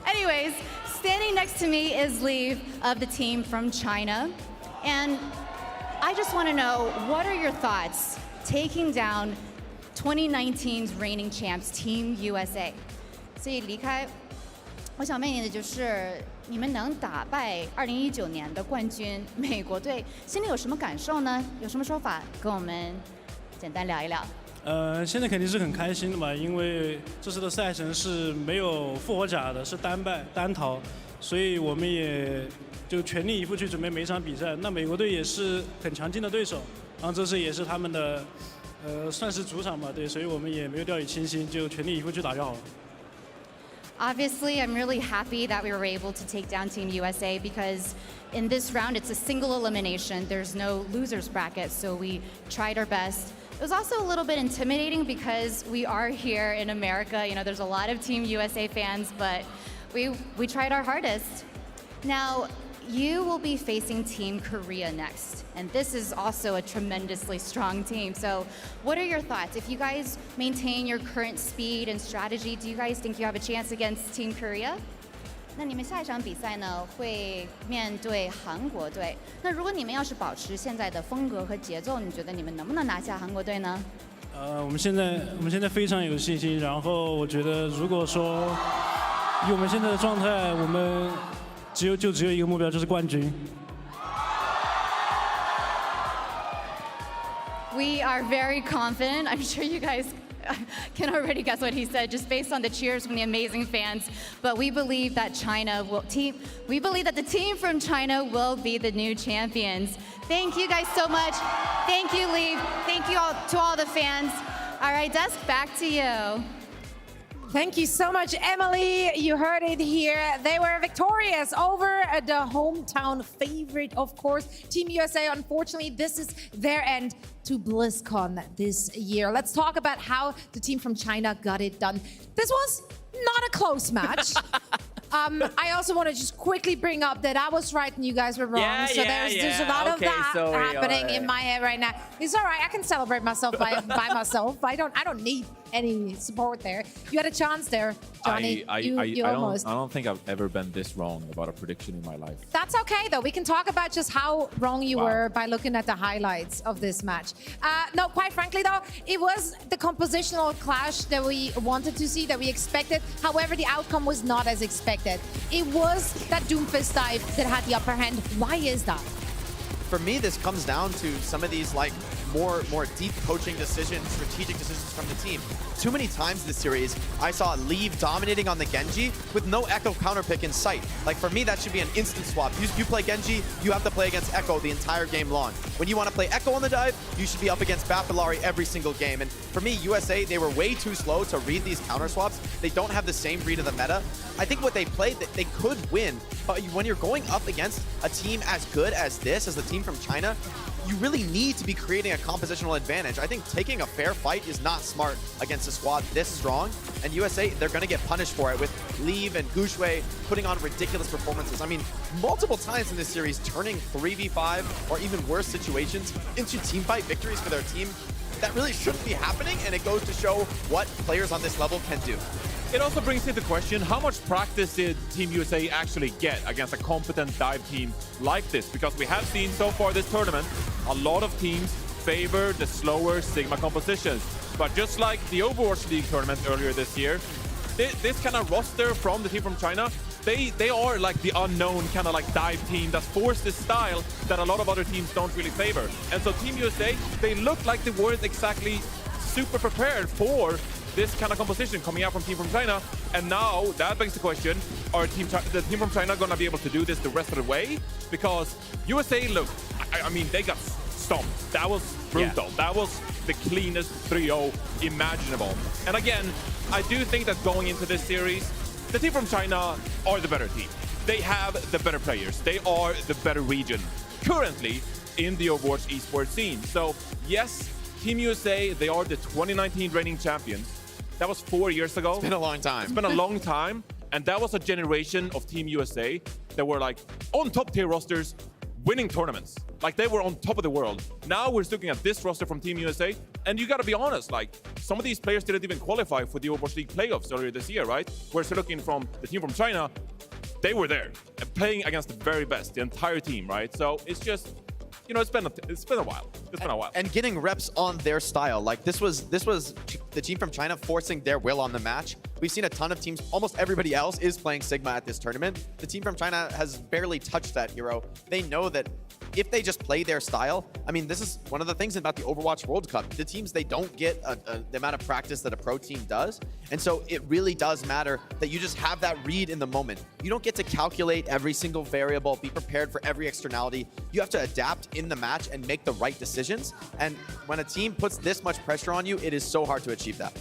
Anyways, standing next to me is Lee of the team from China. And I just want to know, what are your thoughts taking down 2019's reigning champs, Team USA? 所以离开，我想问你的就是，你们能打败2019年的冠军美国队，心里有什么感受呢？有什么说法？跟我们简单聊一聊。现在肯定是很开心的嘛，因为这次的赛程是没有复活甲的，是单逃，所以我们也就全力以赴去准备每一场比赛。那美国队也是很强劲的对手，然后这次也是他们的算是主场嘛，对，所以我们也没有掉以轻心，就全力以赴去打就好了。Obviously, I'm really happy that we were able to take down Team USA because in this round it's a single elimination. There's no losers bracket, so we tried our best. It was also a little bit intimidating because we are here in America. You know, there's a lot of Team USA fans, but we tried our hardest. Now, you will be facing Team Korea next, and this is also a tremendously strong team. So what are your thoughts? If you guys maintain your current speed and strategy, do you guys think you have a chance against Team Korea? 那你们下一场比赛呢，会面对韩国队。那如果你们要是保持现在的风格和节奏，你觉得你们能不能拿下韩国队呢？我们现在非常有信心。然后我觉得，如果说以我们现在的状态，我们只有一个目标，就是冠军。We are very confident. I'm sure you guys can already guess what he said just based on the cheers from the amazing fans. But we believe that we believe that the team from China will be the new champions. Thank you guys so much. Thank you, Lee. Thank you all to all the fans. All right, Desk, back to you. Thank you so much, Emily. You heard it here. They were victorious over the hometown favorite, of course, Team USA. Unfortunately, this is their end to BlizzCon this year. Let's talk about how the team from China got it done. This was not a close match. I also want to just quickly bring up that I was right and you guys were wrong. There's a lot of that happening in my head right now. It's all right. I can celebrate myself by myself. I don't need any support there. You had a chance there, Johnny. You almost. I don't think I've ever been this wrong about a prediction in my life. That's okay, though. We can talk about just how wrong you were by looking at the highlights of this match. No, quite frankly, though, it was the compositional clash that we wanted to see, that we expected. However, the outcome was not as expected. It was that Doomfist dive that had the upper hand. Why is that? For me, this comes down to some of these like more deep coaching decisions, strategic decisions from the team. Too many times this series, I saw Leave dominating on the Genji with no Echo counterpick in sight. Like for me, that should be an instant swap. You play Genji, you have to play against Echo the entire game long. When you want to play Echo on the dive, you should be up against Bapillari every single game. And for me, USA, they were way too slow to read these counter swaps. They don't have the same read of the meta. I think what they played, they could win, but when you're going up against a team as good as this, as the team from China, you really need to be creating a compositional advantage. I think taking a fair fight is not smart against a squad this strong, and USA, they're going to get punished for it with Leave and Guxue putting on ridiculous performances. I mean, multiple times in this series, turning 3v5 or even worse situations into teamfight victories for their team. That really shouldn't be happening, and it goes to show what players on this level can do. It also brings into question, how much practice did Team USA actually get against a competent dive team like this? Because we have seen so far this tournament, a lot of teams favor the slower Sigma compositions. But just like the Overwatch League tournament earlier this year, this kind of roster from the team from China, they are like the unknown kind of like dive team that's forced this style that a lot of other teams don't really favor. And so Team USA, they look like they weren't exactly super prepared for this kind of composition coming out from Team from China. And now that begs the question, are the Team from China going to be able to do this the rest of the way? Because USA, look, I mean, they got stomped. That was brutal. Yeah. That was the cleanest 3-0 imaginable. And again, I do think that going into this series, the team from China are the better team. They have the better players. They are the better region currently in the Overwatch esports scene. So yes, Team USA, they are the 2019 reigning champions. That was 4 years ago. It's been a long time. It's been a long time. And that was a generation of Team USA that were like on top tier rosters, winning tournaments. Like they were on top of the world. Now we're looking at this roster from Team USA. And you gotta be honest, like some of these players didn't even qualify for the Overwatch League playoffs earlier this year, right? Whereas looking from the team from China, they were there and playing against the very best, the entire team, right? So it's just, you know, it's been a while. It's been a while. And getting reps on their style. Like this was the team from China forcing their will on the match. We've seen a ton of teams. Almost everybody else is playing Sigma at this tournament. The team from China has barely touched that hero. They know that if they just play their style, I mean, this is one of the things about the Overwatch World Cup. The teams, they don't get the amount of practice that a pro team does. And so it really does matter that you just have that read in the moment. You don't get to calculate every single variable, be prepared for every externality. You have to adapt in the match and make the right decisions. And when a team puts this much pressure on you, it is so hard to achieve that.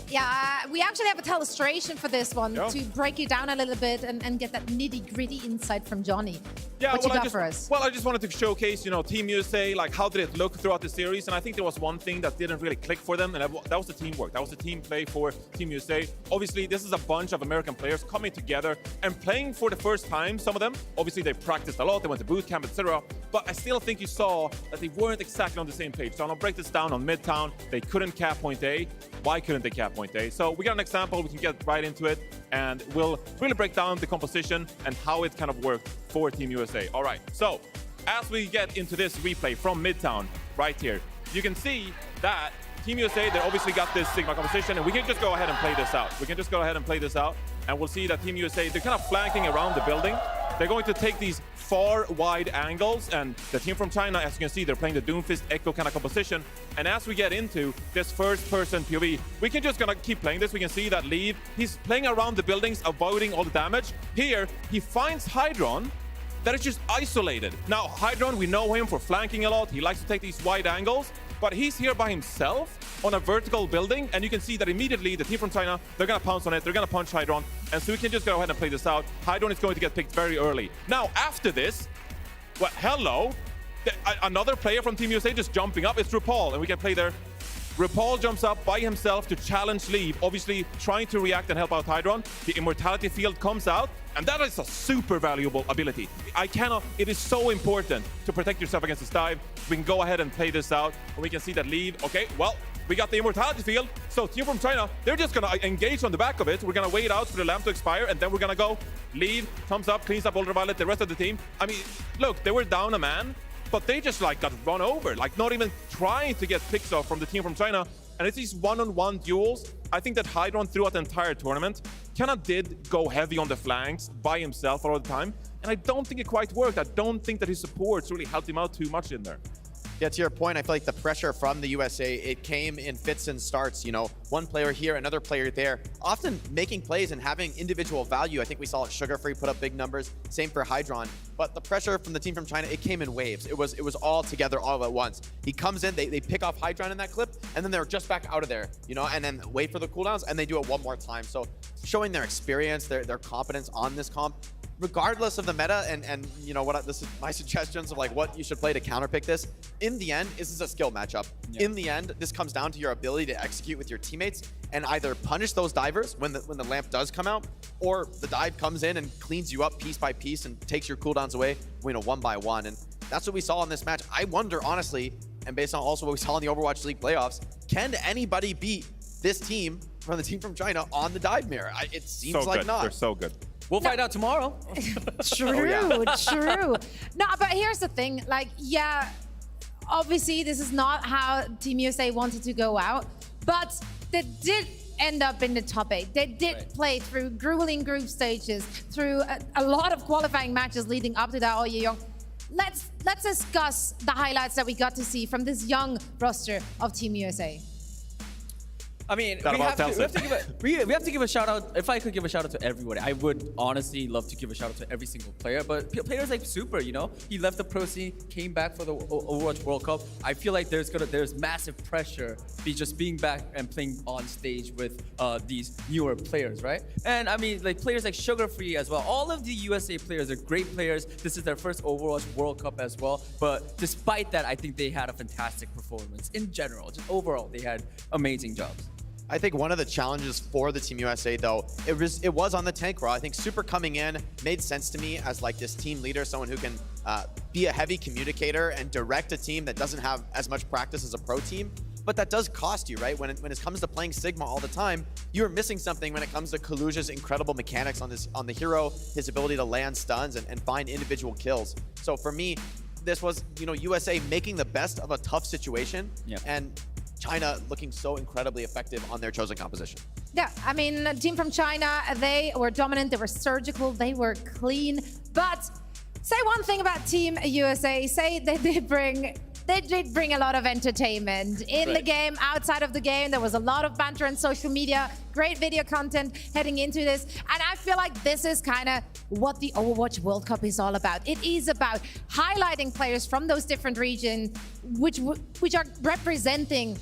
Yeah, we actually have a illustration for this one to break it down a little bit and get that nitty-gritty insight from Johnny. Yeah, what you got for us? Well, I just wanted to showcase, you know, Team USA, like how did it look throughout the series? And I think there was one thing that didn't really click for them, and that was the teamwork. That was the team play for Team USA. Obviously, this is a bunch of American players coming together and playing for the first time, some of them. Obviously, they practiced a lot, they went to boot camp, etc. But I still think you saw that they weren't exactly on the same page. So I'll break this down on Midtown. They couldn't cap point A. Why couldn't they cap point A? So we got an example, we can get right into it, and we'll really break down the composition and how it kind of worked for Team USA. All right, so as we get into this replay from Midtown right here, you can see that Team USA, they obviously got this Sigma composition, and we can just go ahead and play this out. And we'll see that Team USA, they're kind of flanking around the building. They're going to take these far wide angles, and the team from China, as you can see, they're playing the Doomfist Echo kind of composition. And as we get into this first-person POV, we can just gonna keep playing this. We can see that Leave, he's playing around the buildings, avoiding all the damage. Here, he finds Hydron that is just isolated. Now, Hydron, we know him for flanking a lot. He likes to take these wide angles, but he's here by himself on a vertical building, and you can see that immediately the team from China, they're gonna pounce on it, they're gonna punch Hydron, and so we can just go ahead and play this out. Hydron is going to get picked very early. Now, after this, well, hello, another player from Team USA just jumping up, it's RuPaul, and we can play there. RuPaul jumps up by himself to challenge Leave, obviously trying to react and help out Hydron. The immortality field comes out, and that is a super valuable ability. It is so important to protect yourself against this dive. We can go ahead and play this out, and we can see that Leave, okay, well, we got the immortality field, so team from China, they're just gonna engage on the back of it. We're gonna wait out for the lamp to expire, and then we're gonna go. Leave, thumbs up, cleans up Ultraviolet, the rest of the team. I mean, look, they were down a man, but they just like got run over, like not even trying to get picks off from the team from China. And it's these one-on-one duels. I think that Hydron throughout the entire tournament kind of did go heavy on the flanks by himself all the time. And I don't think it quite worked. I don't think that his supports really helped him out too much in there. Yeah, to your point, I feel like the pressure from the USA, it came in fits and starts, you know, one player here, another player there, often making plays and having individual value. I think we saw it Sugar Free put up big numbers, same for Hydron. But the pressure from the team from China, it came in waves. It was all together all at once. He comes in, they pick off Hydron in that clip, and then they're just back out of there, you know, and then wait for the cooldowns, and they do it one more time. So showing their experience, their competence on this comp, regardless of the meta, and you know what, this is my suggestions of like what you should play to counterpick this. In the end, this is a skill matchup. Yeah. In the end, this comes down to your ability to execute with your teammates and either punish those divers when the lamp does come out, or the dive comes in and cleans you up piece by piece and takes your cooldowns away, you know, one by one. And that's what we saw in this match. I wonder, honestly, and based on also what we saw in the Overwatch League playoffs, can anybody beat this team from the team from China on the dive mirror? It seems so like good. not. They're so good. We'll find out tomorrow. True, true. No, but here's the thing. Like, yeah, obviously this is not how Team USA wanted to go out, but they did end up in the top 8. They did play through grueling group stages, through a lot of qualifying matches leading up to that all year long. Let's discuss the highlights that we got to see from this young roster of Team USA. I mean, we have to give a shout out. If I could give a shout out to everybody, I would honestly love to give a shout out to every single player. But players like Super, you know, he left the pro scene, came back for the Overwatch World Cup. I feel like there's massive pressure just being back and playing on stage with these newer players, right? And I mean, like players like Sugar Free as well. All of the USA players are great players. This is their first Overwatch World Cup as well. But despite that, I think they had a fantastic performance in general. Just overall, they had amazing jobs. I think one of the challenges for the Team USA, though, it was on the tank role. I think Super coming in made sense to me as like this team leader, someone who can be a heavy communicator and direct a team that doesn't have as much practice as a pro team. But that does cost you, right? When it comes to playing Sigma all the time, you're missing something when it comes to Kaluja's incredible mechanics on the hero, his ability to land stuns and find individual kills. So for me, this was, you know, USA making the best of a tough situation. Yep. And China looking so incredibly effective on their chosen composition. Yeah, I mean, team from China, they were dominant, they were surgical, they were clean. But say one thing about Team USA, say they did bring a lot of entertainment in the game, outside of the game. There was a lot of banter on social media, great video content heading into this. And I feel like this is kind of what the Overwatch World Cup is all about. It is about highlighting players from those different regions which are representing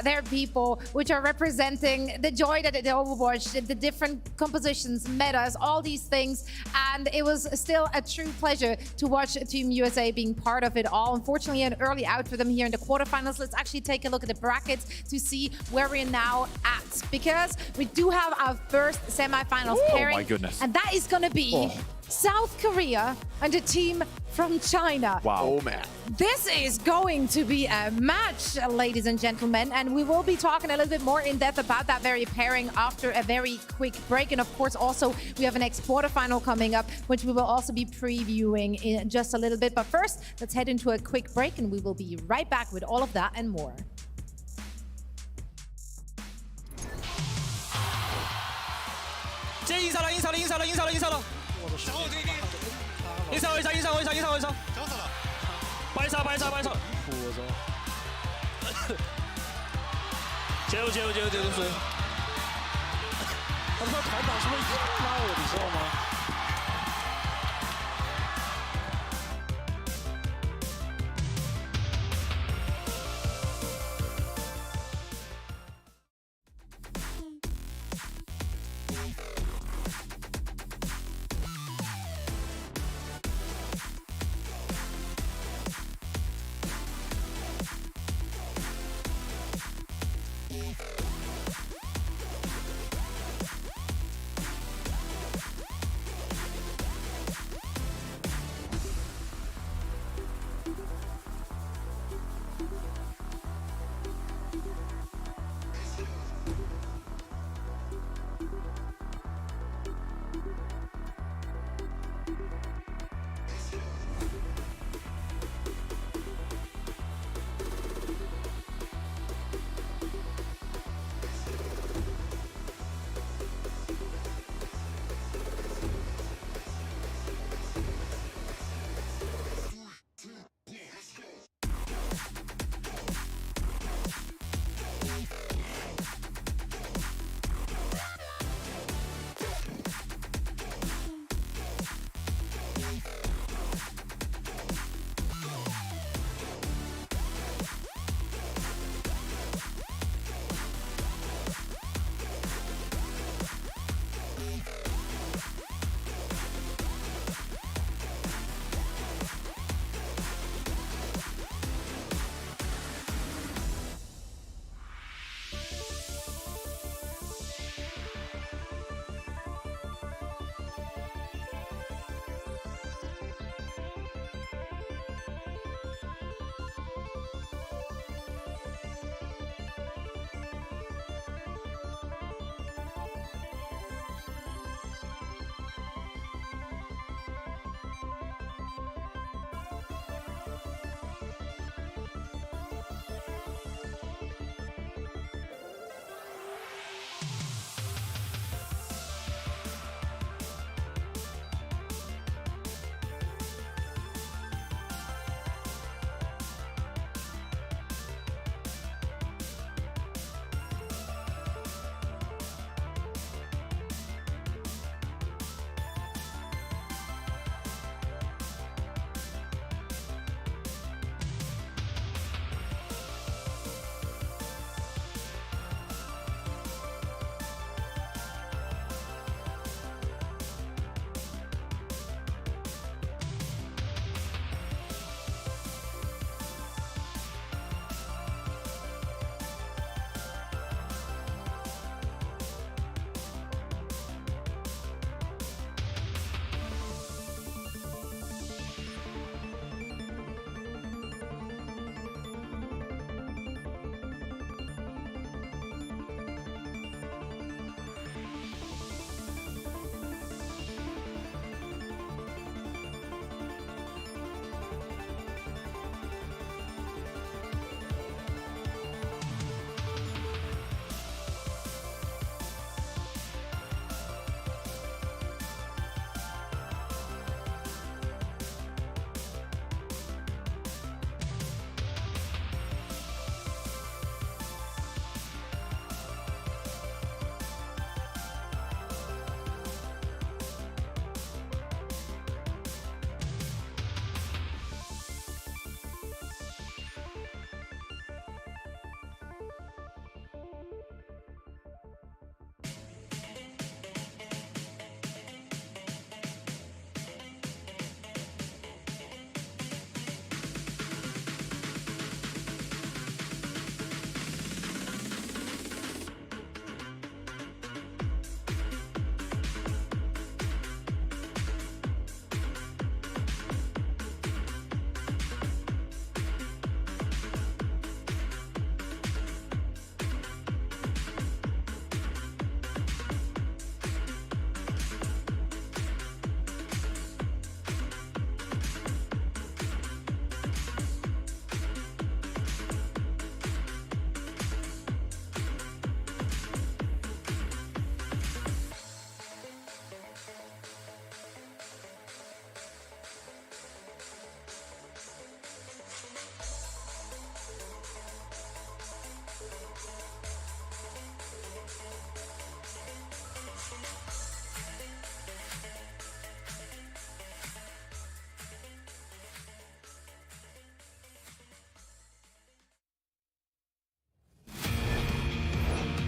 their people, which are representing the joy that the Overwatch, the different compositions, metas, all these things. And it was still a true pleasure to watch Team USA being part of it all. Unfortunately, an early out for them here in the quarterfinals. Let's actually take a look at the brackets to see where we're now at, because we do have our first semifinals pairing. Oh my goodness. And that is going to be South Korea and a team from China. Wow. Oh, man. This is going to be a match, ladies and gentlemen, and we will be talking a little bit more in depth about that very pairing after a very quick break. And of course, also, we have a next quarterfinal coming up, which we will also be previewing in just a little bit. But first, let's head into a quick break, and we will be right back with all of that and more.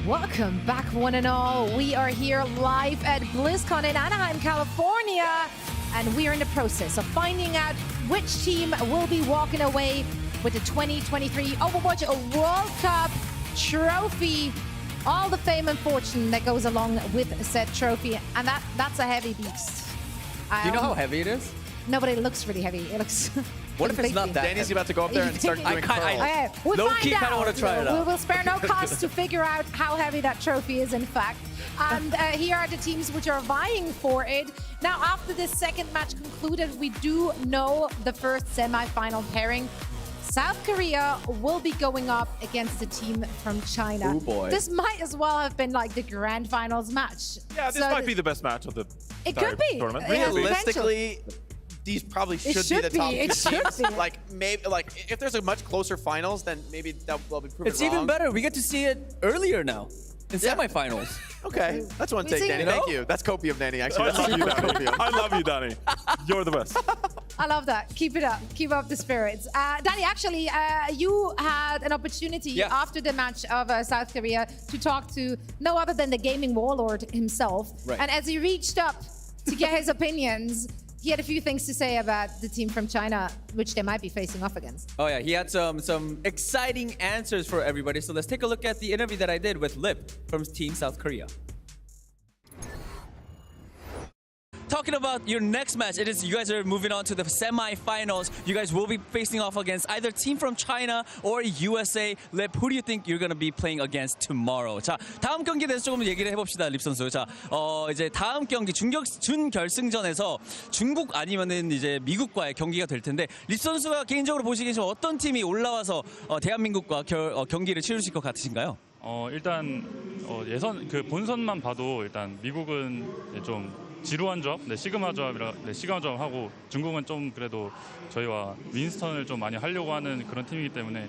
Welcome back, one and all. We are here live at BlizzCon in Anaheim, California, and we are in the process of finding out which team will be walking away with the 2023 Overwatch World Cup trophy. All the fame and fortune that goes along with said trophy, and that's a heavy beast. Do you know how heavy it is? No, but it looks really heavy. It looks. What if it's not that? Danny's about to go up there and start doing curls. Okay, we'll Low-key find kind of out. want to try it We out. will spare no cost to figure out how heavy that trophy is, in fact. And here are the teams which are vying for it. Now, after this second match concluded, we do know the first semi-final pairing. South Korea will be going up against the team from China. Oh boy. This might as well have been like the grand finals match. Yeah, this might be the best match of the It could be. tournament. It has Realistically, these probably should be the top It two should teams. be. Like maybe, like if there's a much closer finals, then maybe that will be proven It's even wrong. better. We get to see it earlier now in semifinals. Okay, that's one We take, see- Danny. You know? Thank you. That's copium, Danny. Actually, I that's love you, super Danny. copium. I love you, Danny. You're the best. I love that. Keep it up. Keep up the spirits. Danny, actually, you had an opportunity after the match of South Korea to talk to no other than the gaming warlord himself. Right. And as he reached up to get his opinions, he had a few things to say about the team from China, which they might be facing off against. Oh yeah, he had some exciting answers for everybody. So let's take a look at the interview that I did with Lip from Team South Korea. Talking about your next match, it is you guys are moving on to the semi-finals. You guys will be facing off against either team from China or USA. Lip, who do you think you're gonna be playing against tomorrow? 자, 다음 경기에 대해서 조금 얘기를 해봅시다, 립 선수. 자, 이제 다음 경기 준결승전에서 중국 아니면은 이제 미국과의 경기가 될 텐데 립 선수가 개인적으로 보시기에 지금 어떤 팀이 올라와서 대한민국과 경기를 치르실 것 같으신가요? 일단 예선 그 본선만 봐도 일단 미국은 좀 지루한 조합, 시그마 조합이라 시그마 조합하고 중국은 좀 그래도 저희와 윈스턴을 좀 많이 하려고 하는 그런 팀이기 때문에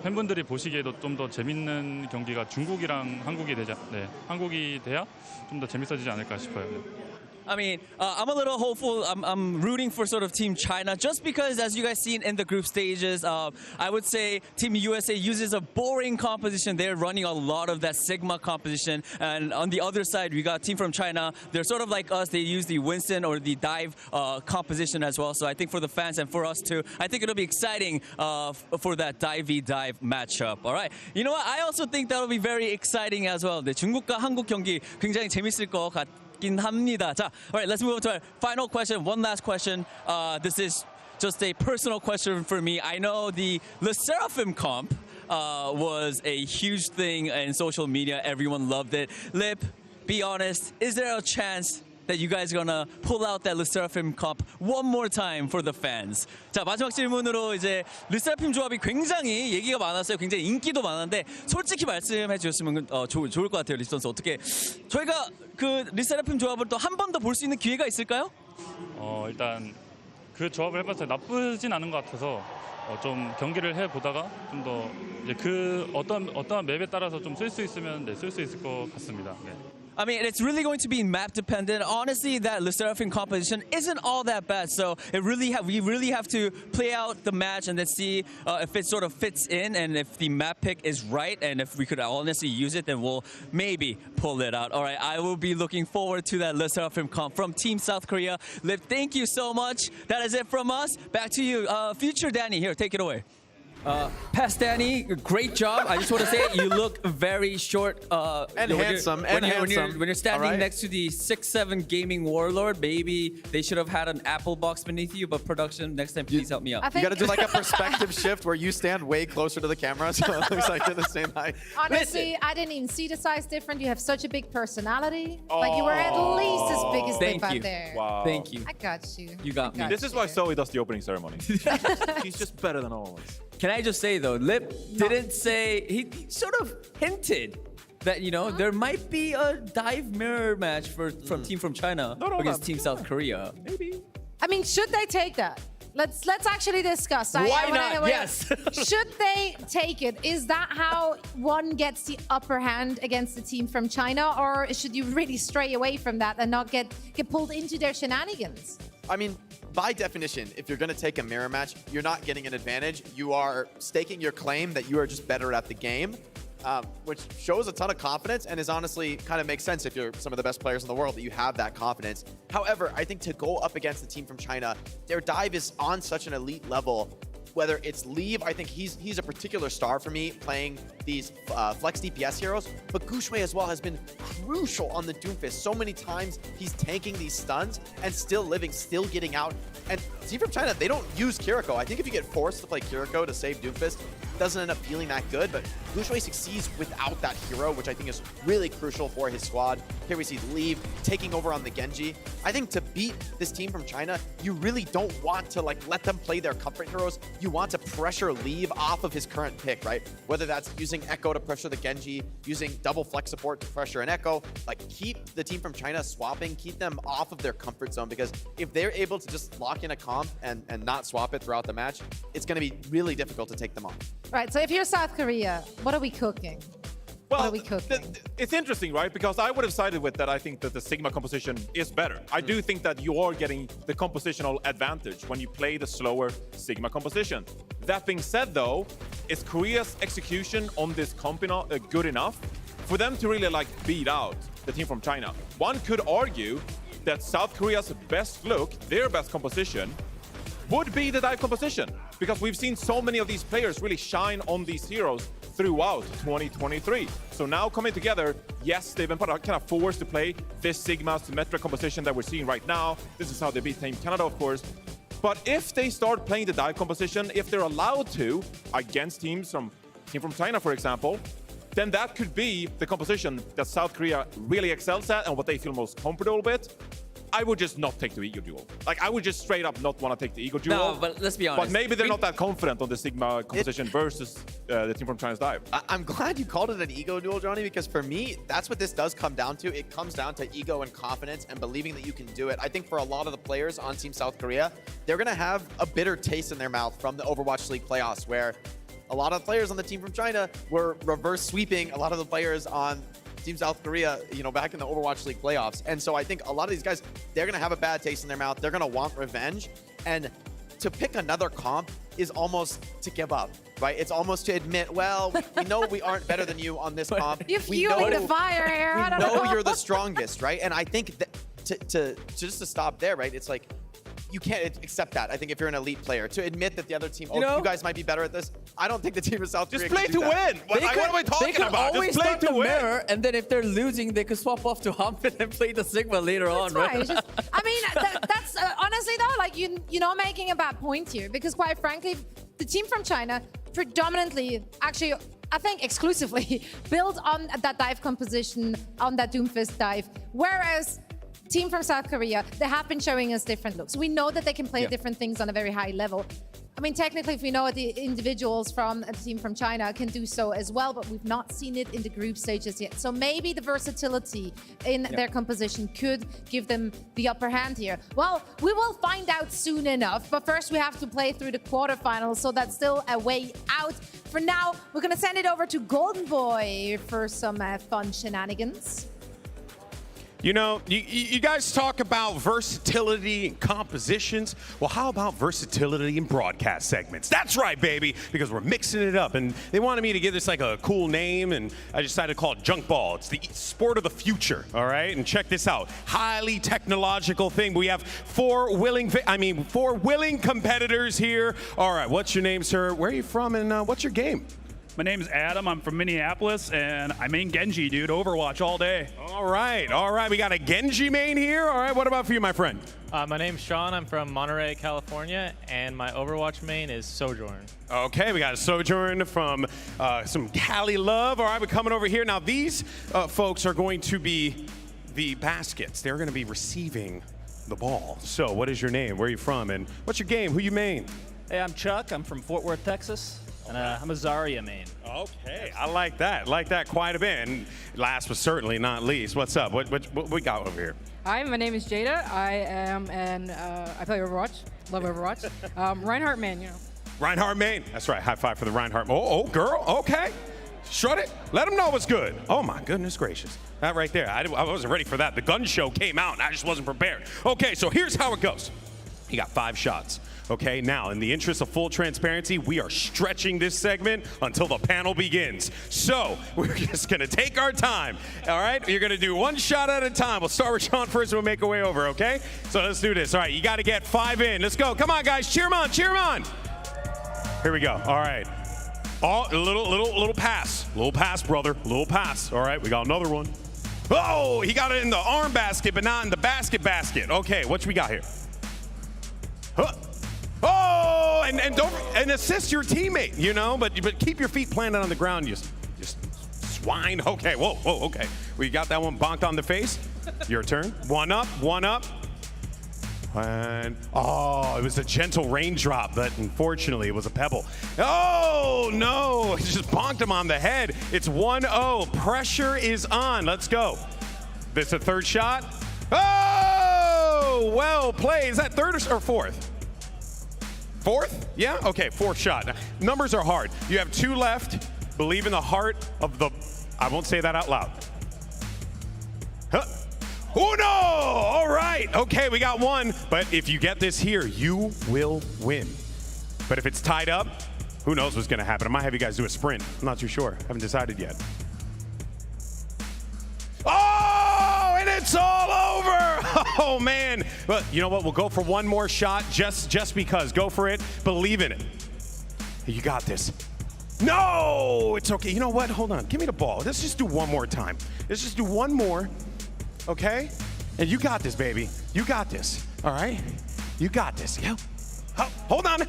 팬분들이 보시기에도 좀 더 재밌는 경기가 중국이랑 한국이 돼야 좀 더 재밌어지지 않을까 싶어요. I mean, I'm a little hopeful. I'm rooting for sort of Team China just because, as you guys seen in the group stages, I would say Team USA uses a boring composition. They're running a lot of that Sigma composition. And on the other side, we got Team from China. They're sort of like us. They use the Winston or the dive composition as well. So I think for the fans and for us too, I think it'll be exciting for that dive matchup. All right. You know what? I also think that'll be very exciting as well. 네, 중국과 한국 경기 굉장히 재밌을 것 합니다. 자, all right, let's move on to our final question. One last question. This is just a personal question for me. I know the Seraphim comp was a huge thing in social media. Everyone loved it. Lip, be honest, is there a chance that you guys are gonna pull out that Seraphim comp one more time for the fans? 자, 마지막 질문으로 이제 르세라핌 조합이 굉장히 얘기가 많았어요. 굉장히 인기도 많은데 솔직히 말씀해 주셨으면 좋을 것 같아요, 립 선수. 어떻게 저희가 그 르세라핌 조합을 또 한 번 더 볼 수 있는 기회가 있을까요? 일단 그 조합을 해봤을 때 나쁘진 않은 것 같아서 좀 경기를 해보다가 좀 더 그 어떤 맵에 따라서 좀 쓸 수 있으면 쓸 수 있을 것 같습니다. 네. I mean, it's really going to be map dependent. Honestly, that Seraphim composition isn't all that bad. So we really have to play out the match and then see if it sort of fits in and if the map pick is right. And if we could honestly use it, then we'll maybe pull it out. All right, I will be looking forward to that Seraphim comp from Team South Korea. Lip, thank you so much. That is it from us. Back to you. Future Danny, here, take it away. Past Danny, great job. I just want to say you look very short and handsome. When you're standing next to the 6'7" gaming warlord, maybe they should have had an apple box beneath you. But production, next time, please help me out. You got to do like a perspective shift where you stand way closer to the camera, so it looks like you're the same height. Honestly, I didn't even see the size different. You have such a big personality. Like you were at least as big as Lip out there. Wow. Thank you. I got you. You got me. This is why Zoe does the opening ceremony. He's just better than always. Can I just say though, Lip didn't say, he sort of hinted that, you know, there might be a dive mirror match from team from China against Team South Korea. Maybe. I mean, should they take that? Let's actually discuss. Why not? Yes. Should they take it? Is that how one gets the upper hand against the team from China, or should you really stray away from that and not get pulled into their shenanigans? I mean, by definition, if you're going to take a mirror match, you're not getting an advantage. You are staking your claim that you are just better at the game. which shows a ton of confidence and is honestly kind of makes sense if you're some of the best players in the world that you have that confidence. However, I think to go up against the team from China, their dive is on such an elite level. Whether it's Leave, I think he's a particular star for me playing these flex DPS heroes, but Guxue as well has been crucial on the Doomfist. So many times he's tanking these stuns and still living, still getting out. And Team from China, they don't use Kiriko. I think if you get forced to play Kiriko to save Doomfist, it doesn't end up feeling that good, but Guxue succeeds without that hero, which I think is really crucial for his squad. Here we see Leave taking over on the Genji. I think to beat this team from China, you really don't want to like let them play their comfort heroes. You want to pressure Leave off of his current pick, right? Whether that's using Echo to pressure the Genji, using double flex support to pressure an Echo, like keep the team from China swapping, keep them off of their comfort zone, because if they're able to just lock in a comp and not swap it throughout the match, it's going to be really difficult to take them on. Right, so if you're South Korea, what are we cooking? Well, it's interesting, right? Because I would have sided with that. I think that the Sigma composition is better. I do think that you are getting the compositional advantage when you play the slower Sigma composition. That being said, though, is Korea's execution on this comp good enough for them to really like beat out the team from China? One could argue that South Korea's best look, their best composition, would be the dive composition, because we've seen so many of these players really shine on these heroes throughout 2023. So now coming together, yes, they've been kind of forced to play this Sigma symmetric composition that we're seeing right now. This is how they beat Team Canada, of course. But if they start playing the dive composition, if they're allowed to, against teams from China, for example, then that could be the composition that South Korea really excels at and what they feel most comfortable with. I would just not take the Ego Duel. Like, I would just straight up not want to take the Ego Duel. No, but let's be honest. But maybe they're not that confident on the Sigma composition versus the team from China's dive. I'm glad you called it an Ego Duel, Johnny, because for me, that's what this does come down to. It comes down to ego and confidence and believing that you can do it. I think for a lot of the players on Team South Korea, they're going to have a bitter taste in their mouth from the Overwatch League playoffs, where a lot of players on the team from China were reverse sweeping a lot of the players on Team South Korea, you know, back in the Overwatch League playoffs. And so I think a lot of these guys, they're going to have a bad taste in their mouth. They're going to want revenge. And to pick another comp is almost to give up, right? It's almost to admit, well, we know we aren't better than you on this comp. You're fueling the fire here. I don't know know. You're the strongest, right? And I think that just to stop there, right? It's like, you can't accept that. I think if you're an elite player, to admit that the other team, you guys might be better at this. I don't think the team of South Korea just play to win. What am I talking about? Always just play start to the win. mirror, and then if they're losing, they could swap off to Humpin and play the Sigma later on, right? It's just, I mean, that's honestly though, like you're not making a bad point here, because quite frankly, the team from China predominantly, actually, I think exclusively, built on that dive composition, on that Doomfist dive, whereas team from South Korea, they have been showing us different looks. We know that they can play different things on a very high level. I mean, technically, if we know the individuals from a team from China can do so as well, but we've not seen it in the group stages yet. So maybe the versatility in their composition could give them the upper hand here. Well, we will find out soon enough, but first we have to play through the quarterfinals, so that's still a way out. For now, we're gonna send it over to Golden Boy for some fun shenanigans. You know, you guys talk about versatility and compositions. Well, how about versatility in broadcast segments? That's right, baby, because we're mixing it up. And they wanted me to give this like a cool name, and I decided to call it Junkball. It's the sport of the future, all right? And check this out. Highly technological thing. We have four willing competitors here. All right, what's your name, sir? Where are you from, and what's your game? My name is Adam. I'm from Minneapolis, and I main Genji, dude. Overwatch all day. All right. We got a Genji main here. All right, what about for you, my friend? My name's Sean. I'm from Monterey, California, and my Overwatch main is Sojourn. Okay, we got a Sojourn from some Cali love. All right, we're coming over here. Now, these folks are going to be the baskets. They're going to be receiving the ball. So, what is your name? Where are you from? And what's your game? Who you main? Hey, I'm Chuck. I'm from Fort Worth, Texas. And I'm a Zarya main. Okay, I like that quite a bit. And last but certainly not least, what's up? What we got over here? Hi, my name is Jada. I play Overwatch. Love Overwatch. Reinhardt main, you know. Reinhardt main. That's right. High five for the Reinhardt. Oh, girl. Okay. Shut it. Let them know what's good. Oh my goodness gracious. That right there. I wasn't ready for that. The gun show came out and I just wasn't prepared. Okay, so here's how it goes. You got 5 shots. Okay, now in the interest of full transparency, we are stretching this segment until the panel begins. So we're just gonna take our time, all right? You're gonna do 1 shot at a time. We'll start with Sean first and we'll make our way over, okay? So let's do this. All right, you gotta get 5 in. Let's go, come on guys, cheer 'em on, cheer 'em on. Here we go, all right. Oh, a little pass. Little pass, brother, little pass. All right, we got another one. Oh, he got it in the arm basket, but not in the basket. Okay, what we got here? Huh. Oh, and assist your teammate, you know, but keep your feet planted on the ground. Just swine. Okay, whoa, okay. We got that one bonked on the face. Your turn. One up. And oh, it was a gentle raindrop, but unfortunately it was a pebble. Oh no, it just bonked him on the head. It's 1-0. Pressure is on. Let's go. This a 3rd shot. Oh, well played. Is that 3rd or 4th? 4th? Yeah? Okay, 4th shot. Now, numbers are hard. You have 2 left. Believe in the heart of the... I won't say that out loud. Huh. Oh no! All right. Okay, we got 1. But if you get this here, you will win. But if it's tied up, who knows what's going to happen. I might have you guys do a sprint. I'm not too sure. Haven't decided yet. Oh, and it's all over. Oh, man. But you know what? We'll go for 1 more shot just because. Go for it. Believe in it. You got this. No, it's okay. You know what? Hold on. Give me the ball. Let's just do 1 more time. Let's just do 1 more. Okay? And you got this, baby. You got this. All right? You got this. Yeah. Oh, hold on.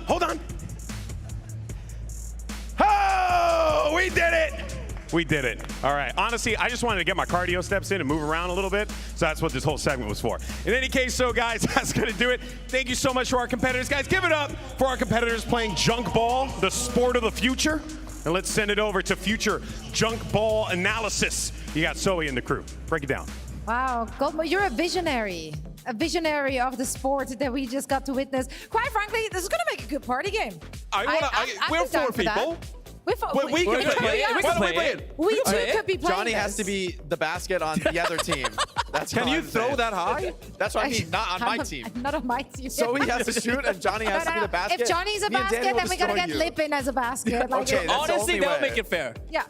Oh, we did it. We did it. All right. Honestly, I just wanted to get my cardio steps in and move around a little bit. So that's what this whole segment was for. In any case, so guys, that's going to do it. Thank you so much to our competitors. Guys, give it up for our competitors playing Junkball, the sport of the future. And let's send it over to future Junkball analysis. You got Zoe and the crew. Break it down. Wow, Goldmo, you're a visionary of the sport that we just got to witness. Quite frankly, this is going to make a good party game. We're 4 people. We can play it. We too could be playing Johnny has to be the basket on the other team. That's Can you throw that high? That's what I mean, not on my team. Not on my team. So he has to shoot and Johnny has to be the basket. If Johnny's a basket, then we got to get Lipin as a basket. Okay, honestly, that'll make it fair. Yeah.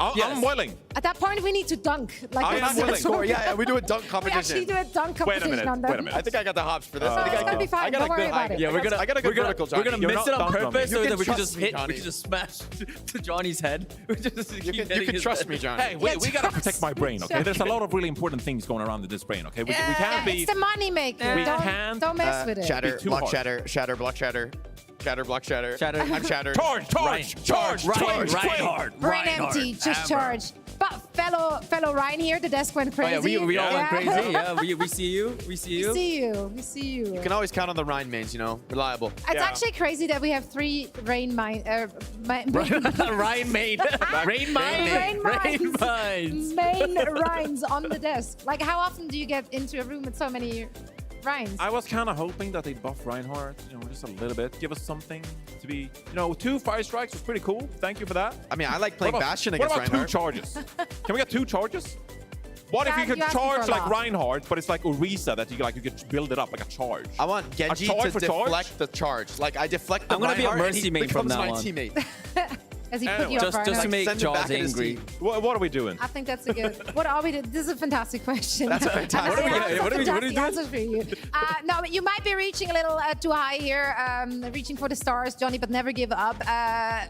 I'm willing. At that point, we need to dunk. I am willing. Yeah, we do a dunk competition. We actually do a dunk competition on them. Wait a minute. I think I got the hops for this. It's going to be fine. Don't worry about it. Yeah, I got a good vertical, Johnny. We're going to miss it on purpose so that we can just hit, Johnny. we can just smash to Johnny's head. You can trust me, Johnny. Hey, we got to protect my brain, okay? There's a lot of really important things going around with this brain, okay? We can't be... It's the money maker. Don't mess with it. Shatter, block shatter, shatter, block shatter. Shatter, block shatter. I'm shattered. Charge! Reinhardt. Brain empty, just charge. But fellow Ryan here, the desk went crazy. Oh, yeah, we all went crazy. Yeah, we see you. We see you. You can always count on the Ryan mains, you know, reliable. It's actually crazy that we have 3 Ryan main. Ryan main. Rain mines. Main Ryans on the desk. Like, how often do you get into a room with so many Ryans? I was kind of hoping that they'd buff Reinhardt, you know, just a little bit. Give us something to be, you know, 2 fire strikes was pretty cool. Thank you for that. I mean, I like playing Bastion against Reinhardt. What about 2 charges? Can we get 2 charges? What if you could charge like Reinhardt, but it's like Orisa that you could build it up like a charge? I want Genji to deflect the charge. Like, I deflect the Reinhardt. I'm going to be a mercy main from now on. My teammate. As he put you up just to make Jaws angry. What are we doing? I think that's a good. What are we doing? This is a fantastic question. That's a fantastic question. What are we doing? For you. No, you might be reaching a little too high here, reaching for the stars, Johnny, but never give up.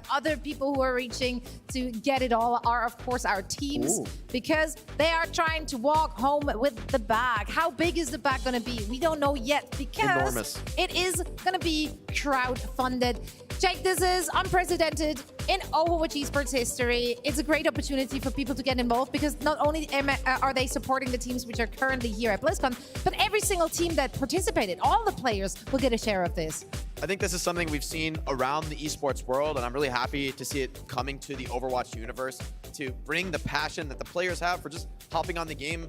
Other people who are reaching to get it all are, of course, our teams, because they are trying to walk home with the bag. How big is the bag going to be? We don't know yet, because it is going to be crowd-funded. Jake, this is unprecedented in Overwatch esports history. It's a great opportunity for people to get involved, because not only are they supporting the teams which are currently here at BlizzCon, but every single team that participated, all the players will get a share of this. I think this is something we've seen around the esports world, and I'm really happy to see it coming to the Overwatch universe to bring the passion that the players have for just hopping on the game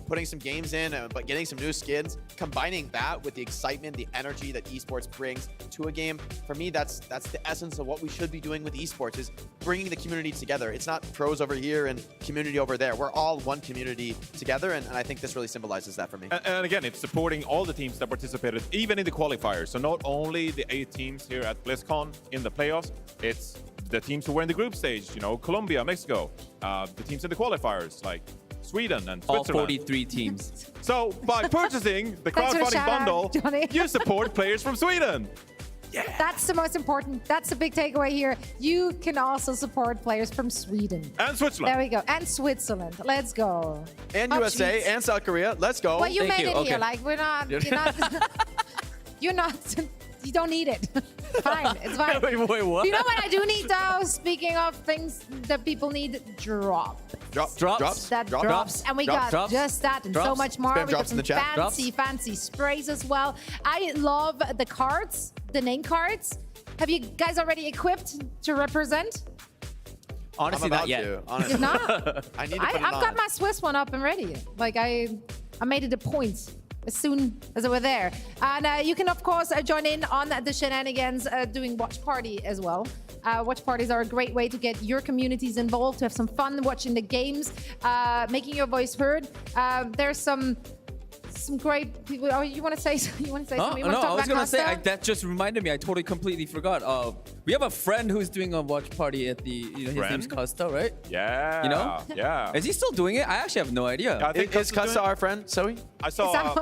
putting some games in, but getting some new skins, combining that with the excitement, the energy that esports brings to a game. For me, that's the essence of what we should be doing with esports, is bringing the community together. It's not pros over here and community over there. We're all one community together, and I think this really symbolizes that for me. And again, it's supporting all the teams that participated, even in the qualifiers. So not only the 8 teams here at BlizzCon in the playoffs, it's the teams who were in the group stage, Colombia, Mexico, the teams in the qualifiers, like Sweden and Switzerland. All 43 teams. So by purchasing the crowdfunding bundle, you support players from Sweden. Yeah. That's the most important. That's the big takeaway here. You can also support players from Sweden. And Switzerland. There we go. And Switzerland. Let's go. And USA and South Korea. Let's go. Well, you made it here. Like, we're not... You're not... You don't need it. Fine, it's fine. Wait, what? You know what I do need though? Speaking of things that people need, drops. That drops. And we got just that and so much more. Spam We drops got in some the chat. fancy sprays as well. I love the cards, the name cards. Have you guys already equipped to represent? Honestly, not yet. Honestly. Not? I need to put it I've on. got my Swiss one up and ready. Like I made it a point as soon as we're there. And you can, of course, join in on the shenanigans doing watch party as well. Watch parties are a great way to get your communities involved, to have some fun watching the games, making your voice heard. There's some great people. Oh, you want to say something? You want to talk I was about going to say, Costa? that just reminded me. I totally completely forgot. We have a friend who's doing a watch party at the, his name's Costa, right? Yeah. Yeah. Is he still doing it? I actually have no idea. I think Is Costa our friend, Zoe? I saw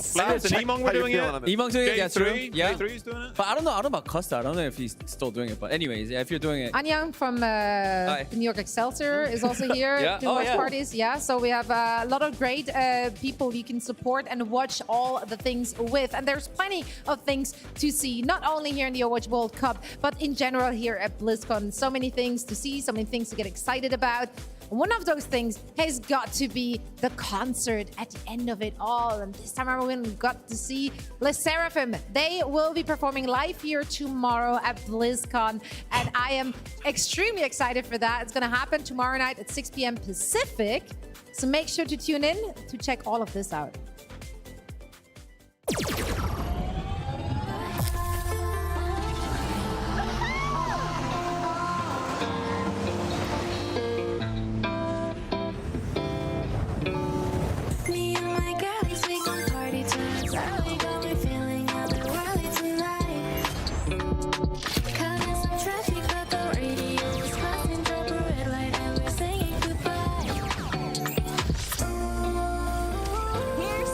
Flats and Emong were doing it. Emong's doing it, yeah, true. Yeah. Day 3's doing it. But I don't know about Costa. I don't know if he's still doing it. But anyways, yeah, if you're doing it. Anyang from the New York Excelsior is also here doing watch parties. Yeah, so we have a lot of great people you can support and watch all the things with. And there's plenty of things to see, not only here in the Overwatch World Cup, but in general here at BlizzCon. So many things to see, so many things to get excited about. One of those things has got to be the concert at the end of it all. And this time around, we got to see Les Seraphim. They will be performing live here tomorrow at BlizzCon. And I am extremely excited for that. It's going to happen tomorrow night at 6 p.m. Pacific. So make sure to tune in to check all of this out. Me and my girlies, we gon' party till early. Got me feeling otherworldly tonight. Caught in some traffic, but the radio is passing through a red light, and we're saying goodbye. Here's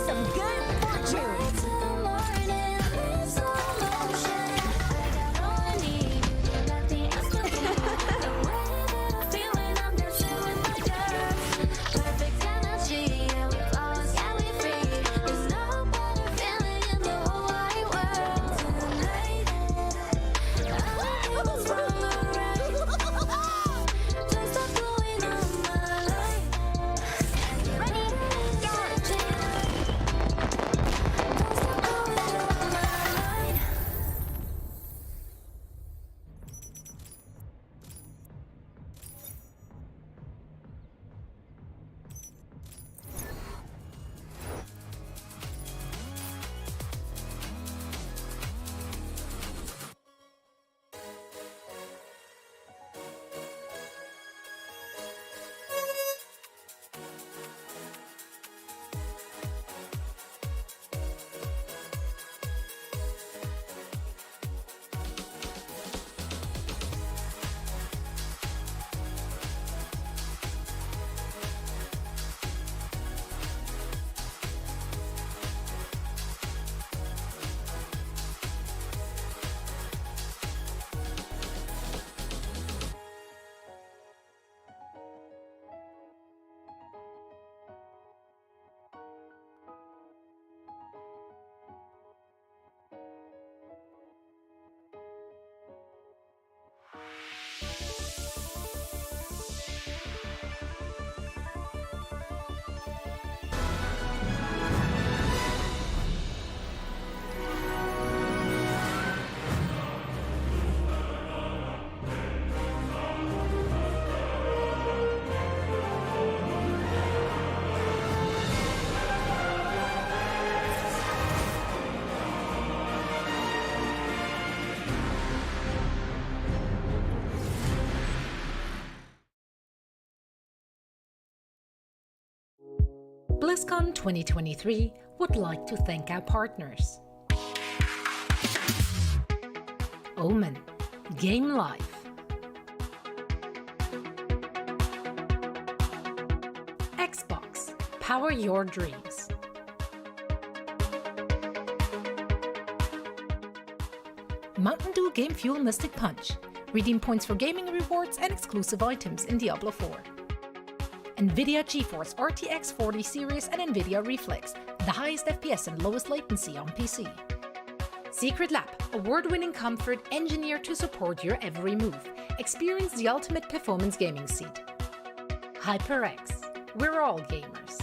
BlizzCon 2023 would like to thank our partners. Omen, Game Life. Xbox, power your dreams. Mountain Dew Game Fuel Mystic Punch. Redeem points for gaming rewards and exclusive items in Diablo IV. NVIDIA GeForce RTX 40 series and NVIDIA Reflex, the highest FPS and lowest latency on PC. Secret Lab, award-winning comfort engineered to support your every move. Experience the ultimate performance gaming seat. HyperX, we're all gamers.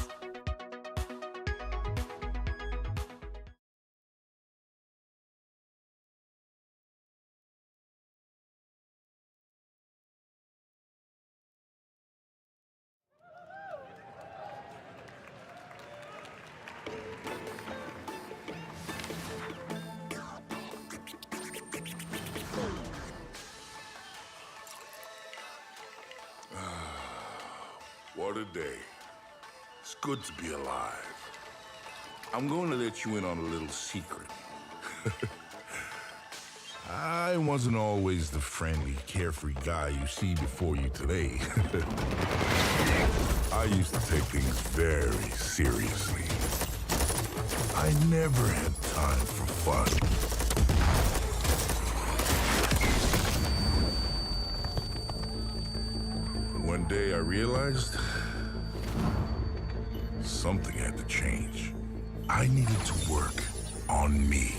What a day. It's good to be alive. I'm going to let you in on a little secret. I wasn't always the friendly, carefree guy you see before you today. I used to take things very seriously. I never had time for fun. One day I realized something had to change. I needed to work on me.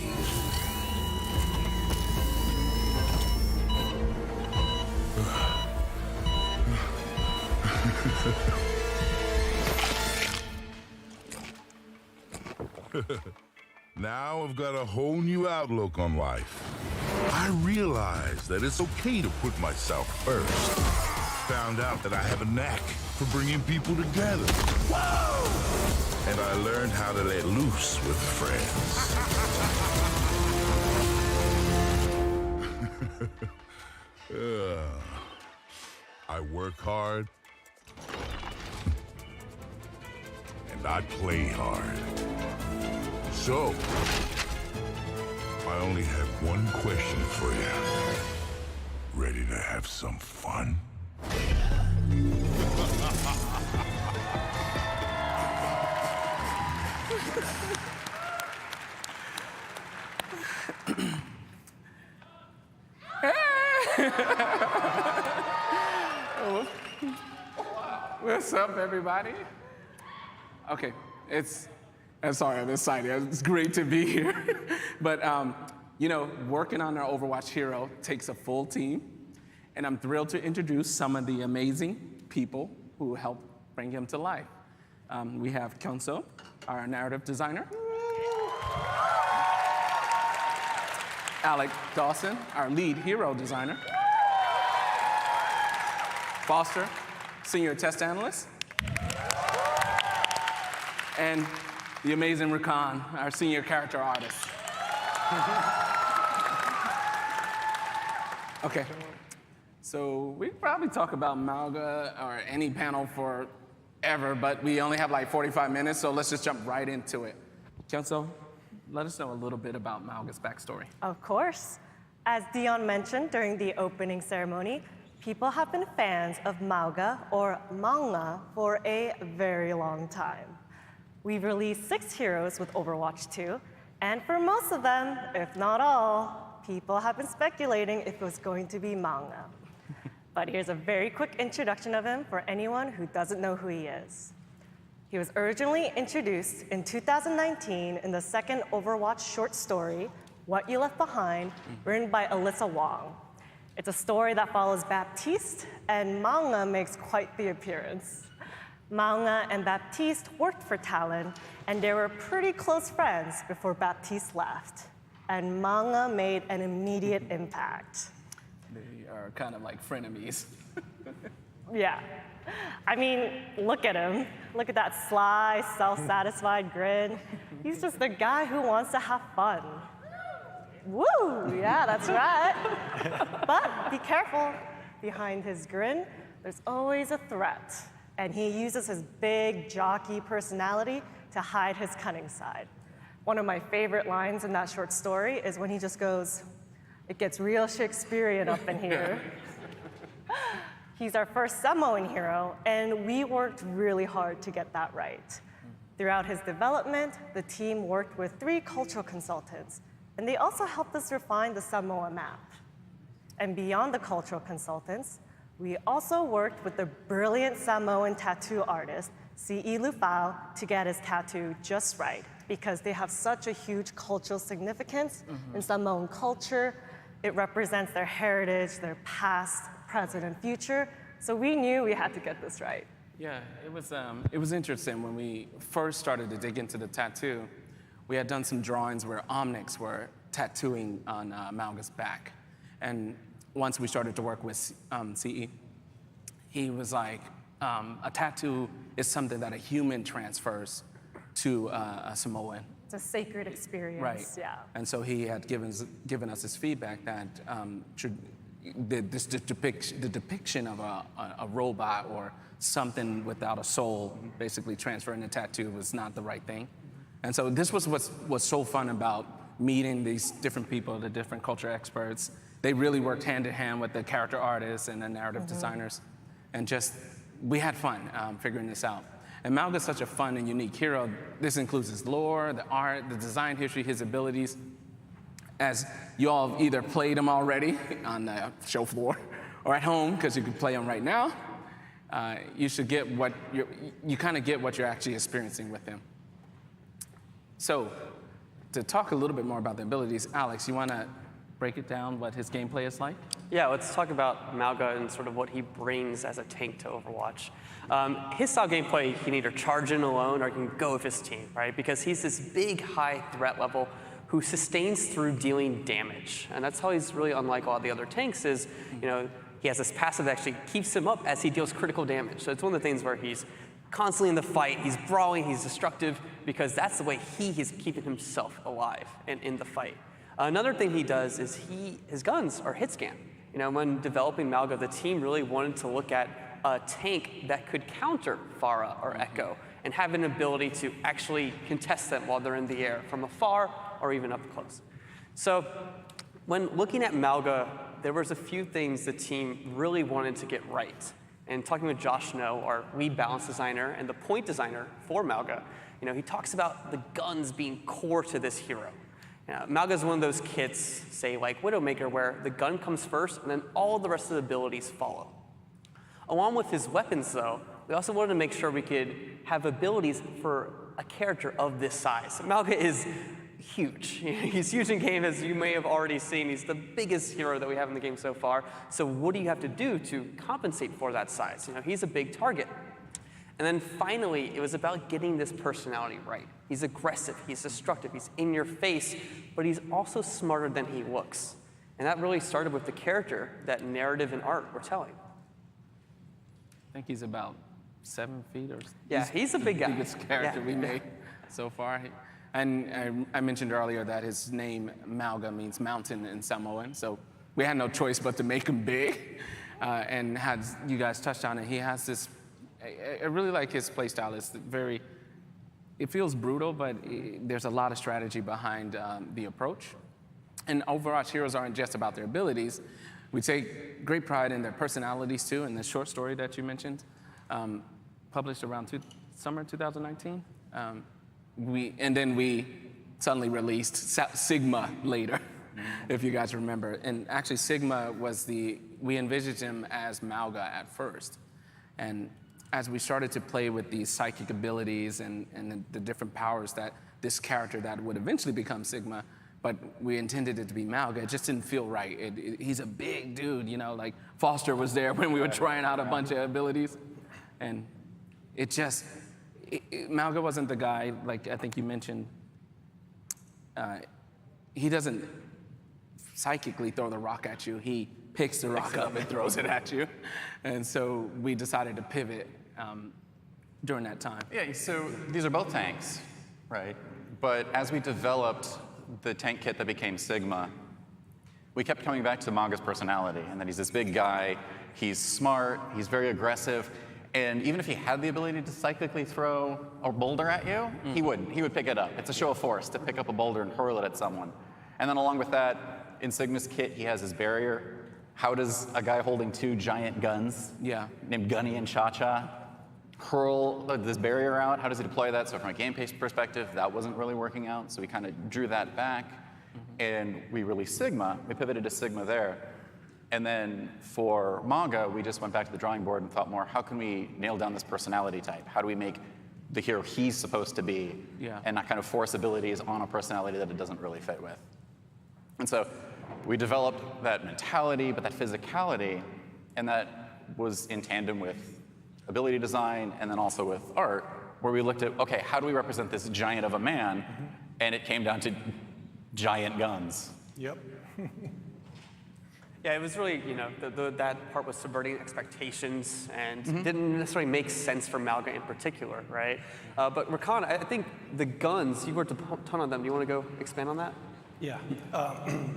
Now I've got a whole new outlook on life. I realized that it's okay to put myself first. Found out that I have a knack for bringing people together. Whoa! And I learned how to let loose with friends. I work hard. And I play hard. So, I only have one question for you. Ready to have some fun? What's up, everybody? Okay, I'm sorry, I'm excited. It's great to be here. But, you know, working on our Overwatch hero takes a full team. And I'm thrilled to introduce some of the amazing people who helped bring him to life. We have Kyunso, our narrative designer. Alec Dawson, our lead hero designer. Foster, senior test analyst. And the amazing Rakan, our senior character artist. Okay, so we could probably talk about Mauga or any panel forever, but we only have like 45 minutes, so let's just jump right into it. Kyunso, let us know a little bit about Mauga's backstory. Of course. As Dion mentioned during the opening ceremony, people have been fans of Mauga or Manga for a very long time. We've released 6 heroes with Overwatch 2, and for most of them, if not all, people have been speculating if it was going to be Manga. But here's a very quick introduction of him for anyone who doesn't know who he is. He was originally introduced in 2019 in the second Overwatch short story, What You Left Behind, written by Alyssa Wong. It's a story that follows Baptiste, and Manga makes quite the appearance. Manga and Baptiste worked for Talon, and they were pretty close friends before Baptiste left. And Manga made an immediate impact. They are kind of like frenemies. Yeah. I mean, look at him. Look at that sly, self-satisfied grin. He's just a guy who wants to have fun. Woo! Yeah, that's right. But be careful. Behind his grin, there's always a threat. and he uses his big jockey personality to hide his cunning side. One of my favorite lines in that short story is when he just goes, "It gets real Shakespearean up in here." He's our first Samoan hero, and we worked really hard to get that right. Throughout his development, the team worked with 3 cultural consultants, and they also helped us refine the Samoa map. And beyond the cultural consultants, we also worked with the brilliant Samoan tattoo artist, C.E. Lufau, to get his tattoo just right, because they have such a huge cultural significance in Samoan culture. It represents their heritage, their past, present, and future. So we knew we had to get this right. Yeah, it was interesting when we first started to dig into the tattoo. We had done some drawings where Omnics were tattooing on Mauga's back. And once we started to work with CE, he was like, a tattoo is something that a human transfers to a Samoan. It's a sacred experience, Right. yeah. And so he had given us his feedback that the depiction of a robot or something without a soul, basically transferring a tattoo, was not the right thing. And so this was what's so fun about meeting these different people, the different culture experts. They really worked hand in hand with the character artists and the narrative designers. And just, we had fun figuring this out. And Mauga is such a fun and unique hero. This includes his lore, the art, the design history, his abilities. As you all have either played him already on the show floor or at home, because you can play him right now, you should get you kind of get what you're actually experiencing with him. So, to talk a little bit more about the abilities, Alex, you want to break it down what his gameplay is like? Yeah, let's talk about Mauga and sort of what he brings as a tank to Overwatch. His style gameplay, he can either charge in alone or he can go with his team, right? Because he's this big, high threat level who sustains through dealing damage. And that's how he's really unlike all the other tanks is, you know, he has this passive that actually keeps him up as he deals critical damage. So it's one of the things where he's constantly in the fight, he's brawling, he's destructive, because that's the way he is keeping himself alive and in the fight. Another thing he does is his guns are hit scan. You know, when developing Mauga, the team really wanted to look at a tank that could counter Pharah or Echo and have an ability to actually contest them while they're in the air from afar or even up close. So when looking at Mauga, there was a few things the team really wanted to get right. And talking with Josh Snow, our lead balance designer and the point designer for Mauga, you know, he talks about the guns being core to this hero. Mauga is one of those kits, say like Widowmaker, where the gun comes first and then all the rest of the abilities follow. Along with his weapons, though, we also wanted to make sure we could have abilities for a character of this size. Mauga is huge. He's huge in game, as you may have already seen. He's the biggest hero that we have in the game so far. So what do you have to do to compensate for that size? You know, he's a big target. And then finally, it was about getting this personality right. He's aggressive, he's destructive, he's in your face, but he's also smarter than he looks. And that really started with the character that narrative and art were telling. I think he's about 7 feet or yeah, he's a big guy. Biggest character we made so far. And I mentioned earlier that his name, Mauga, means mountain in Samoan, so we had no choice but to make him big. And as you guys touched on it, he has this, I really like his playstyle. It's very, it feels brutal, but there's a lot of strategy behind the approach. And Overwatch heroes aren't just about their abilities. We take great pride in their personalities too, in the short story that you mentioned, published around summer 2019. And then we suddenly released Sigma later, if you guys remember. And actually Sigma was we envisioned him as Mauga at first. And as we started to play with these psychic abilities and the different powers that this character that would eventually become Sigma, but we intended it to be Mauga, it just didn't feel right. He's a big dude, you know, like Foster was there when we were trying out a bunch of abilities. And it just, Mauga wasn't the guy, like I think you mentioned, he doesn't psychically throw the rock at you. He picks the rock up and throws it at you. And so we decided to pivot during that time. Yeah, so these are both tanks, right? But as we developed the tank kit that became Sigma, we kept coming back to Mauga's personality, and that he's this big guy, he's smart, he's very aggressive, And even if he had the ability to cyclically throw a boulder at you, he wouldn't. He would pick it up. It's a show of force to pick up a boulder and hurl it at someone. And then along with that, in Sigma's kit, he has his barrier. How does a guy holding 2 giant guns, named Gunny and Cha-Cha, hurl this barrier out? How does he deploy that? So from a game pace perspective, that wasn't really working out. So we kind of drew that back. And we released Sigma. We pivoted to Sigma there. And then for Mauga, we just went back to the drawing board and thought more, how can we nail down this personality type? How do we make the hero he's supposed to be and not kind of force abilities on a personality that it doesn't really fit with? And so we developed that mentality, but that physicality, and that was in tandem with ability design and then also with art, where we looked at, okay, how do we represent this giant of a man? And it came down to giant guns. Yep. Yeah, it was really, that part was subverting expectations and didn't necessarily make sense for Mauga in particular, right? But Rakan, I think the guns, you worked a ton on them. Do you want to go expand on that? Yeah.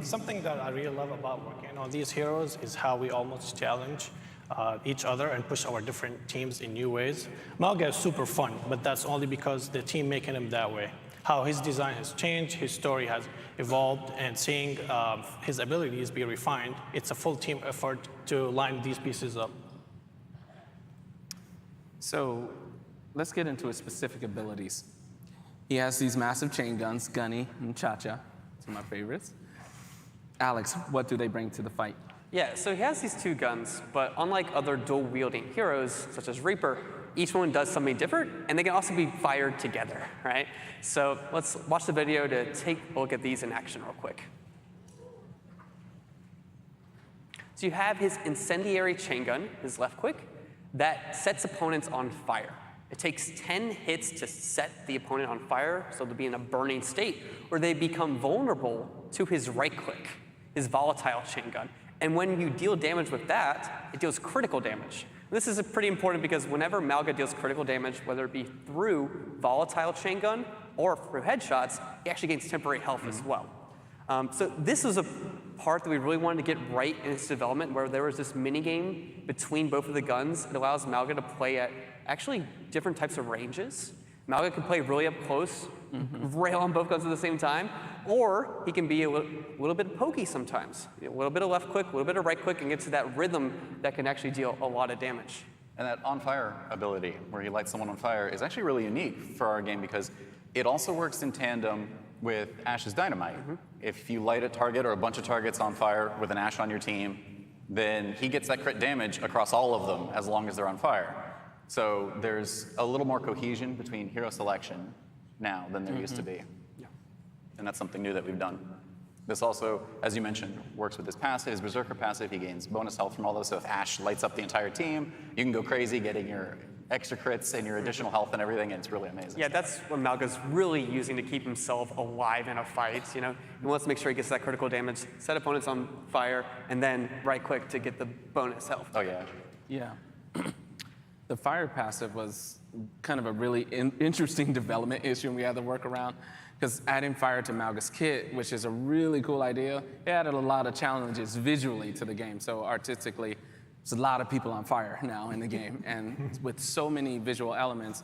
Something that I really love about working on these heroes is how we almost challenge each other and push our different teams in new ways. Mauga is super fun, but that's only because the team making him that way. How his design has changed, his story has evolved, and seeing his abilities be refined, it's a full team effort to line these pieces up. So let's get into his specific abilities. He has these massive chain guns, Gunny and Cha-Cha. Two of my favorites. Alex, what do they bring to the fight? Yeah, so he has these 2 guns, but unlike other dual-wielding heroes, such as Reaper, each one does something different, and they can also be fired together, right? So let's watch the video to take a look at these in action real quick. So you have his incendiary chain gun, his left quick, that sets opponents on fire. It takes 10 hits to set the opponent on fire, so they'll be in a burning state, or they become vulnerable to his right click, his volatile chain gun. And when you deal damage with that, it deals critical damage. This is pretty important because whenever Mauga deals critical damage, whether it be through volatile chain gun or through headshots, he actually gains temporary health as well. So this was a part that we really wanted to get right in its development, where there was this mini game between both of the guns. It allows Mauga to play at actually different types of ranges. Mauga can play really up close, rail on both guns at the same time, or he can be a little bit pokey sometimes. A little bit of left click, a little bit of right click, and get to that rhythm that can actually deal a lot of damage. And that on-fire ability, where he lights someone on fire, is actually really unique for our game because it also works in tandem with Ash's Dynamite. If you light a target or a bunch of targets on fire with an Ash on your team, then he gets that crit damage across all of them as long as they're on fire. So there's a little more cohesion between hero selection now than there used to be. And that's something new that we've done. This also, as you mentioned, works with his passive, his Berserker passive. He gains bonus health from all those. So if Ash lights up the entire team, you can go crazy getting your extra crits and your additional health and everything, and it's really amazing. Yeah, that's what Mauga's really using to keep himself alive in a fight. He wants to make sure he gets that critical damage, set opponents on fire, and then right click to get the bonus health. Oh yeah. Yeah. The fire passive was kind of a really interesting development issue, and we had to work around. Because adding fire to Mauga's kit, which is a really cool idea, it added a lot of challenges visually to the game. So artistically, there's a lot of people on fire now in the game. And with so many visual elements,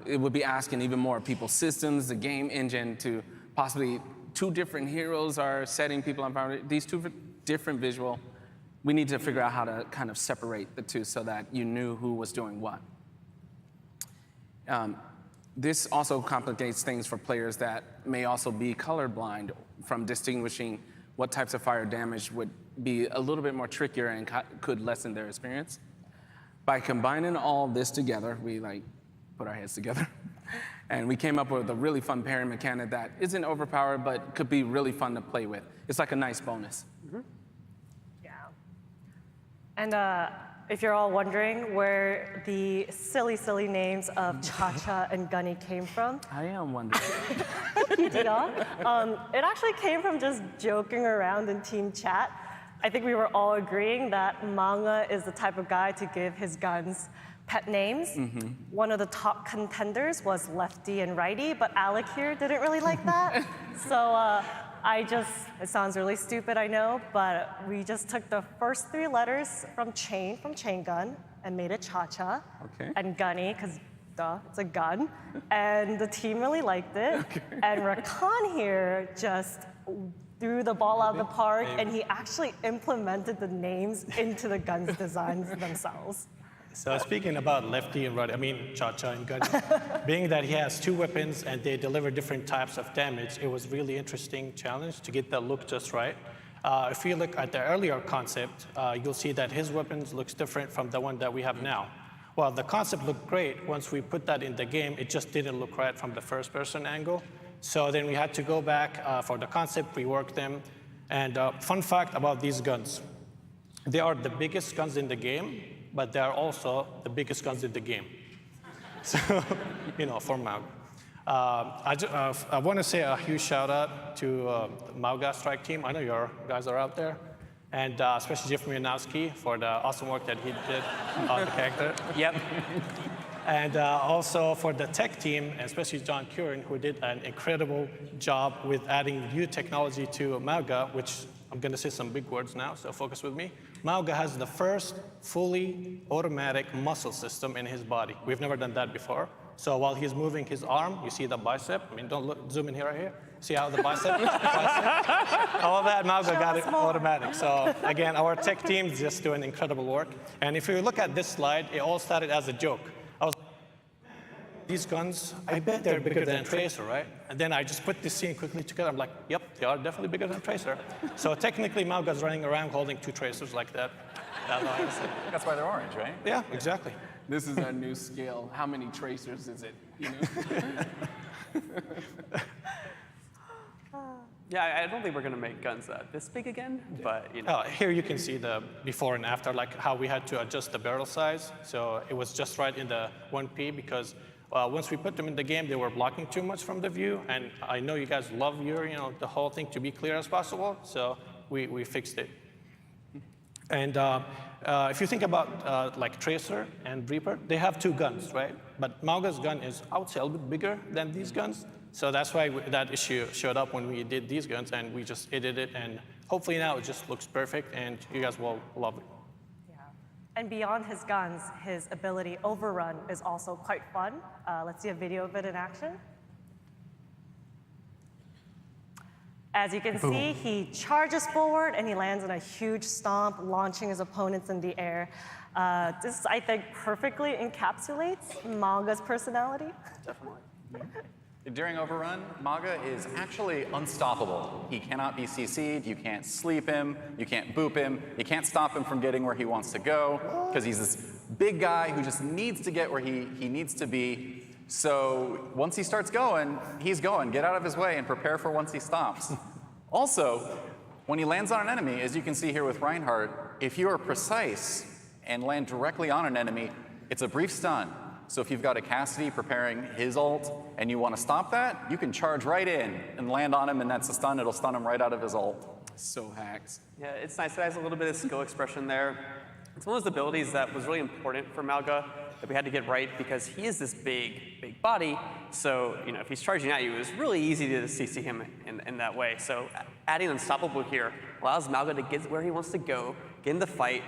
it would be asking even more people's systems, the game engine, to possibly 2 different heroes are setting people on fire. These 2 different visual, we need to figure out how to kind of separate the 2 so that you knew who was doing what. This also complicates things for players that may also be colorblind from distinguishing what types of fire damage would be a little bit more trickier and could lessen their experience. By combining all this together, we put our heads together, and we came up with a really fun pairing mechanic that isn't overpowered, but could be really fun to play with. It's like a nice bonus. Yeah. And if you're all wondering where the silly, silly names of Cha-Cha and Gunny came from. I am wondering. You did not? It actually came from just joking around in team chat. I think we were all agreeing that Mauga is the type of guy to give his guns pet names. One of the top contenders was Lefty and Righty, but Alec here didn't really like that. So it sounds really stupid, I know, but we just took the first 3 letters from chain gun, and made it cha-cha. Okay. And gunny, because duh, it's a gun. And the team really liked it. Okay. And Rakan here just threw the ball out of the park, and he actually implemented the names into the guns designs themselves. So speaking about lefty and right, I mean cha-cha and gun, being that he has 2 weapons and they deliver different types of damage, it was really interesting challenge to get the look just right. If you look at the earlier concept, you'll see that his weapons looks different from the one that we have now. Well, the concept looked great. Once we put that in the game, it just didn't look right from the first person angle. So then we had to go back for the concept, rework them. And fun fact about these guns, they are the biggest guns in the game, but they are also the biggest guns in the game. So, for Mauga. I want to say a huge shout out to the Mauga Strike team. I know your guys are out there. And especially Jeff Mianowski for the awesome work that he did on the character. Yep. And also for the tech team, especially John Curran, who did an incredible job with adding new technology to Mauga, which I'm going to say some big words now, so focus with me. Mauga has the first fully automatic muscle system in his body. We've never done that before. So while he's moving his arm, you see the bicep. I mean, don't zoom in here right here. See how the bicep? All that, Mauga got it automatic. So again, our tech team is just doing incredible work. And if you look at this slide, it all started as a joke. These guns, I bet they're bigger than Tracer, right? And then I just put this scene quickly together. I'm like, yep, they are definitely bigger than Tracer. So technically, Mauga's running around holding 2 Tracers like that. That's why they're orange, right? Yeah, exactly. This is our new scale. How many Tracers is it? Yeah, I don't think we're going to make guns this big again, but Here you can see the before and after, like how we had to adjust the barrel size. So it was just right in the 1P because once we put them in the game, they were blocking too much from the view. And I know you guys love the whole thing to be clear as possible. So we fixed it. And if you think about like Tracer and Reaper, they have 2 guns, right? But Mauga's gun is, I would say, a little bit bigger than these guns. So that's why that issue showed up when we did these guns, and we just edited it. And hopefully now it just looks perfect, and you guys will love it. Yeah. And beyond his guns, his ability Overrun is also quite fun. Let's see a video of it in action. As you can see, he charges forward and he lands in a huge stomp, launching his opponents in the air. This, I think, perfectly encapsulates Mauga's personality. Definitely. During Overrun, Mauga is actually unstoppable. He cannot be CC'd, you can't sleep him, you can't boop him, you can't stop him from getting where he wants to go, because he's this big guy who just needs to get where he needs to be. So once he starts going, he's going. Get out of his way and prepare for once he stops. Also, when he lands on an enemy, as you can see here with Reinhardt, if you are precise and land directly on an enemy, it's a brief stun. So if you've got a Cassidy preparing his ult and you want to stop that, you can charge right in and land on him, and that's a stun. It'll stun him right out of his ult. So hacks. Yeah, it's nice. It has a little bit of skill expression there. It's one of those abilities that was really important for Mauga that we had to get right because he is this big body. So, if he's charging at you, it's really easy to CC him in that way. So adding Unstoppable here allows Mauga to get where he wants to go, get in the fight,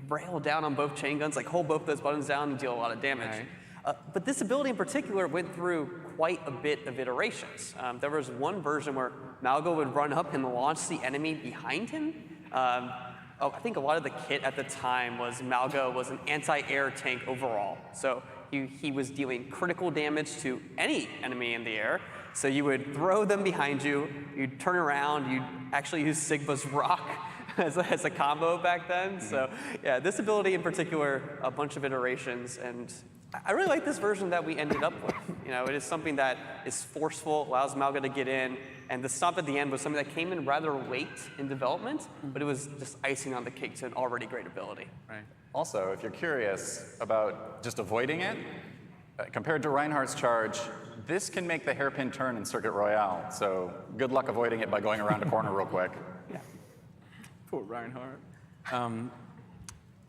rail down on both chain guns, like hold both those buttons down and deal a lot of damage. Right. But this ability in particular went through quite a bit of iterations. There was one version where Mauga would run up and launch the enemy behind him. I think a lot of the kit at the time was Mauga was an anti-air tank overall. So he was dealing critical damage to any enemy in the air. So you would throw them behind you, you'd turn around, you'd actually use Sigma's Rock as a combo back then. Mm-hmm. So yeah, this ability in particular, a bunch of iterations, and I really like this version that we ended up with. It is something that is forceful, allows Mauga to get in, and the stomp at the end was something that came in rather late in development, but it was just icing on the cake to an already great ability. Right. Also, if you're curious about just avoiding it, compared to Reinhardt's charge, this can make the hairpin turn in Circuit Royale, so good luck avoiding it by going around a corner real quick. Yeah. Poor Reinhardt.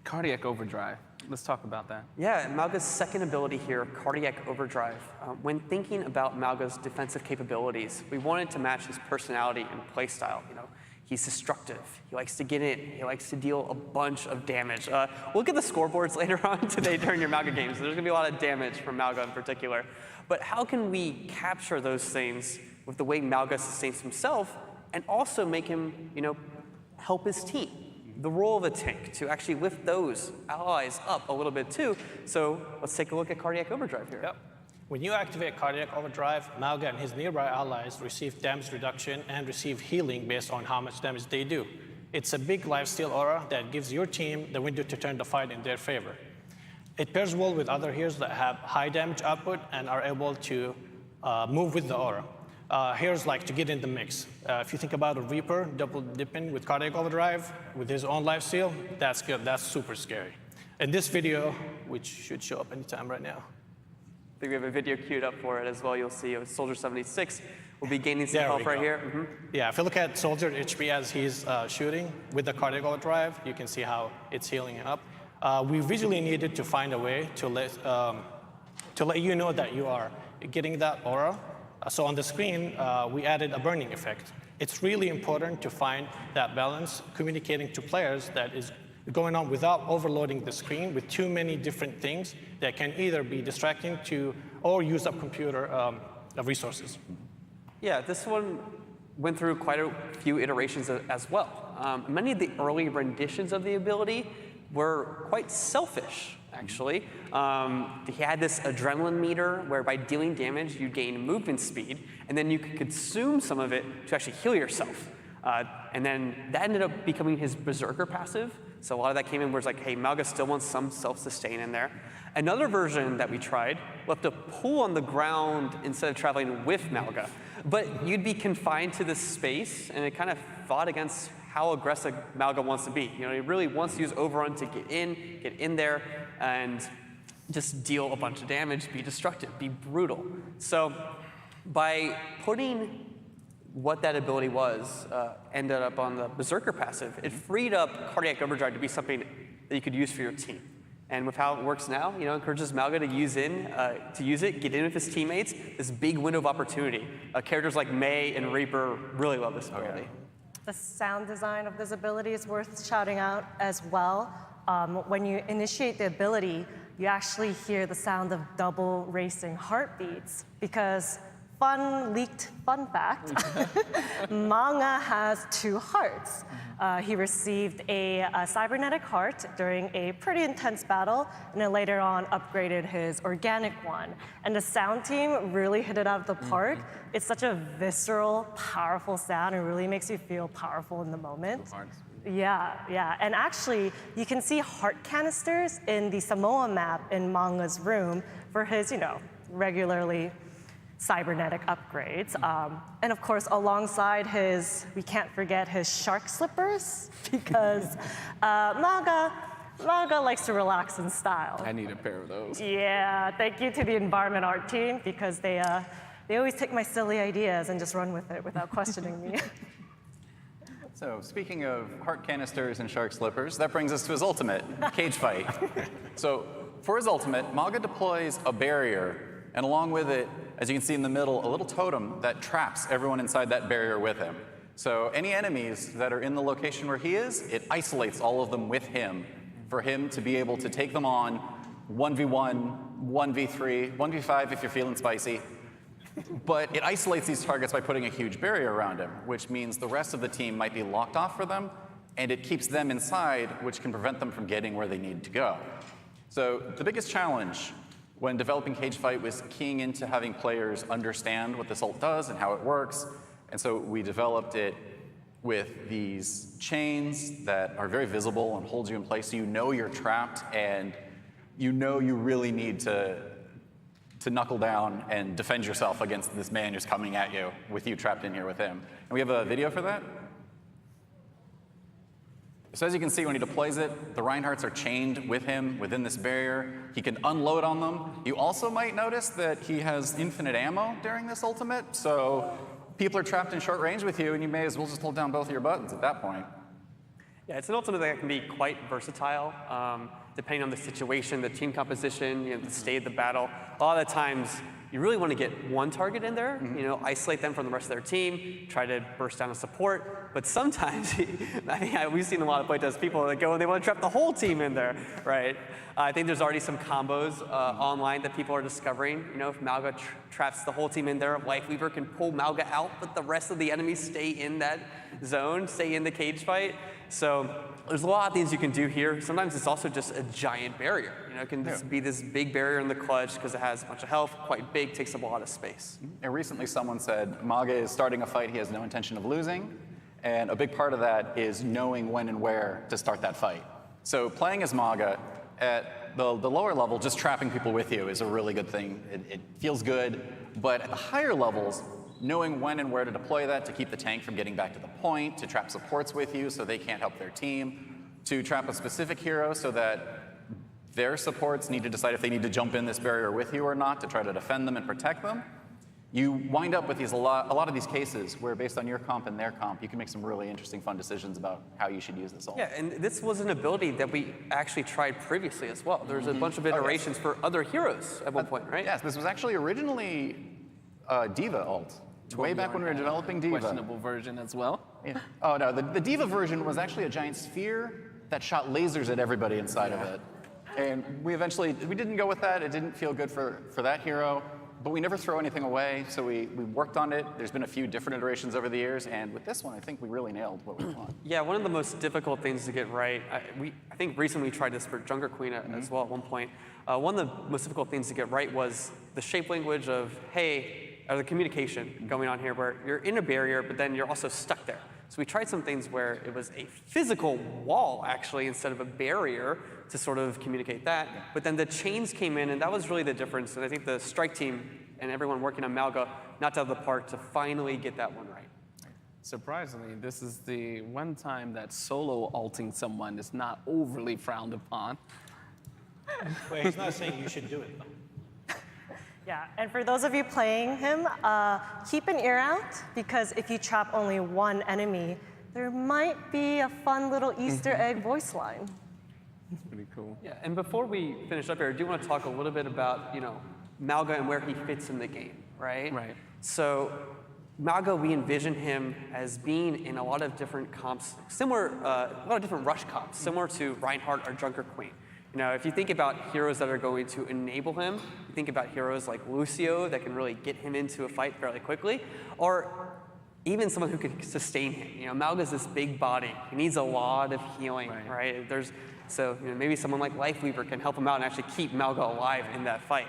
Cardiac Overdrive. Let's talk about that. Yeah, Mauga's second ability here, Cardiac Overdrive. When thinking about Mauga's defensive capabilities, we wanted to match his personality and playstyle. You know, he's destructive. He likes to get in. He likes to deal a bunch of damage. We'll look at the scoreboards later on today during your Mauga games. There's going to be a lot of damage from Mauga in particular. But how can we capture those things with the way Mauga sustains himself and also make him, you know, help his team? The role of a tank to actually lift those allies up a little bit too. So let's take a look at Cardiac Overdrive here. Yep. When you activate Cardiac Overdrive, Mauga and his nearby allies receive damage reduction and receive healing based on how much damage they do. It's a big lifesteal aura that gives your team the window to turn the fight in their favor. It pairs well with other heroes that have high damage output and are able to move with the aura. Here's like to get in the mix. If you think about a Reaper double dipping with Cardiac Overdrive with his own lifesteal, that's good. That's super scary. In this video, which should show up anytime right now. I think we have a video queued up for it as well. You'll see Soldier 76 will be gaining some health right here. Mm-hmm. Yeah, if you look at Soldier HP as he's shooting with the Cardiac Overdrive, you can see how it's healing him up. We visually needed to find a way to let you know that you are getting that aura. So on the screen, we added a burning effect. It's really important to find that balance, communicating to players that is going on without overloading the screen with too many different things that can either be distracting to or use up computer resources. Yeah, this one went through quite a few iterations as well. Many of the early renditions of the ability were quite selfish, actually. He had this adrenaline meter where by dealing damage, you gain movement speed, and then you could consume some of it to actually heal yourself. And then that ended up becoming his Berserker passive. So a lot of that came in where it's like, hey, Mauga still wants some self-sustain in there. Another version that we tried left a pull on the ground instead of traveling with Mauga. But you'd be confined to this space, and it kind of fought against how aggressive Mauga wants to be. You know, he really wants to use Overrun to get in there, and just deal a bunch of damage, be destructive, be brutal. So by putting what that ability was, ended up on the Berserker passive, it freed up Cardiac Overdrive to be something that you could use for your team. And with how it works now, you know, encourages Mauga to use it, get in with his teammates, this big window of opportunity. Characters like Mei and Reaper really love this ability. The sound design of this ability is worth shouting out as well. When you initiate the ability, you actually hear the sound of double racing heartbeats because leaked fun fact, Mauga has 2 hearts. He received a cybernetic heart during a pretty intense battle, and then later on upgraded his organic one. And the sound team really hit it out of the park. It's such a visceral, powerful sound. It really makes you feel powerful in the moment. Yeah. And actually, you can see heart canisters in the Samoa map in Mauga's room for his, you know, regularly cybernetic upgrades. And of course, alongside his, we can't forget his shark slippers, because Mauga likes to relax in style. I need a pair of those. Yeah, thank you to the environment art team, because they always take my silly ideas and just run with it without questioning me. So speaking of heart canisters and shark slippers, that brings us to his ultimate, Cage Fight. So for his ultimate, Mauga deploys a barrier, and along with it, as you can see in the middle, a little totem that traps everyone inside that barrier with him. So any enemies that are in the location where he is, it isolates all of them with him for him to be able to take them on 1v1, 1v3, 1v5 if you're feeling spicy. But it isolates these targets by putting a huge barrier around him, which means the rest of the team might be locked off for them, and it keeps them inside, which can prevent them from getting where they need to go. So the biggest challenge when developing Cage Fight was keying into having players understand what this ult does and how it works. And so we developed it with these chains that are very visible and hold you in place, so you know you're trapped and you know you really need to knuckle down and defend yourself against this man who's coming at you with you trapped in here with him. And we have a video for that. So as you can see, when he deploys it, the Reinhardts are chained with him within this barrier. He can unload on them. You also might notice that he has infinite ammo during this ultimate, so people are trapped in short range with you, and you may as well just hold down both of your buttons at that point. Yeah, it's an ultimate that can be quite versatile, depending on the situation, the team composition, the state of the battle. A lot of the times, you really want to get one target in there, isolate them from the rest of their team, try to burst down a support. But sometimes, we've seen a lot of playtests, people that go and they want to trap the whole team in there, right? I think there's already some combos online that people are discovering. If Mauga traps the whole team in there, Lifeweaver can pull Mauga out, but the rest of the enemies stay in that zone, stay in the cage fight. So there's a lot of things you can do here. Sometimes it's also just a giant barrier. It can just be this big barrier in the clutch because it has a bunch of health, quite big, takes up a lot of space. And recently someone said Mauga is starting a fight he has no intention of losing, and a big part of that is knowing when and where to start that fight. So playing as Mauga at the lower level, just trapping people with you is a really good thing. It feels good, but at the higher levels, knowing when and where to deploy that to keep the tank from getting back to the point, to trap supports with you so they can't help their team, to trap a specific hero so that their supports need to decide if they need to jump in this barrier with you or not to try to defend them and protect them. You wind up with a lot of these cases where based on your comp and their comp, you can make some really interesting, fun decisions about how you should use this ult. Yeah, and this was an ability that we actually tried previously as well. There was a bunch of iterations for other heroes at one point, right? Yes, this was actually originally D.Va ult. Way back when we were developing D.Va. Questionable version as well. Yeah. Oh no, the D.Va version was actually a giant sphere that shot lasers at everybody inside of it. And we didn't go with that. It didn't feel good for that hero, but we never throw anything away, so we worked on it. There's been a few different iterations over the years, and with this one, I think we really nailed what we want. Yeah, one of the most difficult things to get right, I think recently we tried this for Junker Queen as well at one point. One of the most difficult things to get right was the shape language of, or the communication going on here where you're in a barrier, but then you're also stuck there. So we tried some things where it was a physical wall, actually, instead of a barrier to sort of communicate that. But then the chains came in, and that was really the difference. And I think the strike team and everyone working on Mauga knocked out of the park to finally get that one right. Surprisingly, this is the one time that solo ulting someone is not overly frowned upon. Well, he's not saying you should do it, though. Yeah, and for those of you playing him, keep an ear out, because if you trap only one enemy, there might be a fun little Easter egg voice line. That's pretty cool. Yeah, and before we finish up here, I do want to talk a little bit about, Mauga and where he fits in the game, right? Right. So Mauga, we envision him as being in a lot of different comps, a lot of different rush comps, similar to Reinhardt or Junker Queen. If you think about heroes that are going to enable him, you think about heroes like Lucio that can really get him into a fight fairly quickly, or even someone who can sustain him. Mauga's this big body. He needs a lot of healing, right? So maybe someone like Lifeweaver can help him out and actually keep Mauga alive in that fight.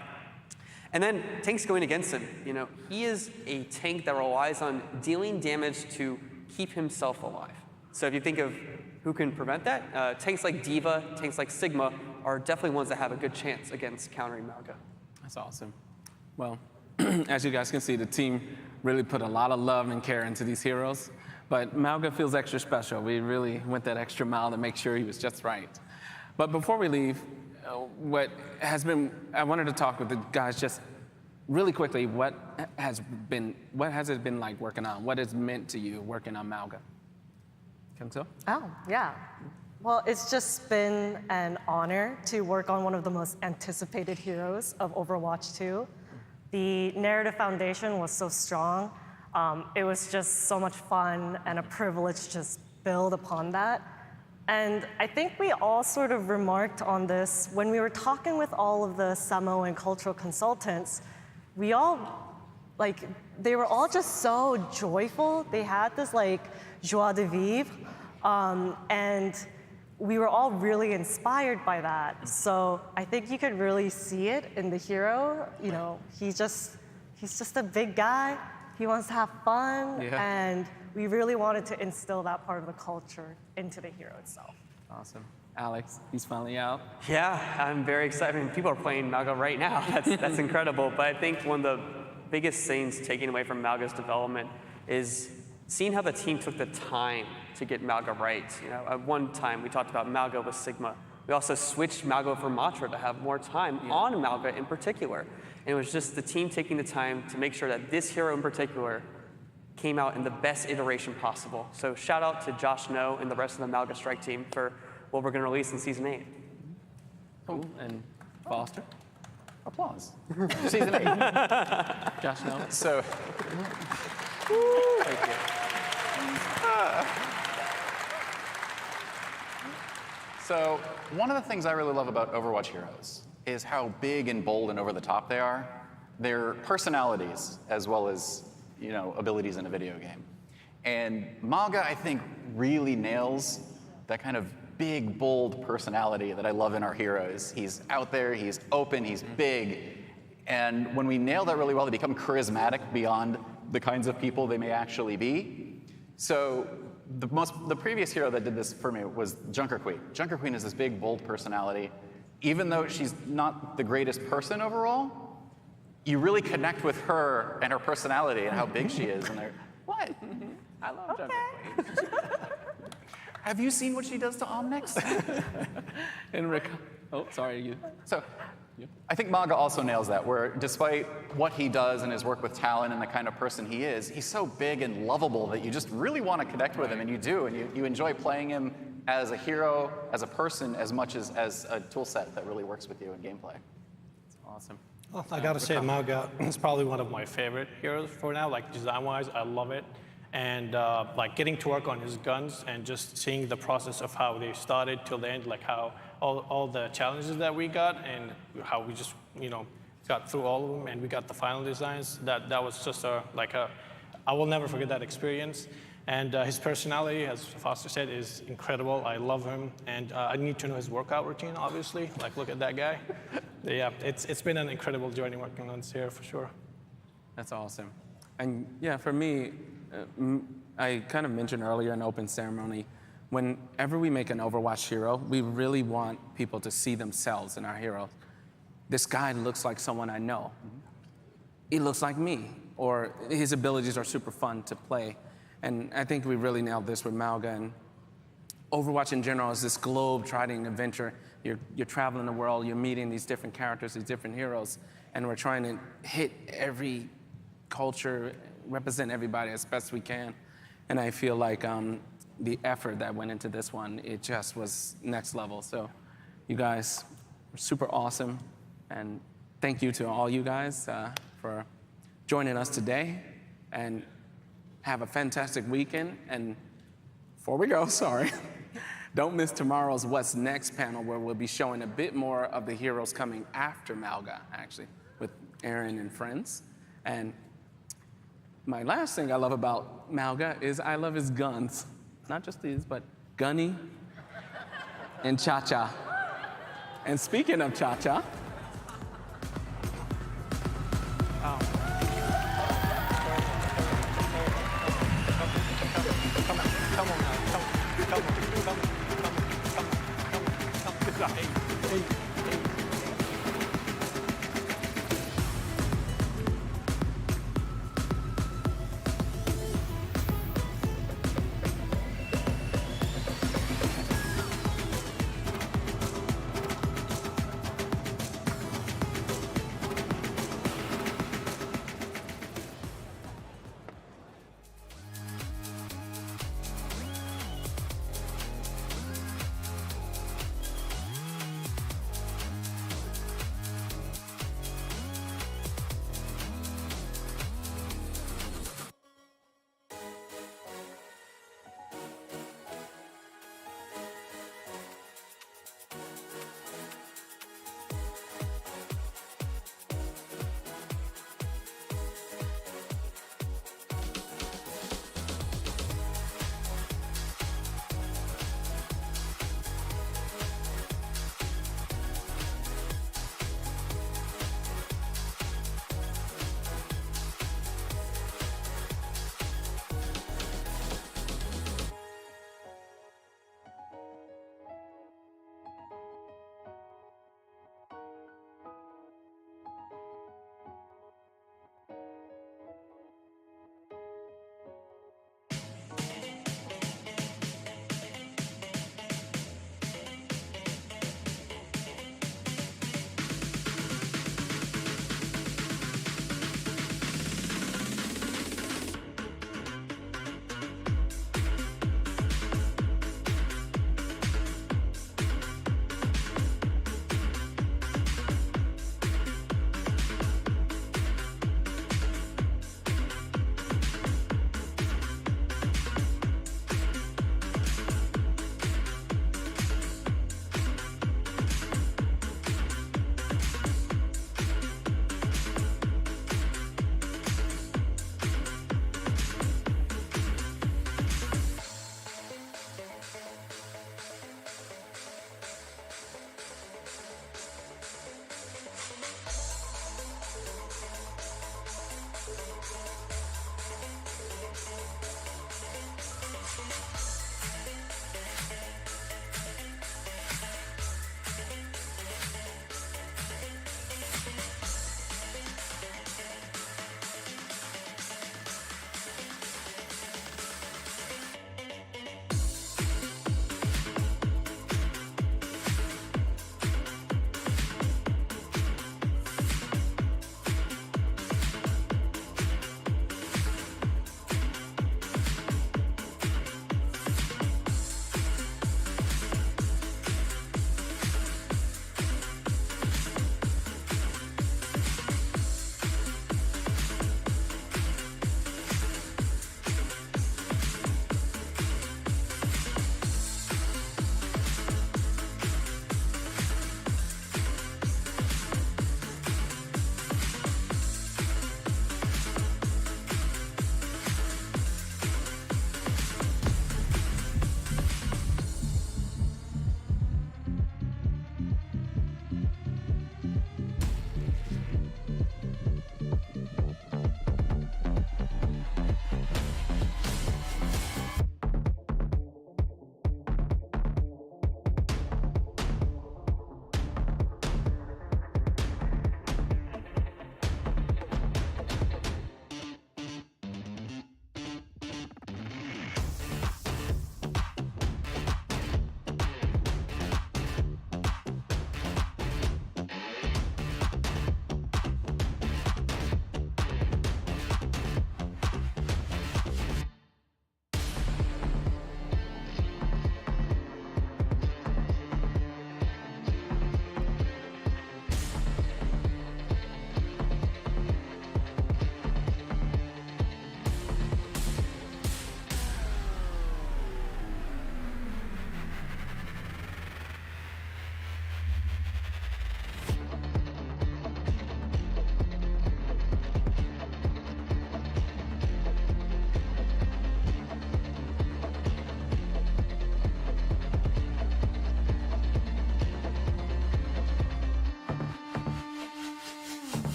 And then tanks going against him. He is a tank that relies on dealing damage to keep himself alive. So if you think of who can prevent that, tanks like D.Va, tanks like Sigma are definitely ones that have a good chance against countering Mauga. That's awesome. Well, as you guys can see, the team really put a lot of love and care into these heroes, but Mauga feels extra special. We really went that extra mile to make sure he was just right. But before we leave, I wanted to talk with the guys just really quickly, what has it been like working on? What has meant to you working on Mauga? Kento? Oh, yeah. Well, it's just been an honor to work on one of the most anticipated heroes of Overwatch 2. The narrative foundation was so strong. It was just so much fun and a privilege to just build upon that. And I think we all sort of remarked on this when we were talking with all of the Samoan cultural consultants. They were all just so joyful. They had this joie de vivre. And we were all really inspired by that. So I think you could really see it in the hero. He's just a big guy. He wants to have fun. Yeah. And we really wanted to instill that part of the culture into the hero itself. Awesome. Alex, he's finally out. Yeah, I'm very excited. I mean, people are playing Mauga right now. That's incredible. But I think one of the biggest things taken away from Mauga's development is seeing how the team took the time to get Mauga right. At one time we talked about Mauga with Sigma. We also switched Mauga for Matra to have more time on Mauga in particular. And it was just the team taking the time to make sure that this hero in particular came out in the best iteration possible. So shout out to Josh No and the rest of the Mauga Strike team for what we're going to release in Season 8. Cool. And Foster? Applause. Season 8. Josh No. So, Thank you. So one of the things I really love about Overwatch Heroes is how big and bold and over the top they are. Their personalities as well as, you know, abilities in a video game. And Mauga, I think, really nails that kind of big, bold personality that I love in our heroes. He's out there, he's open, he's big. And when we nail that really well, they become charismatic beyond the kinds of people they may actually be. So the previous hero that did this for me was Junker Queen. Junker Queen is this big, bold personality. Even though she's not the greatest person overall, you really connect with her and her personality and how big she is. And they're, what? I love Junker Queen. Have you seen what she does to Omnix? Oh, sorry, you. So, I think Mauga also nails that, where despite what he does and his work with Talon and the kind of person he is, he's so big and lovable that you just really want to connect with him, and you do, and you enjoy playing him as a hero, as a person, as much as a tool set that really works with you in gameplay. It's awesome. Well, I gotta say, Mauga is probably one of my favorite heroes for now. Like design-wise, I love it. And like getting to work on his guns and just seeing the process of how they started till the end, like how all the challenges that we got and how we just, you know, got through all of them and we got the final designs. That was just I will never forget that experience. And his personality, as Foster said, is incredible. I love him, and I need to know his workout routine, obviously. Like, look at that guy. Yeah, it's been an incredible journey working on this here, for sure. That's awesome. And yeah, for me, I kind of mentioned earlier in Open Ceremony, whenever we make an Overwatch hero, we really want people to see themselves in our hero. This guy looks like someone I know. He looks like me, or his abilities are super fun to play. And I think we really nailed this with Mauga. And Overwatch in general is this globe-trotting adventure. You're traveling the world, you're meeting these different characters, these different heroes, and we're trying to hit every culture, represent everybody as best we can. And I feel like the effort that went into this one, it just was next level. So you guys were super awesome. And thank you to all you guys for joining us today. And have a fantastic weekend. And before we go, sorry, don't miss tomorrow's What's Next panel, where we'll be showing a bit more of the heroes coming after Mauga, actually, with Aaron and friends. And my last thing I love about Mauga is I love his guns. Not just these, but Gunny and Cha-Cha. And speaking of Cha-Cha,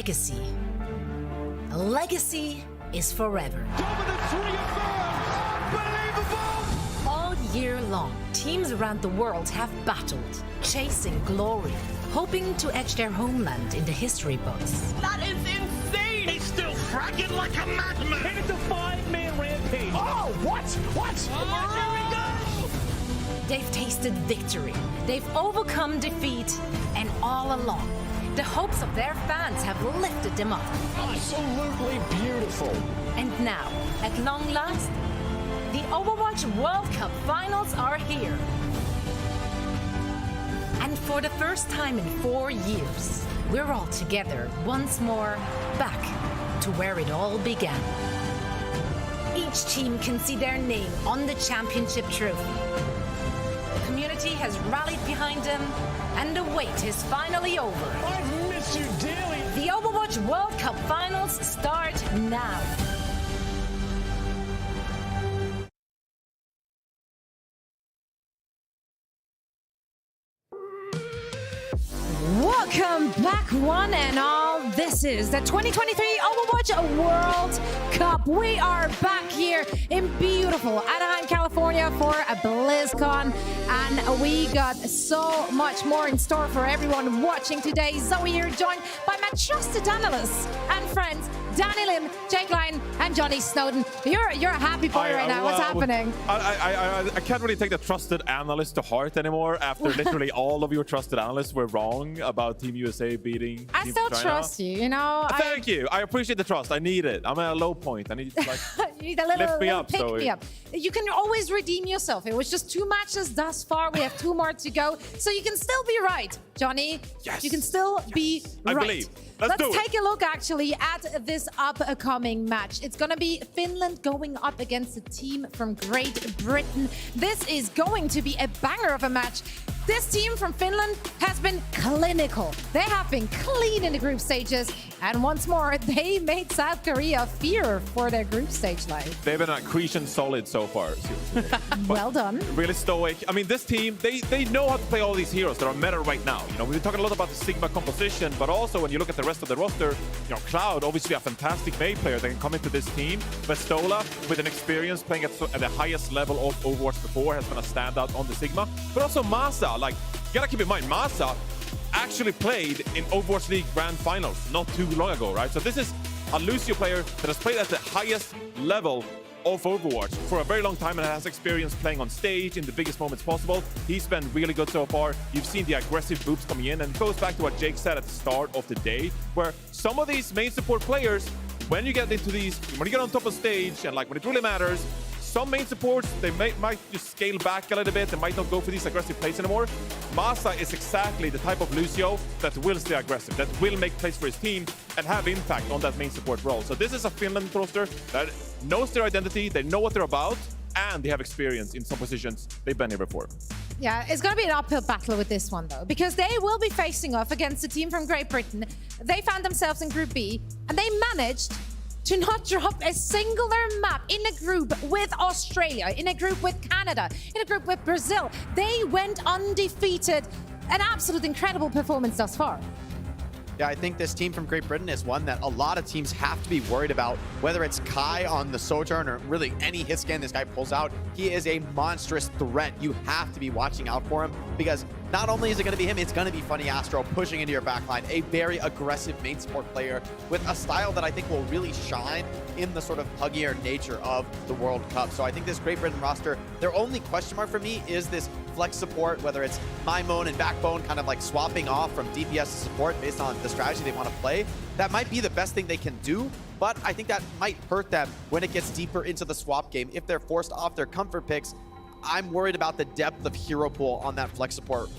legacy. A legacy is forever. All year long, teams around the world have battled, chasing glory, hoping to etch their homeland in the history books. That is insane! He's still fracking like a madman! And it's a 5-man rampage! Oh, what? What? Oh, there we go! They've tasted victory, they've overcome defeat, and all along, the hopes of their fans have lifted them up. Absolutely beautiful. And now, at long last, the Overwatch World Cup finals are here. And for the first time in 4 years, we're all together once more, back to where it all began. Each team can see their name on the championship trophy. The community has rallied behind them, and the wait is finally over. I've missed you dearly. The Overwatch World Cup finals start now. Welcome back, one and all. This is the 2023 Overwatch World Cup. We are back here in beautiful Anaheim, California for a BlizzCon, and we got so much more in store for everyone watching today. Zoe here, joined by my trusted analysts and friends, Danny Lim, Jake Lyon, and Johnny Snowden. You're a happy boy right now. What's happening? I can't really take the trusted analyst to heart anymore after literally all of your trusted analysts were wrong about Team USA beating I Team still China. trust you, you know. Thank you. I appreciate the trust. I need it. I'm at a low point. I need to you need a little, lift me little up. pick So me up. You can always redeem yourself. It was just 2 matches thus far. We have 2 more to go. So you can still be right, Johnny. Yes. You can still be I right. believe. Let's do it. take a look actually at this upcoming match. It's gonna be Finland going up against a team from Great Britain. This is going to be a banger of a match. This team from Finland has been clinical. They have been clean in the group stages. And once more, they made South Korea fear for their group stage life. They've been Accretion solid so far. Well done. Really stoic. I mean, this team, they know how to play all these heroes that are meta right now. You know, we've been talking a lot about the Sigma composition, but also when you look at the rest of the roster, you know, Cloud, obviously a fantastic May player that can come into this team. Vestola, with an experience playing at the highest level of Overwatch before, has been a standout on the Sigma. But also Masaa, like, you gotta keep in mind, Masaa actually played in Overwatch League Grand Finals not too long ago, right? So this is a Lucio player that has played at the highest level of Overwatch for a very long time and has experience playing on stage in the biggest moments possible. He's been really good so far. You've seen the aggressive boops coming in, and it goes back to what Jake said at the start of the day, where some of these main support players, when you get into these, when you get on top of stage and like when it really matters, some main supports, they might just scale back a little bit. They might not go for these aggressive plays anymore. Masaa is exactly the type of Lucio that will stay aggressive, that will make plays for his team and have impact on that main support role. So this is a Finland roster that knows their identity, they know what they're about, and they have experience in some positions they've been here before. Yeah, it's going to be an uphill battle with this one, though, because they will be facing off against a team from Great Britain. They found themselves in Group B, and they managed to not drop a singular map in a group with Australia, in a group with Canada, in a group with Brazil. They went undefeated. An absolute incredible performance thus far. Yeah, I think this team from Great Britain is one that a lot of teams have to be worried about, whether it's Kai on the Sojourn or really any hit scan this guy pulls out. He is a monstrous threat. You have to be watching out for him because not only is it going to be him, it's going to be Funny Astro pushing into your backline, a very aggressive main support player with a style that I think will really shine in the sort of huggier nature of the World Cup. So I think this Great Britain roster, their only question mark for me is this flex support, whether it's Maimon and Backbone kind of like swapping off from DPS to support based on the strategy they want to play. That might be the best thing they can do, but I think that might hurt them when it gets deeper into the swap game. If they're forced off their comfort picks, I'm worried about the depth of hero pool on that flex support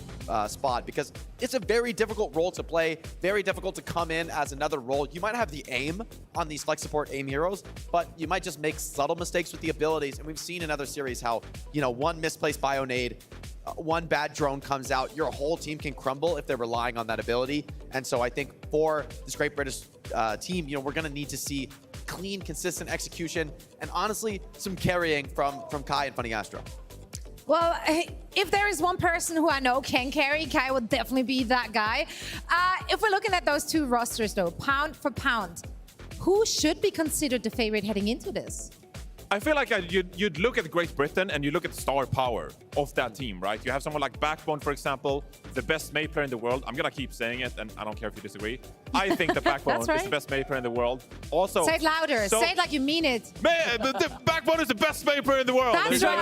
spot because it's a very difficult role to play, very difficult to come in as another role. You might have the aim on these flex support aim heroes, but you might just make subtle mistakes with the abilities. And we've seen in other series how, you know, one misplaced Bionade, one bad drone comes out, your whole team can crumble if they're relying on that ability. And so I think for this Great British team, you know, we're going to need to see clean, consistent execution and honestly some carrying from Kai and Funny Astro. Well, if there is one person who I know can carry, Kai would definitely be that guy. If we're looking at those two rosters, though, pound for pound, who should be considered the favorite heading into this? I feel like you'd look at Great Britain and you look at star power of that team, right? You have someone like Backbone, for example, the best Mei player in the world. I'm going to keep saying it, and I don't care if you disagree. I think that Backbone That's right. is the best Mei player in the world. Also, Say it louder. Say it like you mean it. Man, the Backbone is the best Mei player in the world. That's right.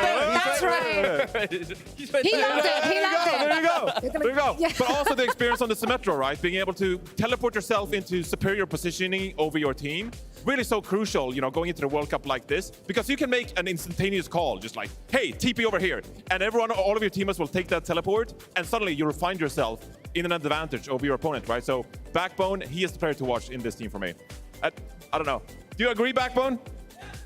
That's right. He loved it. He loved it. There you go. There you go. Yeah. But also the experience on the Symmetra, right? Being able to teleport yourself into superior positioning over your team. Really so crucial, you know, going into the World Cup like this, because you can make an instantaneous call, just like, hey, TP over here. And everyone, all of your teammates will take that teleport, and suddenly you'll find yourself in an advantage over your opponent, right? So Backbone, he is the player to watch in this team for me. I don't know. Do you agree, Backbone?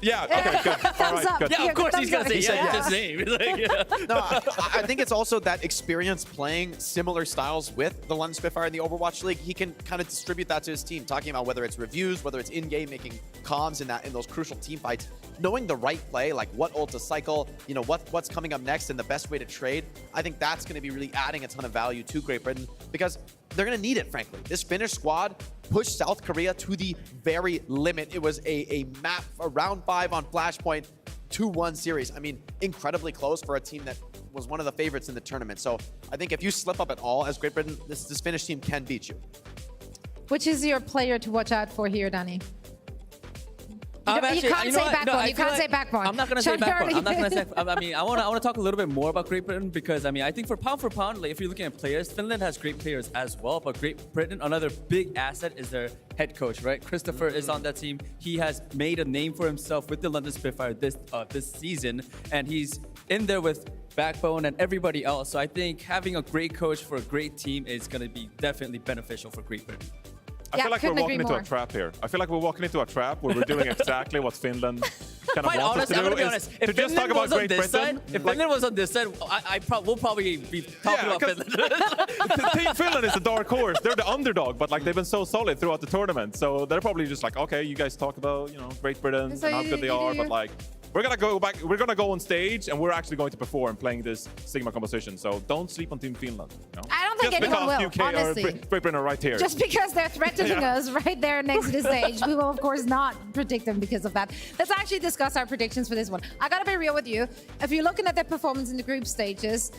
Yeah, okay, good. All right, good. Yeah, of course he's going to say He said his name. He's like, yeah. No, I think it's also that experience playing similar styles with the London Spitfire in the Overwatch League. He can kind of distribute that to his team, talking about whether it's reviews, whether it's in-game making comms in those crucial team fights, knowing the right play, like what ult to cycle, you know, what's coming up next and the best way to trade. I think that's going to be really adding a ton of value to Great Britain because they're going to need it, frankly. This Finnish squad pushed South Korea to the very limit. It was a map, a round 5 on Flashpoint, 2-1 series. I mean, incredibly close for a team that was one of the favorites in the tournament. So I think if you slip up at all as Great Britain, this Finnish team can beat you. Which is your player to watch out for here, Danny? You Actually, can't say Backbone. No, you can't say Backbone. I'm not going to say Sean Backbone. Curley. I'm not going to say. I mean, I want to talk a little bit more about Great Britain because I mean, I think for pound, like if you're looking at players, Finland has great players as well. But Great Britain, another big asset is their head coach, right? Christopher is on that team. He has made a name for himself with the London Spitfire this season, and he's in there with Backbone and everybody else. So I think having a great coach for a great team is going to be definitely beneficial for Great Britain. I feel like we're walking into a trap here. I feel like we're walking into a trap where we're doing exactly what Finland kind of Quite wants us to honestly, I'm do. gonna be honest. To If just Finland talk about was on Great this Britain. side, if Finland was on this side, we'll probably be talking about Finland. Team Finland is a dark horse. They're the underdog, but like they've been so solid throughout the tournament. So they're probably just like, okay, you guys talk about, you know, Great Britain So and how good they are, but like we're gonna go back. We're gonna go on stage and we're actually going to perform playing this Sigma composition. So don't sleep on Team Finland. You know? I don't think just anyone will, because UK honestly. or Great Britain are right here. Just because they're threatening us right there next to the stage, we will of course not predict them because of that. Let's actually discuss our predictions for this one. I gotta be real with you. If you're looking at their performance in the group stages,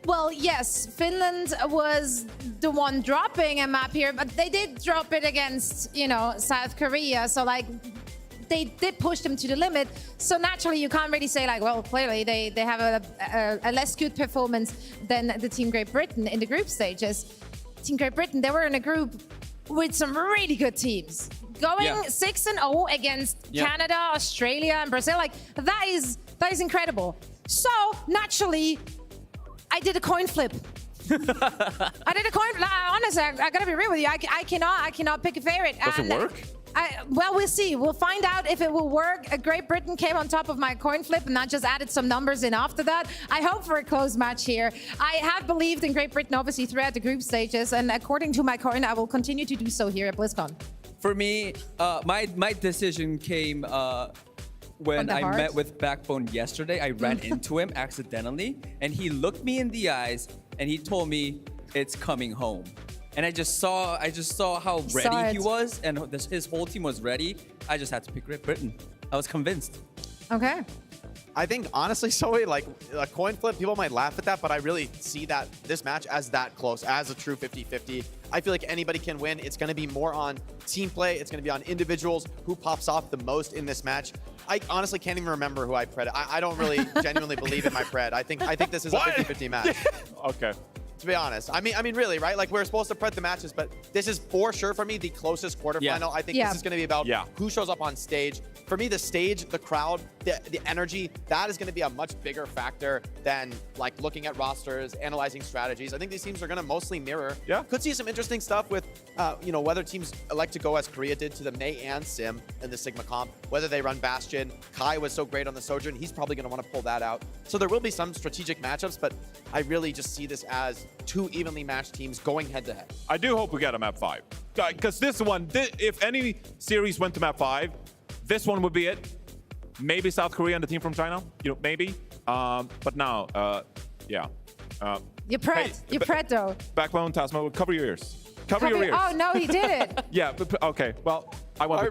well, yes, Finland was the one dropping a map here, but they did drop it against, you know, South Korea. So like, they did push them to the limit. So naturally, you can't really say like, well, clearly they have a less good performance than the Team Great Britain in the group stages. Team Great Britain, they were in a group with some really good teams. Going 6-0 against Canada, Australia, and Brazil, like that is incredible. So naturally, I did a coin flip. I did a coin flip. Honestly, I gotta be real with you. I cannot pick a favorite. Does it work? Well, we'll see. We'll find out if it will work. Great Britain came on top of my coin flip and not just added some numbers in after that. I hope for a close match here. I have believed in Great Britain, obviously, throughout the group stages. And according to my coin, I will continue to do so here at BlizzCon. For me, my decision came when I met with Backbone yesterday. I ran into him accidentally, and he looked me in the eyes, and he told me, "It's coming home." And I just saw how ready he was, and his whole team was ready. I just had to pick Great Britain. I was convinced. Okay. I think, honestly, Zoe, like a coin flip, people might laugh at that, but I really see that this match as that close, as a true 50-50. I feel like anybody can win. It's going to be more on team play. It's going to be on individuals who pops off the most in this match. I honestly can't even remember who I pred. I don't really genuinely believe in my pred. I think this is a 50-50 match. Okay. To be honest, I mean, really, right? Like we're supposed to pred the matches, but this is for sure for me the closest quarterfinal. I think this is going to be about who shows up on stage. For me, the stage, the crowd, the energy, that is going to be a much bigger factor than like looking at rosters, analyzing strategies. I think these teams are going to mostly mirror. Yeah. Could see some interesting stuff with, you know, whether teams elect to go as Korea did to the Mei and Sim in the Sigma comp, whether they run Bastion. Kai was so great on the Sojourn. He's probably going to want to pull that out. So there will be some strategic matchups, but I really just see this as two evenly matched teams going head to head. I do hope we get a map 5. Because this one, if any series went to map 5, this one would be it. Maybe South Korea and the team from China, you know, maybe. But now, yeah. You're Pret. You're Pret, though. Backbone, Tasmo, cover your ears. Cover your ears. Oh, no, he did it. Yeah, but, okay. Well, I went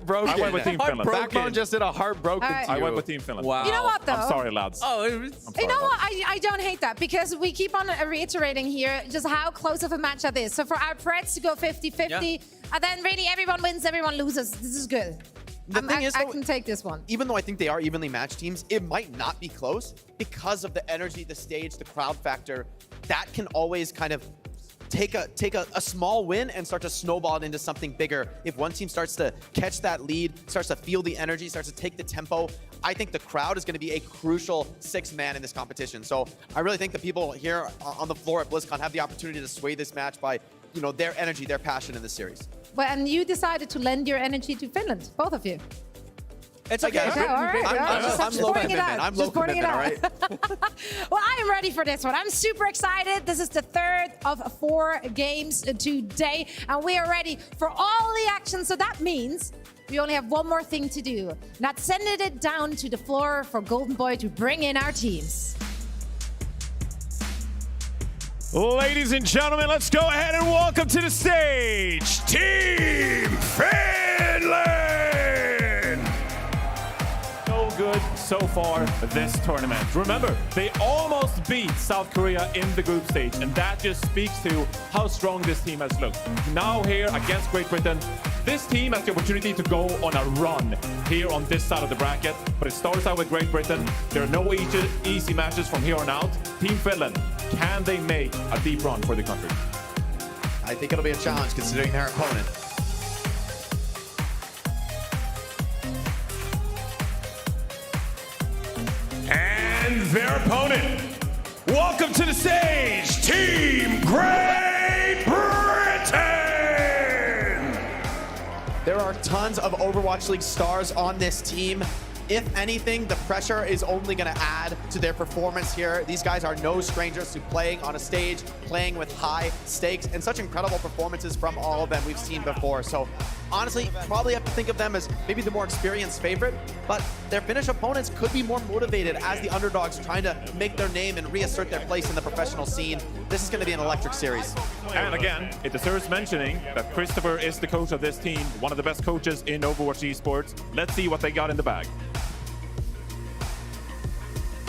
with Team Finland. Backbone just did a heartbroken. Right. I went with Team Finland. Wow. You know what, though? I'm sorry, lads. Oh, you know what? I don't hate that because we keep on reiterating here just how close of a matchup is. So for our Preds to go 50-50, and then really everyone wins, everyone loses. This is good. The thing is, I though, can take this one. Even though I think they are evenly matched teams, it might not be close because of the energy, the stage, the crowd factor. That can always kind of take a small win and start to snowball it into something bigger. If one team starts to catch that lead, starts to feel the energy, starts to take the tempo, I think the crowd is going to be a crucial sixth man in this competition. So I really think the people here on the floor at BlizzCon have the opportunity to sway this match by, you know, their energy, their passion in this series. Well, and you decided to lend your energy to Finland, both of you. It's okay. Okay, all right. I'm low commitment. I'm low commitment, all right? Well, I am ready for this one. I'm super excited. This is the third of 4 games today, and we are ready for all the action. So that means we only have one more thing to do. Not sending it down to the floor for Golden Boy to bring in our teams. Ladies and gentlemen, let's go ahead and welcome to the stage, Team Finland! So good so far this tournament. Remember, they almost beat South Korea in the group stage, and that just speaks to how strong this team has looked. Now here against Great Britain, this team has the opportunity to go on a run here on this side of the bracket, but it starts out with Great Britain. There are no easy matches from here on out. Team Finland, can they make a deep run for the country? I think it'll be a challenge considering their opponent. And their opponent. Welcome to the stage, Team Great Britain! There are tons of Overwatch League stars on this team. If anything, the pressure is only going to add to their performance here. These guys are no strangers to playing on a stage, playing with high stakes, and such incredible performances from all of them we've seen before. So honestly, probably have to think of them as maybe the more experienced favorite, but their Finnish opponents could be more motivated as the underdogs trying to make their name and reassert their place in the professional scene. This is going to be an electric series. And again, it deserves mentioning that Christopher is the coach of this team, one of the best coaches in Overwatch esports. Let's see what they got in the bag.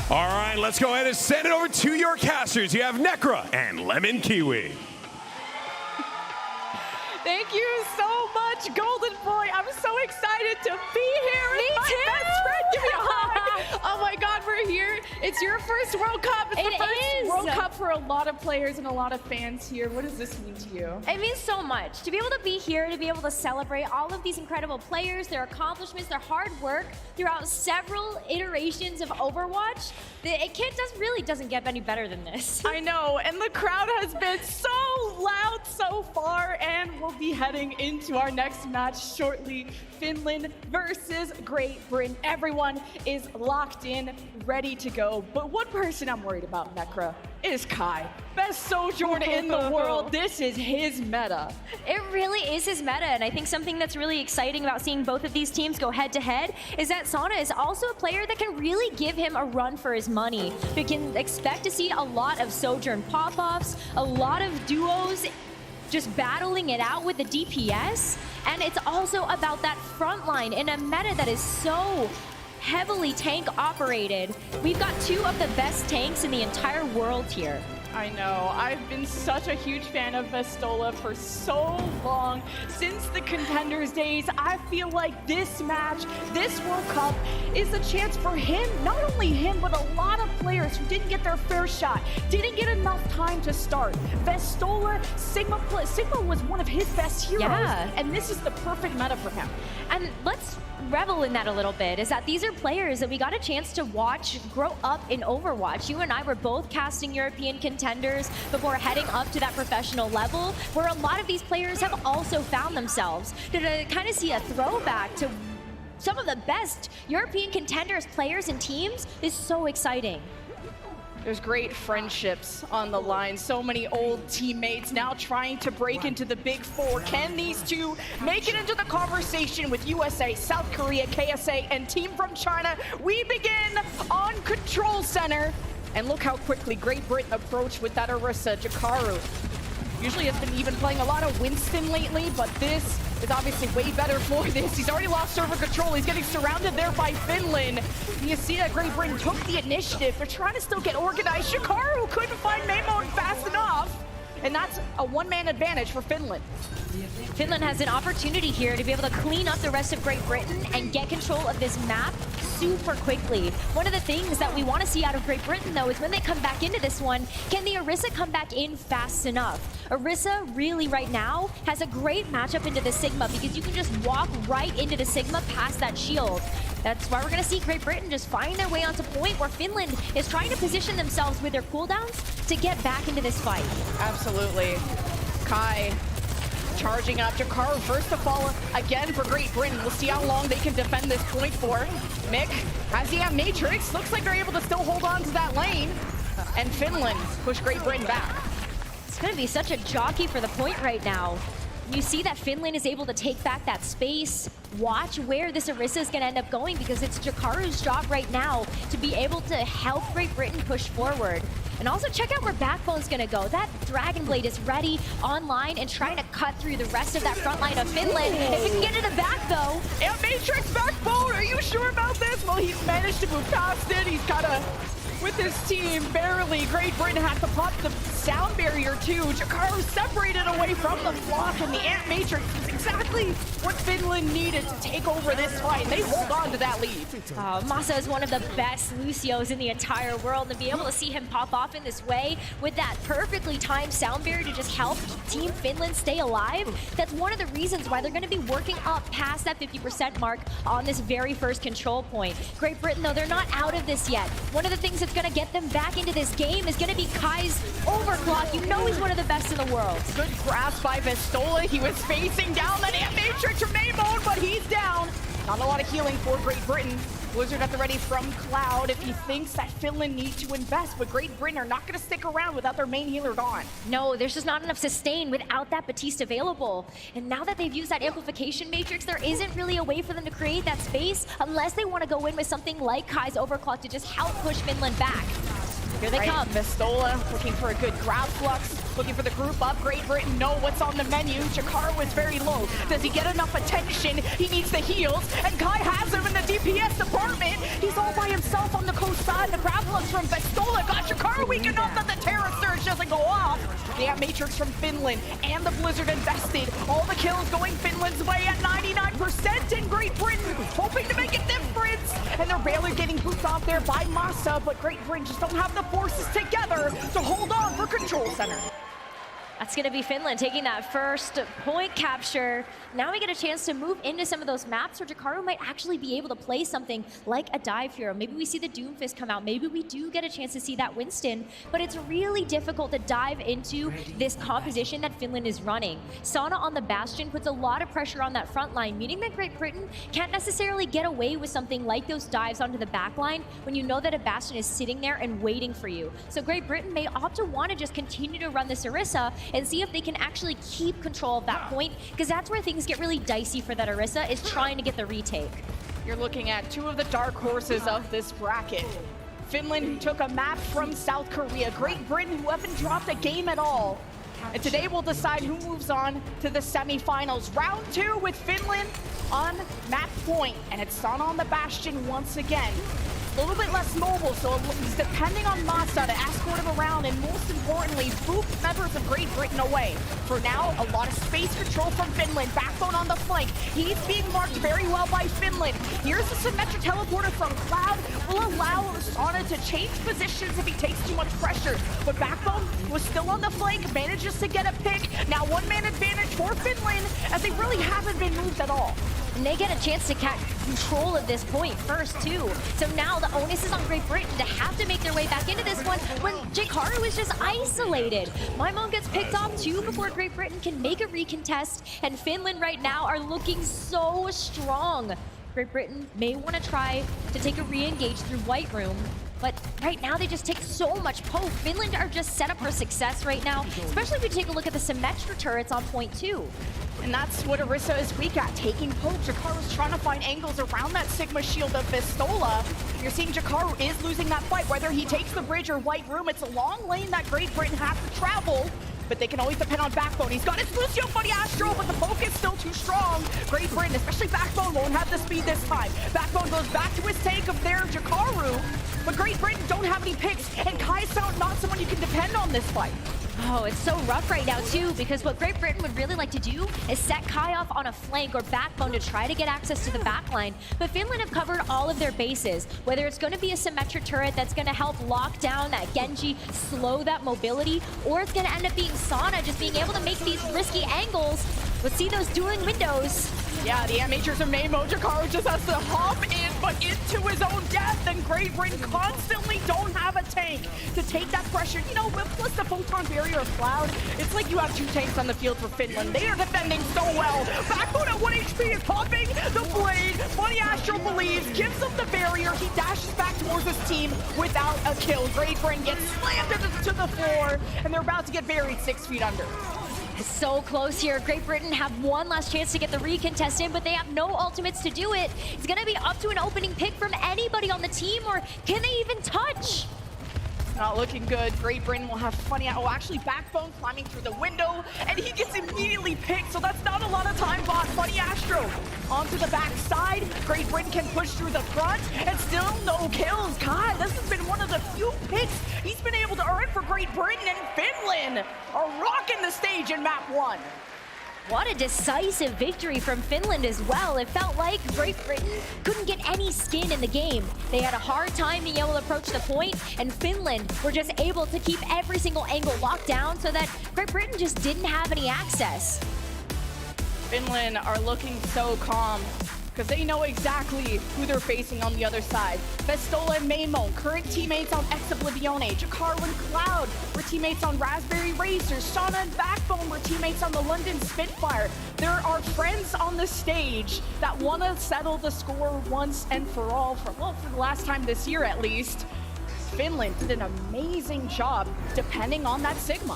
All right, let's go ahead and send it over to your casters. You have Necra and Lemon Kiwi. Thank you so much, Golden Boy. I'm so excited to be here with my best friend. Give me a hug. Oh my God, we're here. It's your first World Cup. It's the first World Cup for a lot of players and a lot of fans here. What does this mean to you? It means so much. To be able to be here, to be able to celebrate all of these incredible players, their accomplishments, their hard work throughout several iterations of Overwatch. Really doesn't get any better than this. I know, and the crowd has been so loud so far, and we'll be heading into our next match shortly. Finland versus Great Britain. Everyone is locked in, ready to go. But one person I'm worried about, Necra, is Kai. Best Sojourn in the world. This is his meta. It really is his meta, and I think something that's really exciting about seeing both of these teams go head-to-head is that Sana is also a player that can really give him a run for his money. We can expect to see a lot of Sojourn pop-offs, a lot of duos just battling it out with the DPS, and it's also about that front line in a meta that is so heavily tank operated. We've got 2 of the best tanks in the entire world here. I know. I've been such a huge fan of Vestola for so long. Since the Contenders days, I feel like this match, this World Cup, is a chance for him, not only him, but a lot of players who didn't get their fair shot, didn't get enough time to start. Vestola, Sigma was one of his best heroes, and this is the perfect meta for him. And let's revel in that a little bit, is that these are players that we got a chance to watch grow up in Overwatch. You and I were both casting European Contenders before heading up to that professional level, where a lot of these players have also found themselves. To kind of see a throwback to some of the best European Contenders players and teams is so exciting. There's great friendships on the line. So many old teammates now trying to break into the Big Four. Can these two make it into the conversation with USA, South Korea, KSA, and Team from China? We begin on Control Center. And look how quickly Great Britain approached with that Orisa. Jakaru usually has been even playing a lot of Winston lately, but this is obviously way better for this. He's already lost server control. He's getting surrounded there by Finland. You see that Great Britain took the initiative. They're trying to still get organized. Jakaru couldn't find Maymon fast enough. And that's a one-man advantage for Finland. Finland has an opportunity here to be able to clean up the rest of Great Britain and get control of this map super quickly. One of the things that we want to see out of Great Britain, though, is when they come back into this one, can the Orisa come back in fast enough? Orisa really right now has a great matchup into the Sigma because you can just walk right into the Sigma past that shield. That's why we're going to see Great Britain just find their way onto point where Finland is trying to position themselves with their cooldowns to get back into this fight. Absolutely. Kai charging up. Jakaru first to fall again for Great Britain. We'll see how long they can defend this point for. Mick has the Matrix. Looks like they're able to still hold on to that lane. And Finland push Great Britain back. It's going to be such a jockey for the point right now. You see that Finland is able to take back that space. Watch where this Orisa is going to end up going because it's Jakaru's job right now to be able to help Great Britain push forward. And also check out where Backbone's going to go. That Dragon Blade is ready, online, and trying to cut through the rest of that front line of Finland. If we can get to the back, though. And Matrix Backbone, are you sure about this? Well, he's managed to move past it. He's kind of with his team, barely. Great Britain had to pop the sound barrier too. Jakaru separated away from the block, and the Ant Matrix is exactly what Finland needed to take over this fight. They hold on to that lead. Masaa is one of the best Lucios in the entire world, and be able to see him pop off in this way with that perfectly timed sound barrier to just help Team Finland stay alive, that's one of the reasons why they're going to be working up past that 50% mark on this very first control point. Great Britain, though, they're not out of this yet. One of the things that's going to get them back into this game is going to be Kai's overclock. You know he's one of the best in the world. Good grasp by Vistola. He was facing down that Ant Matrix from Maymon, but he's down. Not a lot of healing for Great Britain. Blizzard at the ready from Cloud if he thinks that Finland needs to invest, but Great Britain are not going to stick around without their main healer gone. No, there's just not enough sustain without that Batiste available. And now that they've used that amplification matrix, there isn't really a way for them to create that space unless they want to go in with something like Kai's overclock to just help push Finland back. Here they come. Vistola looking for a good grab flux, looking for the group up. Great Britain know what's on the menu. Jakaru is very low. Does he get enough attention? He needs the heals, and Kai has him in the DPS department. He's all by himself on the coast side. The grab flux from Vistola got Jakaru weak enough that the Terror Surge doesn't go off. The Ant Matrix from Finland and the Blizzard invested. All the kills going Finland's way at 99%, and Great Britain hoping to make a difference. And they're barely getting boots off there by Masaa, but Great Britain just don't have the forces together to hold on for Control Center. That's going to be Finland taking that first point capture. Now we get a chance to move into some of those maps where Jakaru might actually be able to play something like a dive hero. Maybe we see the Doomfist come out. Maybe we do get a chance to see that Winston. But it's really difficult to dive into this composition that Finland is running. Sana on the Bastion puts a lot of pressure on that front line, meaning that Great Britain can't necessarily get away with something like those dives onto the back line when you know that a Bastion is sitting there and waiting for you. So Great Britain may opt to want to just continue to run this Orisa and see if they can actually keep control of that point, because that's where things get really dicey for that Orisa, is trying to get the retake. You're looking at two of the dark horses of this bracket. Finland, who took a map from South Korea. Great Britain, who haven't dropped a game at all. And today we'll decide who moves on to the semifinals. Round 2 with Finland on map point, and it's Sana on the Bastion once again. A little bit less mobile, so he's depending on Masaa to escort him around, and most importantly, boop members of Great Britain away. For now, a lot of space control from Finland. Backbone on the flank. He's being marked very well by Finland. Here's the symmetric teleporter from Cloud. Will allow Sana to change positions if he takes too much pressure. But Backbone was still on the flank, manages to get a pick. Now one-man advantage for Finland, as they really haven't been moved at all. And they get a chance to catch control of this point first, too. So now the onus is on Great Britain to have to make their way back into this one when Jakaru is just isolated. Maymon gets picked off, too, before Great Britain can make a recontest. And Finland right now are looking so strong. Great Britain may want to try to take a re-engage through White Room. But right now, they just take so much poke. Finland are just set up for success right now, especially if we take a look at the Symmetra turrets on point 2. And that's what Orisa is weak at, taking poke. Jakaru's trying to find angles around that Sigma shield of Vistola. You're seeing Jakaru is losing that fight, whether he takes the bridge or White Room. It's a long lane that Great Britain has to travel, but they can always depend on Backbone. He's got his Lucio Funny Astro, but the poke is still too strong. Great Britain, especially Backbone, won't have the speed this time. Backbone goes back to his tank of their Jakaru, but Great Britain don't have any picks, and Kai's not someone you can depend on this fight. Oh, it's so rough right now, too, because what Great Britain would really like to do is set Kai off on a flank or backbone to try to get access to the backline. But Finland have covered all of their bases, whether it's going to be a Symmetra turret that's going to help lock down that Genji, slow that mobility, or it's going to end up being Sana just being able to make these risky angles. Let's see those dueling windows. Yeah, the amateurs of Maymo. Jakaru just has to hop in, but into his own death. And Great Britain constantly don't have a tank to take that pressure. You know, plus the Photon Barrier of Cloud, it's like you have 2 tanks on the field for Finland. They are defending so well. Backbone at 1 HP is popping the blade. Funny Astro believes, gives him the barrier. He dashes back towards his team without a kill. Great Britain gets slammed to the floor, and they're about to get buried 6 feet under. So close here. Great Britain have one last chance to get the recontest in, but they have no ultimates to do it. It's going to be up to an opening pick from anybody on the team, or can they even touch? Not looking good. Great Britain will have Funny. Oh, actually, Backbone climbing through the window, and he gets immediately picked, so that's not a lot of time bought. Funny Astro onto the back side. Great Britain can push through the front, and still no kills. God, this has been one of the few picks he's been able to earn for Great Britain, and Finland are rocking the stage in map 1. What a decisive victory from Finland as well. It felt like Great Britain couldn't get any skin in the game. They had a hard time being able to approach the point, and Finland were just able to keep every single angle locked down so that Great Britain just didn't have any access. Finland are looking so calm because they know exactly who they're facing on the other side. Vistola and Maymo, current teammates on Ex-Oblivione. Jakaru and Cloud were teammates on Raspberry Racers. Sana and Backbone were teammates on the London Spitfire. There are friends on the stage that want to settle the score once and for all, for the last time this year at least. Finland did an amazing job depending on that Sigma.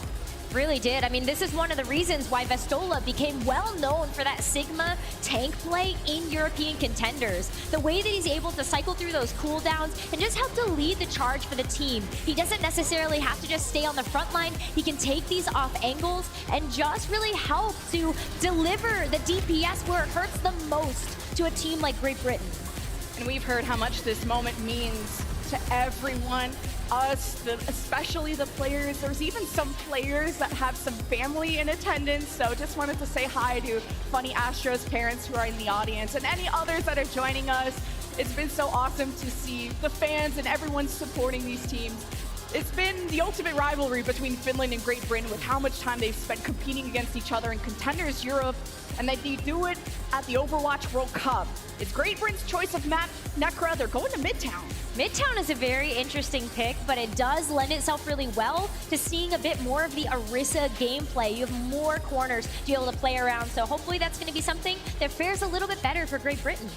Really did. I mean, this is one of the reasons why Vistola became well known for that Sigma tank play in European contenders. The way that he's able to cycle through those cooldowns and just help to lead the charge for the team. He doesn't necessarily have to just stay on the front line. He can take these off angles and just really help to deliver the DPS where it hurts the most to a team like Great Britain. And we've heard how much this moment means to everyone. Us, especially the players. There's even some players that have some family in attendance, so just wanted to say hi to Funny Astro's parents who are in the audience and any others that are joining us. It's been so awesome to see the fans and everyone supporting these teams. It's been the ultimate rivalry between Finland and Great Britain with how much time they've spent competing against each other in Contenders Europe, and that they do it at the Overwatch World Cup. It's Great Britain's choice of map, Necra. They're going to Midtown. Midtown is a very interesting pick, but it does lend itself really well to seeing a bit more of the Orisa gameplay. You have more corners to be able to play around, so hopefully that's going to be something that fares a little bit better for Great Britain.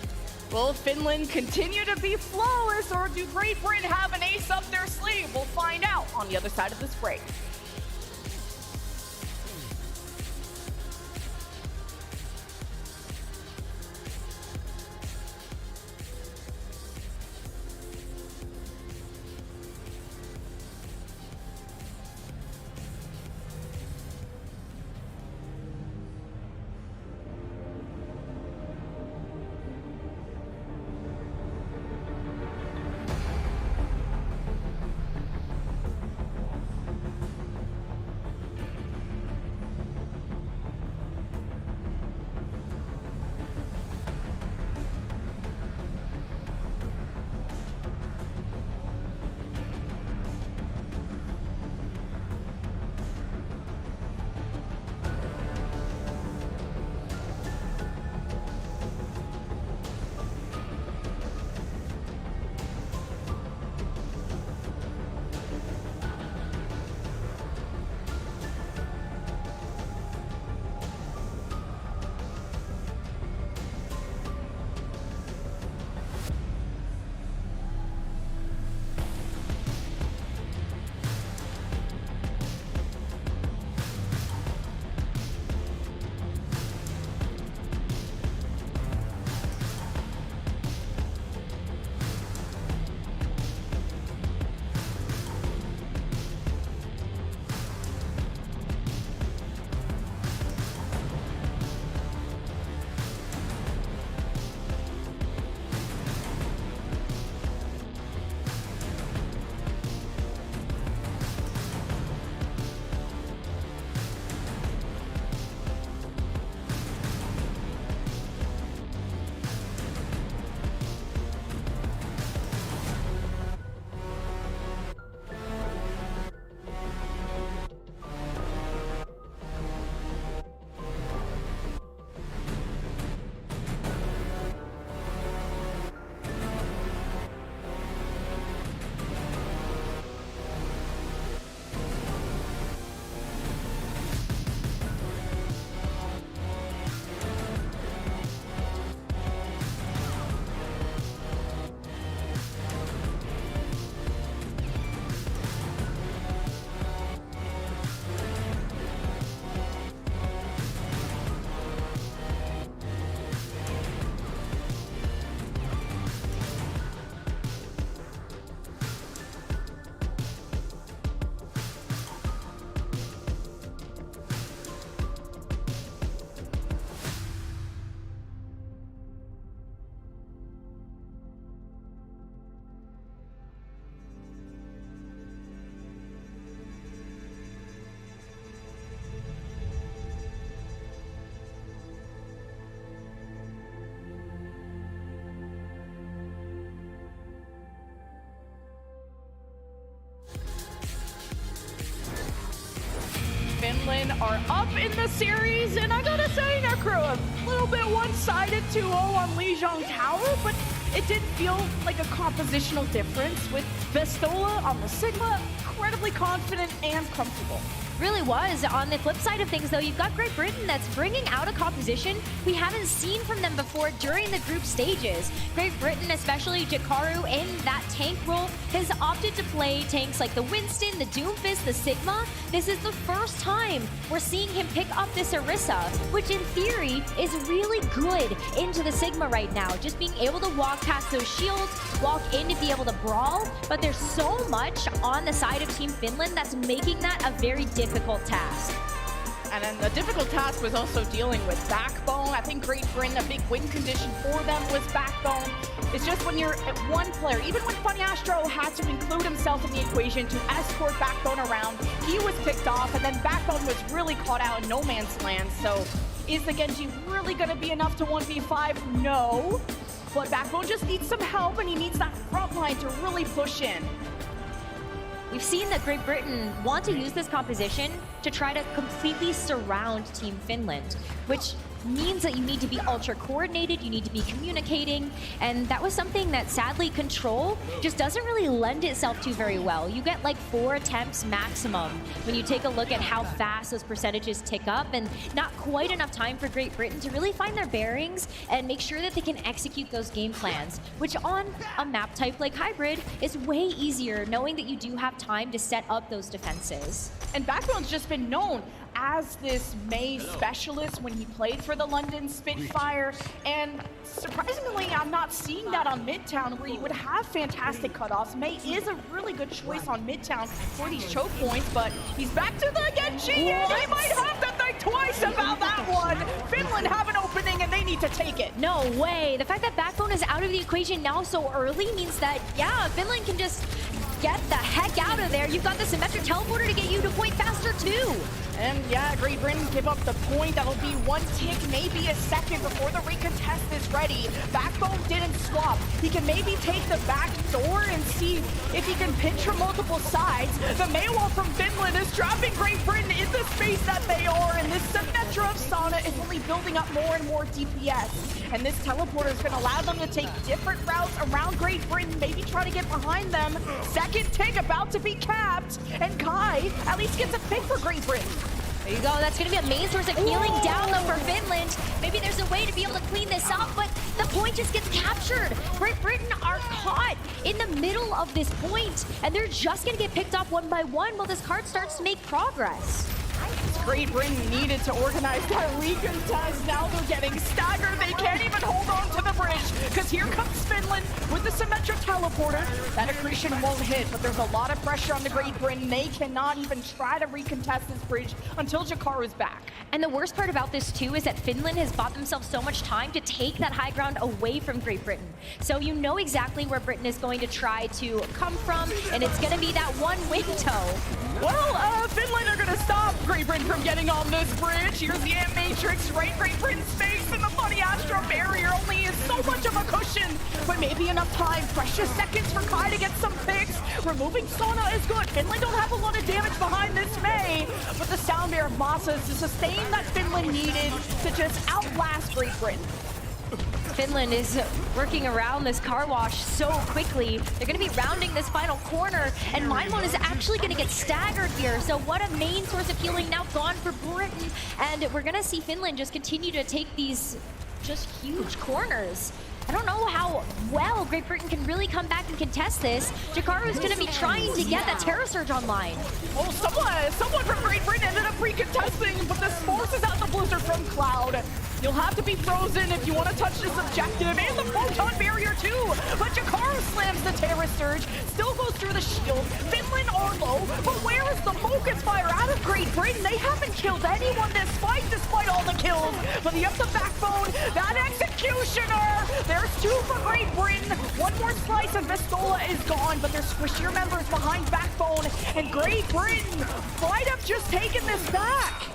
Will Finland continue to be flawless, or do Great Britain have an ace up their sleeve? We'll find out on the other side of this break. are up in the series, and I gotta say, Necro, a little bit one-sided 2-0 on Lijiang Tower, but it did feel like a compositional difference with Vestola on the Sigma, incredibly confident and comfortable. Really was. On the flip side of things, though, you've got Great Britain that's bringing out a composition we haven't seen from them before during the group stages. Great Britain, especially Jakaru in that tank role, has opted to play tanks like the Winston, the Doomfist, the Sigma. This is the first time we're seeing him pick up this Orisa, which in theory is really good into the Sigma right now. Just being able to walk past those shields, walk in to be able to brawl, but there's so much on the side of Team Finland that's making that a very difficult task. And then the difficult task was also dealing with Backbone. I think Great Britain, a big win condition for them was Backbone. It's just when you're at one player, even when Funny Astro had to include himself in the equation to escort Backbone around, he was picked off, and then Backbone was really caught out in no man's land. So is the Genji really going to be enough to 1v5? No. But Backbone just needs some help, and he needs that front line to really push in. We've seen that Great Britain want to use this composition to try to completely surround Team Finland, which means that you need to be ultra coordinated, you need to be communicating, and that was something that sadly Control just doesn't really lend itself to very well. You get like 4 attempts maximum when you take a look at how fast those percentages tick up, and not quite enough time for Great Britain to really find their bearings and make sure that they can execute those game plans, which on a map type like Hybrid is way easier, knowing that you do have time to set up those defenses. And Backbone's just been known as this Mei specialist when he played for the London Spitfire, and surprisingly, I'm not seeing that on Midtown, where you would have fantastic cutoffs. Mei is a really good choice on Midtown for these choke points, but he's back to the Genji, and they might have to think twice about that one. Finland have an opening, and they need to take it. No way. The fact that Backbone is out of the equation now so early means that, yeah, Finland can just get the heck out of there. You've got the symmetric teleporter to get you to point faster, too. And yeah, Great Britain give up the point. That'll be 1 tick, maybe a second before the recontest is ready. Backbone didn't swap. He can maybe take the back door and see if he can pinch from multiple sides. The Maywall from Finland is trapping Great Britain in the space that they are, and this Symmetra of Sana is only building up more and more DPS. And this teleporter is going to allow them to take different routes around Great Britain, maybe try to get behind them. Second tick about to be capped, and Kai at least gets a pick for Great Britain. There you go. That's going to be a main source of healing down, though, for Finland. Maybe there's a way to be able to clean this up, but the point just gets captured. Great Britain are caught in the middle of this point, and they're just going to get picked off one by one while this card starts to make progress. Great Britain needed to organize that recontest. Now they're getting staggered. They can't even hold on to the bridge, because here comes Finland with the Symmetric teleporter. That accretion won't hit, but there's a lot of pressure on the Great Britain. They cannot even try to recontest this bridge until Jakaru's back. And the worst part about this, too, is that Finland has bought themselves so much time to take that high ground away from Great Britain. So you know exactly where Britain is going to try to come from, and it's going to be that one window. Well, Finland are going to stop Great Britain from getting on this bridge. Here's the Ant Matrix right in Great Britain's face, and the Funny Astro barrier only is so much of a cushion, but maybe enough time. Precious seconds for Kai to get some picks. Removing Sona is good. Finland don't have a lot of damage behind this Mei, but the Sound Bear of Masaa is to sustain that Finland needed to just outlast Great Britain. Finland is working around this car wash so quickly. They're going to be rounding this final corner, and Mindmon is actually going to get staggered here. So what a main source of healing now gone for Britain. And we're going to see Finland just continue to take these just huge corners. I don't know how well Great Britain can really come back and contest this. Jakaru is going to be trying to get that Terra Surge online. Oh, someone from Great Britain ended up recontesting, but this forces out the Blizzard from Cloud. You'll have to be frozen if you want to touch this objective, and the Photon Barrier too. But Jakaru slams the Terra Surge, still goes through the shield. Finland are low, but where is the Focus Fire out of Great Britain? They haven't killed anyone this fight, despite all the kills. But he has the backbone, that Executioner. There's 2 for Great Britain. One more slice and Vestola is gone, but there's squishier members behind Backbone, and Great Britain might have just taken this back.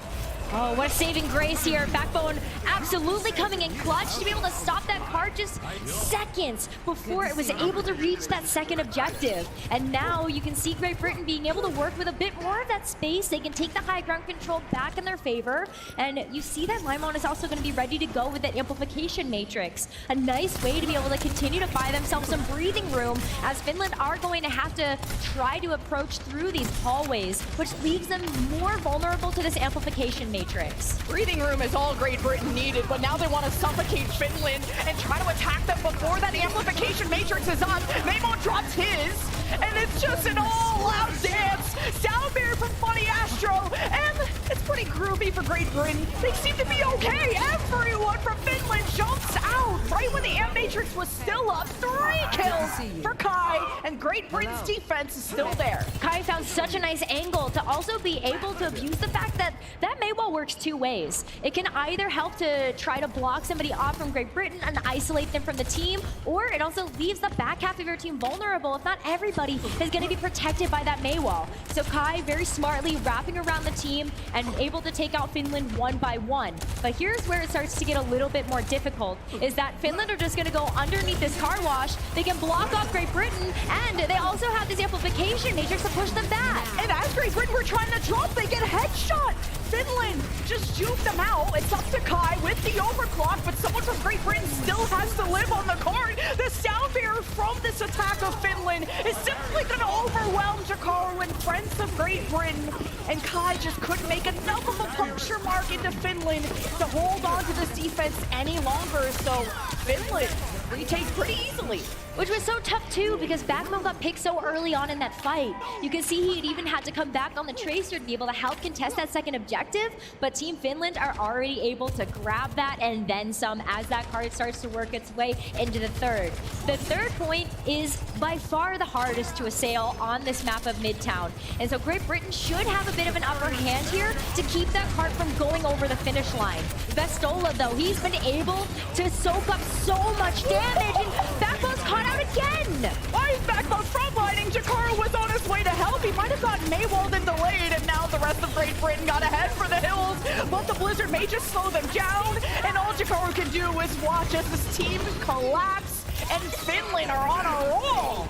Oh, what a saving grace here. Backbone absolutely coming in clutch to be able to stop that car card just seconds before it was able to reach that second objective. And now you can see Great Britain being able to work with a bit more of that space. They can take the high ground control back in their favor. And you see that Limon is also going to be ready to go with that amplification matrix. A nice way to be able to continue to buy themselves some breathing room, as Finland are going to have to try to approach through these hallways, which leaves them more vulnerable to this amplification matrix. Breathing room is all Great Britain needed, but now they want to suffocate Finland and try to attack them before that amplification matrix is on. Maymon drops his, and it's just an all-out dance. Soundbear from Funny Astro, and it's pretty groovy for Great Britain. They seem to be okay. Everyone from Finland jumps out right when the amp matrix was still up. 3 kills for Kai, and Great Britain's defense is still there. Kai found such a nice angle to also be able to abuse the fact that that Maywall works 2 ways. It can either help to try to block somebody off from Great Britain and isolate them from the team, or it also leaves the back half of your team vulnerable if not everybody is going to be protected by that Maywall. So Kai very smartly wrapping around the team and able to take out Finland 1 by 1. But here's where it starts to get a little bit more difficult, is that Finland are just going to go underneath this car wash. They can block off Great Britain, and they also have this amplification matrix to push them back. And as Great Britain were trying to drop, they get a headshot. Finland just juked them out. It's up to Kai with the overclock, but someone from Great Britain still has to live on the card. The sound barrier from this attack of Finland is simply going to overwhelm Jakaru and friends of Great Britain. And Kai just couldn't make enough of a puncture mark into Finland to hold on to this defense any longer. So Finland retake pretty easily. Which was so tough too, because Backbone got picked so early on in that fight. You can see he even had to come back on the Tracer to be able to help contest that second objective, but Team Finland are already able to grab that and then some as that card starts to work its way into the third. The third point is by far the hardest to assail on this map of Midtown. And so Great Britain should have a bit of an upper hand here to keep that card from going over the finish line. Vestola though, he's been able to soak up so much damage, and Backbone's caught out again! Why is Backbone frontlining? Jakaru was on his way to help. He might have gotten Maywalled and delayed, and now the rest of Great Britain got ahead for the hills. But the Blizzard may just slow them down, and all Jakaru can do is watch as this team collapse, and Finland are on a roll.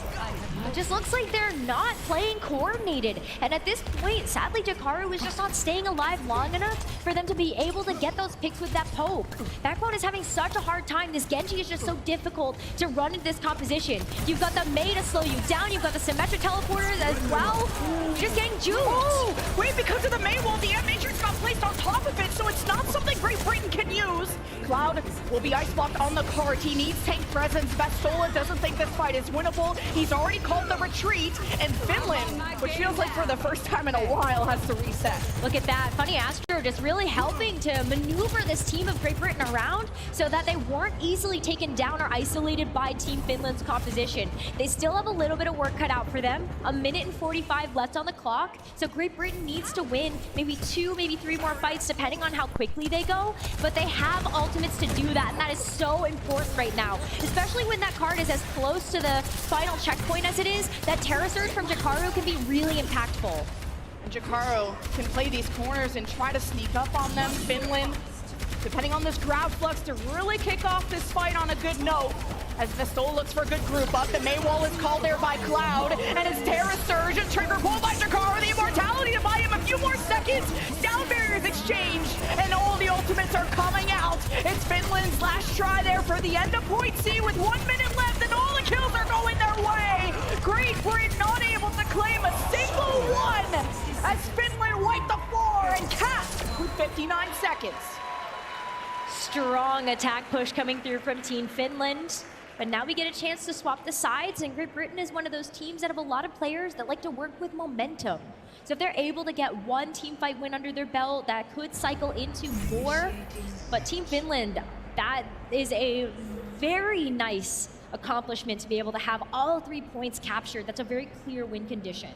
It just looks like they're not playing coordinated. And at this point, sadly, Jakaru is just not staying alive long enough for them to be able to get those picks with that poke. Backbone is having such a hard time. This Genji is just so difficult to run into this composition. You've got the Mei to slow you down. You've got the symmetric teleporters as well. Just getting juked. Oh, wait, because of the Mei wall, the M-Matrix got placed on top of it, so it's not something Great Britain can use. Cloud will be ice blocked on the card. He needs tank presence. Vestola doesn't think this fight is winnable. He's already called the retreat, and Finland, which feels like for the first time in a while, has to reset. Look at that. Funny Astro just really helping to maneuver this team of Great Britain around so that they weren't easily taken down or isolated by Team Finland's composition. They still have a little bit of work cut out for them. 1 minute and 45 left on the clock, so Great Britain needs to win maybe 2, maybe 3 more fights depending on how quickly they go, but they have ultimates to do that, and that is so important right now, especially when that card is as close to the final checkpoint as it is. That Terra Surge from Jakaru can be really impactful. And Jakaru can play these corners and try to sneak up on them. Finland, depending on this grab flux, to really kick off this fight on a good note. As Vestola looks for a good group up, the Mei wall is called there by Cloud, and his Terra Surge and trigger pulled by Jakaru, the immortality to buy him a few more seconds. Down barriers exchanged, and all the ultimates are coming out. It's Finland's last try there for the end of point C with 1 minute left, and all the kills are going their way. Great Britain not able to claim a single one as Finland wiped the floor and capped with 59 seconds. Strong attack push coming through from Team Finland. But now we get a chance to swap the sides, and Great Britain is one of those teams that have a lot of players that like to work with momentum. So if they're able to get one team fight win under their belt, that could cycle into more. But Team Finland, that is a very nice accomplishment to be able to have all 3 points captured. That's a very clear win condition.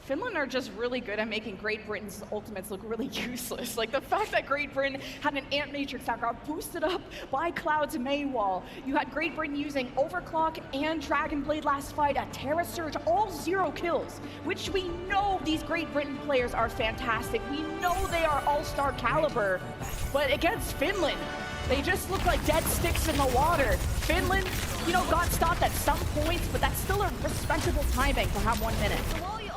Finland are just really good at making Great Britain's ultimates look really useless. Like the fact that Great Britain had an Ant Matrix that got boosted up by Cloud's Mei wall. You had Great Britain using Overclock and Dragon Blade last fight, a Terra Surge, all 0 kills, which we know these Great Britain players are fantastic. We know they are all-star caliber, but against Finland, they just look like dead sticks in the water. Finland, you know, got stopped at some points, but that's still a respectable time bank to have 1 minute.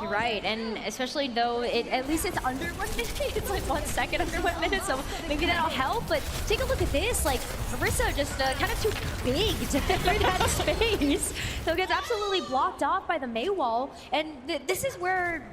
You're right, and especially though at least it's under 1 minute, it's like 1 second under 1 minute, so maybe that'll help. But take a look at this, like Marissa just kind of too big to fit through that space, so it gets absolutely blocked off by the May wall. And this is where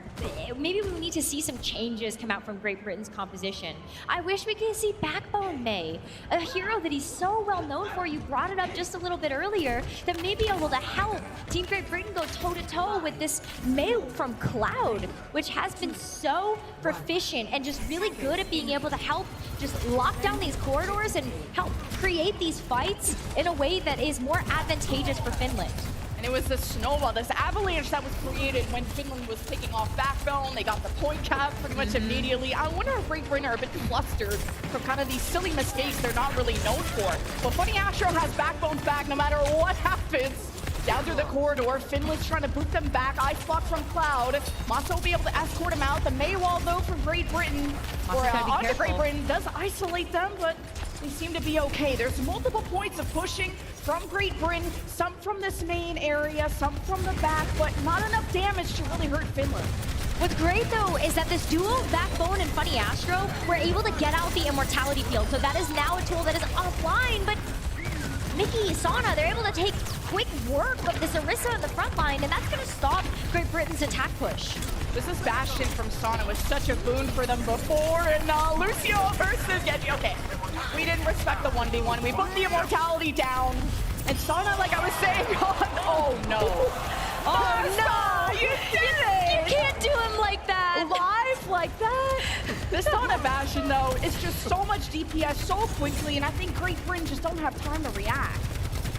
maybe we need to see some changes come out from Great Britain's composition. I wish we could see Backbone May, a hero that he's so well known for. You brought it up just a little bit earlier, that may be able to help Team Great Britain go toe-to-toe with this May from Cloud, which has been so proficient and just really good at being able to help just lock down these corridors and help create these fights in a way that is more advantageous for Finland. And it was this snowball, this avalanche that was created when Finland was taking off Backbone. They got the point cap pretty much immediately. I wonder if Great Britain are a bit flustered from kind of these silly mistakes they're not really known for. But Funny Astro has Backbone's back no matter what happens. Down through the corridor, Finland's trying to boot them back. Ice block from Cloud. Masaa will be able to escort him out. The May wall, though, from Great Britain, or onto Great Britain, does isolate them, but they seem to be okay. There's multiple points of pushing from Great Britain, some from this main area, some from the back, but not enough damage to really hurt Finland. What's great though is that this duo, Backbone and Funny Astro, were able to get out the immortality field. So that is now a tool that is offline, but Mickey, Sana, they're able to take quick work of this Orisa in the front line, and that's going to stop Great Britain's attack push. This is Bastion from Sana was such a boon for them before, and Lucio versus Genji. Okay, we didn't respect the 1v1. We put the immortality down, and Sana, like I was saying, oh no. Oh no, you did it! You can't do him like that! Live like that? This Sana Bastion, though, it's just so much DPS so quickly, and I think Great Britain just don't have time to react.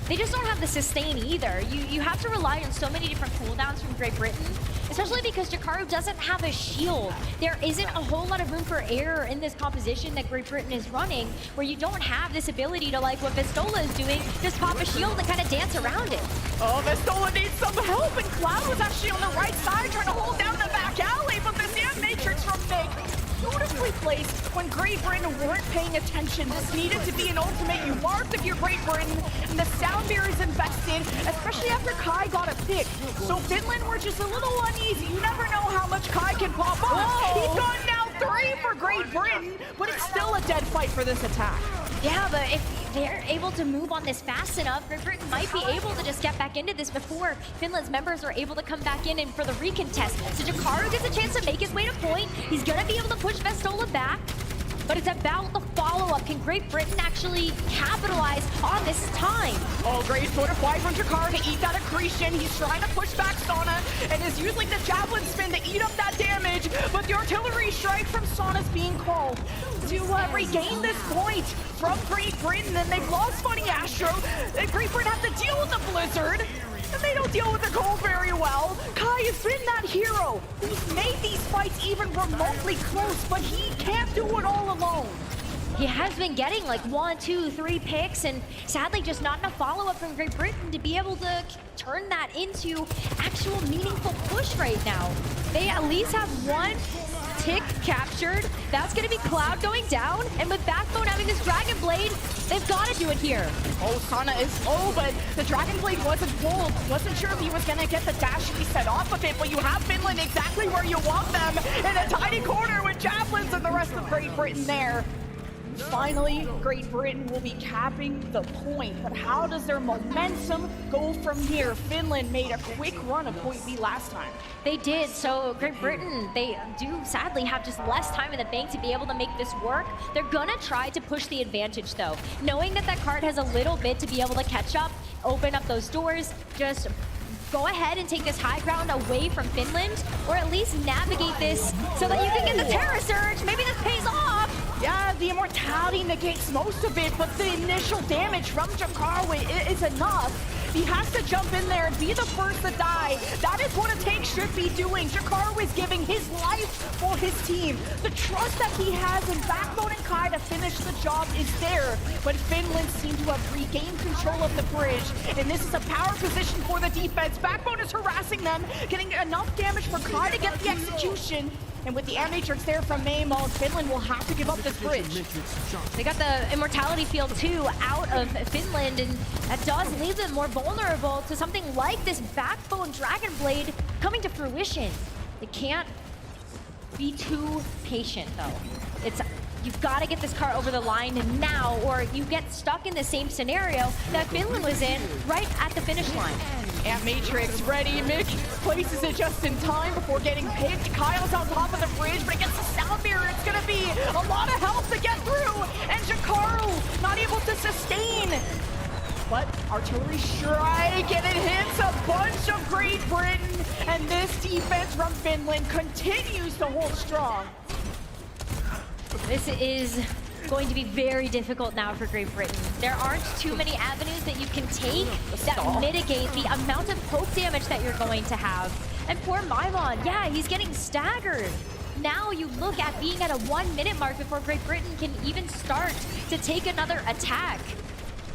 They just don't have the sustain either. You have to rely on so many different cooldowns from Great Britain, especially because Jakaru doesn't have a shield. There isn't a whole lot of room for error in this composition that Great Britain is running, where you don't have this ability to, like what Vestola is doing, just pop a shield and kind of dance around it. Oh, Vestola needs some help, and Cloud was actually on the right side trying to hold down the back alley, but the Sand Matrix from Meg beautifully placed when Great Britain weren't paying attention. This needed to be an ultimate. You marked if you're Great Britain, and the sound barrier is invested, especially after Kai got a pick. So Finland were just a little uneasy. You never know how much Kai can pop off. He's gone down 3 for Great Britain, but it's still a dead fight for this attack. Yeah, but if they're able to move on this fast enough, Great Britain might be able to just get back into this before Finland's members are able to come back in and for the recontest. So Jakaru gets a chance to make his way to point. He's gonna be able to push Vestola back, but it's about the follow-up. Can Great Britain actually capitalize on this time? Oh, great sort of fly from Jakaru to eat that accretion. He's trying to push back Sana and is using the javelin spin to eat up that damage, but the artillery strike from Sana's being called to regain this point from Great Britain, and they've lost Funny Astro. Great Britain has to deal with the blizzard, and they don't deal with the cold very well. Kai has been that hero who's made these fights even remotely close, but he can't do it all alone. He has been getting like 1, 2, 3 picks, and sadly just not enough follow-up from Great Britain to be able to turn that into actual meaningful push right now. They at least have 1 tick captured. That's going to be Cloud going down, and with Backbone having this Dragon Blade, they've got to do it here. Oh, Sana is low, but the Dragon Blade wasn't full. Wasn't sure if he was going to get the dash reset off of it, but you have Finland exactly where you want them in a tiny corner with javelins and the rest of Great Britain there. Finally, Great Britain will be capping the point, but how does their momentum go from here? Finland made a quick run of point B last time. They did, so Great Britain, they do sadly have just less time in the bank to be able to make this work. They're gonna try to push the advantage though, knowing that that card has a little bit to be able to catch up, open up those doors, just go ahead and take this high ground away from Finland, or at least navigate this so that you can get the Terror Surge. Maybe this pays off. Yeah, the immortality negates most of it, but the initial damage from Jakaru is enough. He has to jump in there and be the first to die. That is what a tank should be doing. Jakaru is giving his life for his team. The trust that he has in Backbone and Kai to finish the job is there, but Finland seem to have regained control of the bridge, and this is a power position for the defense. Backbone is harassing them, getting enough damage for Kai to get the execution. And with the Matrix there from Maymo, Finland will have to give up this bridge. They got the Immortality Field too out of Finland, and that does leave them more vulnerable to something like this Backbone Dragon Blade coming to fruition. They can't be too patient though. You've got to get this car over the line now, or you get stuck in the same scenario that Finland was in right at the finish line. And Matrix ready. Mick places it just in time before getting picked. Kyle's on top of the bridge, but against the sound mirror, it's going to be a lot of help to get through. And Jakaru not able to sustain. But artillery strike, and it hits a bunch of Great Britain. And this defense from Finland continues to hold strong. This is going to be very difficult now for Great Britain. There aren't too many avenues that you can take that mitigate the amount of poke damage that you're going to have. And poor Maimon, yeah, he's getting staggered. Now you look at being at a 1 minute mark before Great Britain can even start to take another attack.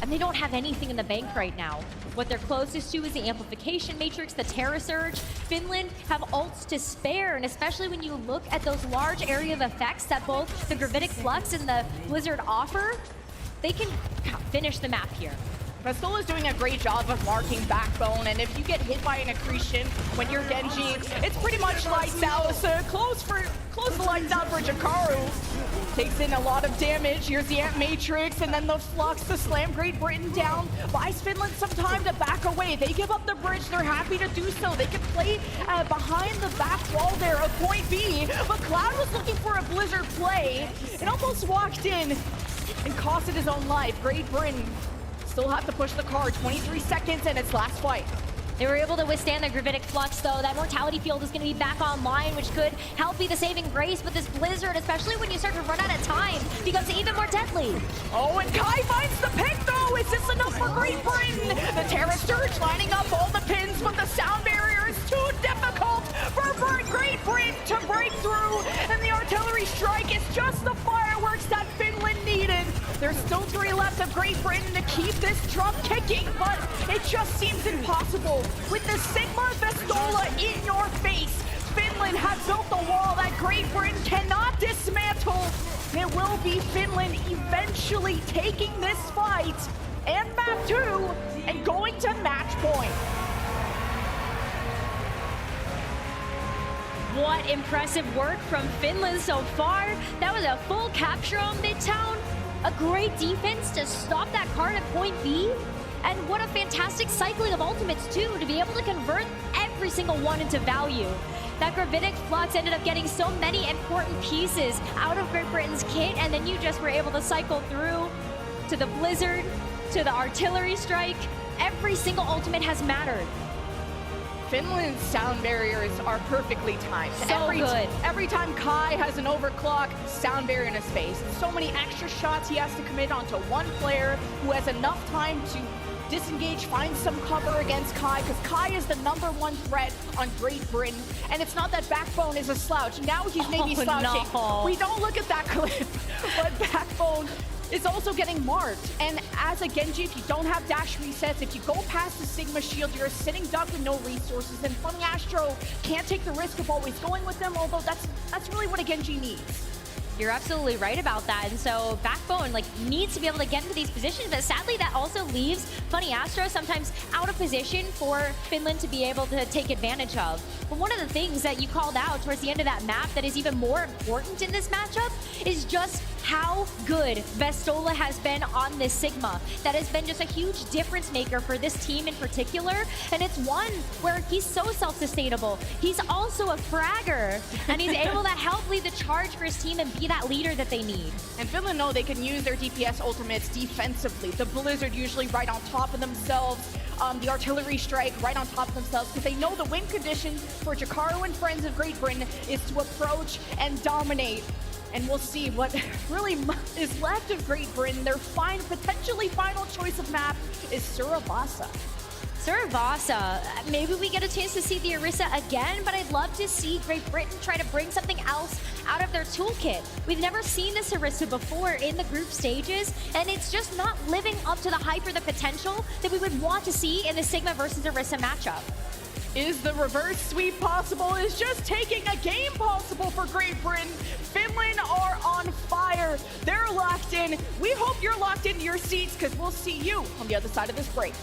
And they don't have anything in the bank right now. What they're closest to is the Amplification Matrix, the Terra Surge. Finland have ults to spare, and especially when you look at those large area of effects that both the Gravitic Flux and the Blizzard offer, they can finish the map here. Vestola is doing a great job of marking Backbone, and if you get hit by an accretion when you're Genji, it's pretty much lights out. So close the lights out for Jakaru. Takes in a lot of damage. Here's the Ant Matrix, and then the Flux to slam Great Britain down. Buys Finland some time to back away. They give up the bridge. They're happy to do so. They can play behind the back wall there of point B, but Cloud was looking for a Blizzard play and almost walked in and costed his own life. Great Britain still have to push the car. 23 seconds and its last fight. They were able to withstand the Gravitic Flux, though. That Mortality Field is going to be back online, which could help be the saving grace. But this Blizzard, especially when you start to run out of time, becomes even more deadly. Oh, and Kai finds the pick, though. Is this enough for Great Britain? The Terra Surge lining up all the pins, but the sound barrier is too difficult for Great Britain to break through. And the artillery strike is just the fireworks that Finland needed. There's still 3 left of Great Britain to keep this drum kicking, but it just seems impossible. With the Sigma Vestola in your face, Finland has built a wall that Great Britain cannot dismantle. It will be Finland eventually taking this fight and map 2 and going to match point. What impressive work from Finland so far. That was a full capture on Midtown. A great defense to stop that card at point B. And what a fantastic cycling of ultimates, too, to be able to convert every single one into value. That Gravitic Flux ended up getting so many important pieces out of Great Britain's kit, and then you just were able to cycle through to the Blizzard, to the Artillery Strike. Every single ultimate has mattered. Finland's sound barriers are perfectly timed. So good. Every time Kai has an overclock, sound barrier in his face. So many extra shots he has to commit onto one player who has enough time to disengage, find some cover against Kai, because Kai is the #1 threat on Great Britain. And it's not that Backbone is a slouch. Now he's maybe slouching. No. We don't look at that clip, but Backbone is also getting marked. And as a Genji, if you don't have dash resets, if you go past the Sigma shield, you're a sitting duck with no resources. And Funny Astro can't take the risk of always going with them, although that's really what a Genji needs. You're absolutely right about that. And so Backbone needs to be able to get into these positions, but sadly that also leaves Funny Astro sometimes out of position for Finland to be able to take advantage of. But one of the things that you called out towards the end of that map that is even more important in this matchup is just how good Vestola has been on this Sigma. That has been just a huge difference maker for this team in particular. And it's one where he's so self-sustainable. He's also a fragger, and he's able to help lead the charge for his team and be that leader that they need. And Finland know they can use their DPS ultimates defensively. The Blizzard usually right on top of themselves. The Artillery Strike right on top of themselves, because they know the win condition for Jakaru and friends of Great Britain is to approach and dominate. And we'll see what really is left of Great Britain. Their potentially final choice of map is Surabasa. Surabasa, maybe we get a chance to see the Orisa again, but I'd love to see Great Britain try to bring something else out of their toolkit. We've never seen this Orisa before in the group stages, and it's just not living up to the hype or the potential that we would want to see in the Sigma versus Orisa matchup. Is the reverse sweep possible? Is just taking a game possible for Great Britain? Finland are on fire. They're locked in. We hope you're locked into your seats because we'll see you on the other side of this break.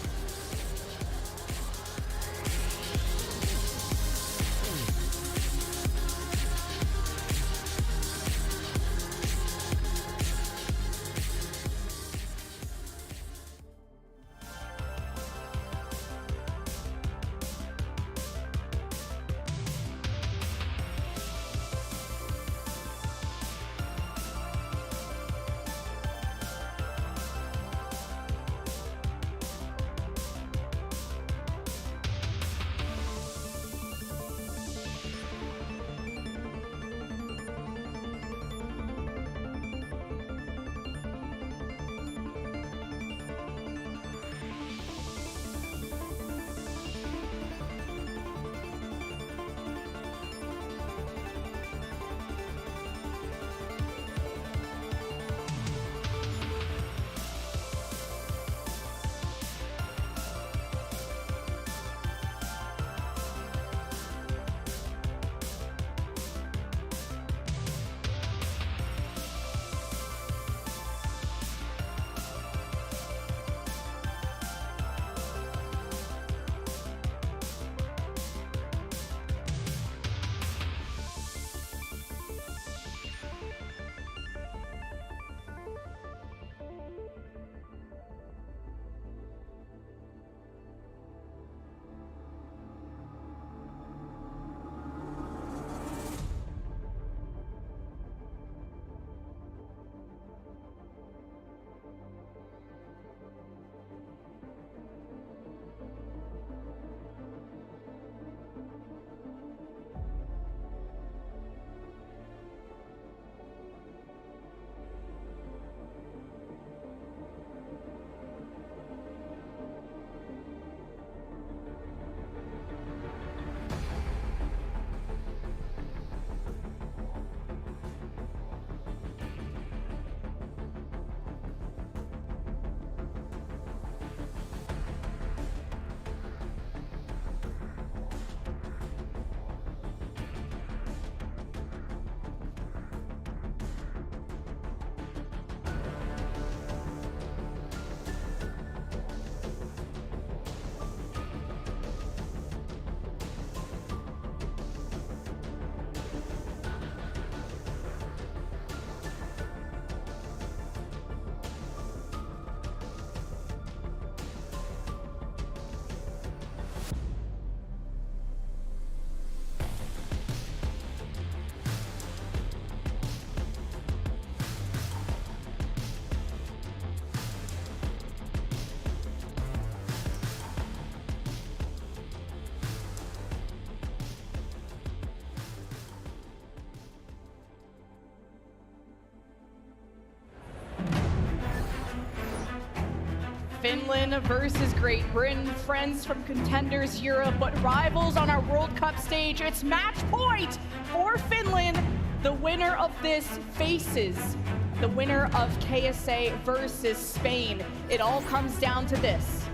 Finland versus Great Britain, friends from Contenders Europe, but rivals on our World Cup stage. It's match point for Finland. The winner of this faces the winner of KSA versus Spain. It all comes down to this.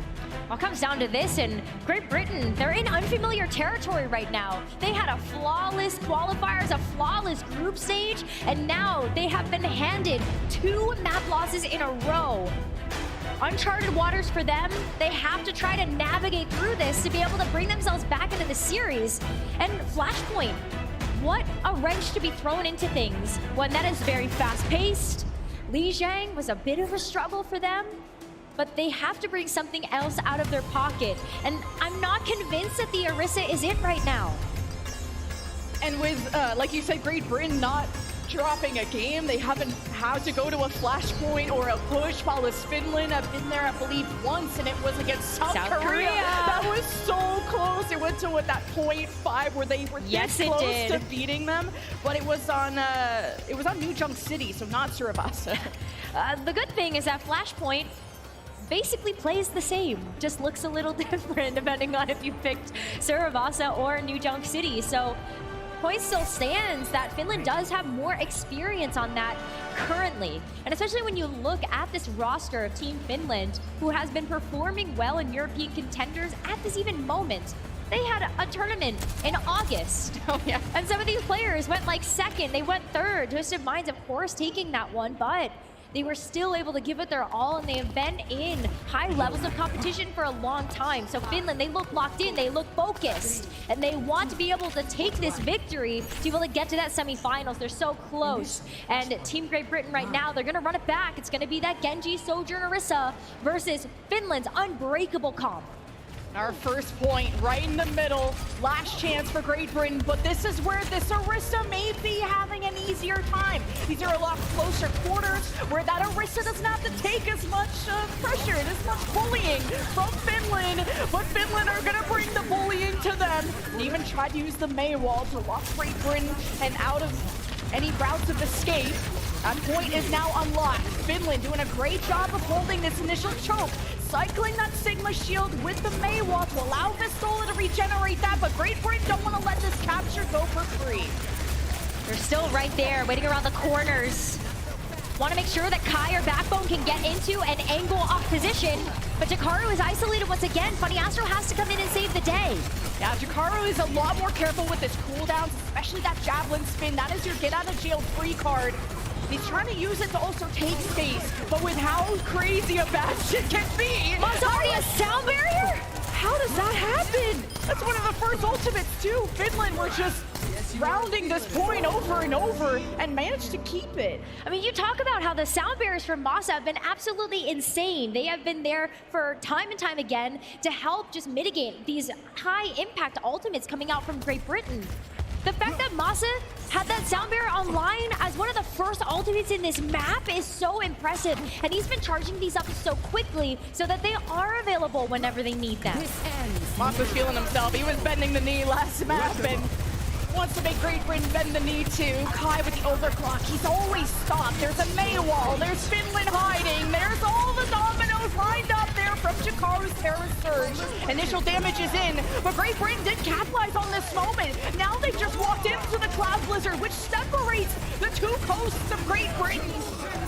All comes down to this, and Great Britain, they're in unfamiliar territory right now. They had a flawless qualifiers, a flawless group stage, and now they have been handed 2 map losses in a row. Uncharted waters for them. They have to try to navigate through this to be able to bring themselves back into the series. And Flashpoint, what a wrench to be thrown into things. One that is very fast-paced. Lijiang was a bit of a struggle for them, but they have to bring something else out of their pocket. And I'm not convinced that the Orisa is it right now. And with, like you said, Great Britain not dropping a game, they haven't had to go to a flashpoint or a push, while as Finland have been there, I believe, once, and it was against South Korea. That was so close. It went to what, that .5 where they were this close to beating them, but it was on New Junk City, so not Sirmajed. The good thing is that Flashpoint basically plays the same, just looks a little different depending on if you picked Sirmajed or New Junk City. So point still stands that Finland does have more experience on that currently. And especially when you look at this roster of Team Finland, who has been performing well in European contenders at this even moment. They had a tournament in August. Oh, yeah. And some of these players went like second, they went third. Twisted Minds, of course, taking that one, but they were still able to give it their all, and they have been in high levels of competition for a long time. So Finland, they look locked in, they look focused, and they want to be able to take this victory to be able to get to that semifinals. They're so close. And Team Great Britain right now, they're gonna run it back. It's gonna be that Genji, Sojourner, Orisa versus Finland's Unbreakable comp. Our first point right in the middle. Last chance for Great Britain, but this is where this Orisa may be having an easier time. These are a lot closer quarters where that Orisa doesn't have to take as much pressure and as much bullying from Finland, but Finland are gonna bring the bullying to them. And even tried to use the May wall to lock Great Britain and out of any routes of escape. That point is now unlocked. Finland doing a great job of holding this initial choke, cycling that Sigma shield with the May wall to allow Vistola to regenerate that, but Great Britain don't want to let this capture go for free. They're still right there, waiting around the corners. Want to make sure that Kai or Backbone can get into an angle off position, but Jakaru is isolated once again. Funny Astro has to come in and save the day. Yeah, Jakaru is a lot more careful with his cooldowns, especially that Javelin spin. That is your get out of jail free card. He's trying to use it to also take space, but with how crazy a Bastion can be. Masaa already a sound barrier? How does that happen? That's one of the first ultimates too. Finland were just rounding this point over and over and managed to keep it. I mean, you talk about how the sound barriers from Masaa have been absolutely insane. They have been there for time and time again to help just mitigate these high impact ultimates coming out from Great Britain. The fact that Masaa had that sound barrier online as one of the first ultimates in this map is so impressive. And he's been charging these up so quickly so that they are available whenever they need them. Masaa's feeling himself. He was bending the knee last map and wants to make Great Britain bend the knee too. Kai with the overclock. He's always stopped. There's a May wall. There's Finland hiding. There's all the dominoes lined up there from Jakaru's Terror Surge. Initial damage is in, but Great Britain did capitalize on this moment. Now they've just walked into the Cloud Blizzard, which separates the two coasts of Great Britain.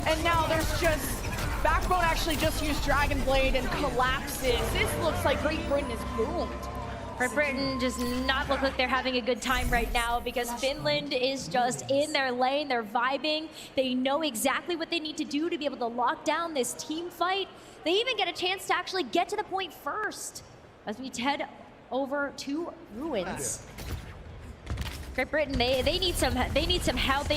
And now there's just Backbone actually just used Dragon Blade and collapses. This looks like Great Britain is boomed. Great Britain does not look like they're having a good time right now because Finland is just in their lane. They're vibing. They know exactly what they need to do to be able to lock down this team fight. They even get a chance to actually get to the point first as we head over to Ruins. Great Britain, they need some help, they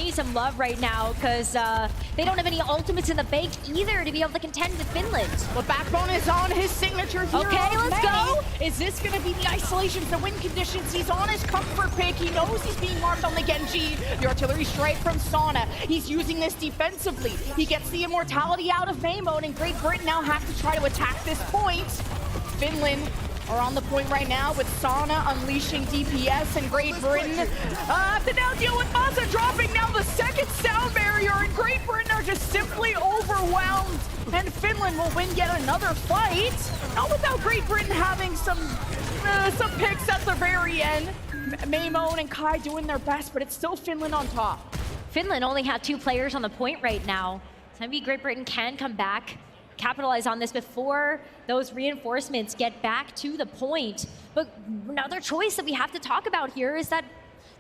need some love right now because they don't have any ultimates in the bank either to be able to contend with Finland. But Backbone is on his signature hero. Okay, let's go. Is this gonna be the isolation, the win conditions? He's on his comfort pick. He knows he's being marked on the Genji. The artillery strike from Sauna. He's using this defensively. He gets the immortality out of May mode, and Great Britain now have to try to attack this point. Finland are on the point right now with Sauna unleashing DPS, and Great Britain have to now deal with Masaa dropping now the second sound barrier, and Great Britain are just simply overwhelmed. And Finland will win yet another fight. Not without Great Britain having some picks at the very end. Maymone and Kai doing their best, but it's still Finland on top. Finland only have 2 players on the point right now. So maybe Great Britain can come back, capitalize on this before those reinforcements get back to the point. But another choice that we have to talk about here is that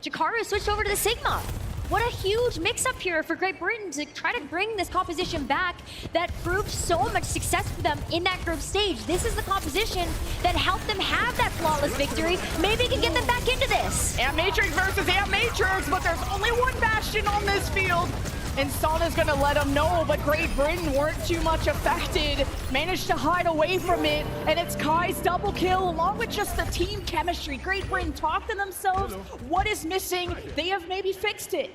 Jakaru switched over to the Sigma. What a huge mix-up here for Great Britain to try to bring this composition back that proved so much success for them in that group stage. This is the composition that helped them have that flawless victory. Maybe can get them back into this. Amp Matrix versus Amp Matrix, but there's only one Bastion on this field. And Sauna's gonna let him know, but Great Britain weren't too much affected. Managed to hide away from it, and it's Kai's double kill, along with just the team chemistry. Great Britain talked to themselves. What is missing? They have maybe fixed it.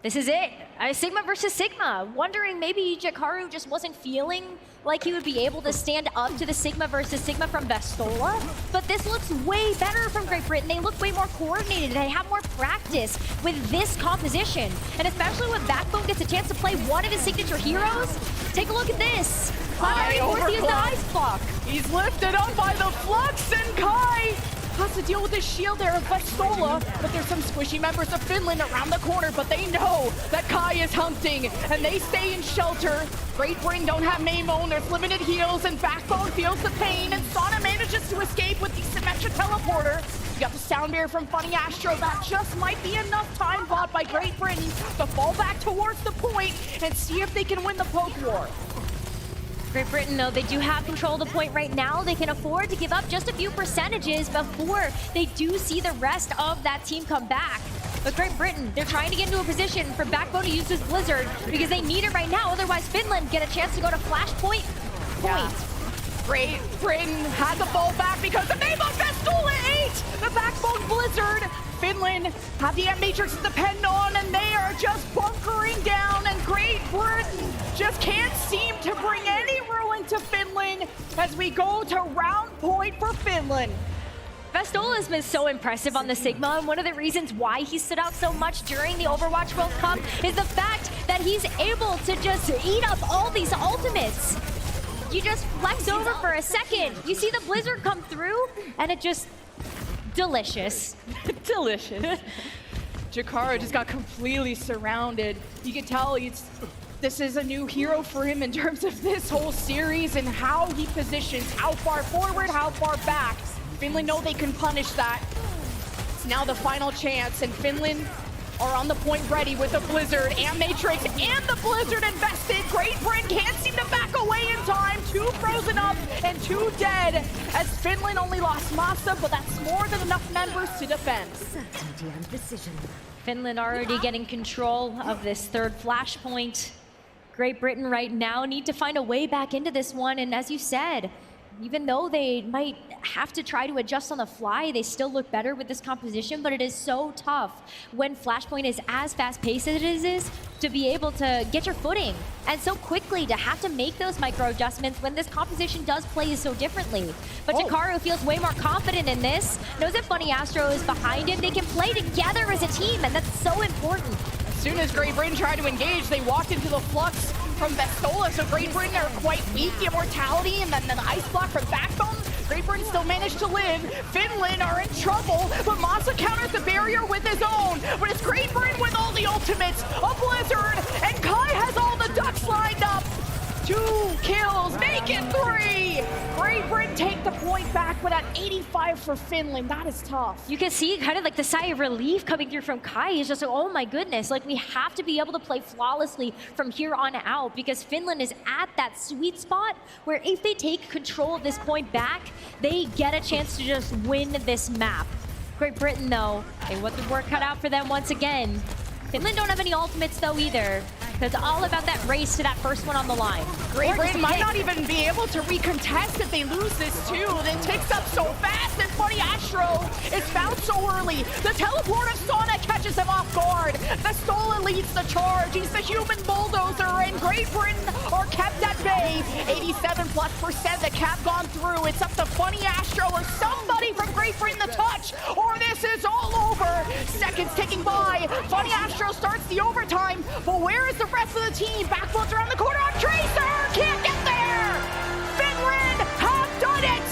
This is it. Sigma versus Sigma. Wondering maybe Jakaru just wasn't feeling like he would be able to stand up to the Sigma versus Sigma from Vistola. But this looks way better from Great Britain. They look way more coordinated. They have more practice with this composition. And especially when Backbone gets a chance to play one of his signature heroes. Take a look at this. Kai forced to use the Ice Block. He's lifted up by the Flux, and Kai has to deal with his shield there of Vistola, but there's some squishy members of Finland around the corner, but they know that Kai is hunting, and they stay in shelter. Great Britain don't have Maymone, there's limited heals, and Backbone feels the pain, and Sauna manages manages to escape with the Symmetra teleporter. You got the sound barrier from Funny Astro. That just might be enough time bought by Great Britain to fall back towards the point and see if they can win the poke war. Great Britain, though, they do have control of the point right now. They can afford to give up just a few percentages before they do see the rest of that team come back. But Great Britain, they're trying to get into a position for Backbone to use this Blizzard because they need it right now. Otherwise, Finland get a chance to go to Flashpoint. Yeah. Great Britain had the ball back because the name of Festola 8! The Backbone Blizzard! Finland have the M-Matrix to depend on, and they are just bunkering down, and Great Britain just can't seem to bring any ruin to Finland as we go to round point for Finland. Festola has been so impressive on the Sigma, and one of the reasons why he stood out so much during the Overwatch World Cup is the fact that he's able to just eat up all these ultimates. You just flex over for a second, you see the Blizzard come through, and it just... delicious. Delicious. Jakaro just got completely surrounded. You can tell this is a new hero for him in terms of this whole series and how he positions, how far forward, how far back. Finland know they can punish that. It's now the final chance, and Finland are on the point ready with the Blizzard and Matrix and the Blizzard invested. Great Britain can't seem to back away in time. 2 frozen up and 2 dead as Finland only lost Masaa, but that's more than enough members to defend. Certainty and precision. Finland already getting control of this third Flashpoint. Great Britain right now need to find a way back into this one, and as you said, even though they might have to try to adjust on the fly, they still look better with this composition, but it is so tough when Flashpoint is as fast-paced as it is to be able to get your footing, and so quickly to have to make those micro-adjustments when this composition does play so differently. But Jakaro feels way more confident in this, knows that Funny Astro is behind him, they can play together as a team, and that's so important. As soon as Great Britain tried to engage, they walked into the flux from Festola, so Great Britain are quite weak. The Immortality and then the Ice Block from Backbone. Great Britain still managed to live. Finland are in trouble, but Masaa counters the barrier with his own. But it's Great Britain with all the ultimates, a Blizzard, and Kai has all the ducks lined up. 2 kills, make it 3! Great Britain take the point back, but at 85 for Finland, that is tough. You can see kind of like the sigh of relief coming through from Kai. He's just like, oh my goodness, like we have to be able to play flawlessly from here on out because Finland is at that sweet spot where if they take control of this point back, they get a chance to just win this map. Great Britain though, they want the work cut out for them once again. Finland don't have any ultimates though either. It's all about that race to that first one on the line. Great Britain might not even be able to recontest if they lose this too. It ticks up so fast, and Funny Astro is found so early. The teleport of Saga catches him off guard. Festola leads the charge. He's the human bulldozer, and Great Britain are kept at bay. 87+%, the cap gone through. It's up to Funny Astro or somebody from Great Britain to touch, or this is all over. Seconds ticking by. Funny Astro starts the overtime, but where is the rest of the team? Backbones around the corner on Tracer! Can't get there! Finland have done it!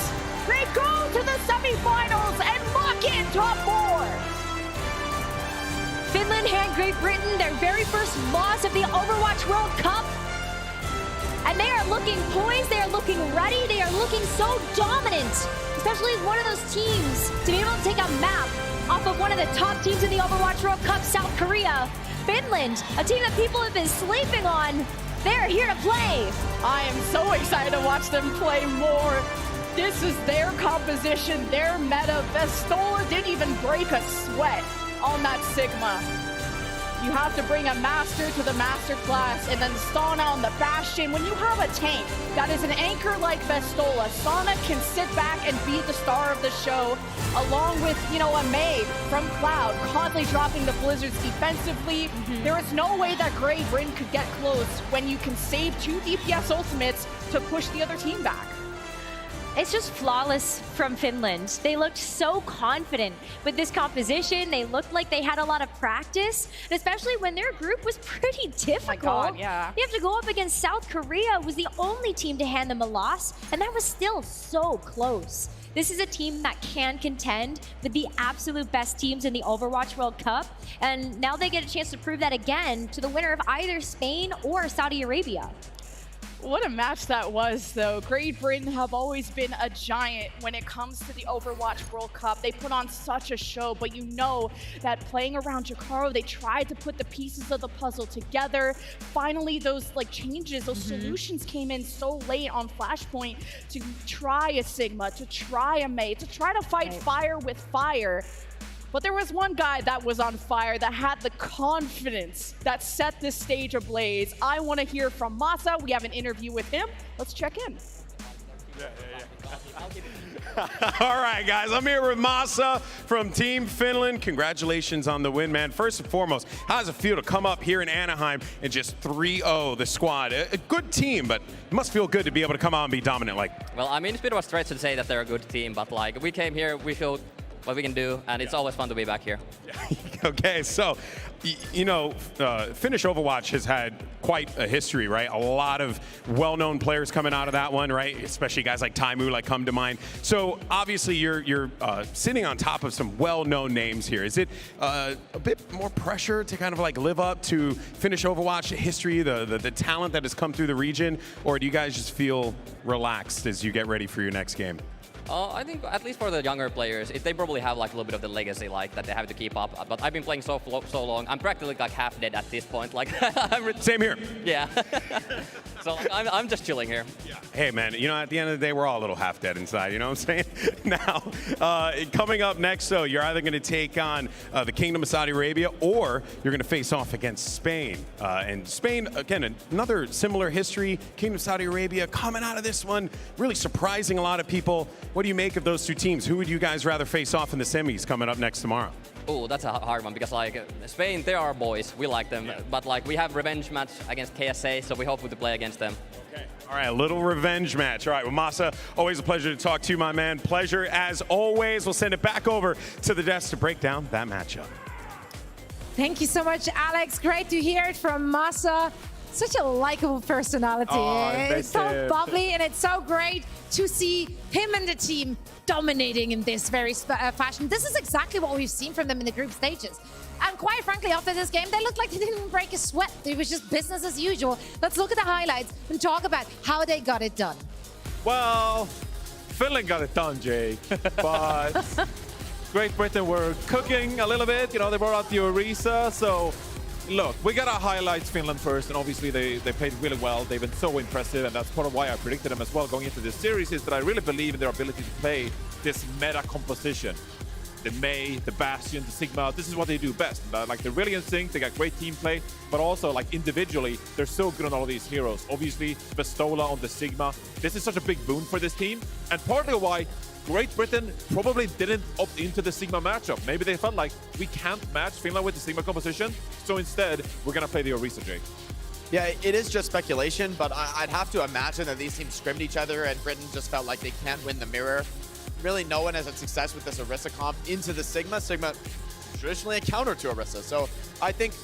They go to the semifinals and lock in top 4! Finland hand Great Britain their very first loss of the Overwatch World Cup. And they are looking poised, they are looking ready, they are looking so dominant. Especially as one of those teams to be able to take a map off of one of the top teams in the Overwatch World Cup, South Korea. Finland, a team that people have been sleeping on, they're here to play. I am so excited to watch them play more. This is their composition, their meta. Festola didn't even break a sweat on that Sigma. You have to bring a master to the master class and then Sana on the Bastion. When you have a tank that is an anchor like Festola, Sana can sit back and be the star of the show, along with, you know, a May from Cloud, constantly dropping the Blizzards defensively. There is no way that Great Britain could get close when you can save 2 DPS ultimates to push the other team back. It's just flawless from Finland. They looked so confident with this composition. They looked like they had a lot of practice, especially when their group was pretty difficult. Oh my God, yeah. You have to go up against South Korea, who was the only team to hand them a loss, and that was still so close. This is a team that can contend with the absolute best teams in the Overwatch World Cup, and now they get a chance to prove that again to the winner of either Spain or Saudi Arabia. What a match that was, though. Great Britain have always been a giant when it comes to the Overwatch World Cup. They put on such a show, but you know that playing around Jakaro, they tried to put the pieces of the puzzle together. Finally, those changes, those solutions came in so late on Flashpoint to try a Sigma, to try a Mei, to try to fight fire with fire. But there was one guy that was on fire, that had the confidence that set this stage ablaze. I want to hear from Masaa. We have an interview with him. Let's check in. All right, guys, I'm here with Masaa from Team Finland. Congratulations on the win, man. First and foremost, how does it feel to come up here in Anaheim and just 3-0 the squad? A good team, but it must feel good to be able to come out and be dominant like. Well, I mean, it's a bit of a stretch to say that they're a good team, but we came here, we showed what we can do, and it's always fun to be back here. Okay, so, Finnish Overwatch has had quite a history, right? A lot of well-known players coming out of that one, right? Especially guys like Taimu, come to mind. So obviously you're sitting on top of some well-known names here. Is it a bit more pressure to kind of live up to Finnish Overwatch history, the talent that has come through the region, or do you guys just feel relaxed as you get ready for your next game? I think at least for the younger players, they probably have a little bit of the legacy that they have to keep up. But I've been playing so long, I'm practically half dead at this point. Same here. Yeah. So I'm just chilling here. Yeah. Hey man, at the end of the day, we're all a little half dead inside. You know what I'm saying? Now, coming up next, though, you're either going to take on the Kingdom of Saudi Arabia, or you're going to face off against Spain. And Spain, again, another similar history. Kingdom of Saudi Arabia coming out of this one, really surprising a lot of people. What do you make of those two teams? Who would you guys rather face off in the semis coming up next tomorrow? Oh, that's a hard one because Spain, they are boys. We like them, but we have revenge match against KSA, so we hope to play against them. Okay. All right, a little revenge match. All right, well, Masaa, always a pleasure to talk to you, my man. Pleasure as always. We'll send it back over to the desk to break down that matchup. Thank you so much, Alex. Great to hear it from Masaa. Such a likable personality. It's so bubbly, and it's so great to see him and the team dominating in this very fashion. This is exactly what we've seen from them in the group stages. And quite frankly, after this game, they looked like they didn't even break a sweat. It was just business as usual. Let's look at the highlights and talk about how they got it done. Well, Finland got it done, Jake. But Great Britain were cooking a little bit. They brought out the Orisa, so look, we got to highlight Finland first, and obviously they played really well. They've been so impressive, and that's part of why I predicted them as well going into this series, is that I really believe in their ability to play this meta composition. The Mei, the Bastion, the Sigma, this is what they do best. They're really in sync, they got great team play, but also individually, they're so good on all these heroes. Obviously, Vestola on the Sigma. This is such a big boon for this team, and partly why Great Britain probably didn't opt into the Sigma matchup. Maybe they felt like we can't match Finland with the Sigma composition, so instead, we're gonna play the Orisa, Jake. Yeah, it is just speculation, but I'd have to imagine that these teams scrimmed each other and Britain just felt like they can't win the mirror. Really, no one has had success with this Orisa comp into the Sigma. Sigma, traditionally a counter to Orisa. So I think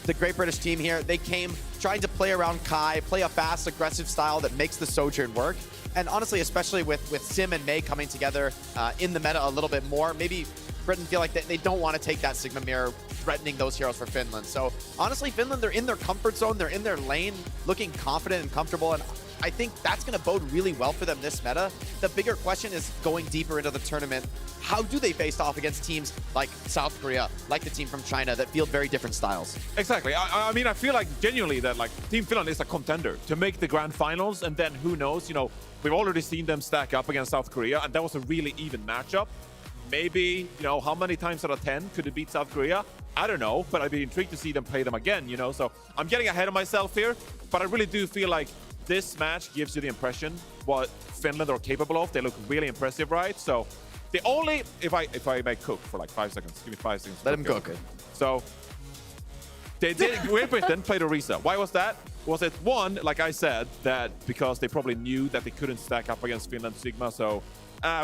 the Great British team here, they came trying to play around Kai, play a fast, aggressive style that makes the Sojourn work. And honestly, especially with Sim and Mei coming together in the meta a little bit more, maybe Britain feel like they don't want to take that Sigma mirror, threatening those heroes for Finland. So honestly, Finland, they're in their comfort zone, they're in their lane, looking confident and comfortable, and I think that's going to bode really well for them this meta. The bigger question is going deeper into the tournament. How do they face off against teams like South Korea, like the team from China that field very different styles? Exactly. I mean, I feel like genuinely that Team Finland is a contender to make the grand finals, and then who knows, we've already seen them stack up against South Korea, and that was a really even matchup. Maybe, how many times out of 10 could it beat South Korea? I don't know, but I'd be intrigued to see them play them again, So I'm getting ahead of myself here, but I really do feel like this match gives you the impression what Finland are capable of. They look really impressive, right? So the only, if I may cook for 5 seconds, give me 5 seconds. Let him cook. So they did, Great Britain played Orisa. Why was that? Was it one, like I said, that because they probably knew that they couldn't stack up against Finland Sigma, so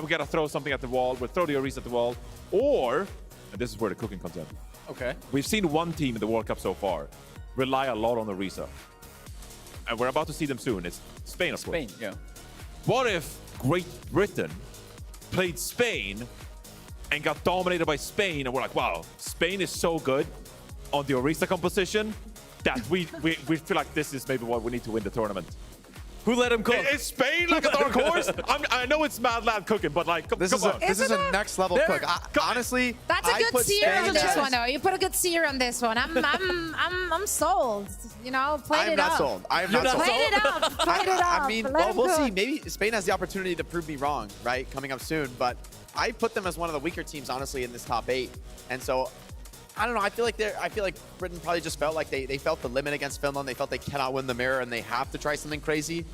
we gotta throw something at the wall, we'll throw the Orisa at the wall, or, and this is where the cooking comes in. Okay. We've seen one team in the World Cup so far rely a lot on Orisa. And we're about to see them soon. It's Spain, of course. Spain, yeah. What if Great Britain played Spain and got dominated by Spain, and we're like, wow, Spain is so good on the Orisa composition that we feel like this is maybe what we need to win the tournament. Who let him cook? Is Spain like a dark horse? I know it's Mad Lad cooking, but like, come on. This is a next level cook. Honestly, That's a I good put seer Spain on this as- one, though. You put a good seer on this one. I'm sold. You know, played I'm it not up. sold. I'm not sold. Played it up. Played it up. I mean, Let well, him we'll see. cook. Maybe Spain has the opportunity to prove me wrong, right? Coming up soon. But I put them as one of the weaker teams, honestly, in this top 8. And so, I don't know. I feel like Britain probably just felt like they felt the limit against Finland. They felt they cannot win the mirror, and they have to try something crazy.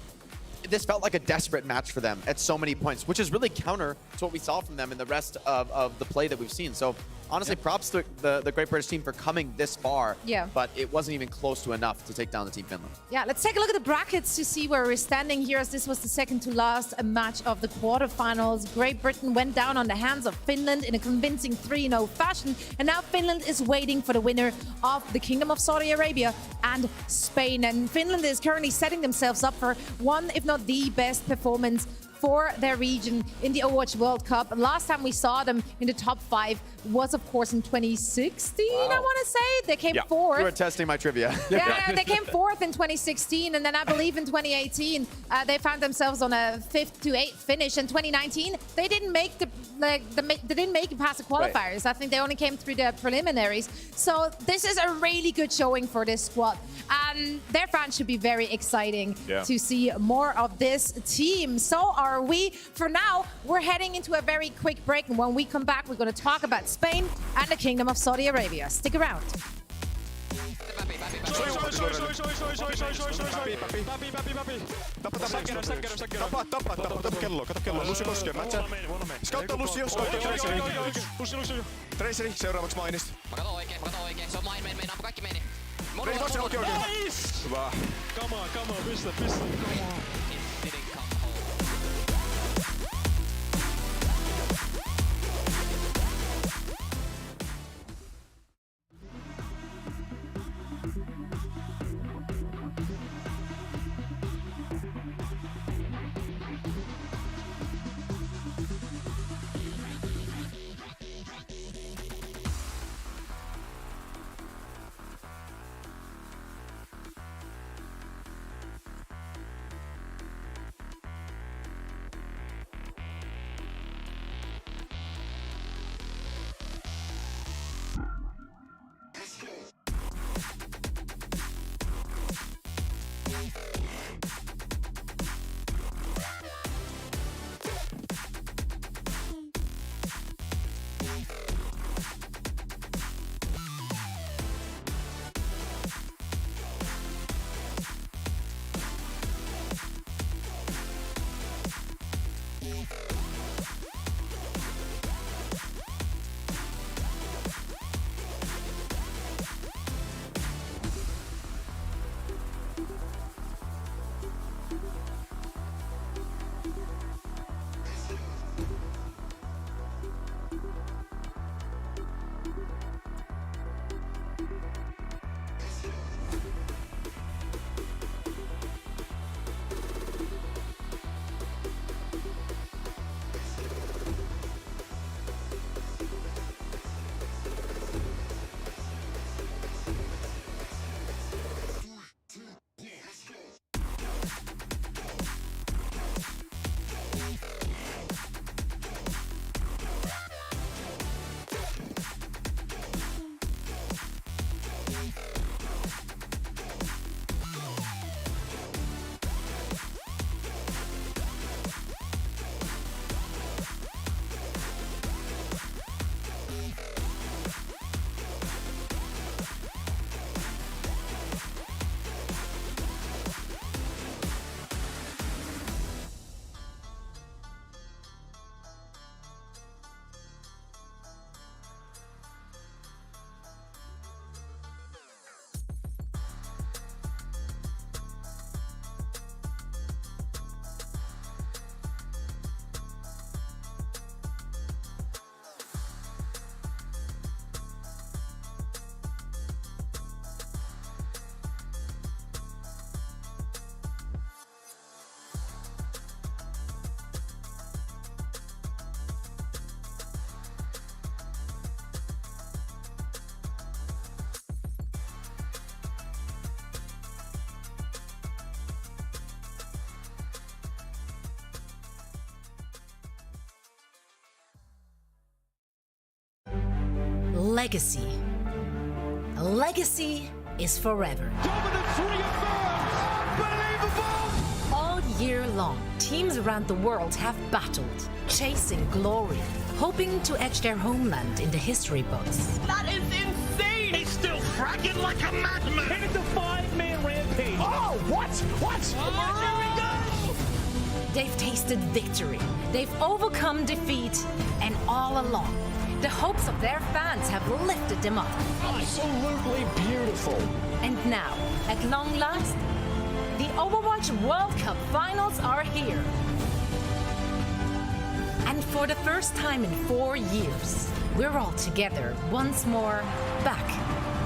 This felt like a desperate match for them at so many points, which is really counter to what we saw from them in the rest of the play that we've seen. So honestly, props to the Great British team for coming this far. Yeah. But it wasn't even close to enough to take down the Team Finland. Yeah, let's take a look at the brackets to see where we're standing here, as this was the second to last match of the quarterfinals. Great Britain went down on the hands of Finland in a convincing 3-0 fashion, and now Finland is waiting for the winner of the Kingdom of Saudi Arabia and Spain. And Finland is currently setting themselves up for one, if not the best performance for their region in the Overwatch World Cup. Last time we saw them in the top 5 was, of course, in 2016, I want to say. They came fourth. You were testing my trivia. Yeah, they came fourth in 2016, and then I believe in 2018 they found themselves on a 5th to 8th finish. In 2019, they didn't make they didn't make it past the qualifiers. I think they only came through the preliminaries. So this is a really good showing for this squad, and their fans should be very exciting to see more of this team. So are we. For now, we're heading into a very quick break, and when we come back, we're going to talk about Spain and the Kingdom of Saudi Arabia. Stick around. Kato kelloa. Lucio koskee. Scoutta Lucio. Traceri, seuraavaksi mainis. Mä katon oikein. Se on main, ampu kaikki meni. Okei. Hyvä. Come on, pistä. Come on. legacy. A legacy is forever. All year long, teams around the world have battled, chasing glory, hoping to etch their homeland in the history books. That is insane! He's still fracking like a madman! And it's a 5-man rampage! Oh, what? What? Oh, there we go! They've tasted victory, they've overcome defeat, and all along, the hopes of their fans have lifted them up. Absolutely beautiful! And now, at long last, the Overwatch World Cup finals are here. And for the first time in 4 years, we're all together once more, back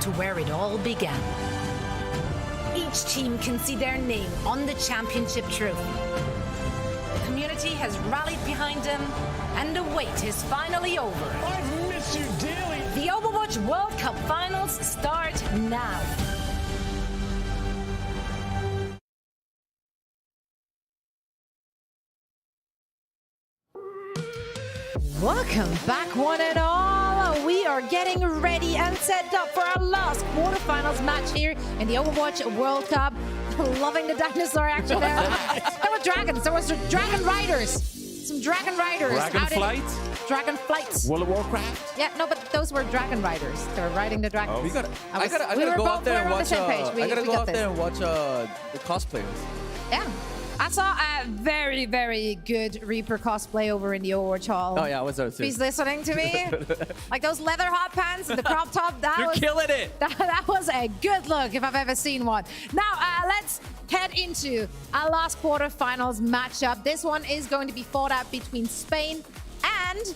to where it all began. Each team can see their name on the championship trophy. The community has rallied behind them, and the wait is finally over. I've missed you dearly! The Overwatch World Cup finals start now. Welcome back, one and all. We are getting ready and set up for our last quarterfinals match here in the Overwatch World Cup. Loving the dinosaur action there. There were dragons. There was dragon riders. Some dragon riders. Dragon flight? Dragon flights. World of Warcraft? Yeah, no, but those were dragon riders. They were riding the dragons. I gotta go out there and watch. I gotta go out there and watch the cosplayers. Yeah. I saw a very, very good Reaper cosplay over in the Overwatch Hall. Oh yeah, I was there too. He's listening to me. Like those leather hot pants and the crop top. You're killing it. That was a good look if I've ever seen one. Now, let's head into our last quarterfinals matchup. This one is going to be fought out between Spain and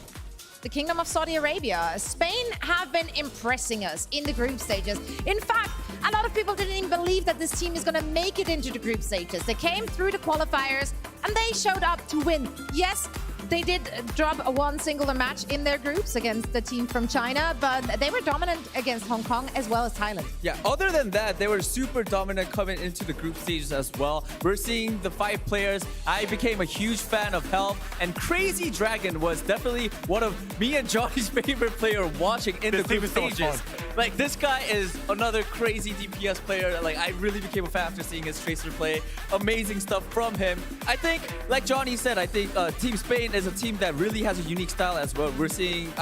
the Kingdom of Saudi Arabia. Spain have been impressing us in the group stages. In fact, a lot of people didn't even believe that this team is going to make it into the group stages. They came through the qualifiers and they showed up to win. Yes, they did drop one singular match in their groups against the team from China, but they were dominant against Hong Kong as well as Thailand. Yeah, other than that, they were super dominant coming into the group stages as well. We're seeing the 5 players. I became a huge fan of Helm, and Crazy Dragon was definitely one of me and Johnny's favorite player watching in the group stages. Like, this guy is another crazy DPS player. Like, I really became a fan after seeing his Tracer play. Amazing stuff from him. I think, like Johnny said, I think Team Spain is a team that really has a unique style as well. We're seeing,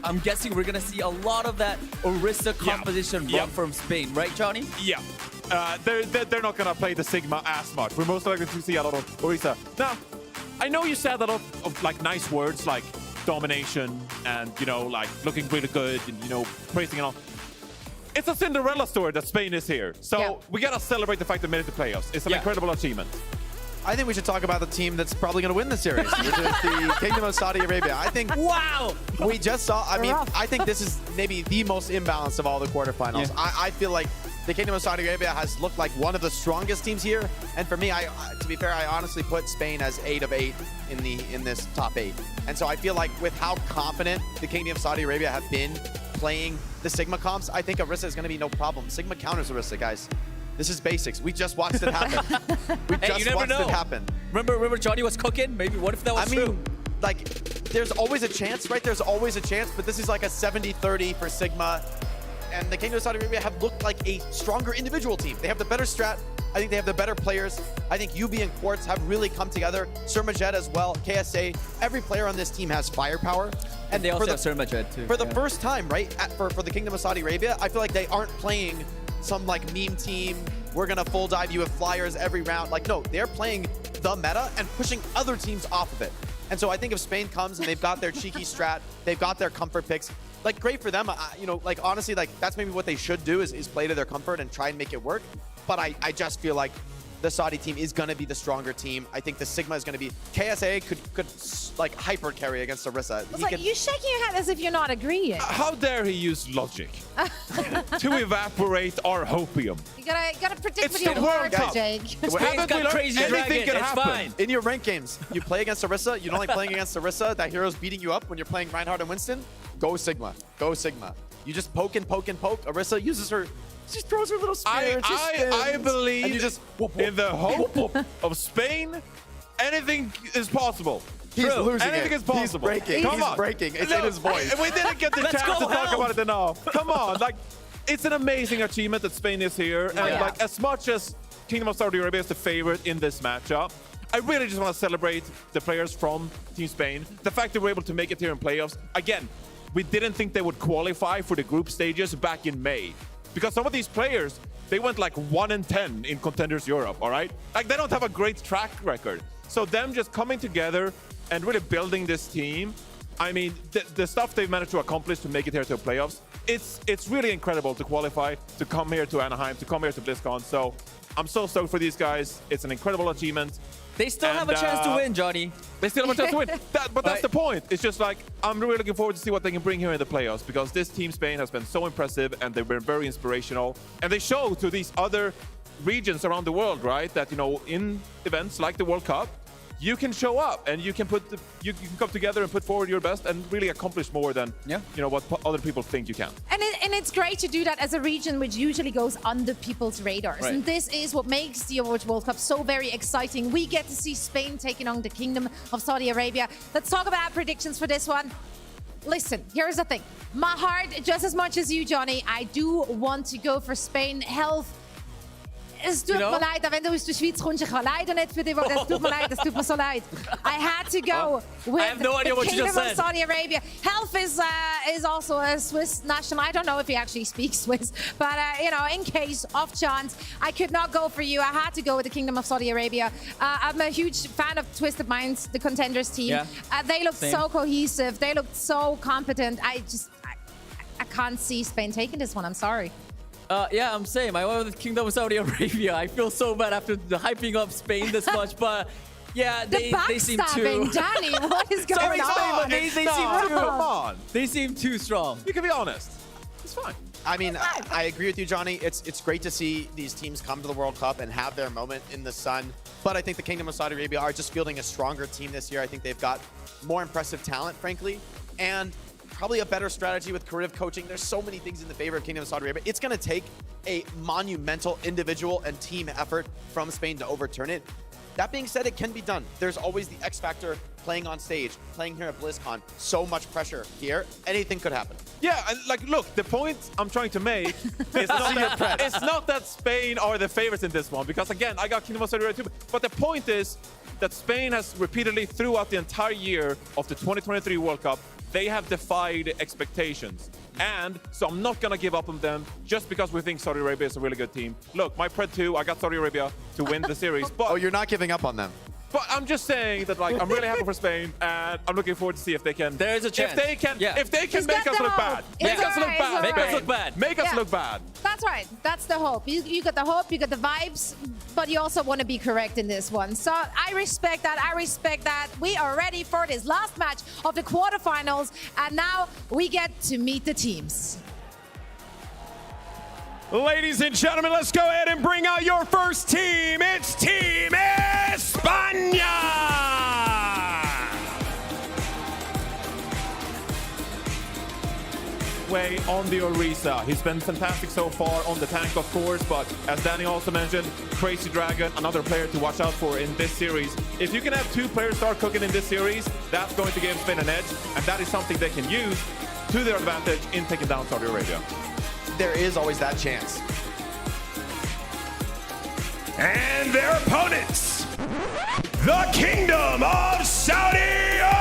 I'm guessing we're going to see a lot of that Orisa composition from Spain, right, Johnny? Yeah. They're not going to play the Sigma as much. We're most likely to see a lot of Orisa. Now, I know you said a lot of like nice words like domination and, you know, like looking really good and, you know, praising and all. It's a Cinderella story that Spain is here. So we got to celebrate the fact that made it to playoffs. It's an incredible achievement. I think we should talk about the team that's probably going to win the series, which is the Kingdom of Saudi Arabia. I think we just saw, I mean, I think this is maybe the most imbalanced of all the quarterfinals. Yeah. I feel like the Kingdom of Saudi Arabia has looked like one of the strongest teams here. And for me, to be fair, I honestly put Spain as 8 of 8 in this top 8. And so I feel like with how confident the Kingdom of Saudi Arabia have been playing the Sigma comps, I think Orisa is going to be no problem. Sigma counters Orisa, guys. This is basics. We just watched it happen. We just watched it happen. Remember Johnny was cooking? Maybe what if that was true? Like, there's always a chance, right? There's always a chance, but this is like a 70-30 for Sigma. And the Kingdom of Saudi Arabia have looked like a stronger individual team. They have the better strat. I think they have the better players. I think UB and Quartz have really come together. Sirmajed as well, KSA. Every player on this team has firepower. And they also have Sirmajed too. For the first time, right? For the Kingdom of Saudi Arabia, I feel like they aren't playing some like meme team, we're gonna full dive you with flyers every round. Like, no, they're playing the meta and pushing other teams off of it. And so I think if Spain comes and they've got their cheeky strat, they've got their comfort picks, like great for them. You know, like honestly, like that's maybe what they should do is play to their comfort and try and make it work. But I just feel like the Saudi team is going to be the stronger team. I think the Sigma is going to be... KSA could like hyper carry against Orisa. It's like, you're shaking your head as if you're not agreeing. How dare he use logic to evaporate our hopium? You gotta predict it's with your heart, Jake. Haven't we learned anything can happen? Fine. In your ranked games, you play against Orisa, you don't like playing against Orisa, that hero's beating you up when you're playing Reinhardt and Winston, go Sigma. Go Sigma. You just poke and poke and poke. Orisa uses her... She throws her little spear. I believe and you just in the hope of Spain, anything is possible. He's losing Anything it. is possible. He's breaking. Come He's on. breaking. It's No, in his voice. We didn't get the Let's chance go, to talk Hell. about it enough. Come on, like, it's an amazing achievement that Spain is here. And yeah. like, as much as Kingdom of Saudi Arabia is the favorite in this matchup, I really just want to celebrate the players from Team Spain. The fact that we're able to make it here in playoffs. Again, we didn't think they would qualify for the group stages back in May. Because some of these players, they went like 1-10 in Contenders Europe, all right? Like, they don't have a great track record. So them just coming together and really building this team, I mean, the stuff they've managed to accomplish to make it here to the playoffs, it's really incredible to qualify, to come here to Anaheim, to come here to BlizzCon. So I'm so stoked for these guys. It's an incredible achievement. They still have a chance to win, Johnny. They still have a chance to win. But that's the point. It's just like, I'm really looking forward to see what they can bring here in the playoffs, because this Team Spain has been so impressive and they've been very inspirational. And they show to these other regions around the world, right, that, you know, in events like the World Cup, you can show up and you can you can come together and put forward your best and really accomplish more than you know what other people think you can. And it's great to do that as a region which usually goes under people's radars. Right. And this is what makes the Overwatch World Cup so very exciting. We get to see Spain taking on the Kingdom of Saudi Arabia. Let's talk about predictions for this one. Listen, here's the thing. My heart, just as much as you, Johnny, I do want to go for Spain. Health. Es tut mir leid, wenn du aus der Schweiz kommst, ich kann leider nicht für dich, weil es tut mir leid, es tut mir so leid. I had to go with I have no idea the what you Kingdom just of said. Saudi Arabia. Health is also a Swiss national. I don't know if he actually speaks Swiss, but you know, in case, off chance, I could not go for you. I had to go with the Kingdom of Saudi Arabia. I'm a huge fan of Twisted Minds, the Contenders team. Yeah. They looked Same. so cohesive. They looked so competent. I can't see Spain taking this one. I'm sorry. Yeah, I'm same. I went with Kingdom of Saudi Arabia. I feel so bad after the hyping up Spain this much, but yeah, they seem too. Danny, what is going Sorry, on? Spain, but they seem too. Come on. They seem too strong. You can be honest. It's fine. I mean, I agree with you, Johnny. It's great to see these teams come to the World Cup and have their moment in the sun. But I think the Kingdom of Saudi Arabia are just fielding a stronger team this year. I think they've got more impressive talent, frankly, and probably a better strategy with creative coaching. There's so many things in the favor of Kingdom of Saudi Arabia. It's going to take a monumental individual and team effort from Spain to overturn it. That being said, it can be done. There's always the X factor playing on stage, playing here at BlizzCon. So much pressure here. Anything could happen. Yeah, and like, look, the point I'm trying to make is it's not that Spain are the favorites in this one, because again, I got Kingdom of Saudi Arabia too. But the point is that Spain has repeatedly, throughout the entire year of the 2023 World Cup, they have defied expectations. And so I'm not going to give up on them just because we think Saudi Arabia is a really good team. Look, my Pred 2, I got Saudi Arabia to win the series. But oh, you're not giving up on them. But I'm just saying that, like, I'm really happy for Spain, and I'm looking forward to see if they can. There's a chance. If they can, if they can make us look bad. Make us look bad. Make us look bad. Make us look bad. That's right. That's the hope. You got the hope, you got the vibes, but you also want to be correct in this one. So I respect that. I respect that. We are ready for this last match of the quarterfinals, and now we get to meet the teams. Ladies and gentlemen, let's go ahead and bring out your first team. It's Team España! Way on the Orisa. He's been fantastic so far on the tank, of course, but as Danny also mentioned, Crazy Dragon, another player to watch out for in this series. If you can have two players start cooking in this series, that's going to give Spain an edge, and that is something they can use to their advantage in taking down Saudi Arabia. There is always that chance. And their opponents, the Kingdom of Saudi Arabia!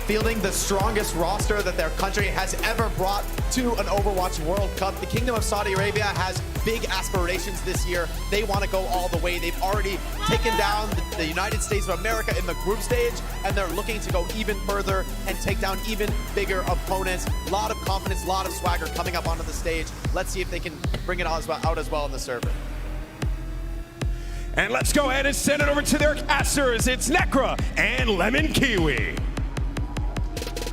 Fielding the strongest roster that their country has ever brought to an Overwatch World Cup. The Kingdom of Saudi Arabia has big aspirations this year. They want to go all the way. They've already taken down the United States of America in the group stage, and they're looking to go even further and take down even bigger opponents. A lot of confidence, a lot of swagger coming up onto the stage. Let's see if they can bring it out as well on the server. And let's go ahead and send it over to their casters. It's Necra and Lemon Kiwi.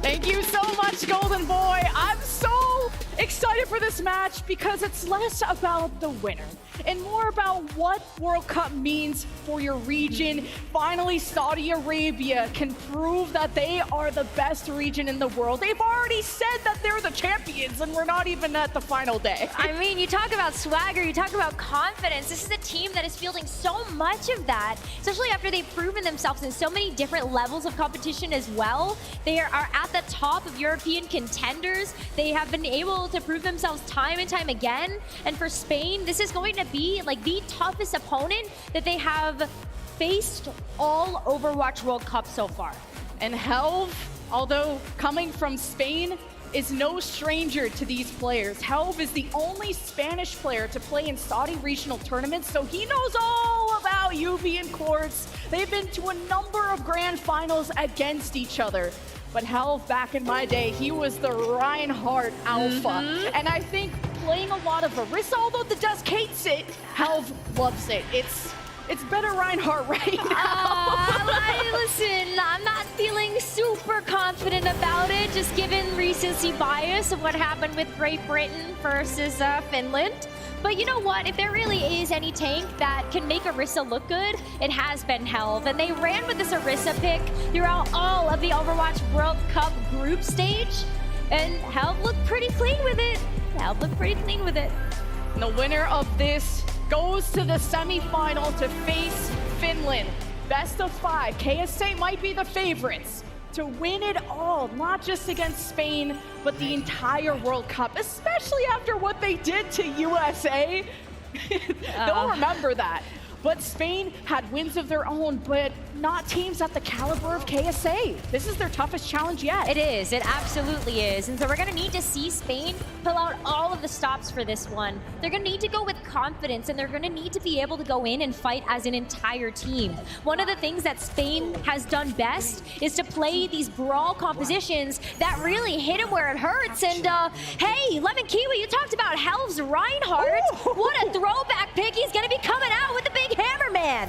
Thank you so much, Golden Boy. I'm so excited for this match because it's less about the winner and more about what World Cup means for your region. Finally, Saudi Arabia can prove that they are the best region in the world. They've already said that they're the champions decades and we're not even at the final day. I mean, you talk about swagger, you talk about confidence. This is a team that is fielding so much of that, especially after they've proven themselves in so many different levels of competition as well. They are at the top of European contenders. They have been able to prove themselves time and time again. And for Spain, this is going to be like the toughest opponent that they have faced all Overwatch World Cup so far. And Helve, although coming from Spain, is no stranger to these players. Helve is the only Spanish player to play in Saudi regional tournaments, so he knows all about UV and Quartz. They've been to a number of grand finals against each other. But Helve, back in my day, he was the Reinhardt alpha. And I think playing a lot of Orisa, although the Dusk hates it, Helve loves it. It's better Reinhardt right now. Listen, I'm not feeling super confident about it, just given recency bias of what happened with Great Britain versus Finland. But you know what? If there really is any tank that can make Orisa look good, it has been Helve. And they ran with this Orisa pick throughout all of the Overwatch World Cup group stage. And Helve looked pretty clean with it. Helve looked pretty clean with it. And the winner of this goes to the semi-final to face Finland. Best of 5. KSA might be the favorites to win it all, not just against Spain, but the entire World Cup, especially after what they did to USA. They'll remember that. But Spain had wins of their own, but not teams at the caliber of KSA. This is their toughest challenge yet. It is, it absolutely is. And so we're gonna need to see Spain pull out all of the stops for this one. They're gonna need to go with confidence, and they're gonna need to be able to go in and fight as an entire team. One of the things that Spain has done best is to play these brawl compositions that really hit him where it hurts. And hey, Lemon Kiwi, you talked about Helve's Reinhardt. What a throwback pick. He's gonna be coming out with the big Hammerman.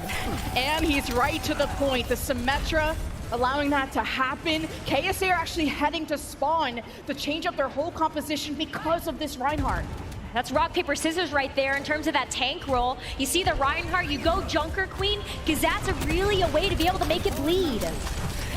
And he's right to the point. The Symmetra allowing that to happen. KSA are actually heading to spawn to change up their whole composition because of this Reinhardt. That's rock, paper, scissors right there in terms of that tank roll. You see the Reinhardt, you go Junker Queen, because that's really a way to be able to make it bleed.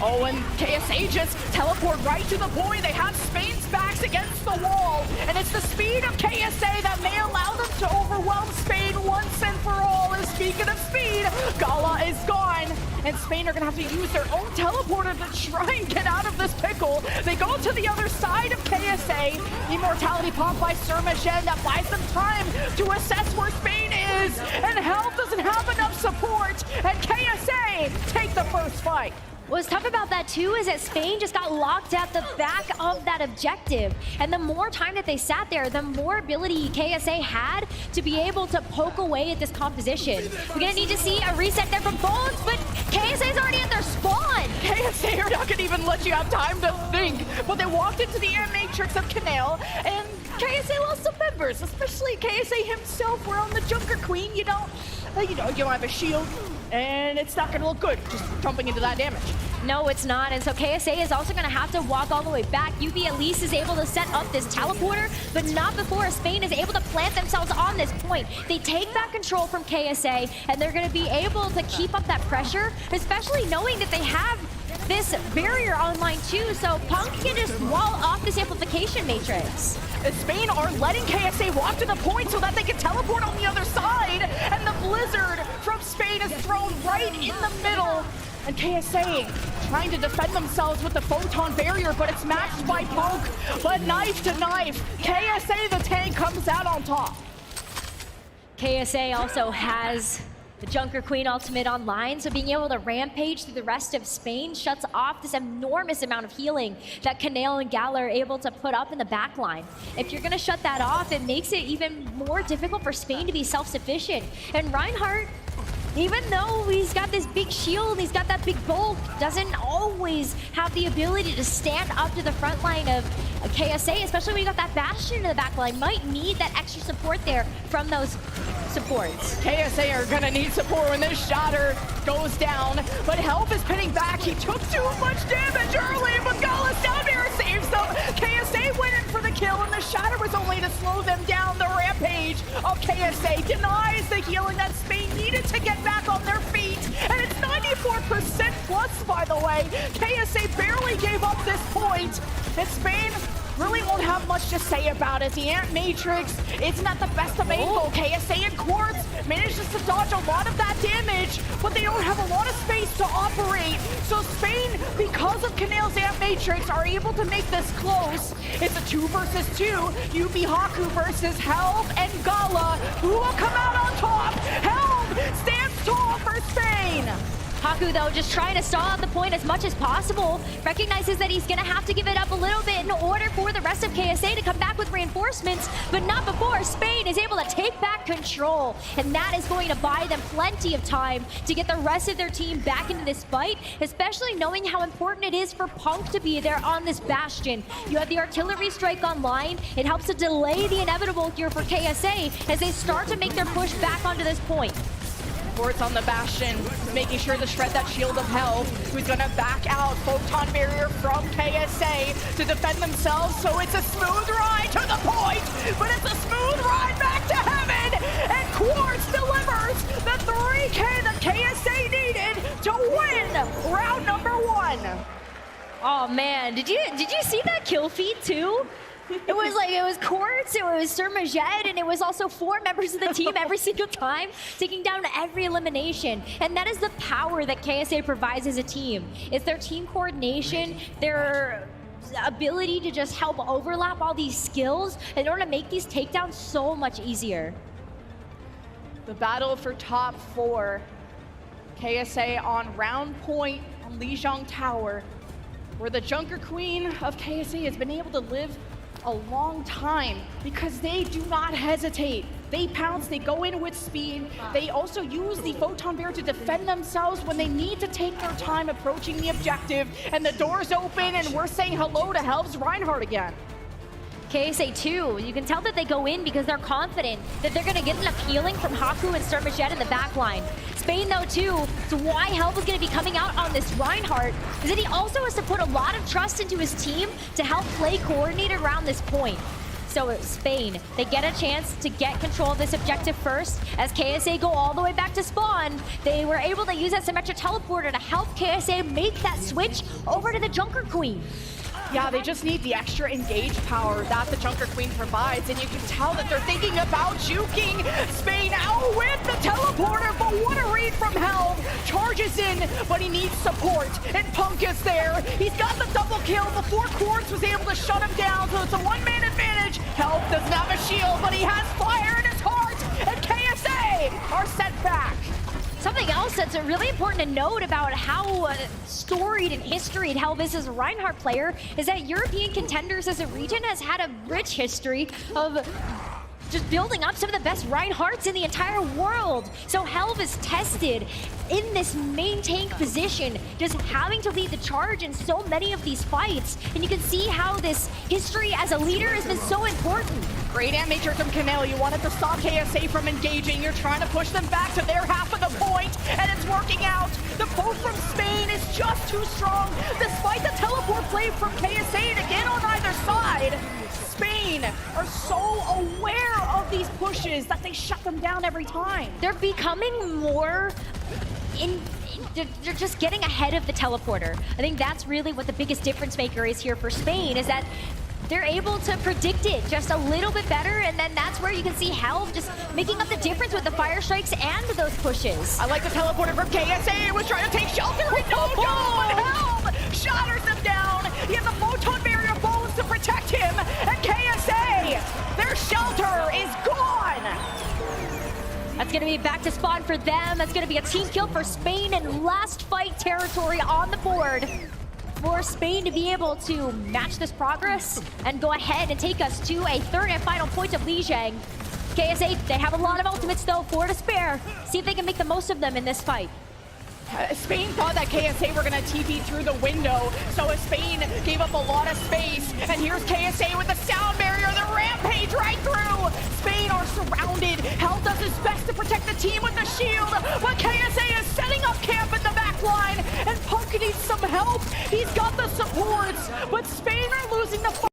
Oh, and KSA just teleport right to the point. They have Spain's backs against the wall, and it's the speed of KSA that may allow them to overwhelm Spain once and for all. And speaking of speed, Gala is gone, and Spain are gonna have to use their own teleporter to try and get out of this pickle. They go to the other side of KSA. Immortality pop by Sirmajed that buys them time to assess where Spain is, and Helve doesn't have enough support, and KSA take the first fight. What's tough about that too is that Spain just got locked at the back of that objective. And the more time that they sat there, the more ability KSA had to be able to poke away at this composition. We're gonna need to see a reset there from Bones, but KSA's already at their spawn. KSA are not gonna even let you have time to think. But they walked into the air matrix of Canal, and KSA lost some members, especially KSA himself. We're on the Junker Queen, you don't have a shield, and it's not gonna look good just jumping into that damage. No, it's not, and so KSA is also gonna have to walk all the way back. UV at least is able to set up this teleporter, but not before Spain is able to plant themselves on this point. They take back control from KSA, and they're gonna be able to keep up that pressure, especially knowing that they have this barrier online too, so Punk can just wall off this amplification matrix. Spain are letting KSA walk to the point so that they can teleport on the other side, and the Blizzard from Spain is thrown right in the middle. And KSA trying to defend themselves with the Photon barrier, but it's matched by Punk. But knife to knife, KSA the tank comes out on top. KSA also has the Junker Queen ultimate online, so being able to rampage through the rest of Spain shuts off this enormous amount of healing that Canale and Gala are able to put up in the backline. If you're gonna shut that off, it makes it even more difficult for Spain to be self-sufficient. And Reinhardt, even though he's got this big shield, he's got that big bulk, doesn't always have the ability to stand up to the front line of KSA, especially when you got that Bastion in the back line. Might need that extra support there from those supports. KSA are gonna need support when this Shatter goes down, but Helve is pinning back. He took too much damage early, but Gala's down there saves them. KSA went in for the kill, and the Shatter was only to slow them down. The rampage of KSA denies the healing that Spain needed to get back on their feet, and it's 94% plus, by the way. KSA barely gave up this point, and Spain really won't have much to say about it. The Ant Matrix isn't at the best of angle. KSA and Quartz manages to dodge a lot of that damage, but they don't have a lot of space to operate. So Spain, because of Canale's Ant Matrix, are able to make this close. It's a 2 versus 2. UB Haku versus Helm and Gala. Who will come out on top? Helm stands tall for Spain. Haku, though, just trying to stall out the point as much as possible, recognizes that he's going to have to give it up a little bit in order for the rest of KSA to come back with reinforcements, but not before Spain is able to take back control, and that is going to buy them plenty of time to get the rest of their team back into this fight, especially knowing how important it is for Punk to be there on this Bastion. You have the artillery strike online. It helps to delay the inevitable here for KSA as they start to make their push back onto this point. Quartz on the Bastion, making sure to shred that shield of hell, who's gonna back out Photon Barrier from KSA to defend themselves, so it's a smooth ride to the point, but it's a smooth ride back to heaven, and Quartz delivers the 3K that KSA needed to win round number 1. Oh man, did you see that kill feed too? It was Quartz, it was Sirmajed, and it was also 4 members of the team every single time, taking down every elimination. And that is the power that KSA provides as a team. It's their team coordination, their ability to just help overlap all these skills in order to make these takedowns so much easier. The battle for top 4. KSA on round point on Lijiang Tower, where the Junker Queen of KSA has been able to live a long time because they do not hesitate. They pounce, they go in with speed. They also use the Photon Bear to defend themselves when they need to take their time approaching the objective. And the door's open and we're saying hello to Helv's Reinhardt again. KSA too, you can tell that they go in because they're confident that they're going to get enough healing from Haku and Sirmajed in the backline. Spain though too, so why Helv is going to be coming out on this Reinhardt is that he also has to put a lot of trust into his team to help play coordinated around this point. So Spain, they get a chance to get control of this objective first. As KSA go all the way back to spawn, they were able to use that Symmetra teleporter to help KSA make that switch over to the Junker Queen. Yeah, they just need the extra engage power that the Junker Queen provides, and you can tell that they're thinking about juking Spain out with the teleporter, but what a read from Helm. Charges in, but he needs support, and Punk is there. He's got the double kill before Quartz was able to shut him down, so it's a one-man advantage. Helm doesn't have a shield, but he has fire in his heart, and KSA are set back. Something else that's really important to note about how storied and historied Helv is as a Reinhardt player is that European Contenders as a region has had a rich history of just building up some of the best Reinhardts in the entire world. So Helv is tested in this main tank position, just having to lead the charge in so many of these fights. And you can see how this history as a leader has been so important. Great Ant Matrix from Canale. You wanted to stop KSA from engaging. You're trying to push them back to their half of the point, and it's working out. The poke from Spain is just too strong, despite the teleport play from KSA to get on either side. Spain are so aware of these pushes that they shut them down every time. They're becoming more they're just getting ahead of the teleporter. I think that's really what the biggest difference maker is here for Spain, is that they're able to predict it just a little bit better, and then that's where you can see Helv just making up the difference with the fire strikes and those pushes. I like the teleporter from KSA. Was trying to take shelter, and no, and Helv shatters them down. He has a Photon Barrier bones to protect him, and KSA, their shelter is gone. That's going to be back to spawn for them. That's going to be a team kill for Spain and last fight territory on the board for Spain to be able to match this progress and go ahead and take us to a third and final point of Lijiang. KSA, they have a lot of ultimates though, 4 to spare. See if they can make the most of them in this fight. Spain thought that KSA were gonna TP through the window, so as Spain gave up a lot of space, and here's KSA with the sound barrier, the rampage right through. Spain are surrounded. Hell does his best to protect the team with the shield, but KSA is setting up camp in the back line, and Punk needs some help. He's got the supports, but Spain are losing the fight.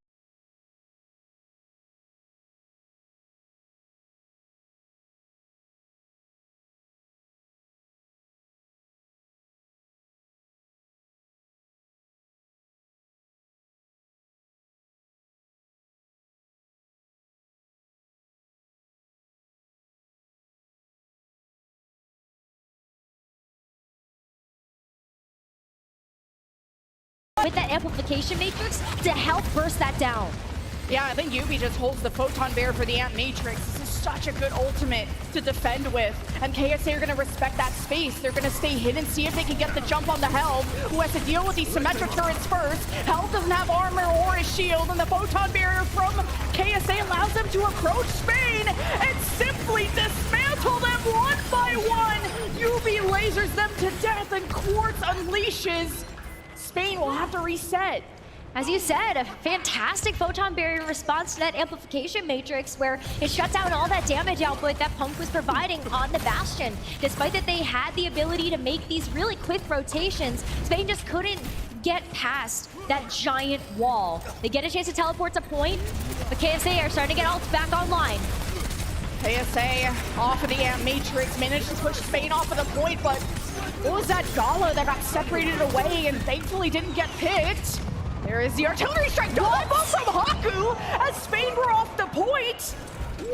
with that amplification matrix to help burst that down. Yeah, I think Yubi just holds the Photon Bear for the Ant Matrix. This is such a good ultimate to defend with. And KSA are going to respect that space. They're going to stay hidden, see if they can get the jump on the Helve, who has to deal with these Symmetra turrets first. Helve doesn't have armor or a shield, and the Photon Barrier from KSA allows them to approach Spain and simply dismantle them one by one. Yubi lasers them to death, and Quartz unleashes. Spain will have to reset. As you said, a fantastic Photon Barrier response to that amplification matrix where it shut down all that damage output that Punk was providing on the Bastion. Despite that they had the ability to make these really quick rotations, Spain just couldn't get past that giant wall. They get a chance to teleport to point, but KSA are starting to get ults back online. KSA off of the Ant Matrix, managed to push Spain off of the point, but it was that Gala that got separated away and thankfully didn't get picked. There is the artillery strike, double bump from Haku as Spain were off the point.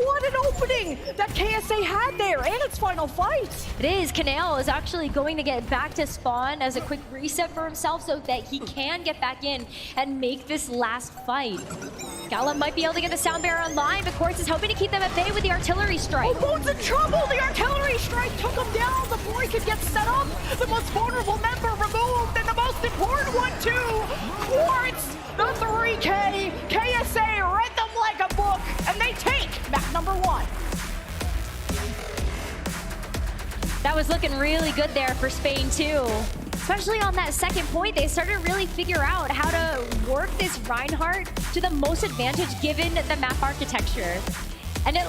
What an opening that KSA had there, and its final fight. It is. Canal is actually going to get back to spawn as a quick reset for himself so that he can get back in and make this last fight. Gala might be able to get the sound bearer online, but Quartz is hoping to keep them at bay with the artillery strike. Oh, Bone's in trouble! The artillery strike took him down before he could get set up. The most vulnerable member removed, and the most important one too. Quartz, the 3K. KSA read them like a book, and they take map number 1. That was looking really good there for Spain too. Especially on that second point, they started to really figure out how to work this Reinhardt to the most advantage given the map architecture. And it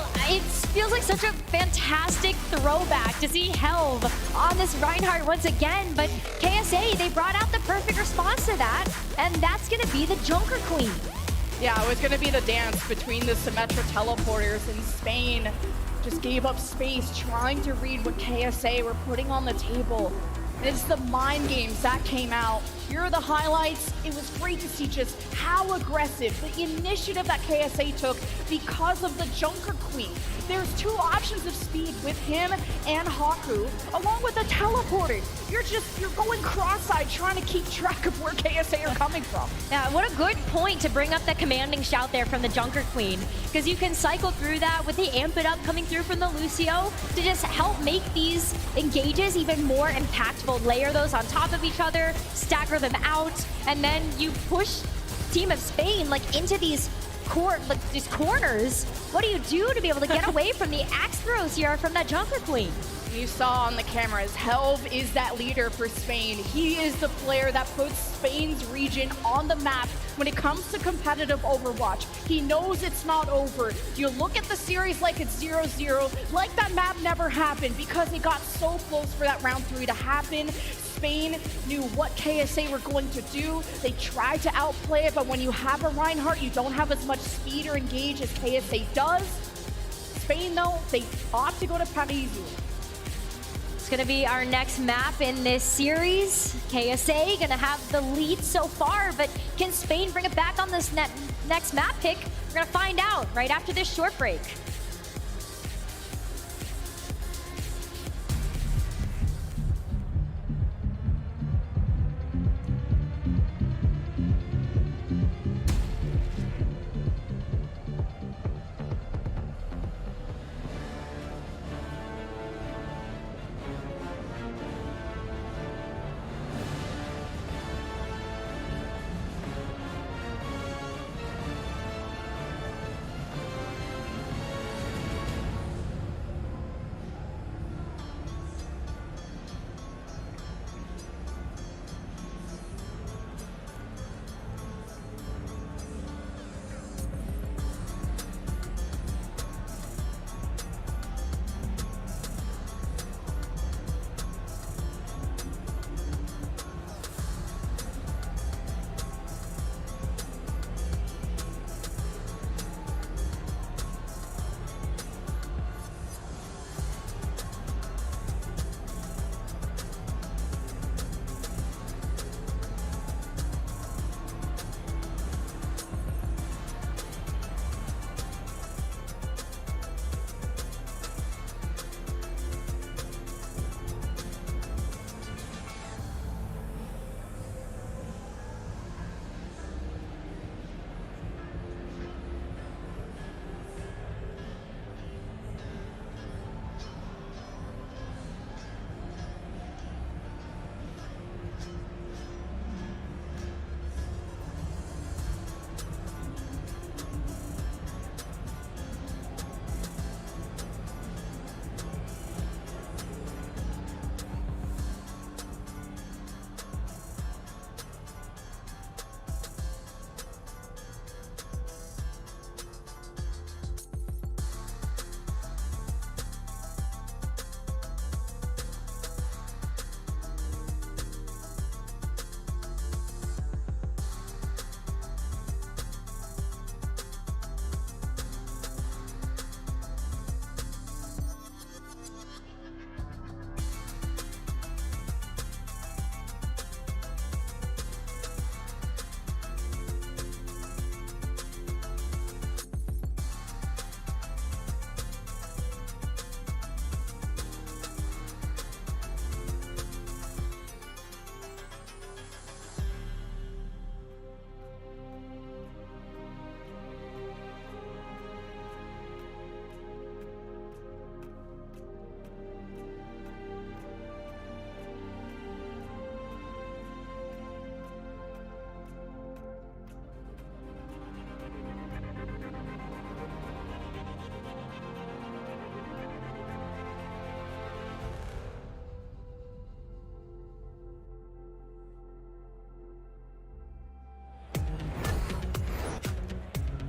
feels like such a fantastic throwback to see Helve on this Reinhardt once again, but KSA, they brought out the perfect response to that, and that's gonna be the Junker Queen. Yeah, it was gonna be the dance between the Symmetra teleporters, and Spain just gave up space trying to read what KSA were putting on the table. It's the mind games that came out. Here are the highlights. It was great to see just how aggressive the initiative that KSA took because of the Junker Queen. There's 2 options of speed with him and Haku, along with the teleporters. You're going cross-eyed trying to keep track of where KSA are coming from. Yeah, what a good point to bring up the commanding shout there from the Junker Queen, because you can cycle through that with the Amp It Up coming through from the Lucio to just help make these engages even more impactful. Layer those on top of each other, stagger them out, and then you push Team of Spain like into these corners. What do you do to be able to get away from the axe throws here from that Junker Queen? You saw on the cameras, Helve is that leader for Spain. He is the player that puts Spain's region on the map when it comes to competitive Overwatch. He knows it's not over. You look at the series like it's 0-0, like that map never happened because it got so close for that round 3 to happen. Spain knew what KSA were going to do. They tried to outplay it, but when you have a Reinhardt, you don't have as much speed or engage as KSA does. Spain, though, they opt to go to Parisian. It's going to be our next map in this series. KSA going to have the lead so far, but can Spain bring it back on this next map pick? We're going to find out right after this short break.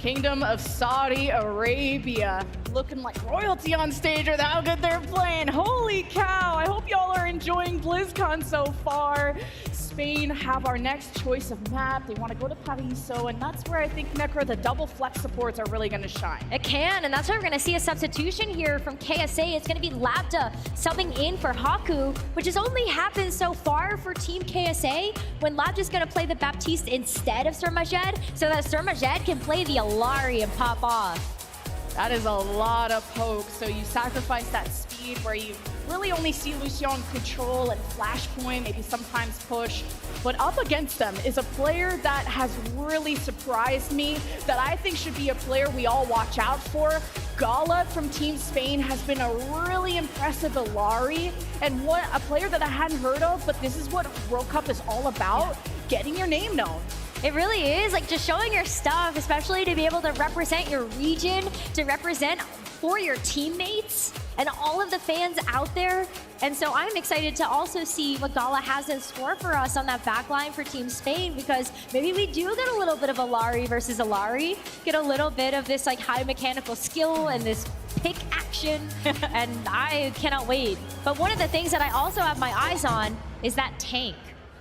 Kingdom of Saudi Arabia. Looking like royalty on stage with how good they're playing. Holy cow, I hope y'all are enjoying BlizzCon so far. Spain have our next choice of map. They want to go to Paraiso, and that's where I think, Necro, the double flex supports are really going to shine. It can, and that's why we're going to see a substitution here from KSA. It's going to be Labda subbing in for Haku, which has only happened so far for Team KSA when Labda's going to play the Baptiste instead of Sirmajed, so that Sirmajed can play the Alari and pop off. That is a lot of poke, so you sacrifice that speed where you really only see Lijiang control and Flashpoint, maybe sometimes push. But up against them is a player that has really surprised me, that I think should be a player we all watch out for. Gala from Team Spain has been a really impressive Alari, and what a player that I hadn't heard of, but this is what World Cup is all about, getting your name known. It really is, like just showing your stuff, especially to be able to represent your region, to represent for your teammates and all of the fans out there. And so I'm excited to also see what Gala has in store for us on that back line for Team Spain, because maybe we do get a little bit of Alari versus Alari, get a little bit of this like high mechanical skill and this pick action, and I cannot wait. But one of the things that I also have my eyes on is that tank.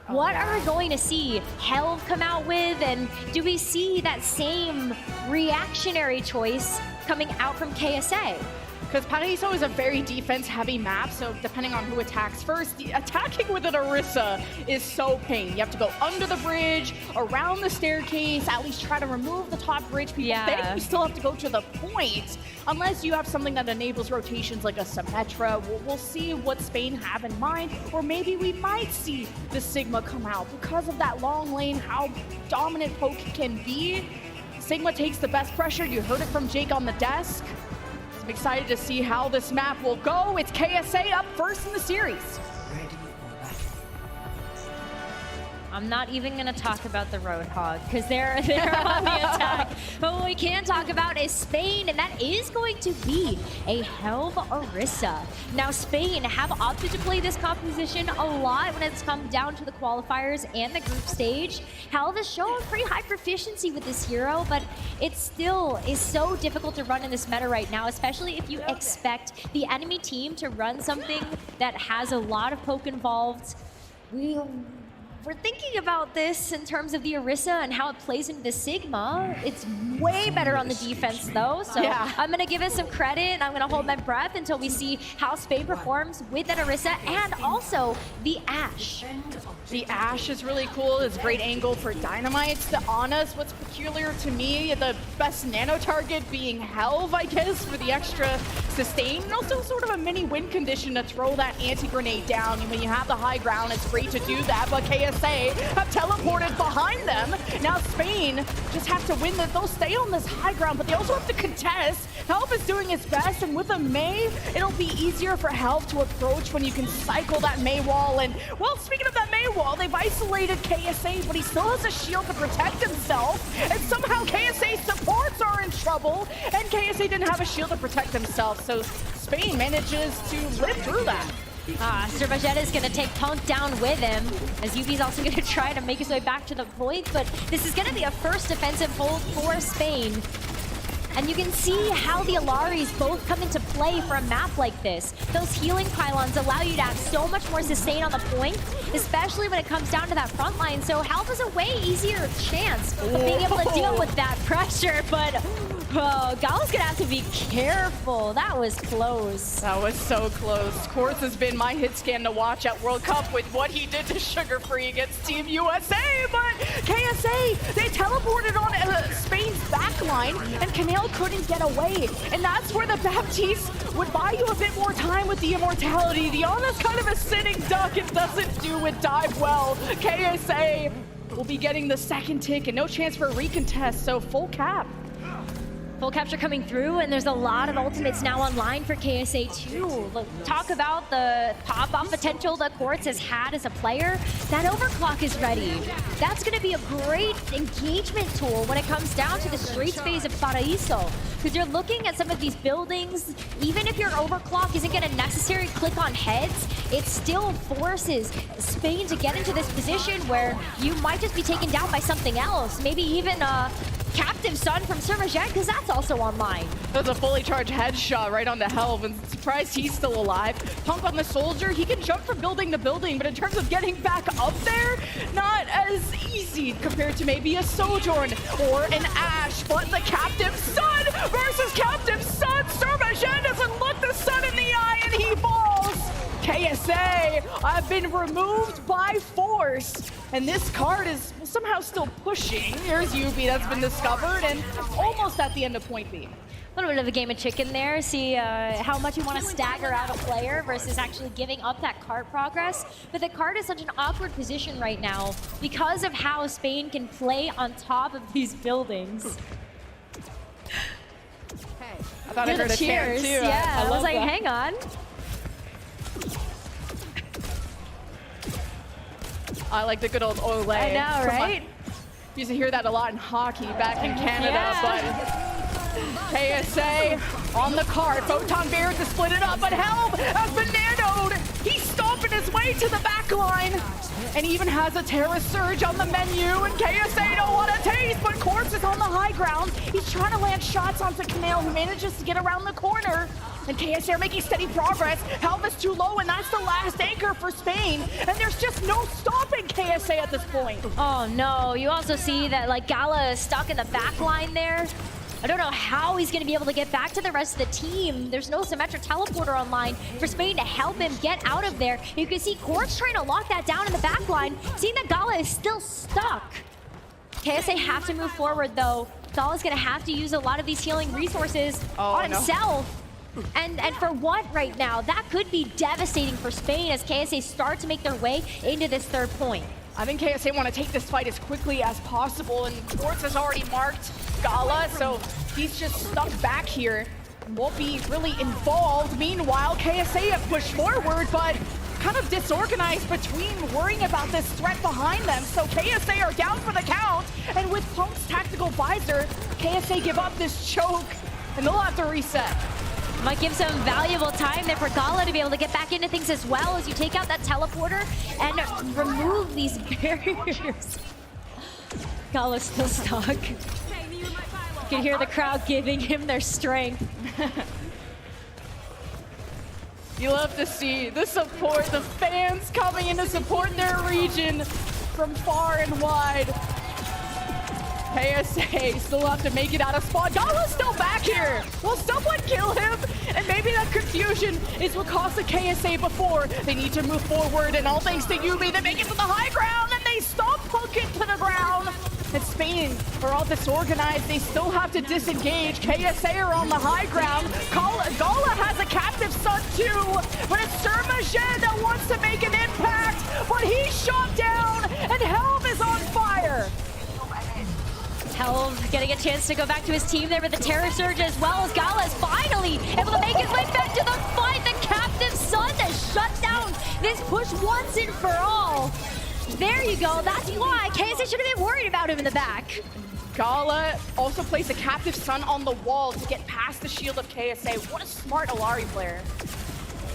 What are we going to see Helve come out with, and do we see that same reactionary choice coming out from KSA? Because Paraiso is a very defense-heavy map, so depending on who attacks first, attacking with an Orisa is so pain. You have to go under the bridge, around the staircase, at least try to remove the top bridge people. Then you still have to go to the point, unless you have something that enables rotations like a Symmetra. We'll see what Spain have in mind, or maybe we might see the Sigma come out. Because of that long lane, how dominant Poke can be, Sigma takes the best pressure. You heard it from Jake on the desk. I'm excited to see how this map will go. It's KSA up first in the series. I'm not even going to talk about the Roadhog because they're on the attack. But what we can talk about is Spain, and that is going to be a Helve Orisa. Now, Spain have opted to play this composition a lot when it's come down to the qualifiers and the group stage. Helve has shown pretty high proficiency with this hero, but it still is so difficult to run in this meta right now, especially if you expect the enemy team to run something that has a lot of poke involved. We're thinking about this in terms of the Orisa and how it plays into the Sigma. It's way better on the defense though, so I'm gonna give it some credit and I'm gonna hold my breath until we see how Spain performs with that Orisa and also the Ashe. The Ashe is really cool. It's a great angle for Dynamites. The Ana's what's peculiar to me, the best nano target being Helve, I guess, for the extra sustain, and also sort of a mini win condition to throw that anti-grenade down. When you have the high ground, it's great to do that, but KSA have teleported behind them. Now Spain just have to win that. They'll stay on this high ground, but they also have to contest. Helve is doing its best, and with a Mei, it'll be easier for Helve to approach when you can cycle that Mei wall. And, well, speaking of that Mei wall, they've isolated KSA, but he still has a shield to protect himself, and somehow KSA supports are in trouble, and KSA didn't have a shield to protect himself, so Spain manages to live through that. Sirmajed is going to take Punk down with him, as UB's also going to try to make his way back to the point, but this is going to be a first defensive hold for Spain. And you can see how the Alaris both come into play for a map like this. Those healing pylons allow you to have so much more sustain on the point, especially when it comes down to that front line. So Helve has a way easier chance of being able to deal with that pressure, but Gala's gonna have to be careful. That was close. That was so close. Quartz has been my hit scan to watch at World Cup with what he did to Sugar Free against Team USA, but KSA, they teleported on Spain's backline, and Canale couldn't get away. And that's where the Baptiste would buy you a bit more time with the immortality. The Ana's kind of a sitting duck and doesn't do it dive well. KSA will be getting the second tick and no chance for a recontest, so full cap. Full capture coming through, and there's a lot of ultimates now online for KSA too. Look, talk about the pop-off potential that Quartz has had as a player. That overclock is ready. That's going to be a great engagement tool when it comes down to the streets phase of Paraiso. Because you're looking at some of these buildings, even if your overclock isn't going to necessarily click on heads, it still forces Spain to get into this position where you might just be taken down by something else. Maybe even Captive Sun from Sirmajed, because that's also online. That's a fully charged headshot right onto Helv, and surprised he's still alive. Punk on the soldier, he can jump from building to building, but in terms of getting back up there, not as easy compared to maybe a Sojourn or an Ashe, but the Captive Sun versus Captive Sun. Sirmajed doesn't look the sun in the eye, and he falls. KSA have been removed by force, and this card is somehow still pushing. Here's Yubi that's been discovered, and almost at the end of point B. A little bit of a game of chicken there. See how much you want to stagger out a player versus actually giving up that card progress. But the card is such an awkward position right now because of how Spain can play on top of these buildings. I thought I heard a cheer too. Yeah, I was like, that. hang on. I like the good old Ole. I know, right? Used to hear that a lot in hockey back in Canada, but KSA on the card. Photon Bears to split it up, but Helm has been nanoed. He's stomping his way to the back line, and even has a Terra Surge on the menu, and KSA don't want to taste, but Corpse is on the high ground. He's trying to land shots onto Canale, who manages to get around the corner. And KSA are making steady progress. Helm is too low, and that's the last anchor for Spain. And there's just no stopping KSA at this point. Oh no, you also see that like Gala is stuck in the back line there. I don't know how he's going to be able to get back to the rest of the team. There's no Symmetra teleporter online for Spain to help him get out of there. You can see Quartz trying to lock that down in the back line, seeing that Gala is still stuck. KSA have to move forward though. Gala's going to have to use a lot of these healing resources on himself. And for what right now? That could be devastating for Spain as KSA start to make their way into this third point. I think KSA want to take this fight as quickly as possible, and Quartz has already marked Gala, so he's just stuck back here. Won't be really involved. Meanwhile, KSA have pushed forward, but kind of disorganized between worrying about this threat behind them. So KSA are down for the count, and with Punk's tactical visor, KSA give up this choke, and they'll have to reset. Might give some valuable time there for Gala to be able to get back into things as well as you take out that teleporter and remove these barriers. Gala's still stuck. You can hear the crowd giving him their strength. You love to see the support, the fans coming in to support their region from far and wide. KSA still have to make it out of spawn. Gala's still back here. Will someone kill him? And maybe that confusion is what caused the KSA before. They need to move forward, and all thanks to Yubi, they make it to the high ground, and they stomp Punk into the ground. And Spain are all disorganized. They still have to disengage. KSA are on the high ground. Gala has a Captive Sun too, but it's Sirmajed that wants to make an impact, but he's shot down, and Helm is on fire. Helm getting a chance to go back to his team there with the Terror Surge, as well as Gala is finally able to make his way back to the fight. The Captive Sun to shut down this push once and for all. There you go. That's why KSA should have been worried about him in the back. Gala also placed a Captive Sun on the wall to get past the shield of KSA. What a smart Alari player.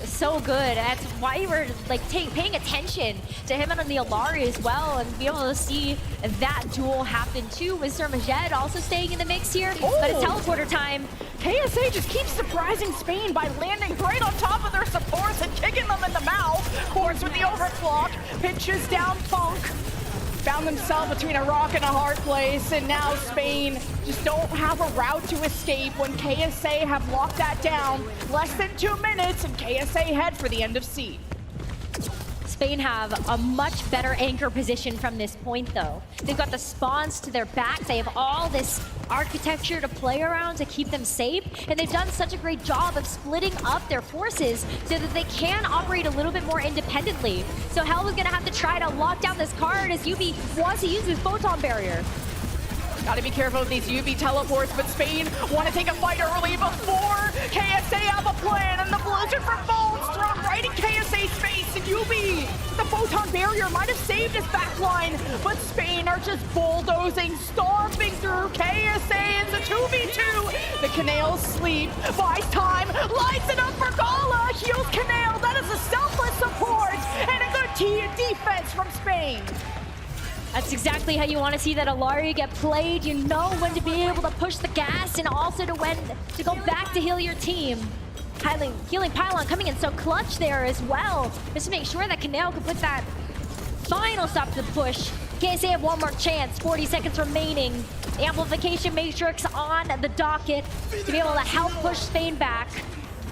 So good. That's why you were like paying attention to him and the Alari as well, and be able to see that duel happen too, with Sirmajed also staying in the mix here. But it's teleporter time. KSA just keeps surprising Spain by landing right on top of their supports and kicking them in the mouth. Course with the overclock, pitches down Punk. Found themselves between a rock and a hard place, and now Spain just don't have a route to escape when KSA have locked that down. Less than 2 minutes, and KSA head for the end of C. Spain have a much better anchor position from this point though. They've got the spawns to their back. They have all this architecture to play around to keep them safe, and they've done such a great job of splitting up their forces so that they can operate a little bit more independently. So Helm is gonna have to try to lock down this card as Yubi wants to use his photon barrier. Gotta be careful with these UV teleports, but Spain want to take a fight early before KSA have a plan, and the blizzard from Bones thrown right in KSA's face, and UV, the photon barrier might have saved his backline, but Spain are just bulldozing, stomping through KSA. It's a 2v2. The Canales sleep, buys time, lights it up for Gala, heals Canale. That is a selfless support, and a good defense from Spain. That's exactly how you want to see that Alaria get played. You know when to be able to push the gas and also to when to go back to heal your team. Healing pylon coming in so clutch there as well, just to make sure that Canal can put that final stop to the push. KSA have one more chance, 40 seconds remaining. The amplification matrix on the docket to be able to help push Spain back.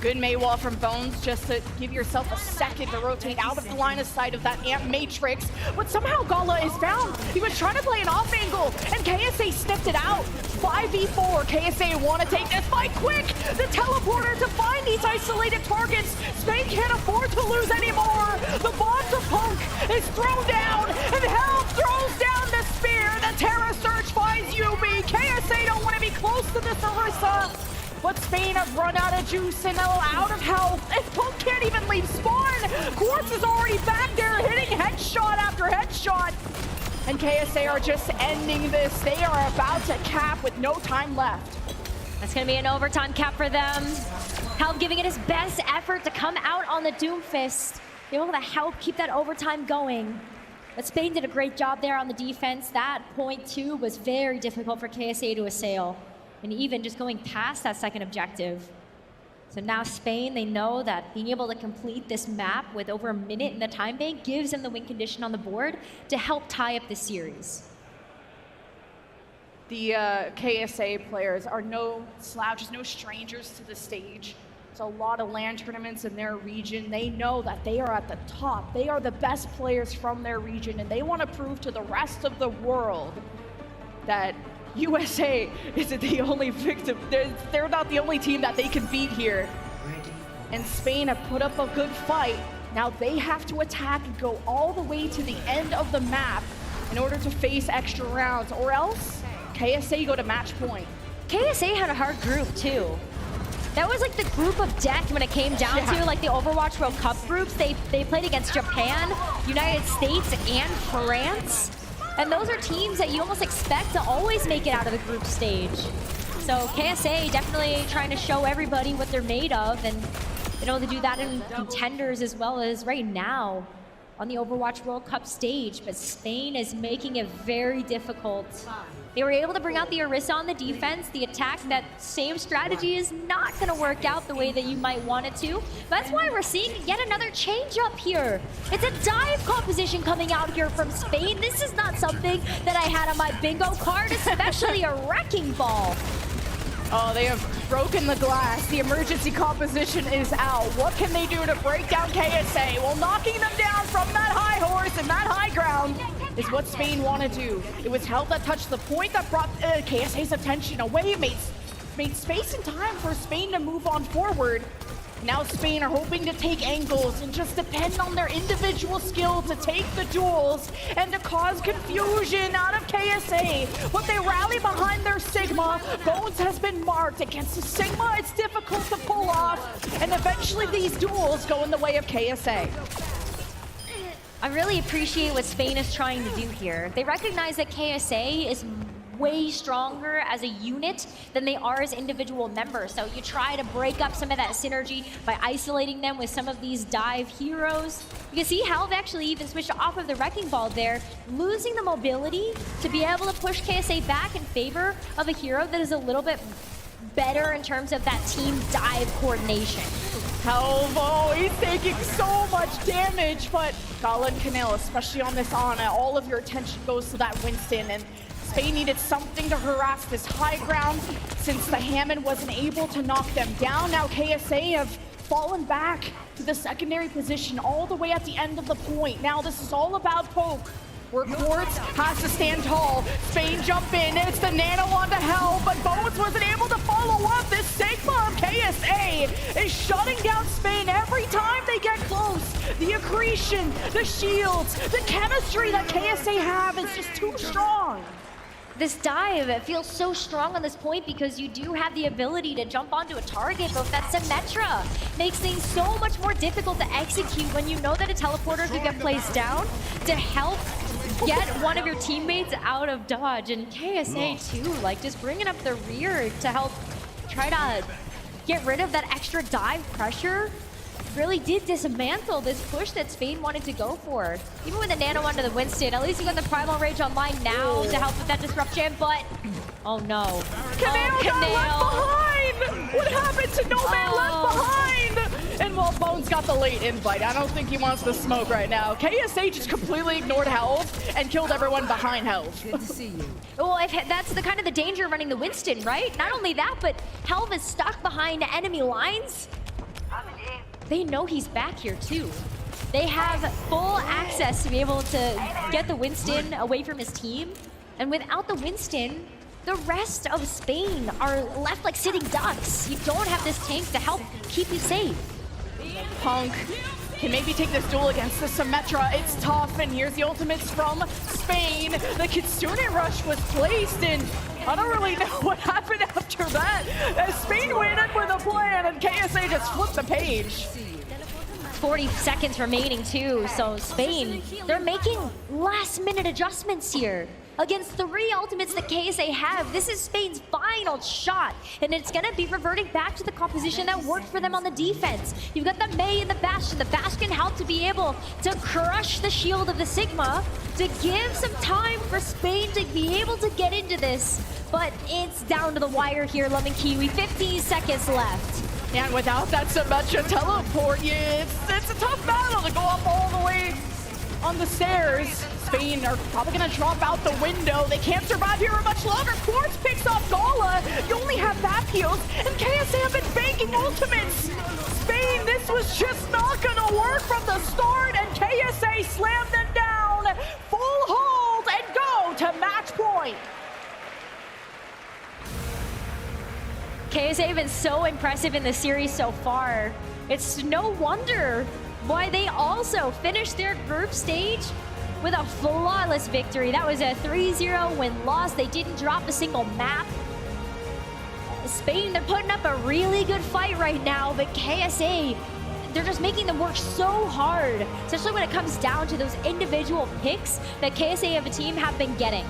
Good May wall from Bones just to give yourself a second to rotate out of the line of sight of that amp matrix. But somehow Gala is found. He was trying to play an off angle and KSA sniffed it out. 5v4, KSA want to take this fight quick. The teleporter to find these isolated targets. Spain can't afford to lose anymore. The bomb for Punk is thrown down and Helm throws down the spear. The Terra Surge finds Yubi. KSA don't want to be close to this Orisa. But Spain have run out of juice and out of health. And Punk can't even leave spawn. Quartz is already back there hitting headshot after headshot. And KSA are just ending this. They are about to cap with no time left. That's going to be an overtime cap for them. Help giving it his best effort to come out on the Doomfist. They're able to help keep that overtime going. But Spain did a great job there on the defense. That point 2 was very difficult for KSA to assail. And even just going past that second objective. So now Spain, they know that being able to complete this map with over a minute in the time bank gives them the win condition on the board to help tie up the series. The KSA players are no slouches, no strangers to the stage. There's a lot of LAN tournaments in their region. They know that they are at the top. They are the best players from their region, and they want to prove to the rest of the world that USA isn't the only victim. They're not the only team that they can beat here. And Spain have put up a good fight. Now they have to attack and go all the way to the end of the map in order to face extra rounds, or else KSA go to match point. KSA had a hard group too. That was like the group of death when it came down to like the Overwatch World Cup groups. They played against Japan, United States, and France. And those are teams that you almost expect to always make it out of the group stage. So KSA definitely trying to show everybody what they're made of, and you know, they do that in Contenders as well as right now on the Overwatch World Cup stage. But Spain is making it very difficult. They were able to bring out the Orisa on the defense. The attack, that same strategy is not going to work out the way that you might want it to. That's why we're seeing yet another change up here. It's a dive composition coming out here from Spain. This is not something that I had on my bingo card, especially a wrecking ball. Oh, they have broken the glass. The emergency composition is out. What can they do to break down KSA? Well, knocking them down from that high horse and that high ground is what Spain want to do. It was Help that touched the point that brought KSA's attention away, made space and time for Spain to move on forward. Now Spain are hoping to take angles and just depend on their individual skill to take the duels and to cause confusion out of KSA. But they rally behind their Sigma. Bones has been marked against the Sigma. It's difficult to pull off. And eventually these duels go in the way of KSA. I really appreciate what Spain is trying to do here. They recognize that KSA is way stronger as a unit than they are as individual members. So you try to break up some of that synergy by isolating them with some of these dive heroes. You can see how they actually even switched off of the Wrecking Ball there, losing the mobility to be able to push KSA back in favor of a hero that is a little bit better in terms of that team dive coordination. Helvo, he's taking so much damage, but Gala and Canal, especially on this Ana, all of your attention goes to that Winston, and Spain needed something to harass this high ground since the Hammond wasn't able to knock them down. Now KSA have fallen back to the secondary position all the way at the end of the point. Now this is all about poke, where Quartz has to stand tall. Spain jump in, and it's the nano onto Hell, but Bones wasn't able to follow up. This Sigma of KSA is shutting down Spain every time they get close. The accretion, the shields, the chemistry that KSA have is just too strong. This dive, it feels so strong on this point because you do have the ability to jump onto a target, but that Symmetra makes things so much more difficult to execute when you know that a teleporter could get placed down to help get one of your teammates out of dodge. And KSA too, like just bringing up the rear to help try to get rid of that extra dive pressure. really did dismantle this push that Spain wanted to go for. Even with the nano onto the Winston, at least you got the Primal Rage online now to help with that disruption, but oh no. Kaneo got left behind! What happened to No Man left behind? And well, Bones got the late invite. I don't think he wants to smoke right now. KSA just completely ignored health and killed everyone behind health. Good to see you. Well, that's the kind of the danger of running the Winston, right? Not only that, but Helv is stuck behind enemy lines. They know he's back here too. They have full access to be able to get the Winston away from his team. And without the Winston, the rest of Spain are left like sitting ducks. You don't have this tank to help keep you safe. Punk can maybe take this duel against the Symmetra. It's tough, and here's the ultimates from Spain. The Kitsune Rush was placed, and I don't really know what happened after that. As Spain went in with a plan, and KSA just flipped the page. 40 seconds remaining too, so Spain, they're making last-minute adjustments here. Against 3 ultimates that KSA have, this is Spain's final shot, and it's gonna be reverting back to the composition that worked for them on the defense. You've got the Mei and the Bastion. The Bastion help to be able to crush the shield of the Sigma, to give some time for Spain to be able to get into this. But it's down to the wire here, Lemon Kiwi, 15 seconds left. And without that Symmetra teleport, it's a tough battle to go up all the way on the stairs. Spain are probably going to drop out the window. They can't survive here much longer. Quartz picks off Gala. You only have that heals, and KSA have been banking ultimates. Spain, this was just not going to work from the start, and KSA slammed them down. Full hold and go to match point. KSA have been so impressive in the series so far. It's no wonder why they also finished their group stage with a flawless victory. That was a 3-0 win-loss. They didn't drop a single map. Spain, they're putting up a really good fight right now, but KSA, they're just making them work so hard, especially when it comes down to those individual picks that KSA of a team have been getting.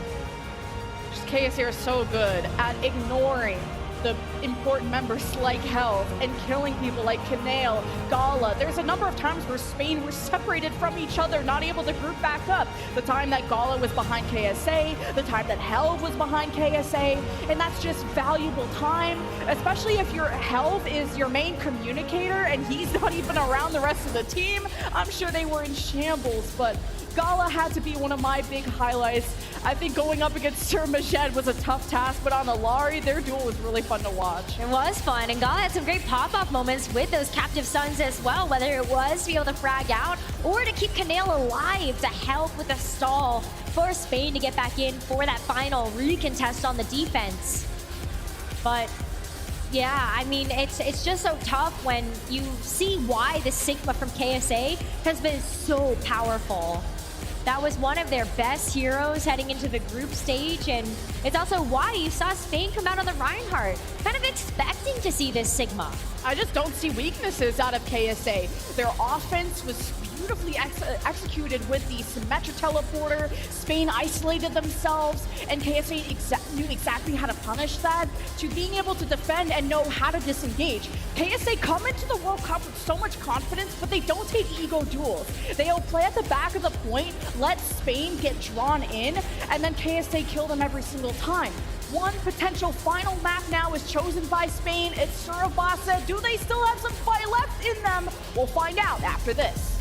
Just KSA are so good at ignoring the important members like Helv and killing people like Kaneo, Gala. There's a number of times where Spain were separated from each other, not able to group back up. The time that Gala was behind KSA, the time that Helv was behind KSA, and that's just valuable time, especially if your Helv is your main communicator and he's not even around the rest of the team. I'm sure they were in shambles, but Gala had to be one of my big highlights. I think going up against Sirmajed was a tough task, but on Alari, their duel was really fun to watch. It was fun, and Gala had some great pop-off moments with those captive sons as well, whether it was to be able to frag out or to keep Kaneo alive to help with the stall for Spain to get back in for that final recontest on the defense. But yeah, I mean, it's just so tough when you see why the Sigma from KSA has been so powerful. That was one of their best heroes heading into the group stage, and it's also why you saw Spain come out on the Reinhardt, kind of expecting to see this Sigma. I just don't see weaknesses out of KSA. Their offense was beautifully executed with the Symmetra teleporter. Spain isolated themselves, and KSA knew exactly how to punish that, to being able to defend and know how to disengage. KSA come into the World Cup with so much confidence, but they don't take ego duels. They'll play at the back of the point, let Spain get drawn in, and then KSA kill them every single time. One potential final map now is chosen by Spain. It's Surabasa. Do they still have some fight left in them? We'll find out after this.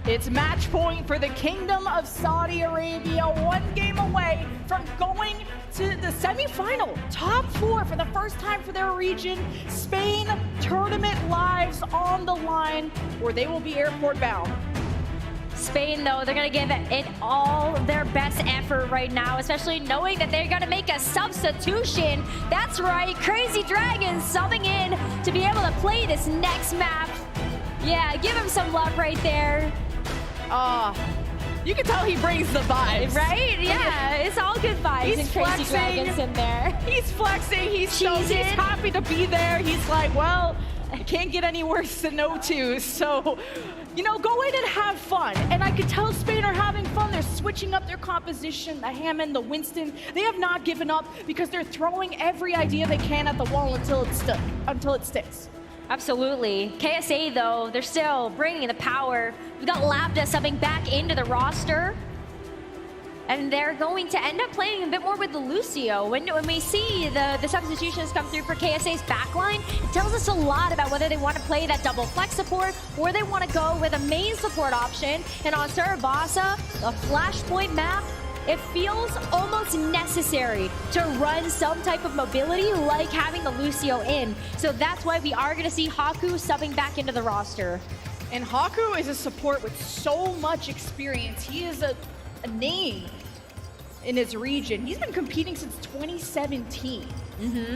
It's match point for the Kingdom of Saudi Arabia, 1 game away from going to the semi-final, top 4 for the first time for their region. Spain tournament lives on the line, or they will be airport bound. Spain, though, they're going to give it all their best effort right now, especially knowing that they're going to make a substitution. That's right, Crazy Dragon subbing in to be able to play this next map. Yeah, give him some love right there. You can tell he brings the vibes. Right? Yeah, it's all good vibes. He's and Crazy Dragon's in there. He's flexing. He's happy to be there. He's like, well, it can't get any worse than O2. So, you know, go in and have fun. And I could tell Spain are having fun. They're switching up their composition, the Hammond, the Winston. They have not given up because they're throwing every idea they can at the wall until it sticks. Absolutely. KSA, though, they're still bringing the power. We've got Lambda subbing back into the roster. And they're going to end up playing a bit more with the Lucio. When we see the substitutions come through for KSA's backline, it tells us a lot about whether they want to play that double flex support or they want to go with a main support option. And on Sarabasa, a Flashpoint map, it feels almost necessary to run some type of mobility like having the Lucio in. So that's why we are going to see Haku subbing back into the roster. And Haku is a support with so much experience. He is a name in his region. He's been competing since 2017.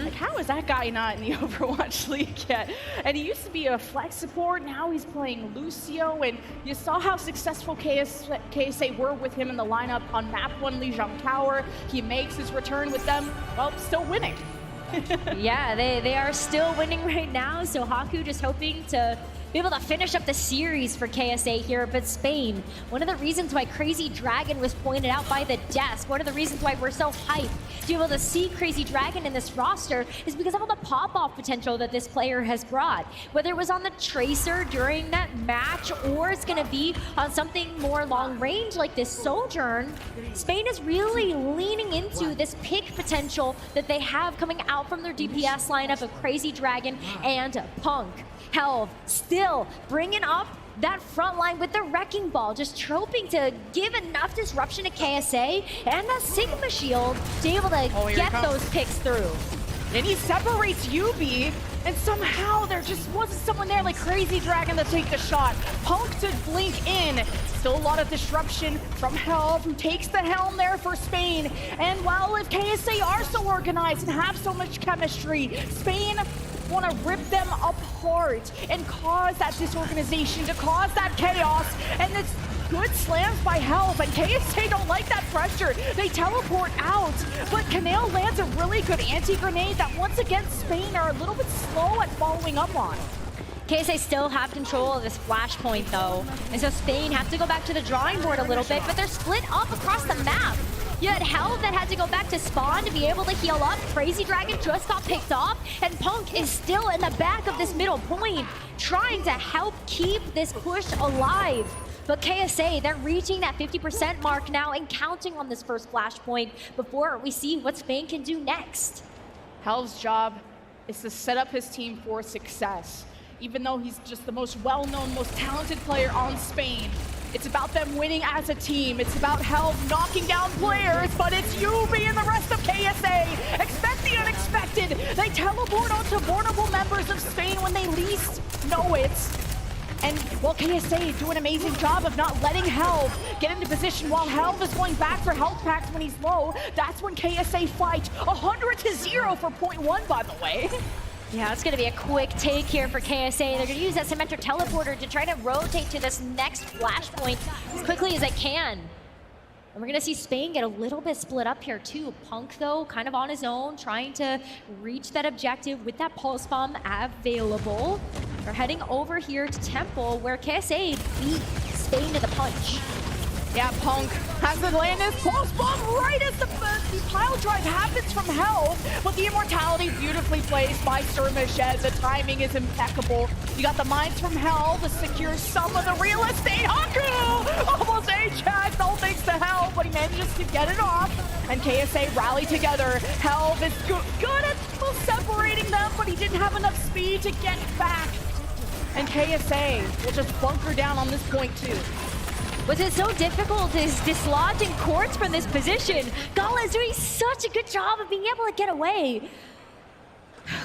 Like, how is that guy not in the Overwatch League yet? And he used to be a flex support. Now he's playing Lucio. And you saw how successful KSA were with him in the lineup on map 1 Lijiang Tower. He makes his return with them, well, still winning. Yeah, they are still winning right now. So Haku just hoping to be able to finish up the series for KSA here. But Spain, one of the reasons why Crazy Dragon was pointed out by the desk, one of the reasons why we're so hyped to be able to see Crazy Dragon in this roster is because of all the pop-off potential that this player has brought. Whether it was on the Tracer during that match or it's going to be on something more long range like this Sojourn, Spain is really leaning into this pick potential that they have coming out from their DPS lineup of Crazy Dragon and Punk. Helv still bringing up that front line with the Wrecking Ball, just troping to give enough disruption to KSA and that Sigma Shield to be able to get those picks through. And he separates Yubi, and somehow there just wasn't someone there like Crazy Dragon to take the shot. Punk to blink in. Still a lot of disruption from Helv, who takes the helm there for Spain. And while if KSA are so organized and have so much chemistry, Spain want to rip them apart and cause that disorganization, to cause that chaos. And it's good slams by Helv, and KSA don't like that pressure. They teleport out, but Canale lands a really good anti-grenade that once again Spain are a little bit slow at following up on. KSA still have control of this Flashpoint though, and so Spain have to go back to the drawing board a little bit, but they're split up across the map. You had Helv that had to go back to spawn to be able to heal up. Crazy Dragon just got picked off, and Punk is still in the back of this middle point, trying to help keep this push alive. But KSA, they're reaching that 50% mark now and counting on this first Flashpoint before we see what Spain can do next. Helv's job is to set up his team for success. Even though he's just the most well-known, most talented player on Spain, it's about them winning as a team. It's about Helv knocking down players, but it's Yubi and the rest of KSA. Expect the unexpected. They teleport onto vulnerable members of Spain when they least know it. And while KSA do an amazing job of not letting Helv get into position while Helv is going back for health packs when he's low, that's when KSA fight 100-0 for point 1, by the way. Yeah, it's going to be a quick take here for KSA. They're going to use that Symmetric Teleporter to try to rotate to this next Flashpoint as quickly as they can. And we're going to see Spain get a little bit split up here too. Punk, though, kind of on his own, trying to reach that objective with that Pulse Bomb available. They're heading over here to Temple, where KSA beat Spain to the punch. Yeah, Punk has the landed Pulse Bomb right as the pile drive happens from Helv, but the immortality beautifully placed by Sirmajed. The timing is impeccable. You got the mines from Helv to secure some of the real estate. Haku almost Ajax, all thanks to Helv, but he manages to get it off. And KSA rally together. Helv is good at separating them, but he didn't have enough speed to get back. And KSA will just bunker down on this point too. Was it so difficult dislodging Quartz from this position? Gala is doing such a good job of being able to get away.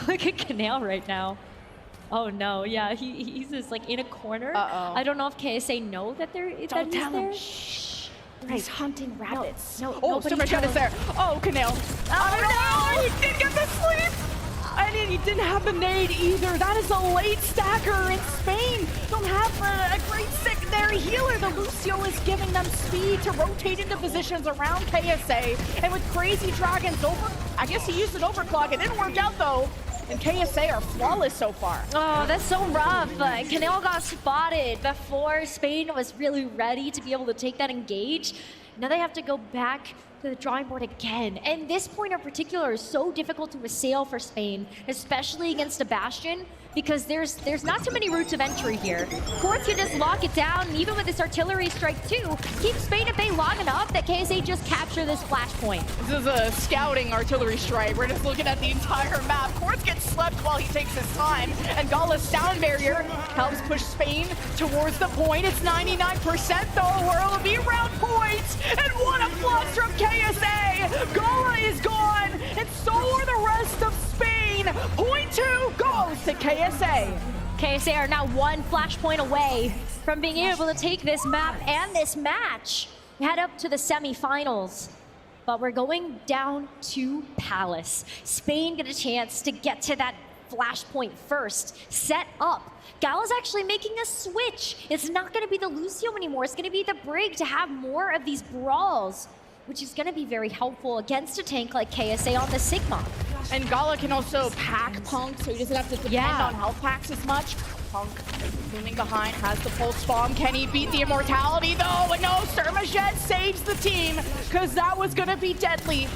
Look at Canal right now. Oh no, yeah, he's just like in a corner. I don't know if KSA know that he's there. Shh. He's hunting rabbits. No, oh, Sirmajed is there. Oh, Canal. Oh no, he did get the sleep. And he didn't have the nade either. That is a late stacker in Spain. Don't have a great secondary healer. The Lucio is giving them speed to rotate into positions around KSA. And with Crazy Dragons over, I guess he used an overclock. It didn't work out though. And KSA are flawless so far. Oh, that's so rough. Canal got spotted before Spain was really ready to be able to take that engage. Now they have to go back to the drawing board again. And this point in particular is so difficult to assail for Spain, especially against a Bastion, because there's not too many routes of entry here. Quartz can just lock it down, and even with this artillery strike too, keep Spain at bay long enough that KSA just capture this flashpoint. This is a scouting artillery strike. We're just looking at the entire map. Quartz gets slept while he takes his time, and Gala's sound barrier helps push Spain towards the point. It's 99% though, where it'll be round points, and what a flush from KSA! Gala is gone, and so are the rest of Spain. Point 2 goes to KSA. KSA are now one flashpoint away from being able to take this map and this match. Head up to the semifinals. But we're going down to Palace. Spain get a chance to get to that flashpoint first, set up. Gala's actually making a switch. It's not going to be the Lucio anymore. It's going to be the Brig to have more of these brawls, which is going to be very helpful against a tank like KSA on the Sigma. And Gala can also pack Punk, so he doesn't have to depend on health packs as much. Punk moving behind, has the pulse bomb. Can he beat the immortality though? And no, Sirmajed saves the team, because that was going to be deadly.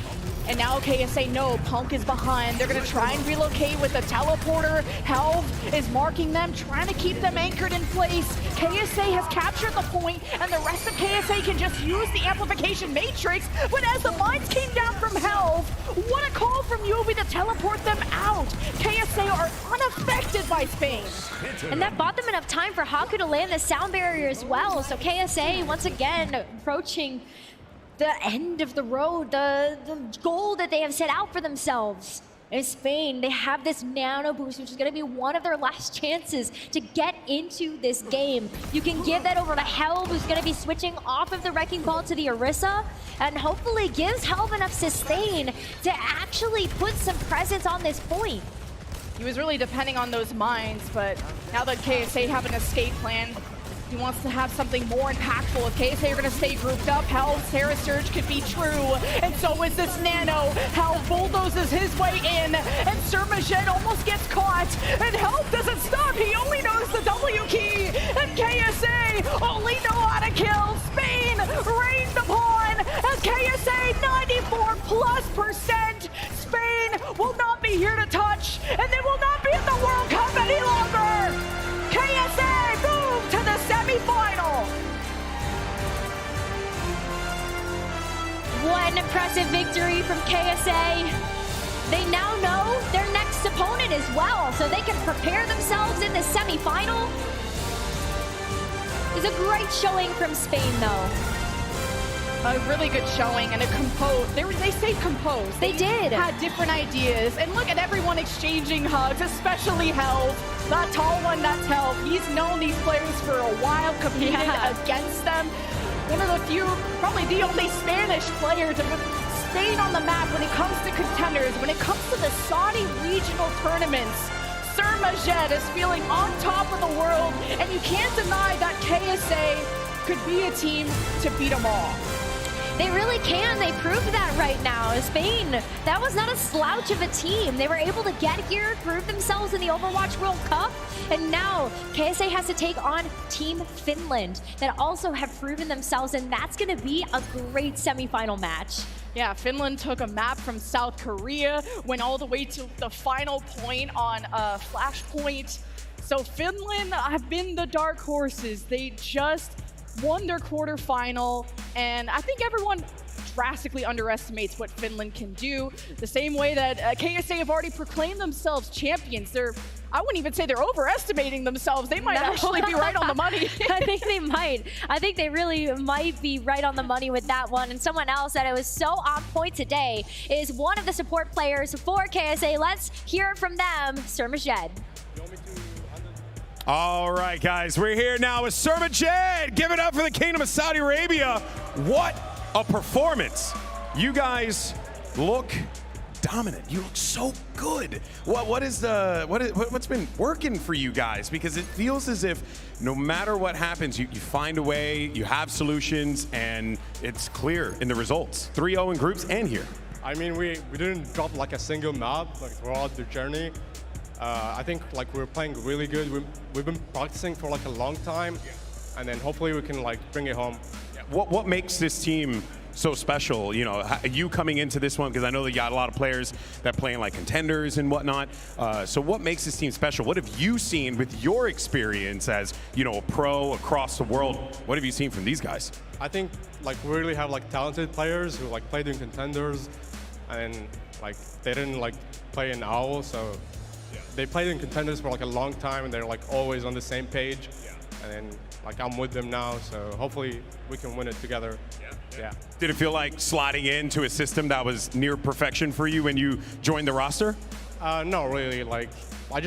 And now KSA, no, Punk is behind. They're going to try and relocate with the teleporter. Helv is marking them, trying to keep them anchored in place. KSA has captured the point, and the rest of KSA can just use the amplification matrix. But as the mines came down from Helv, what a call from Yubi to teleport them out. KSA are unaffected by Spain. And that bought them enough time for Haku to land the sound barrier as well. So KSA, once again, approaching the end of the road, the goal that they have set out for themselves. In Spain, they have this nano boost, which is going to be one of their last chances to get into this game. You can give that over to Helv, who's going to be switching off of the Wrecking Ball to the Orisa, and hopefully gives Helv enough sustain to actually put some presence on this point. He was really depending on those mines, but now that KSA have an escape plan, he wants to have something more impactful. If KSA are going to stay grouped up, Helv's Terra Surge could be true. And so is this Nano. Helv bulldozes his way in, and Sirmajed almost gets caught. And Helv doesn't stop. He only knows the W key. And KSA only know how to kill. Spain rained upon as KSA 94+%. Spain will not be here to touch, and they will not be in the World Cup any longer. KSA move to the semi-final. One impressive victory from KSA. They now know their next opponent as well, so they can prepare themselves in the semi-final. It's a great showing from Spain, though. A really good showing and a composed. They stayed composed. They did. Had different ideas. And look at everyone exchanging hugs, especially Helv. That tall one, that's Helv. He's known these players for a while, competed against them. One of the few, probably the only Spanish player to put Spain on the map when it comes to contenders, when it comes to the Saudi regional tournaments. Sirmajed is feeling on top of the world, and you can't deny that KSA could be a team to beat them all. They really can. They proved that right now. Spain, that was not a slouch of a team. They were able to get here, prove themselves in the Overwatch World Cup, and now KSA has to take on Team Finland that also have proven themselves, and that's going to be a great semifinal match. Yeah, Finland took a map from South Korea, went all the way to the final point on Flashpoint. So Finland have been the dark horses. They just won their quarterfinal, and I think everyone drastically underestimates what Finland can do. The same way that KSA have already proclaimed themselves champions. I wouldn't even say they're overestimating themselves. They might actually be right on the money. I think they might. I think they really might be right on the money with that one. And someone else that it was so on point today is one of the support players for KSA. Let's hear it from them, Sirmajed. All right, guys, we're here now with Sirmajed. Give it up for the Kingdom of Saudi Arabia. What a performance. You guys look dominant. You look so good. What's been working for you guys? Because it feels as if no matter what happens, you find a way, you have solutions, and it's clear in the results. 3-0 in groups and here. I mean, we didn't drop like a single map like throughout the journey. I think like we're playing really good. We've been practicing for like a long time, and then hopefully we can like bring it home. What makes this team so special? You know, you coming into this one, because I know that you got a lot of players that play in like Contenders and whatnot. So what makes this team special? What have you seen with your experience as, you know, a pro across the world? What have you seen from these guys? I think like we really have like talented players who like played in Contenders, and like they didn't like play in OWL, so they played in Contenders for like a long time, and they're like always on the same page. And then like I'm with them now, so hopefully we can win it together. Yeah. Did it feel like sliding into a system that was near perfection for you when you joined the roster? No, really. Like I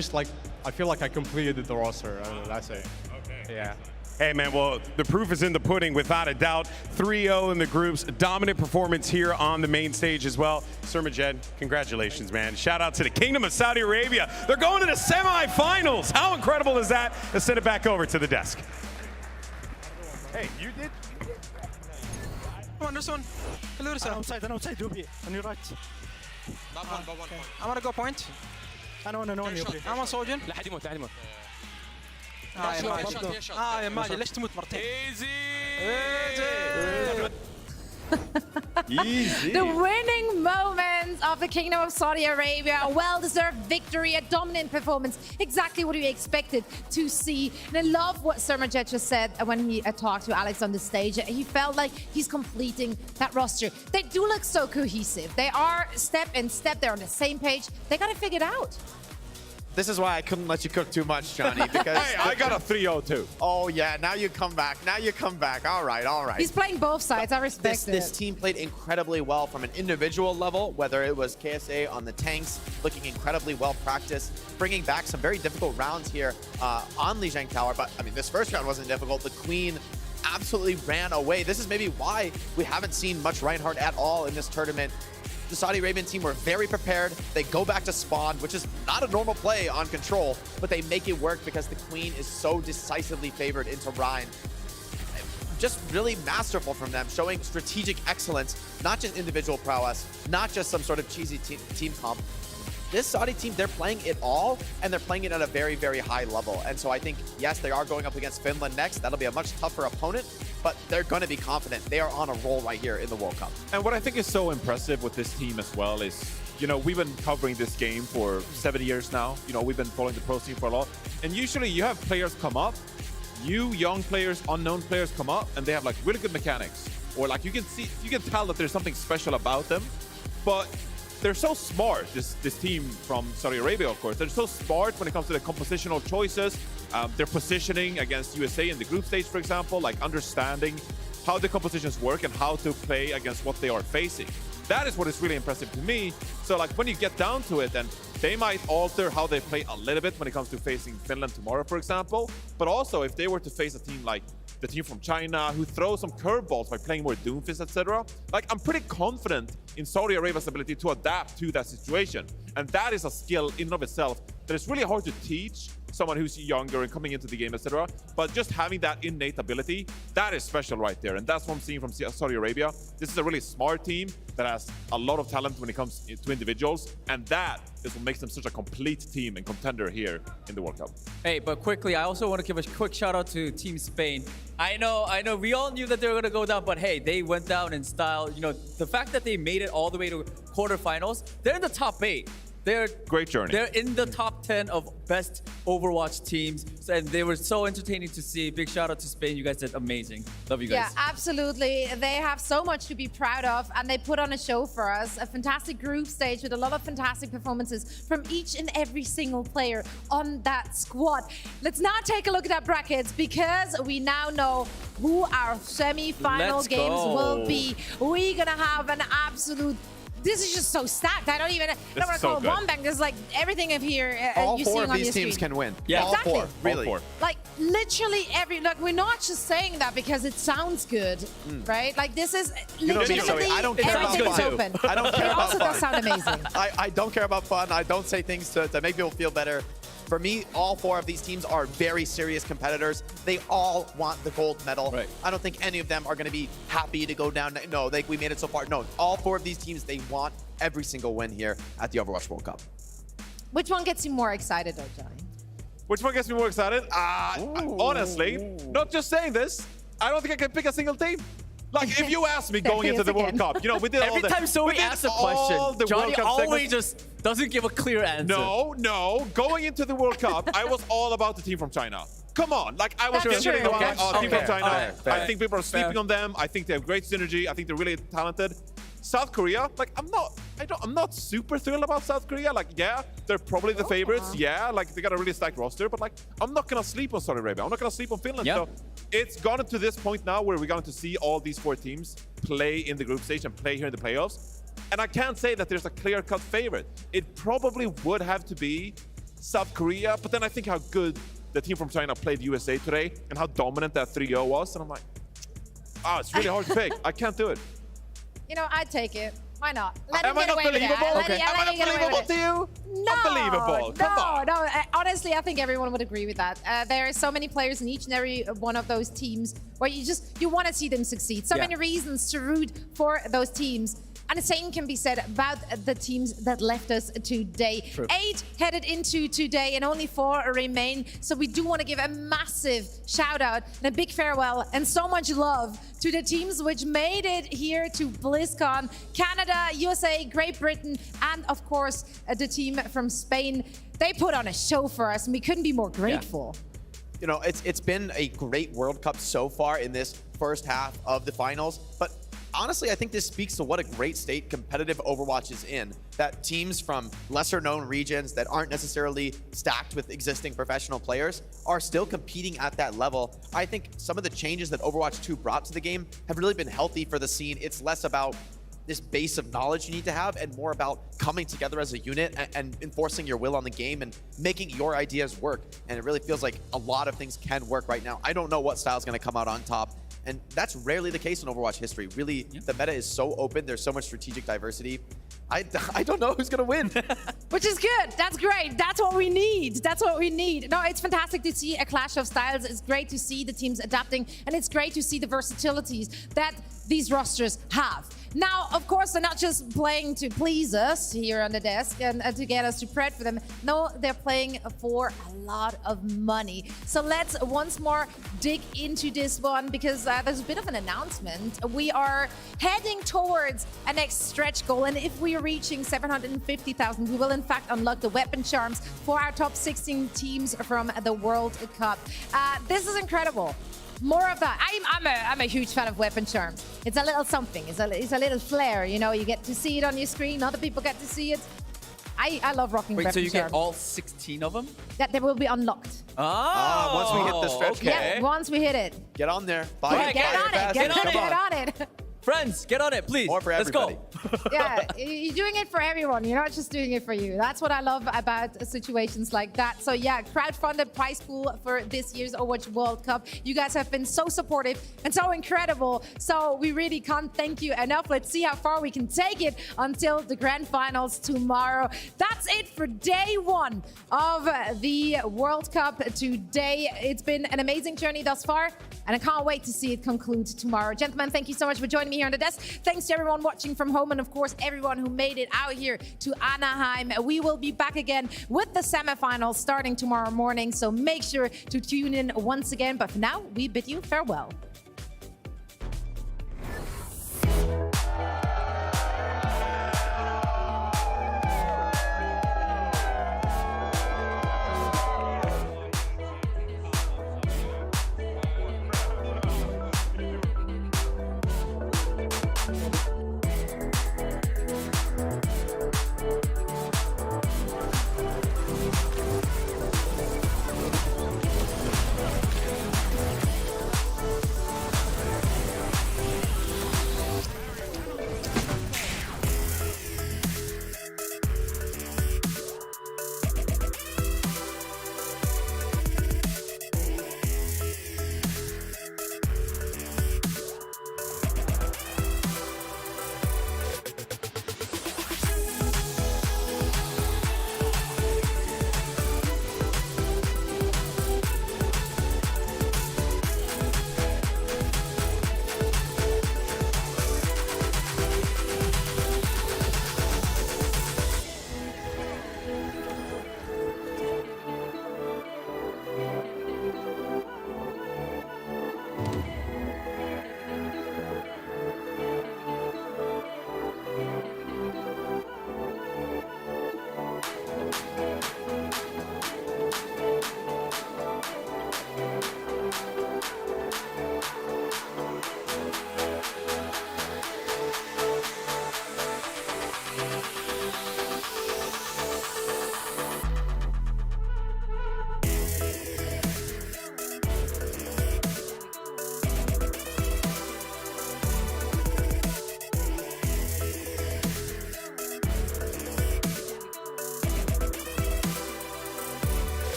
feel like I completed the roster. I don't know, that's it. Okay. Yeah. Hey, man, well, the proof is in the pudding, without a doubt. 3-0 in the groups. Dominant performance here on the main stage as well. Sirmajed, congratulations, man. Shout out to the Kingdom of Saudi Arabia. They're going to the semifinals. How incredible is that? Let's send it back over to the desk. Hey, you did? Come on, this one. I'm outside, Ruby. On your right. I want to go point. أنا want Sojourn. لا حد يموت. يا ماجد ليش تموت مرتين؟ Easy. The winning moments of the Kingdom of Saudi Arabia, a well-deserved victory, a dominant performance, exactly what we expected to see. And I love what Sirmajed just said when he talked to Alex on the stage. He felt like he's completing that roster. They do look so cohesive. They are step in step. They're on the same page. They got to figure it out. This is why I couldn't let you cook too much, Johnny, because... Hey, I got a 3-0 too. Oh, yeah, now you come back. All right. He's playing both sides. I respect it. This team played incredibly well from an individual level, whether it was KSA on the tanks, looking incredibly well practiced, bringing back some very difficult rounds here on Lijiang Tower. But, I mean, this first round wasn't difficult. The Queen absolutely ran away. This is maybe why we haven't seen much Reinhardt at all in this tournament. The Saudi Arabian team were very prepared. They go back to spawn, which is not a normal play on control, but they make it work because the Queen is so decisively favored into Rein. Just really masterful from them, showing strategic excellence, not just individual prowess, not just some sort of cheesy team comp. This Saudi team, they're playing it all, and they're playing it at a very, very high level. And so I think, yes, they are going up against Finland next. That'll be a much tougher opponent, but they're going to be confident. They are on a roll right here in the World Cup. And what I think is so impressive with this team as well is, you know, we've been covering this game for 7 years now. You know, we've been following the pro scene for a lot. And usually you have players come up, new young players, unknown players come up, and they have like really good mechanics. Or like you can tell that there's something special about them. But they're so smart, this team from Saudi Arabia, of course. They're so smart when it comes to the compositional choices, their positioning against USA in the group stage, for example, like understanding how the compositions work and how to play against what they are facing. That is what is really impressive to me. So like when you get down to it, then they might alter how they play a little bit when it comes to facing Finland tomorrow, for example. But also if they were to face a team like the team from China who throws some curveballs by playing more Doomfist, etc. Like I'm pretty confident in Saudi Arabia's ability to adapt to that situation. And that is a skill in and of itself that is really hard to teach someone who's younger and coming into the game, etc. But just having that innate ability, that is special right there. And that's what I'm seeing from Saudi Arabia. This is a really smart team that has a lot of talent when it comes to individuals. And that is what makes them such a complete team and contender here in the World Cup. Hey, but quickly, I also want to give a quick shout out to Team Spain. I know, we all knew that they were going to go down, but hey, they went down in style. You know, the fact that they made it all the way to quarterfinals, they're in the top 8. They're great journey. They're in the top 10 of best Overwatch teams, and they were so entertaining to see. Big shout out to Spain. You guys did amazing. Love you guys. Yeah, absolutely. They have so much to be proud of, and they put on a show for us. A fantastic group stage with a lot of fantastic performances from each and every single player on that squad. Let's now take a look at our brackets, because we now know who our semi-final Let's games go. will be. We're gonna have an absolute... This is just so stacked. I don't want to call it one bank. There's like everything of here All you're four seeing of on these your teams screen. can win. Yeah. All Exactly. four, really. All four. Like literally like we're not just saying that because it sounds good, right? Like this is legitimately I don't care about everything's fun. open. I don't care it about also fun. does sound amazing. I don't care about fun. I don't say things to make people feel better. For me, all four of these teams are very serious competitors. They all want the gold medal. Right. I don't think any of them are going to be happy to go down. No, we made it so far. No, all four of these teams, they want every single win here at the Overwatch World Cup. Which one gets you more excited, though, Johnny? Which one gets me more excited? Honestly, not just saying this, I don't think I can pick a single team. Like, if you ask me going into the World Cup, you know, we did all Every the... time Zoe we did asks a all question, the Johnny World Cup always segments. just doesn't give a clear answer. No. Going into the World Cup, I was all about the team from China. Come on. Like, I was That's getting true. about team from China. Okay. I think people are sleeping on them. I think they have great synergy. I think they're really talented. South Korea, like, I'm not super thrilled about South Korea. Like, yeah, they're probably the favorites. Yeah, like, they got a really stacked roster. But, like, I'm not going to sleep on Saudi Arabia. I'm not going to sleep on Finland. Yeah. So it's gotten to this point now where we're going to see all these four teams play in the group stage and play here in the playoffs. And I can't say that there's a clear-cut favorite. It probably would have to be South Korea, but then I think how good the team from China played USA today and how dominant that 3-0 was. And I'm like, it's really hard to pick. I can't do it. You know, I'd take it. Why not? Am I not believable? Am I not believable to you? No, Unbelievable. Come on. No. Honestly, I think everyone would agree with that. There are so many players in each and every one of those teams where you want to see them succeed. So many reasons to root for those teams. And the same can be said about the teams that left us today. True. 8 headed into today and only 4 remain. So we do want to give a massive shout out and a big farewell and so much love to the teams which made it here to BlizzCon. Canada, USA, Great Britain, and of course the team from Spain. They put on a show for us and we couldn't be more grateful. You know, it's been a great World Cup so far in this first half of the finals, but honestly, I think this speaks to what a great state competitive Overwatch is in. That teams from lesser known regions that aren't necessarily stacked with existing professional players are still competing at that level. I think some of the changes that Overwatch 2 brought to the game have really been healthy for the scene. It's less about this base of knowledge you need to have and more about coming together as a unit and enforcing your will on the game and making your ideas work. And it really feels like a lot of things can work right now. I don't know what style is going to come out on top. And that's rarely the case in Overwatch history. Really, the meta is so open. There's so much strategic diversity. I don't know who's going to win. Which is good. That's great. That's what we need. That's what we need. No, it's fantastic to see a clash of styles. It's great to see the teams adapting. And it's great to see the versatilities that these rosters have. Now, of course, they're not just playing to please us here on the desk and to get us to pred for them. No, they're playing for a lot of money. So let's once more dig into this one because there's a bit of an announcement. We are heading towards a next stretch goal. And if we are reaching 750,000, we will in fact unlock the weapon charms for our top 16 teams from the World Cup. This is incredible. More of that. I'm a huge fan of weapon charms. It's a little something. It's a little flair. You know, you get to see it on your screen. Other people get to see it. I love rocking weapon charms. Wait, so you get all 16 of them? That they will be unlocked. Once we hit the stretch goal. Yeah, once we hit it. Get on there. Buy it. Get on it. Friends, get on it, please. Or for everybody. Let's go. Yeah, you're doing it for everyone. You're not just doing it for you. That's what I love about situations like that. So yeah, crowdfunded prize pool for this year's Overwatch World Cup. You guys have been so supportive and so incredible. So we really can't thank you enough. Let's see how far we can take it until the grand finals tomorrow. That's it for day 1 of the World Cup today. It's been an amazing journey thus far, and I can't wait to see it conclude tomorrow. Gentlemen, thank you so much for joining me here on the desk. Thanks to everyone watching from home and of course everyone who made it out here to Anaheim. We will be back again with the semifinals starting tomorrow morning, so make sure to tune in once again. But for now, we bid you farewell.